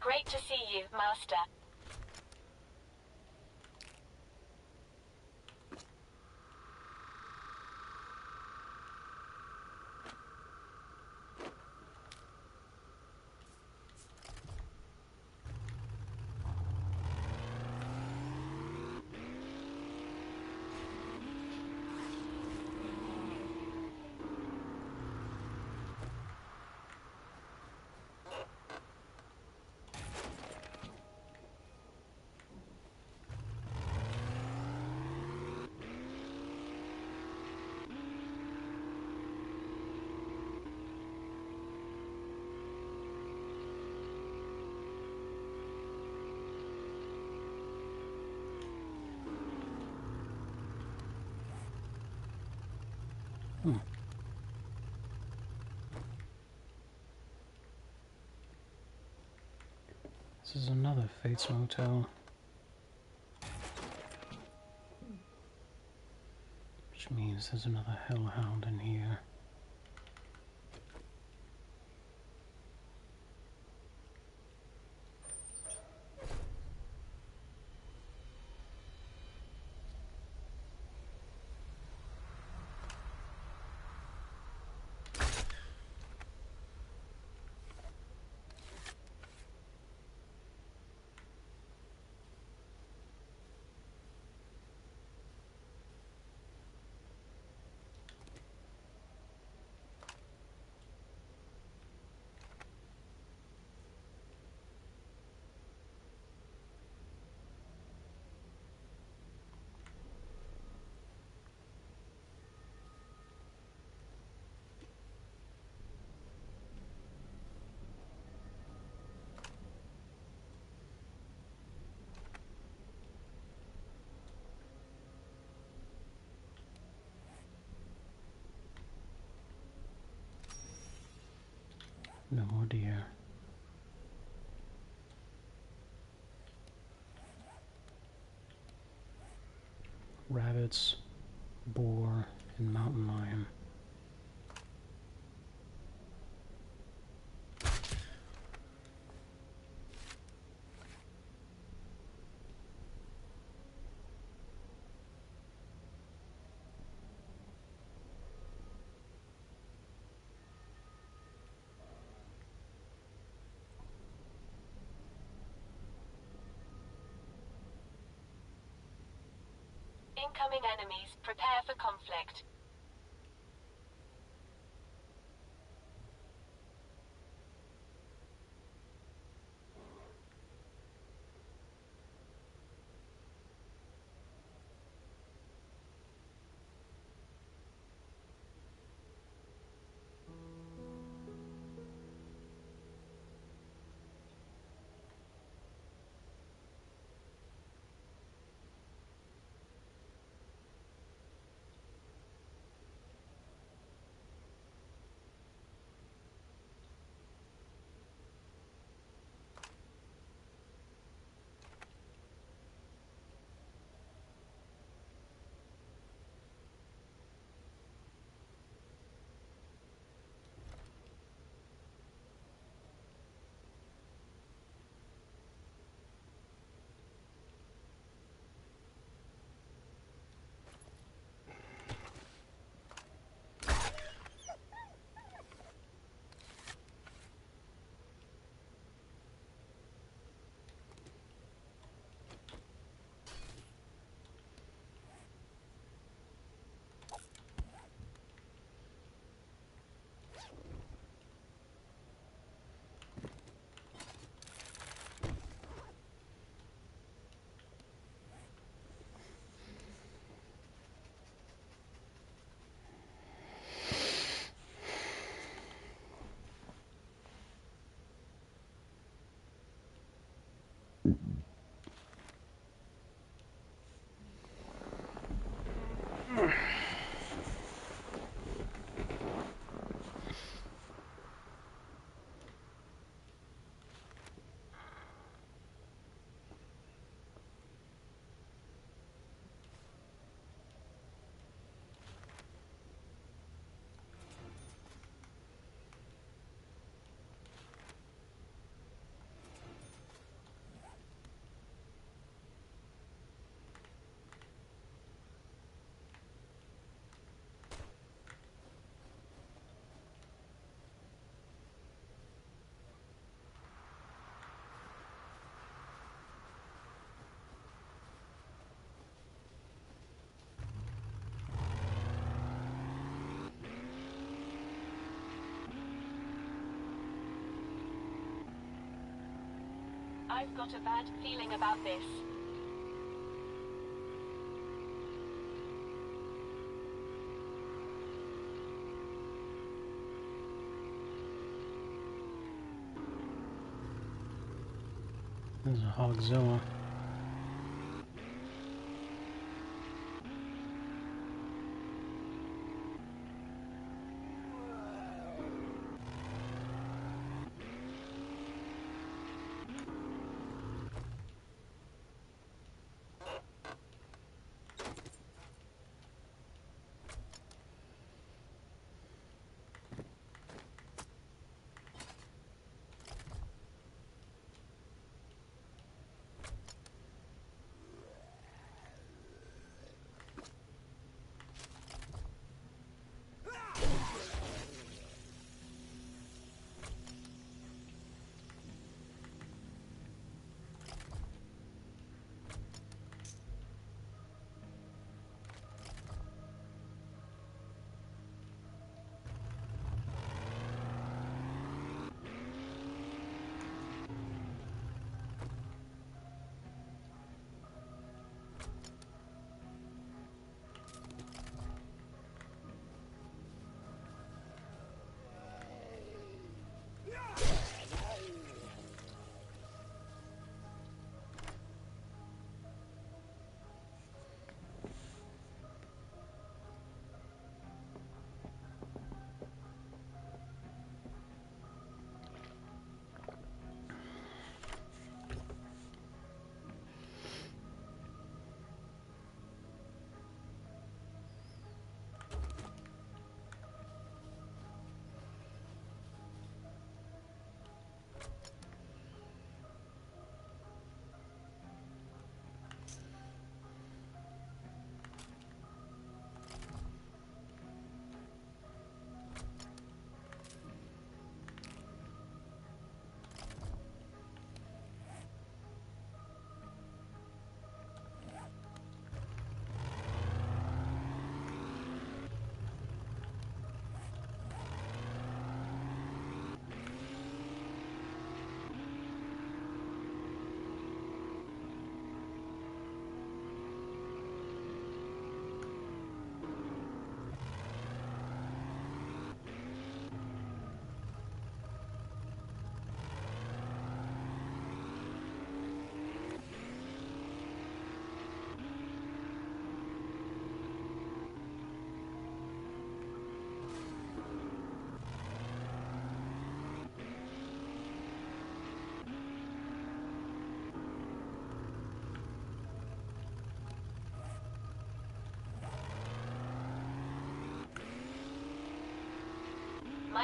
Great to see you, Master. This is another Fates Motel. Which means there's another Hellhound in here. No more deer. Rabbits, boar, and mountain lion. Incoming enemies. Prepare for conflict. I've got a bad feeling about this. There's a Hogzilla.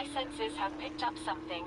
My senses have picked up something.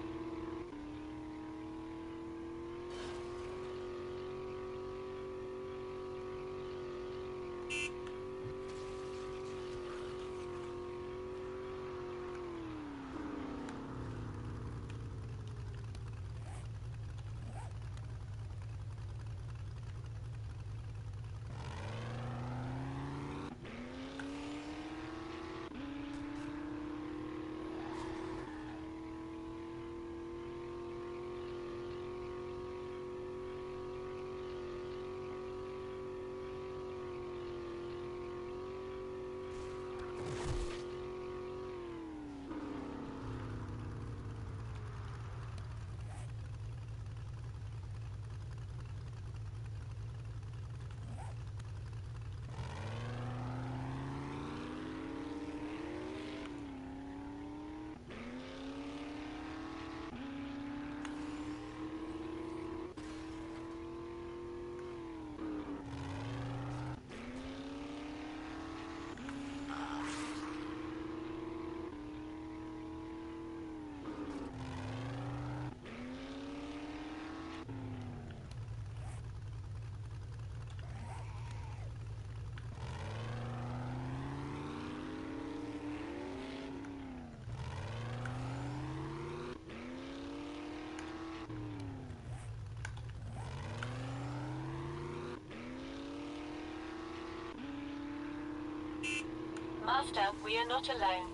Master, we are not alone.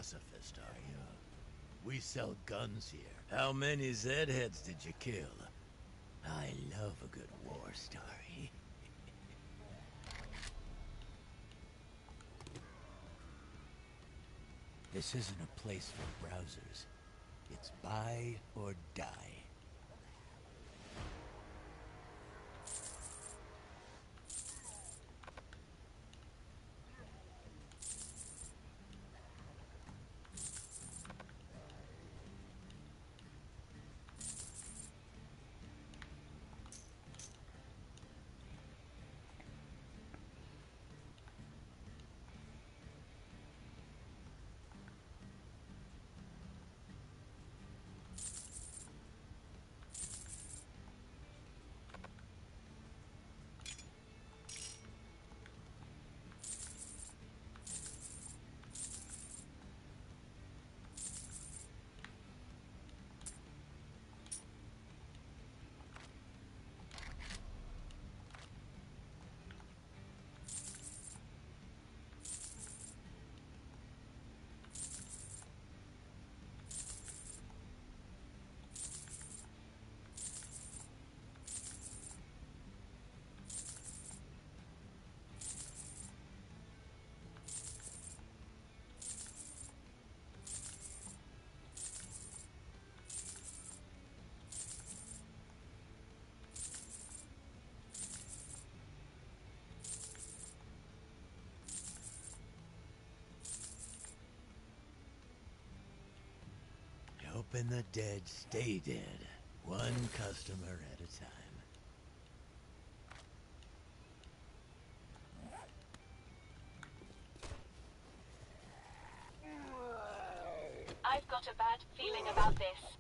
pacifist, are you? We sell guns here. How many Zed-heads did you kill? I love a good war story. This isn't a place for browsers. It's buy or die. Hoping the dead stay dead, one customer at a time. I've got a bad feeling about this.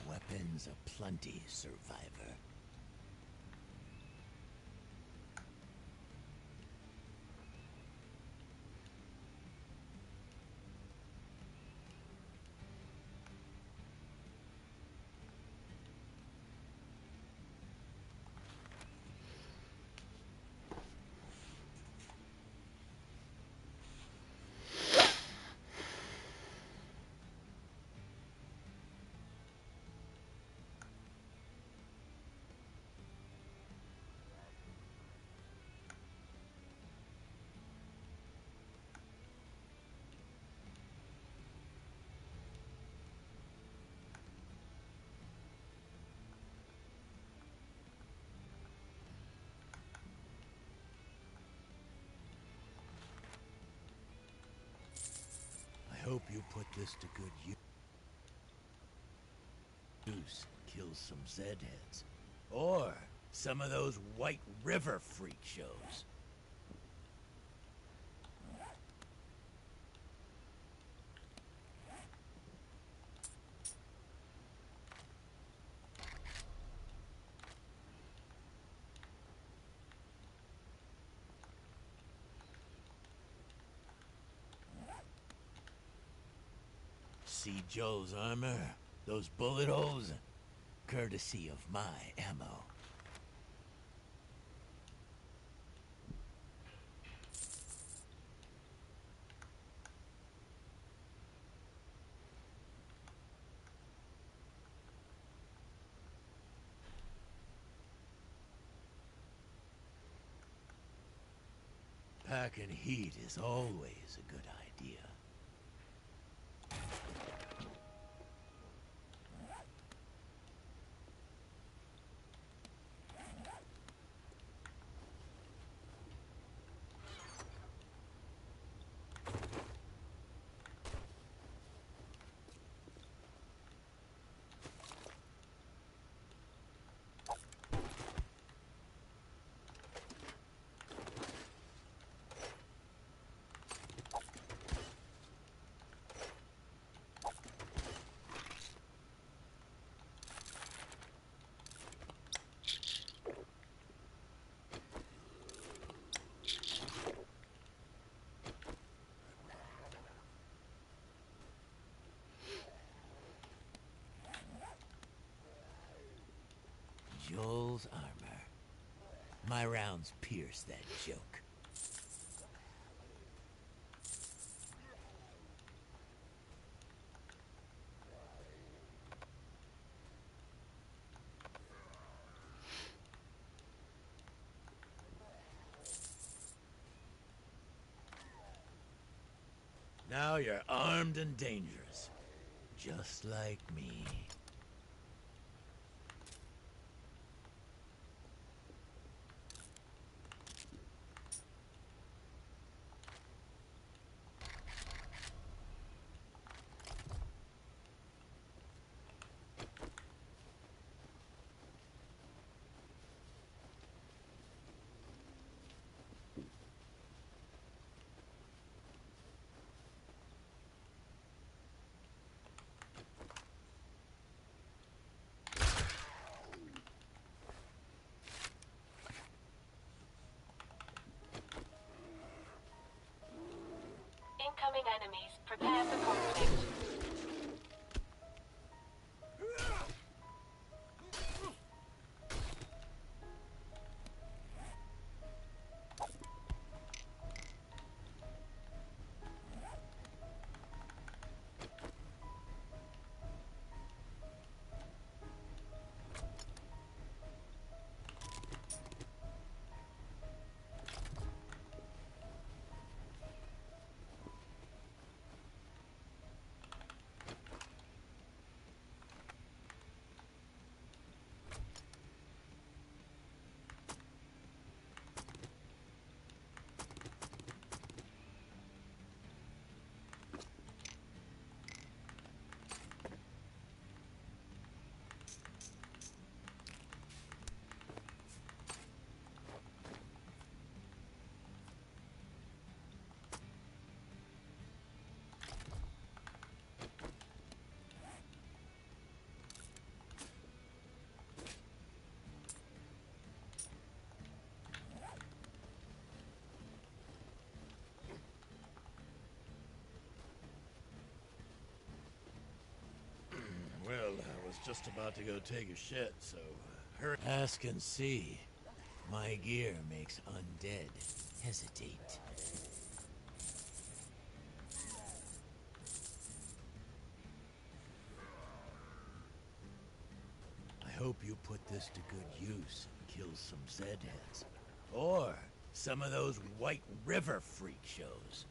Weapons aplenty, survivor. I hope you put this to good use. Kill some Zed-heads. Or some of those White River freak shows. See Joel's armor? Those bullet holes? Courtesy of my ammo. Packing heat is always a good idea. Joel's armor. My rounds pierce that joke. Now you're armed and dangerous. Just like me. Incoming enemies. Prepare for conflict. Well, I was just about to go take a shit, so hurry. Ask and see. My gear makes undead hesitate. I hope you put this to good use and kill some Zedheads. Or some of those White River freak shows.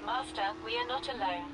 Master, we are not alone.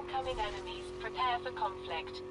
Incoming enemies. Prepare for conflict.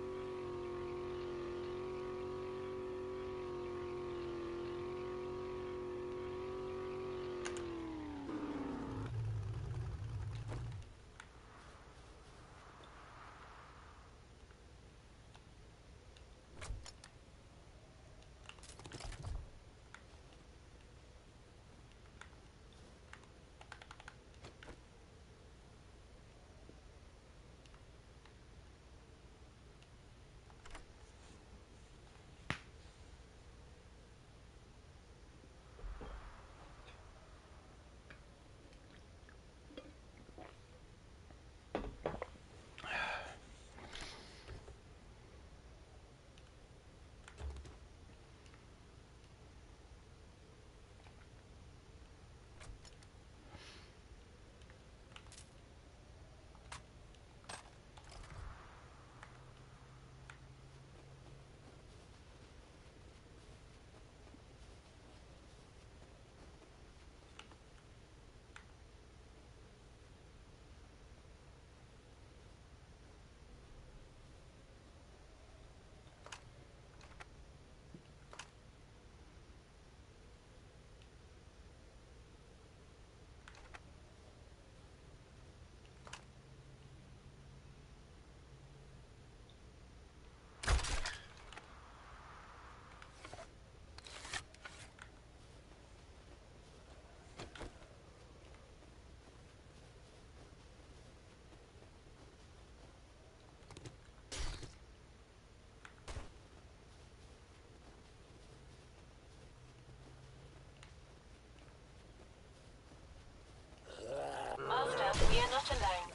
Master, we are not alone.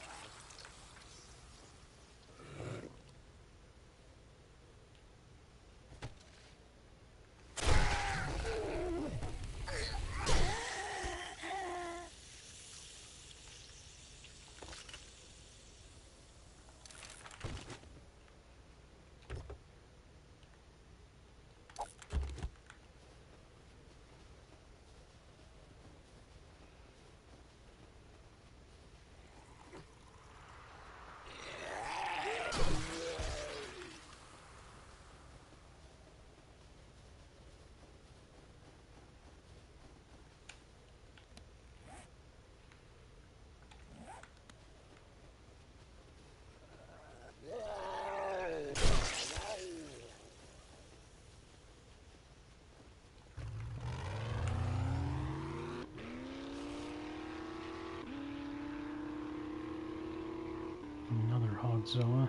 Another Hogzoa.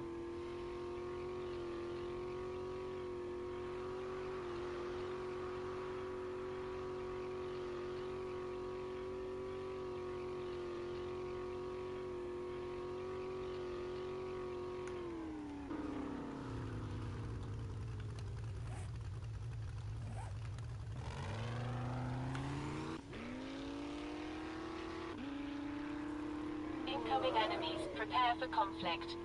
Incoming enemies. Prepare for conflict.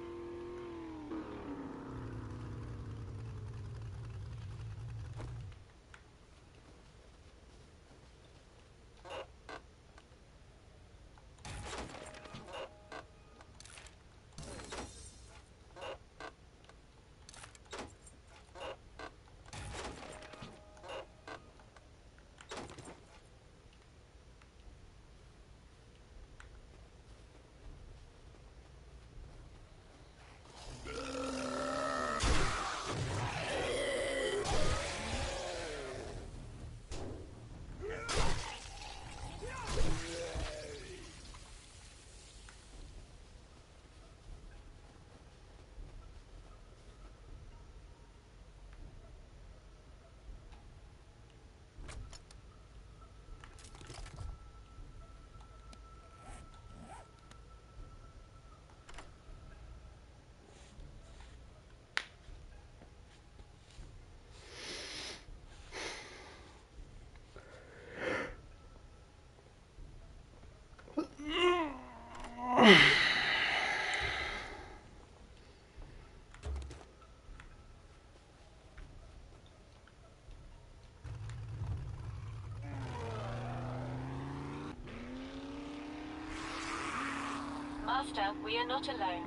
Master, we are not alone.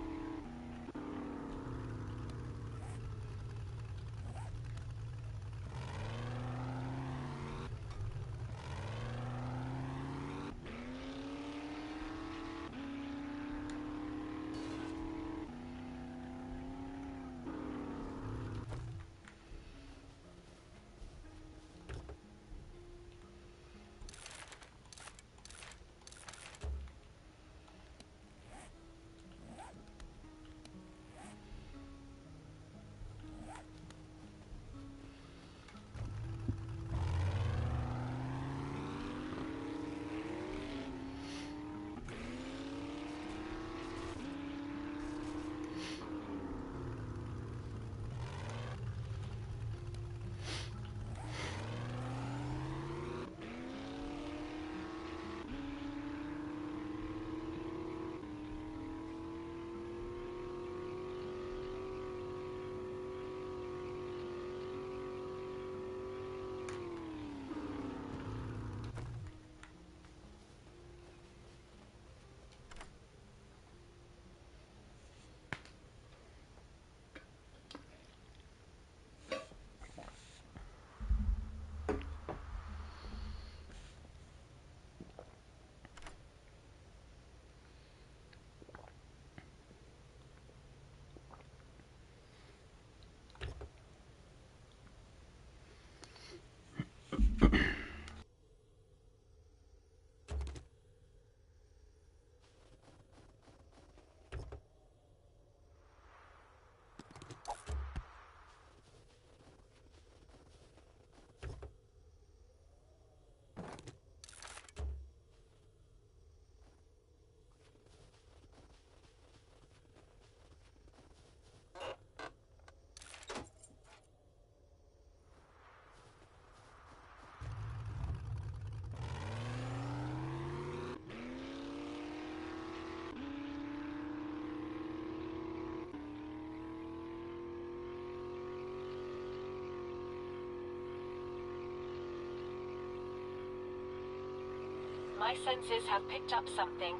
My senses have picked up something.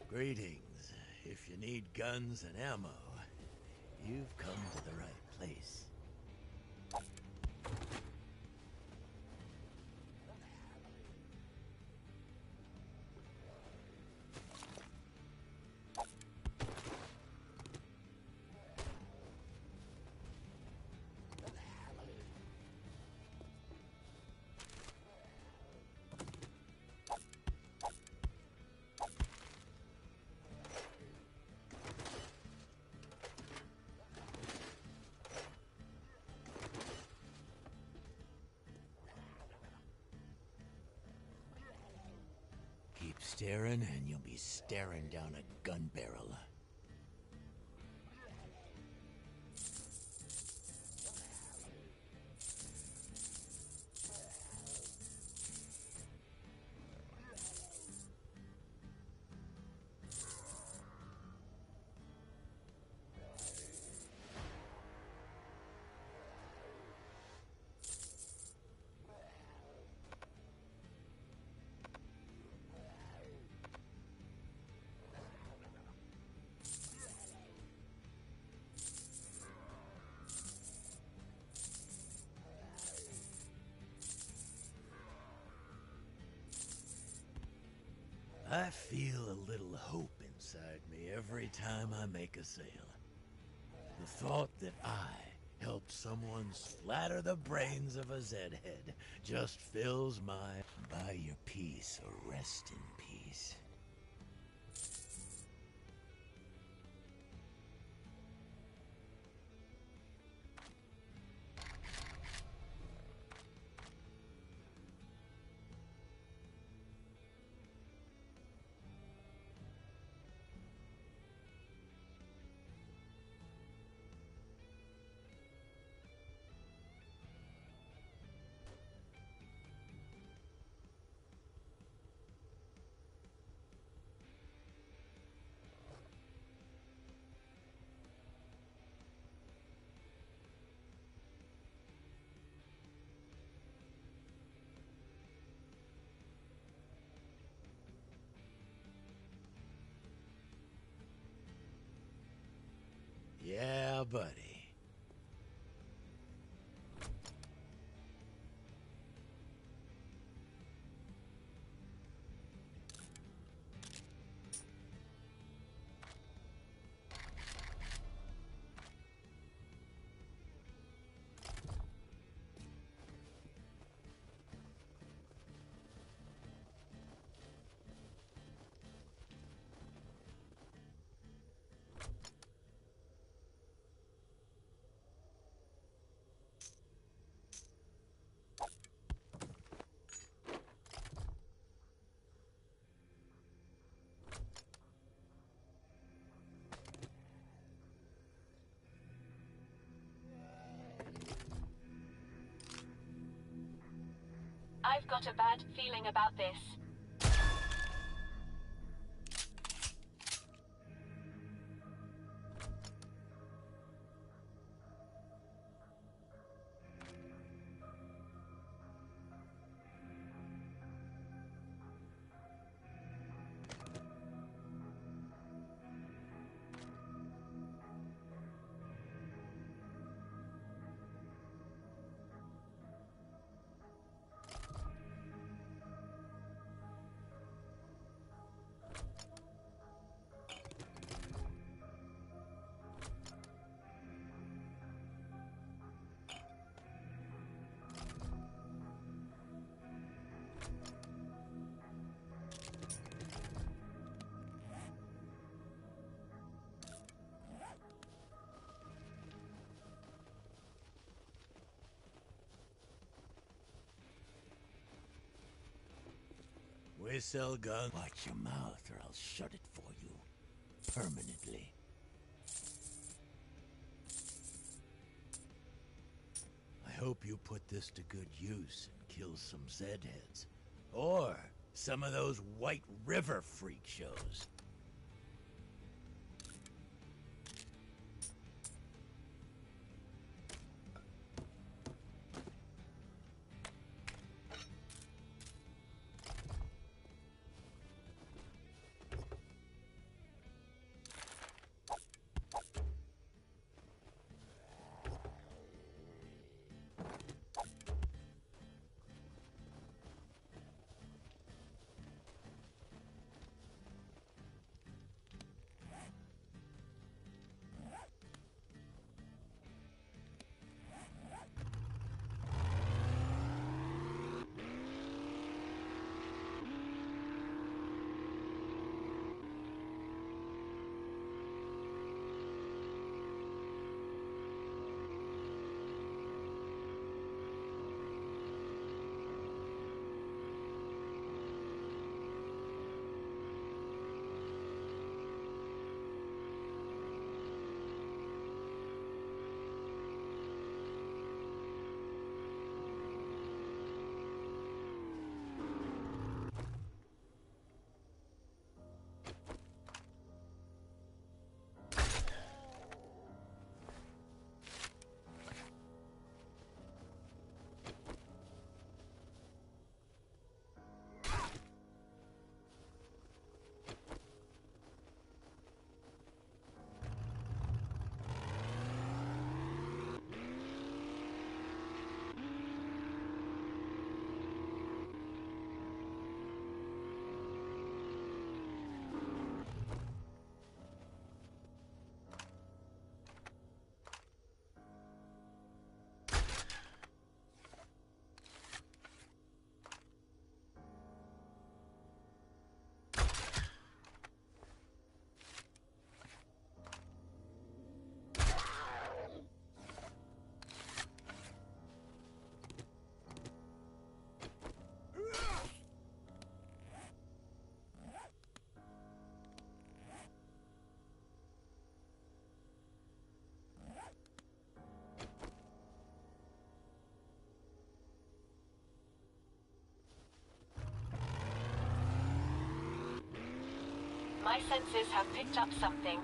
Greetings. If you need guns and ammo, you've come to the right place. Keep staring and you'll be staring down a gun barrel. I feel a little hope inside me every time I make a sale. The thought that I helped someone splatter the brains of a Zed-head just fills my... Buy your peace or rest in peace. Now, buddy. I've got a bad feeling about this. We sell guns. Watch your mouth or I'll shut it for you. Permanently. I hope you put this to good use and kill some Zed heads. Or some of those White River freak shows. My senses have picked up something.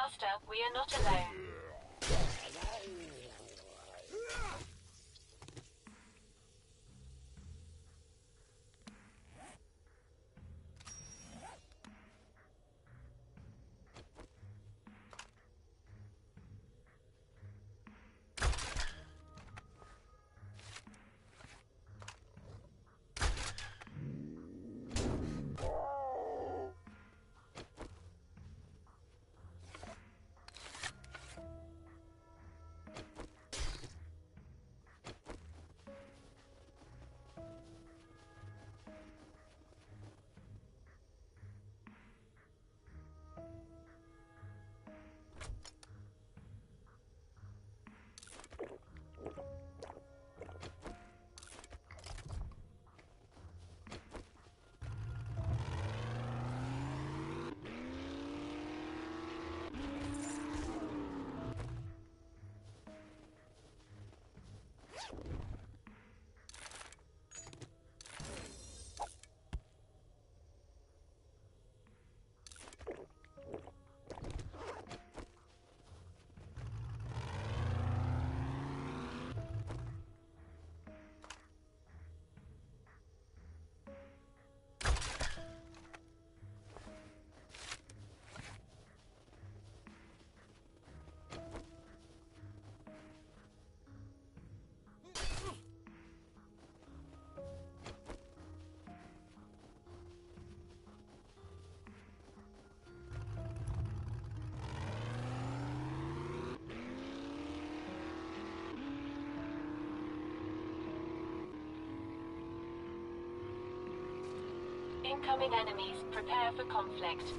Master, we are not alone. Incoming enemies, prepare for conflict.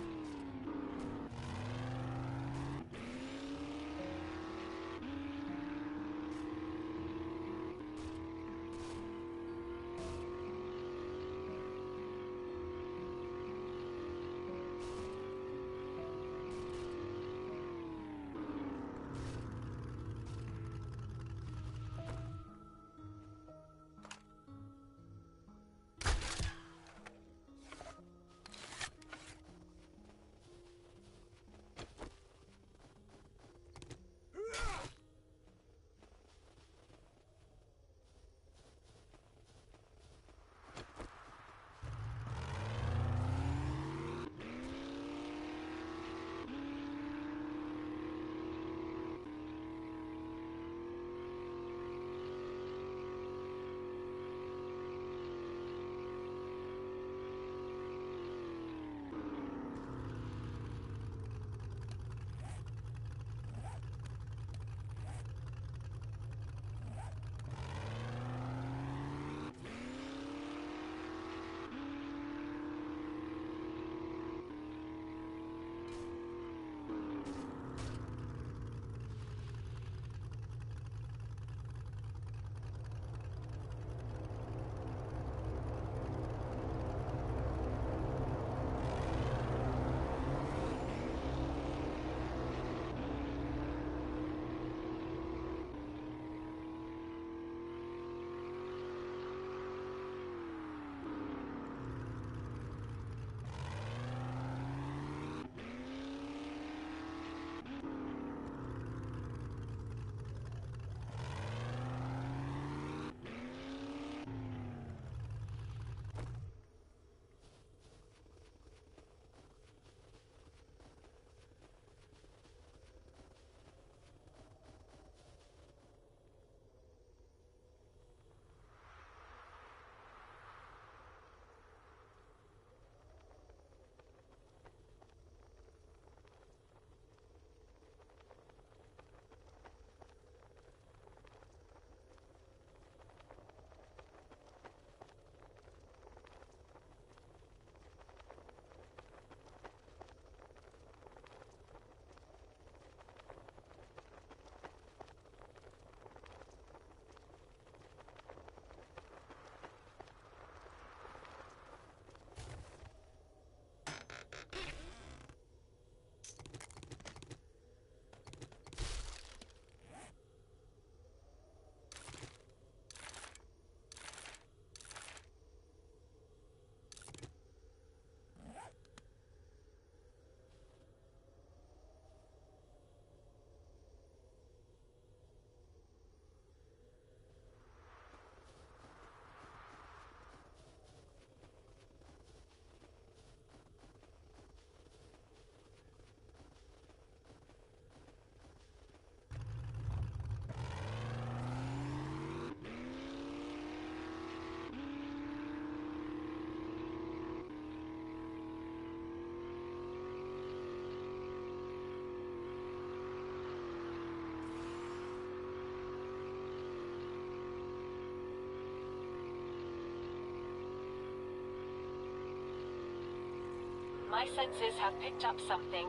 My senses have picked up something.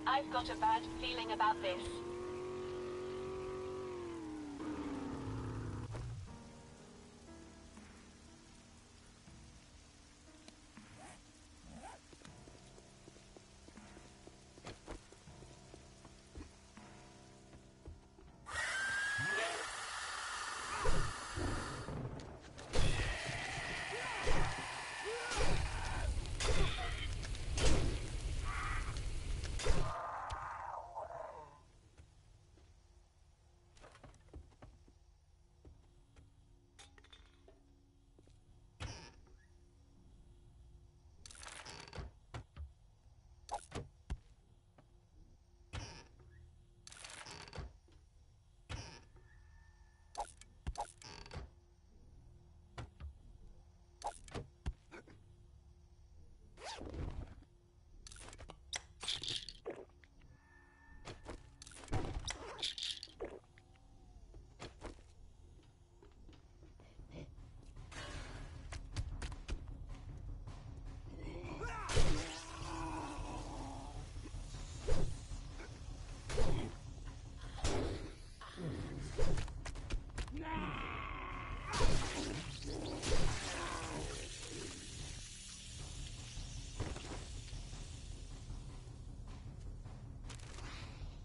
I've got a bad feeling about this.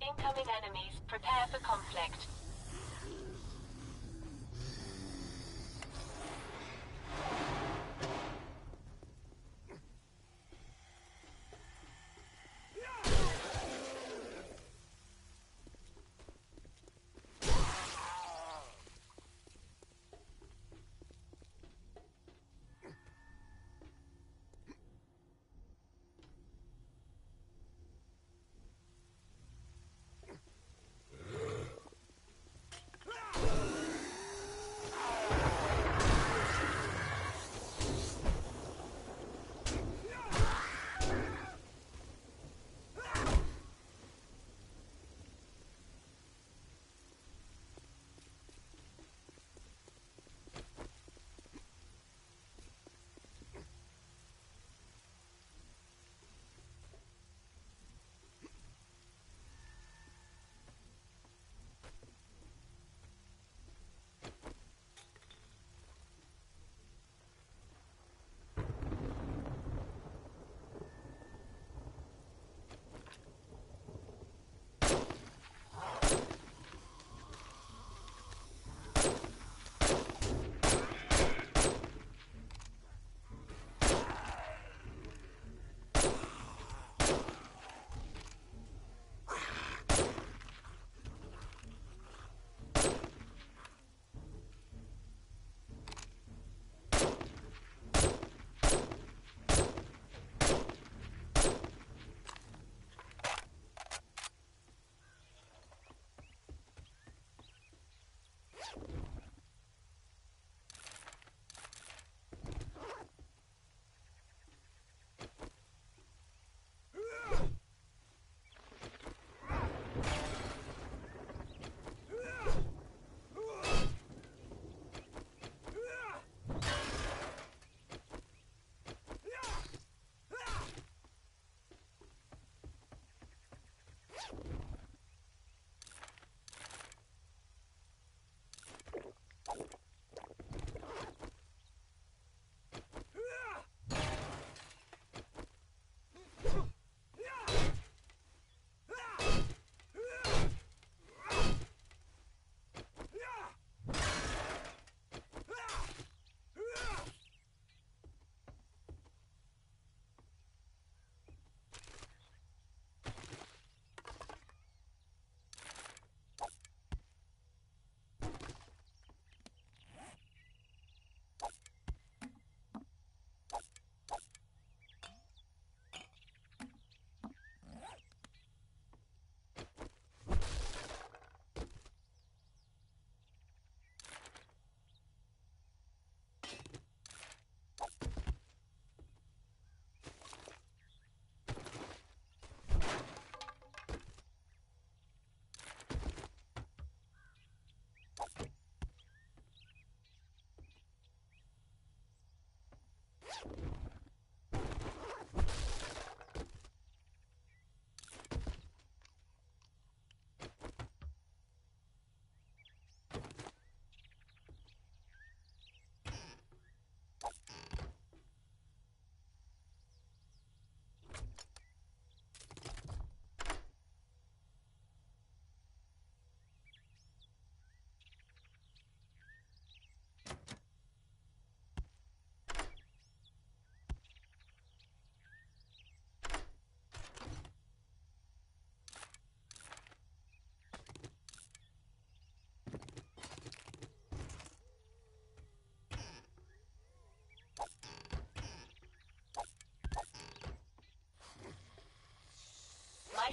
Incoming enemies. Prepare for conflict.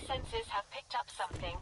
sensors have picked up something.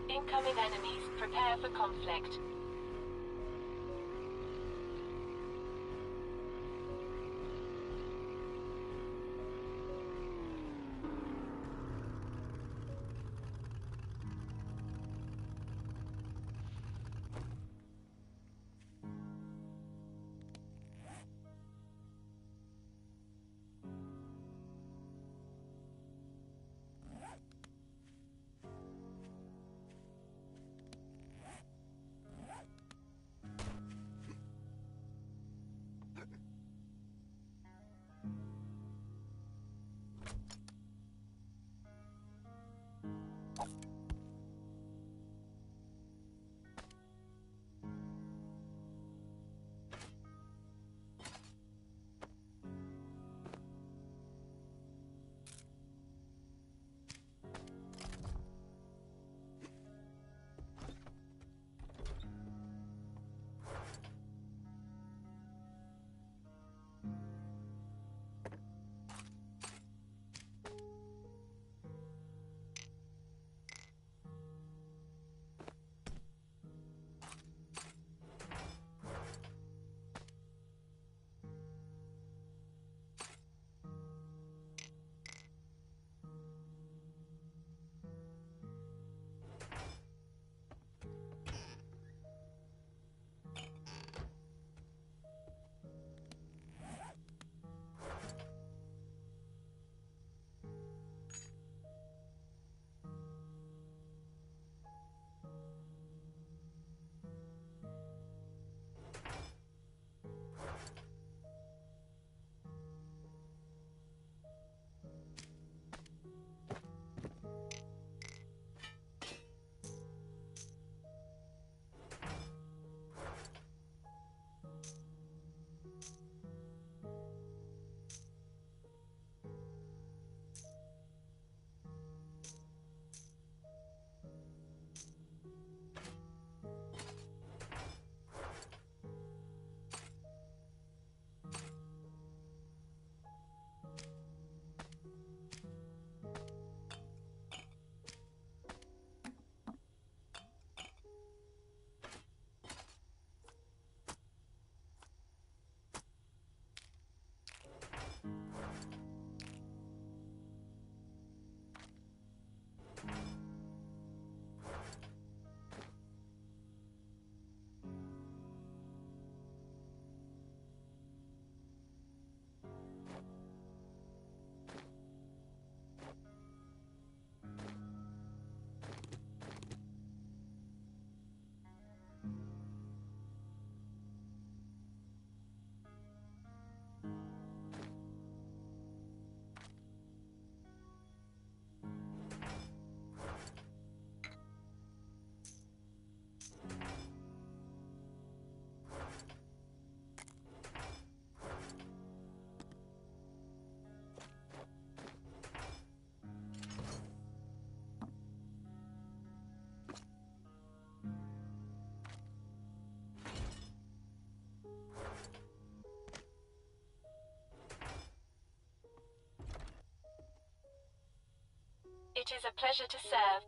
Incoming enemies, prepare for conflict. It is a pleasure to serve.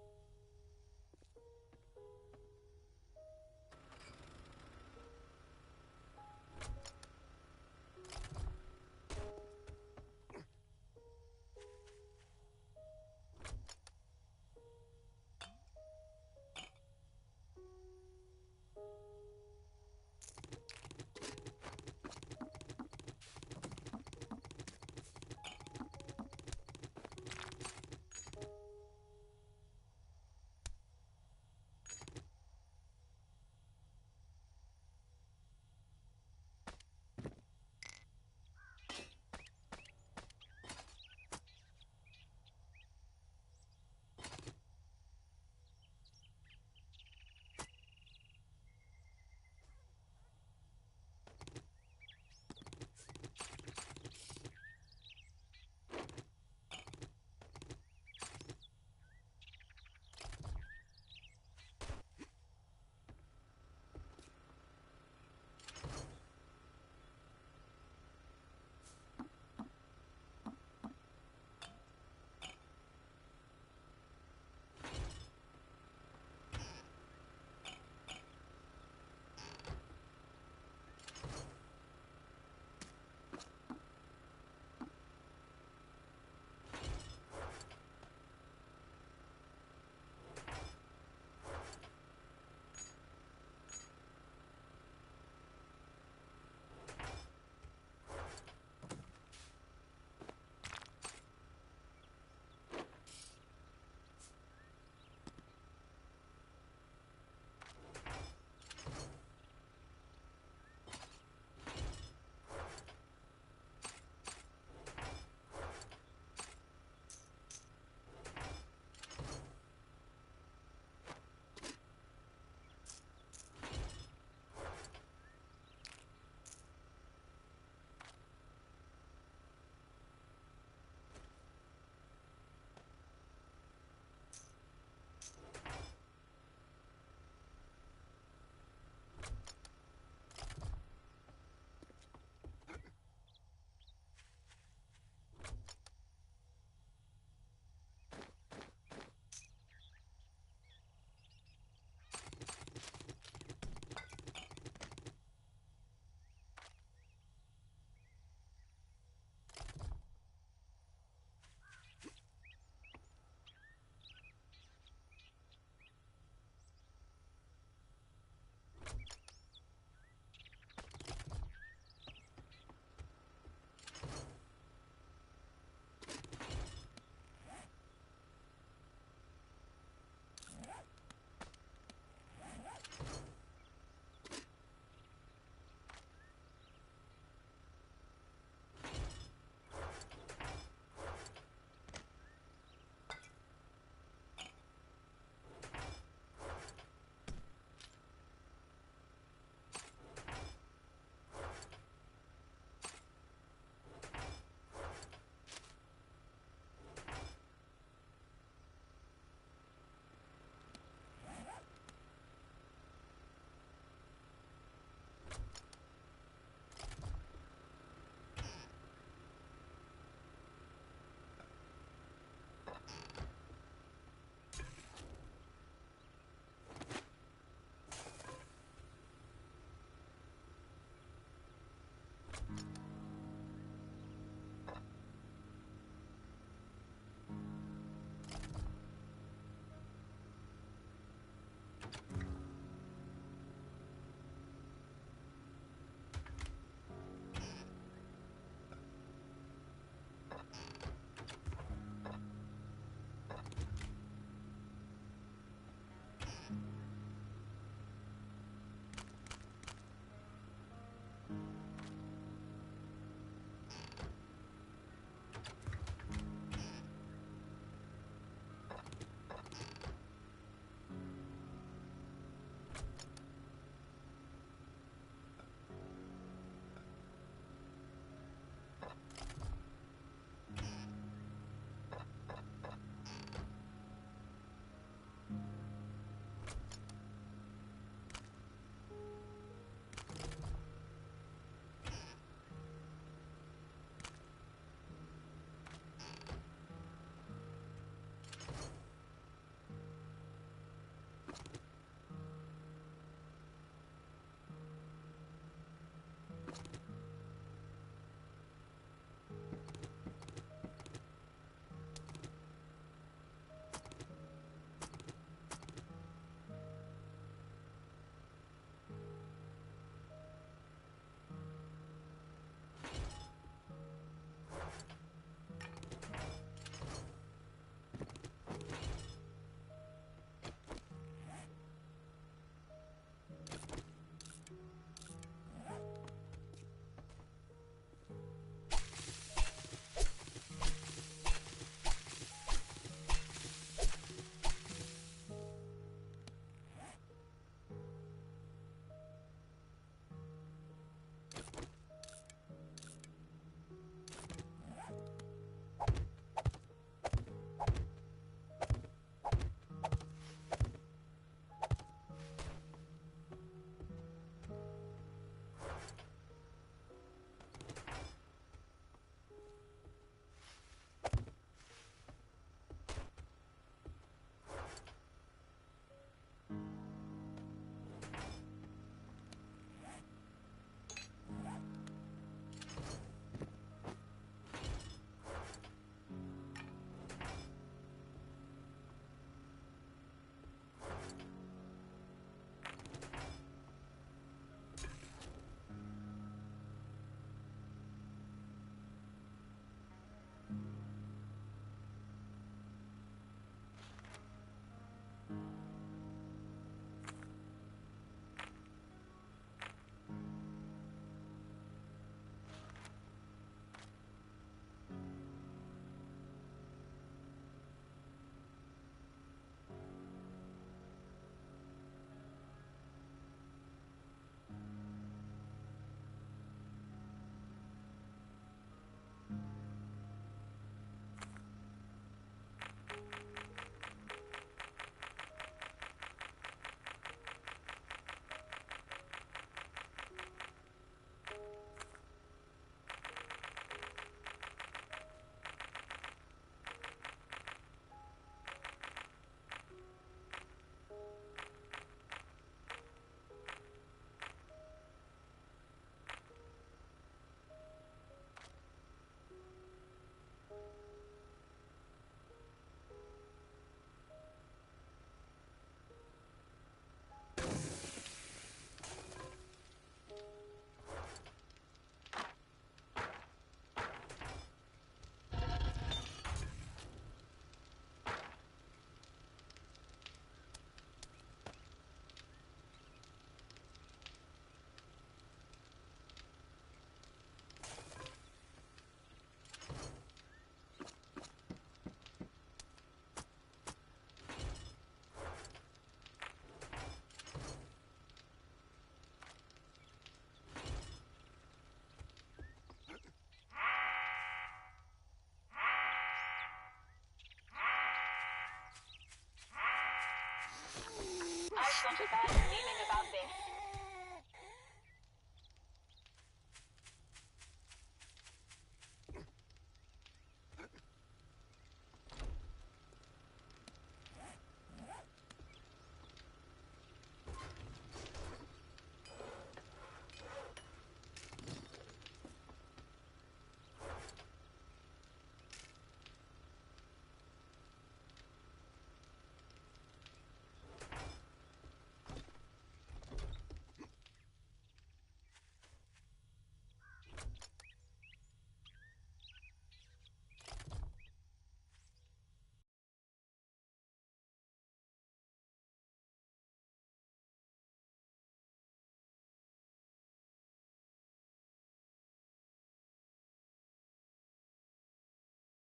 got a bad feeling about this.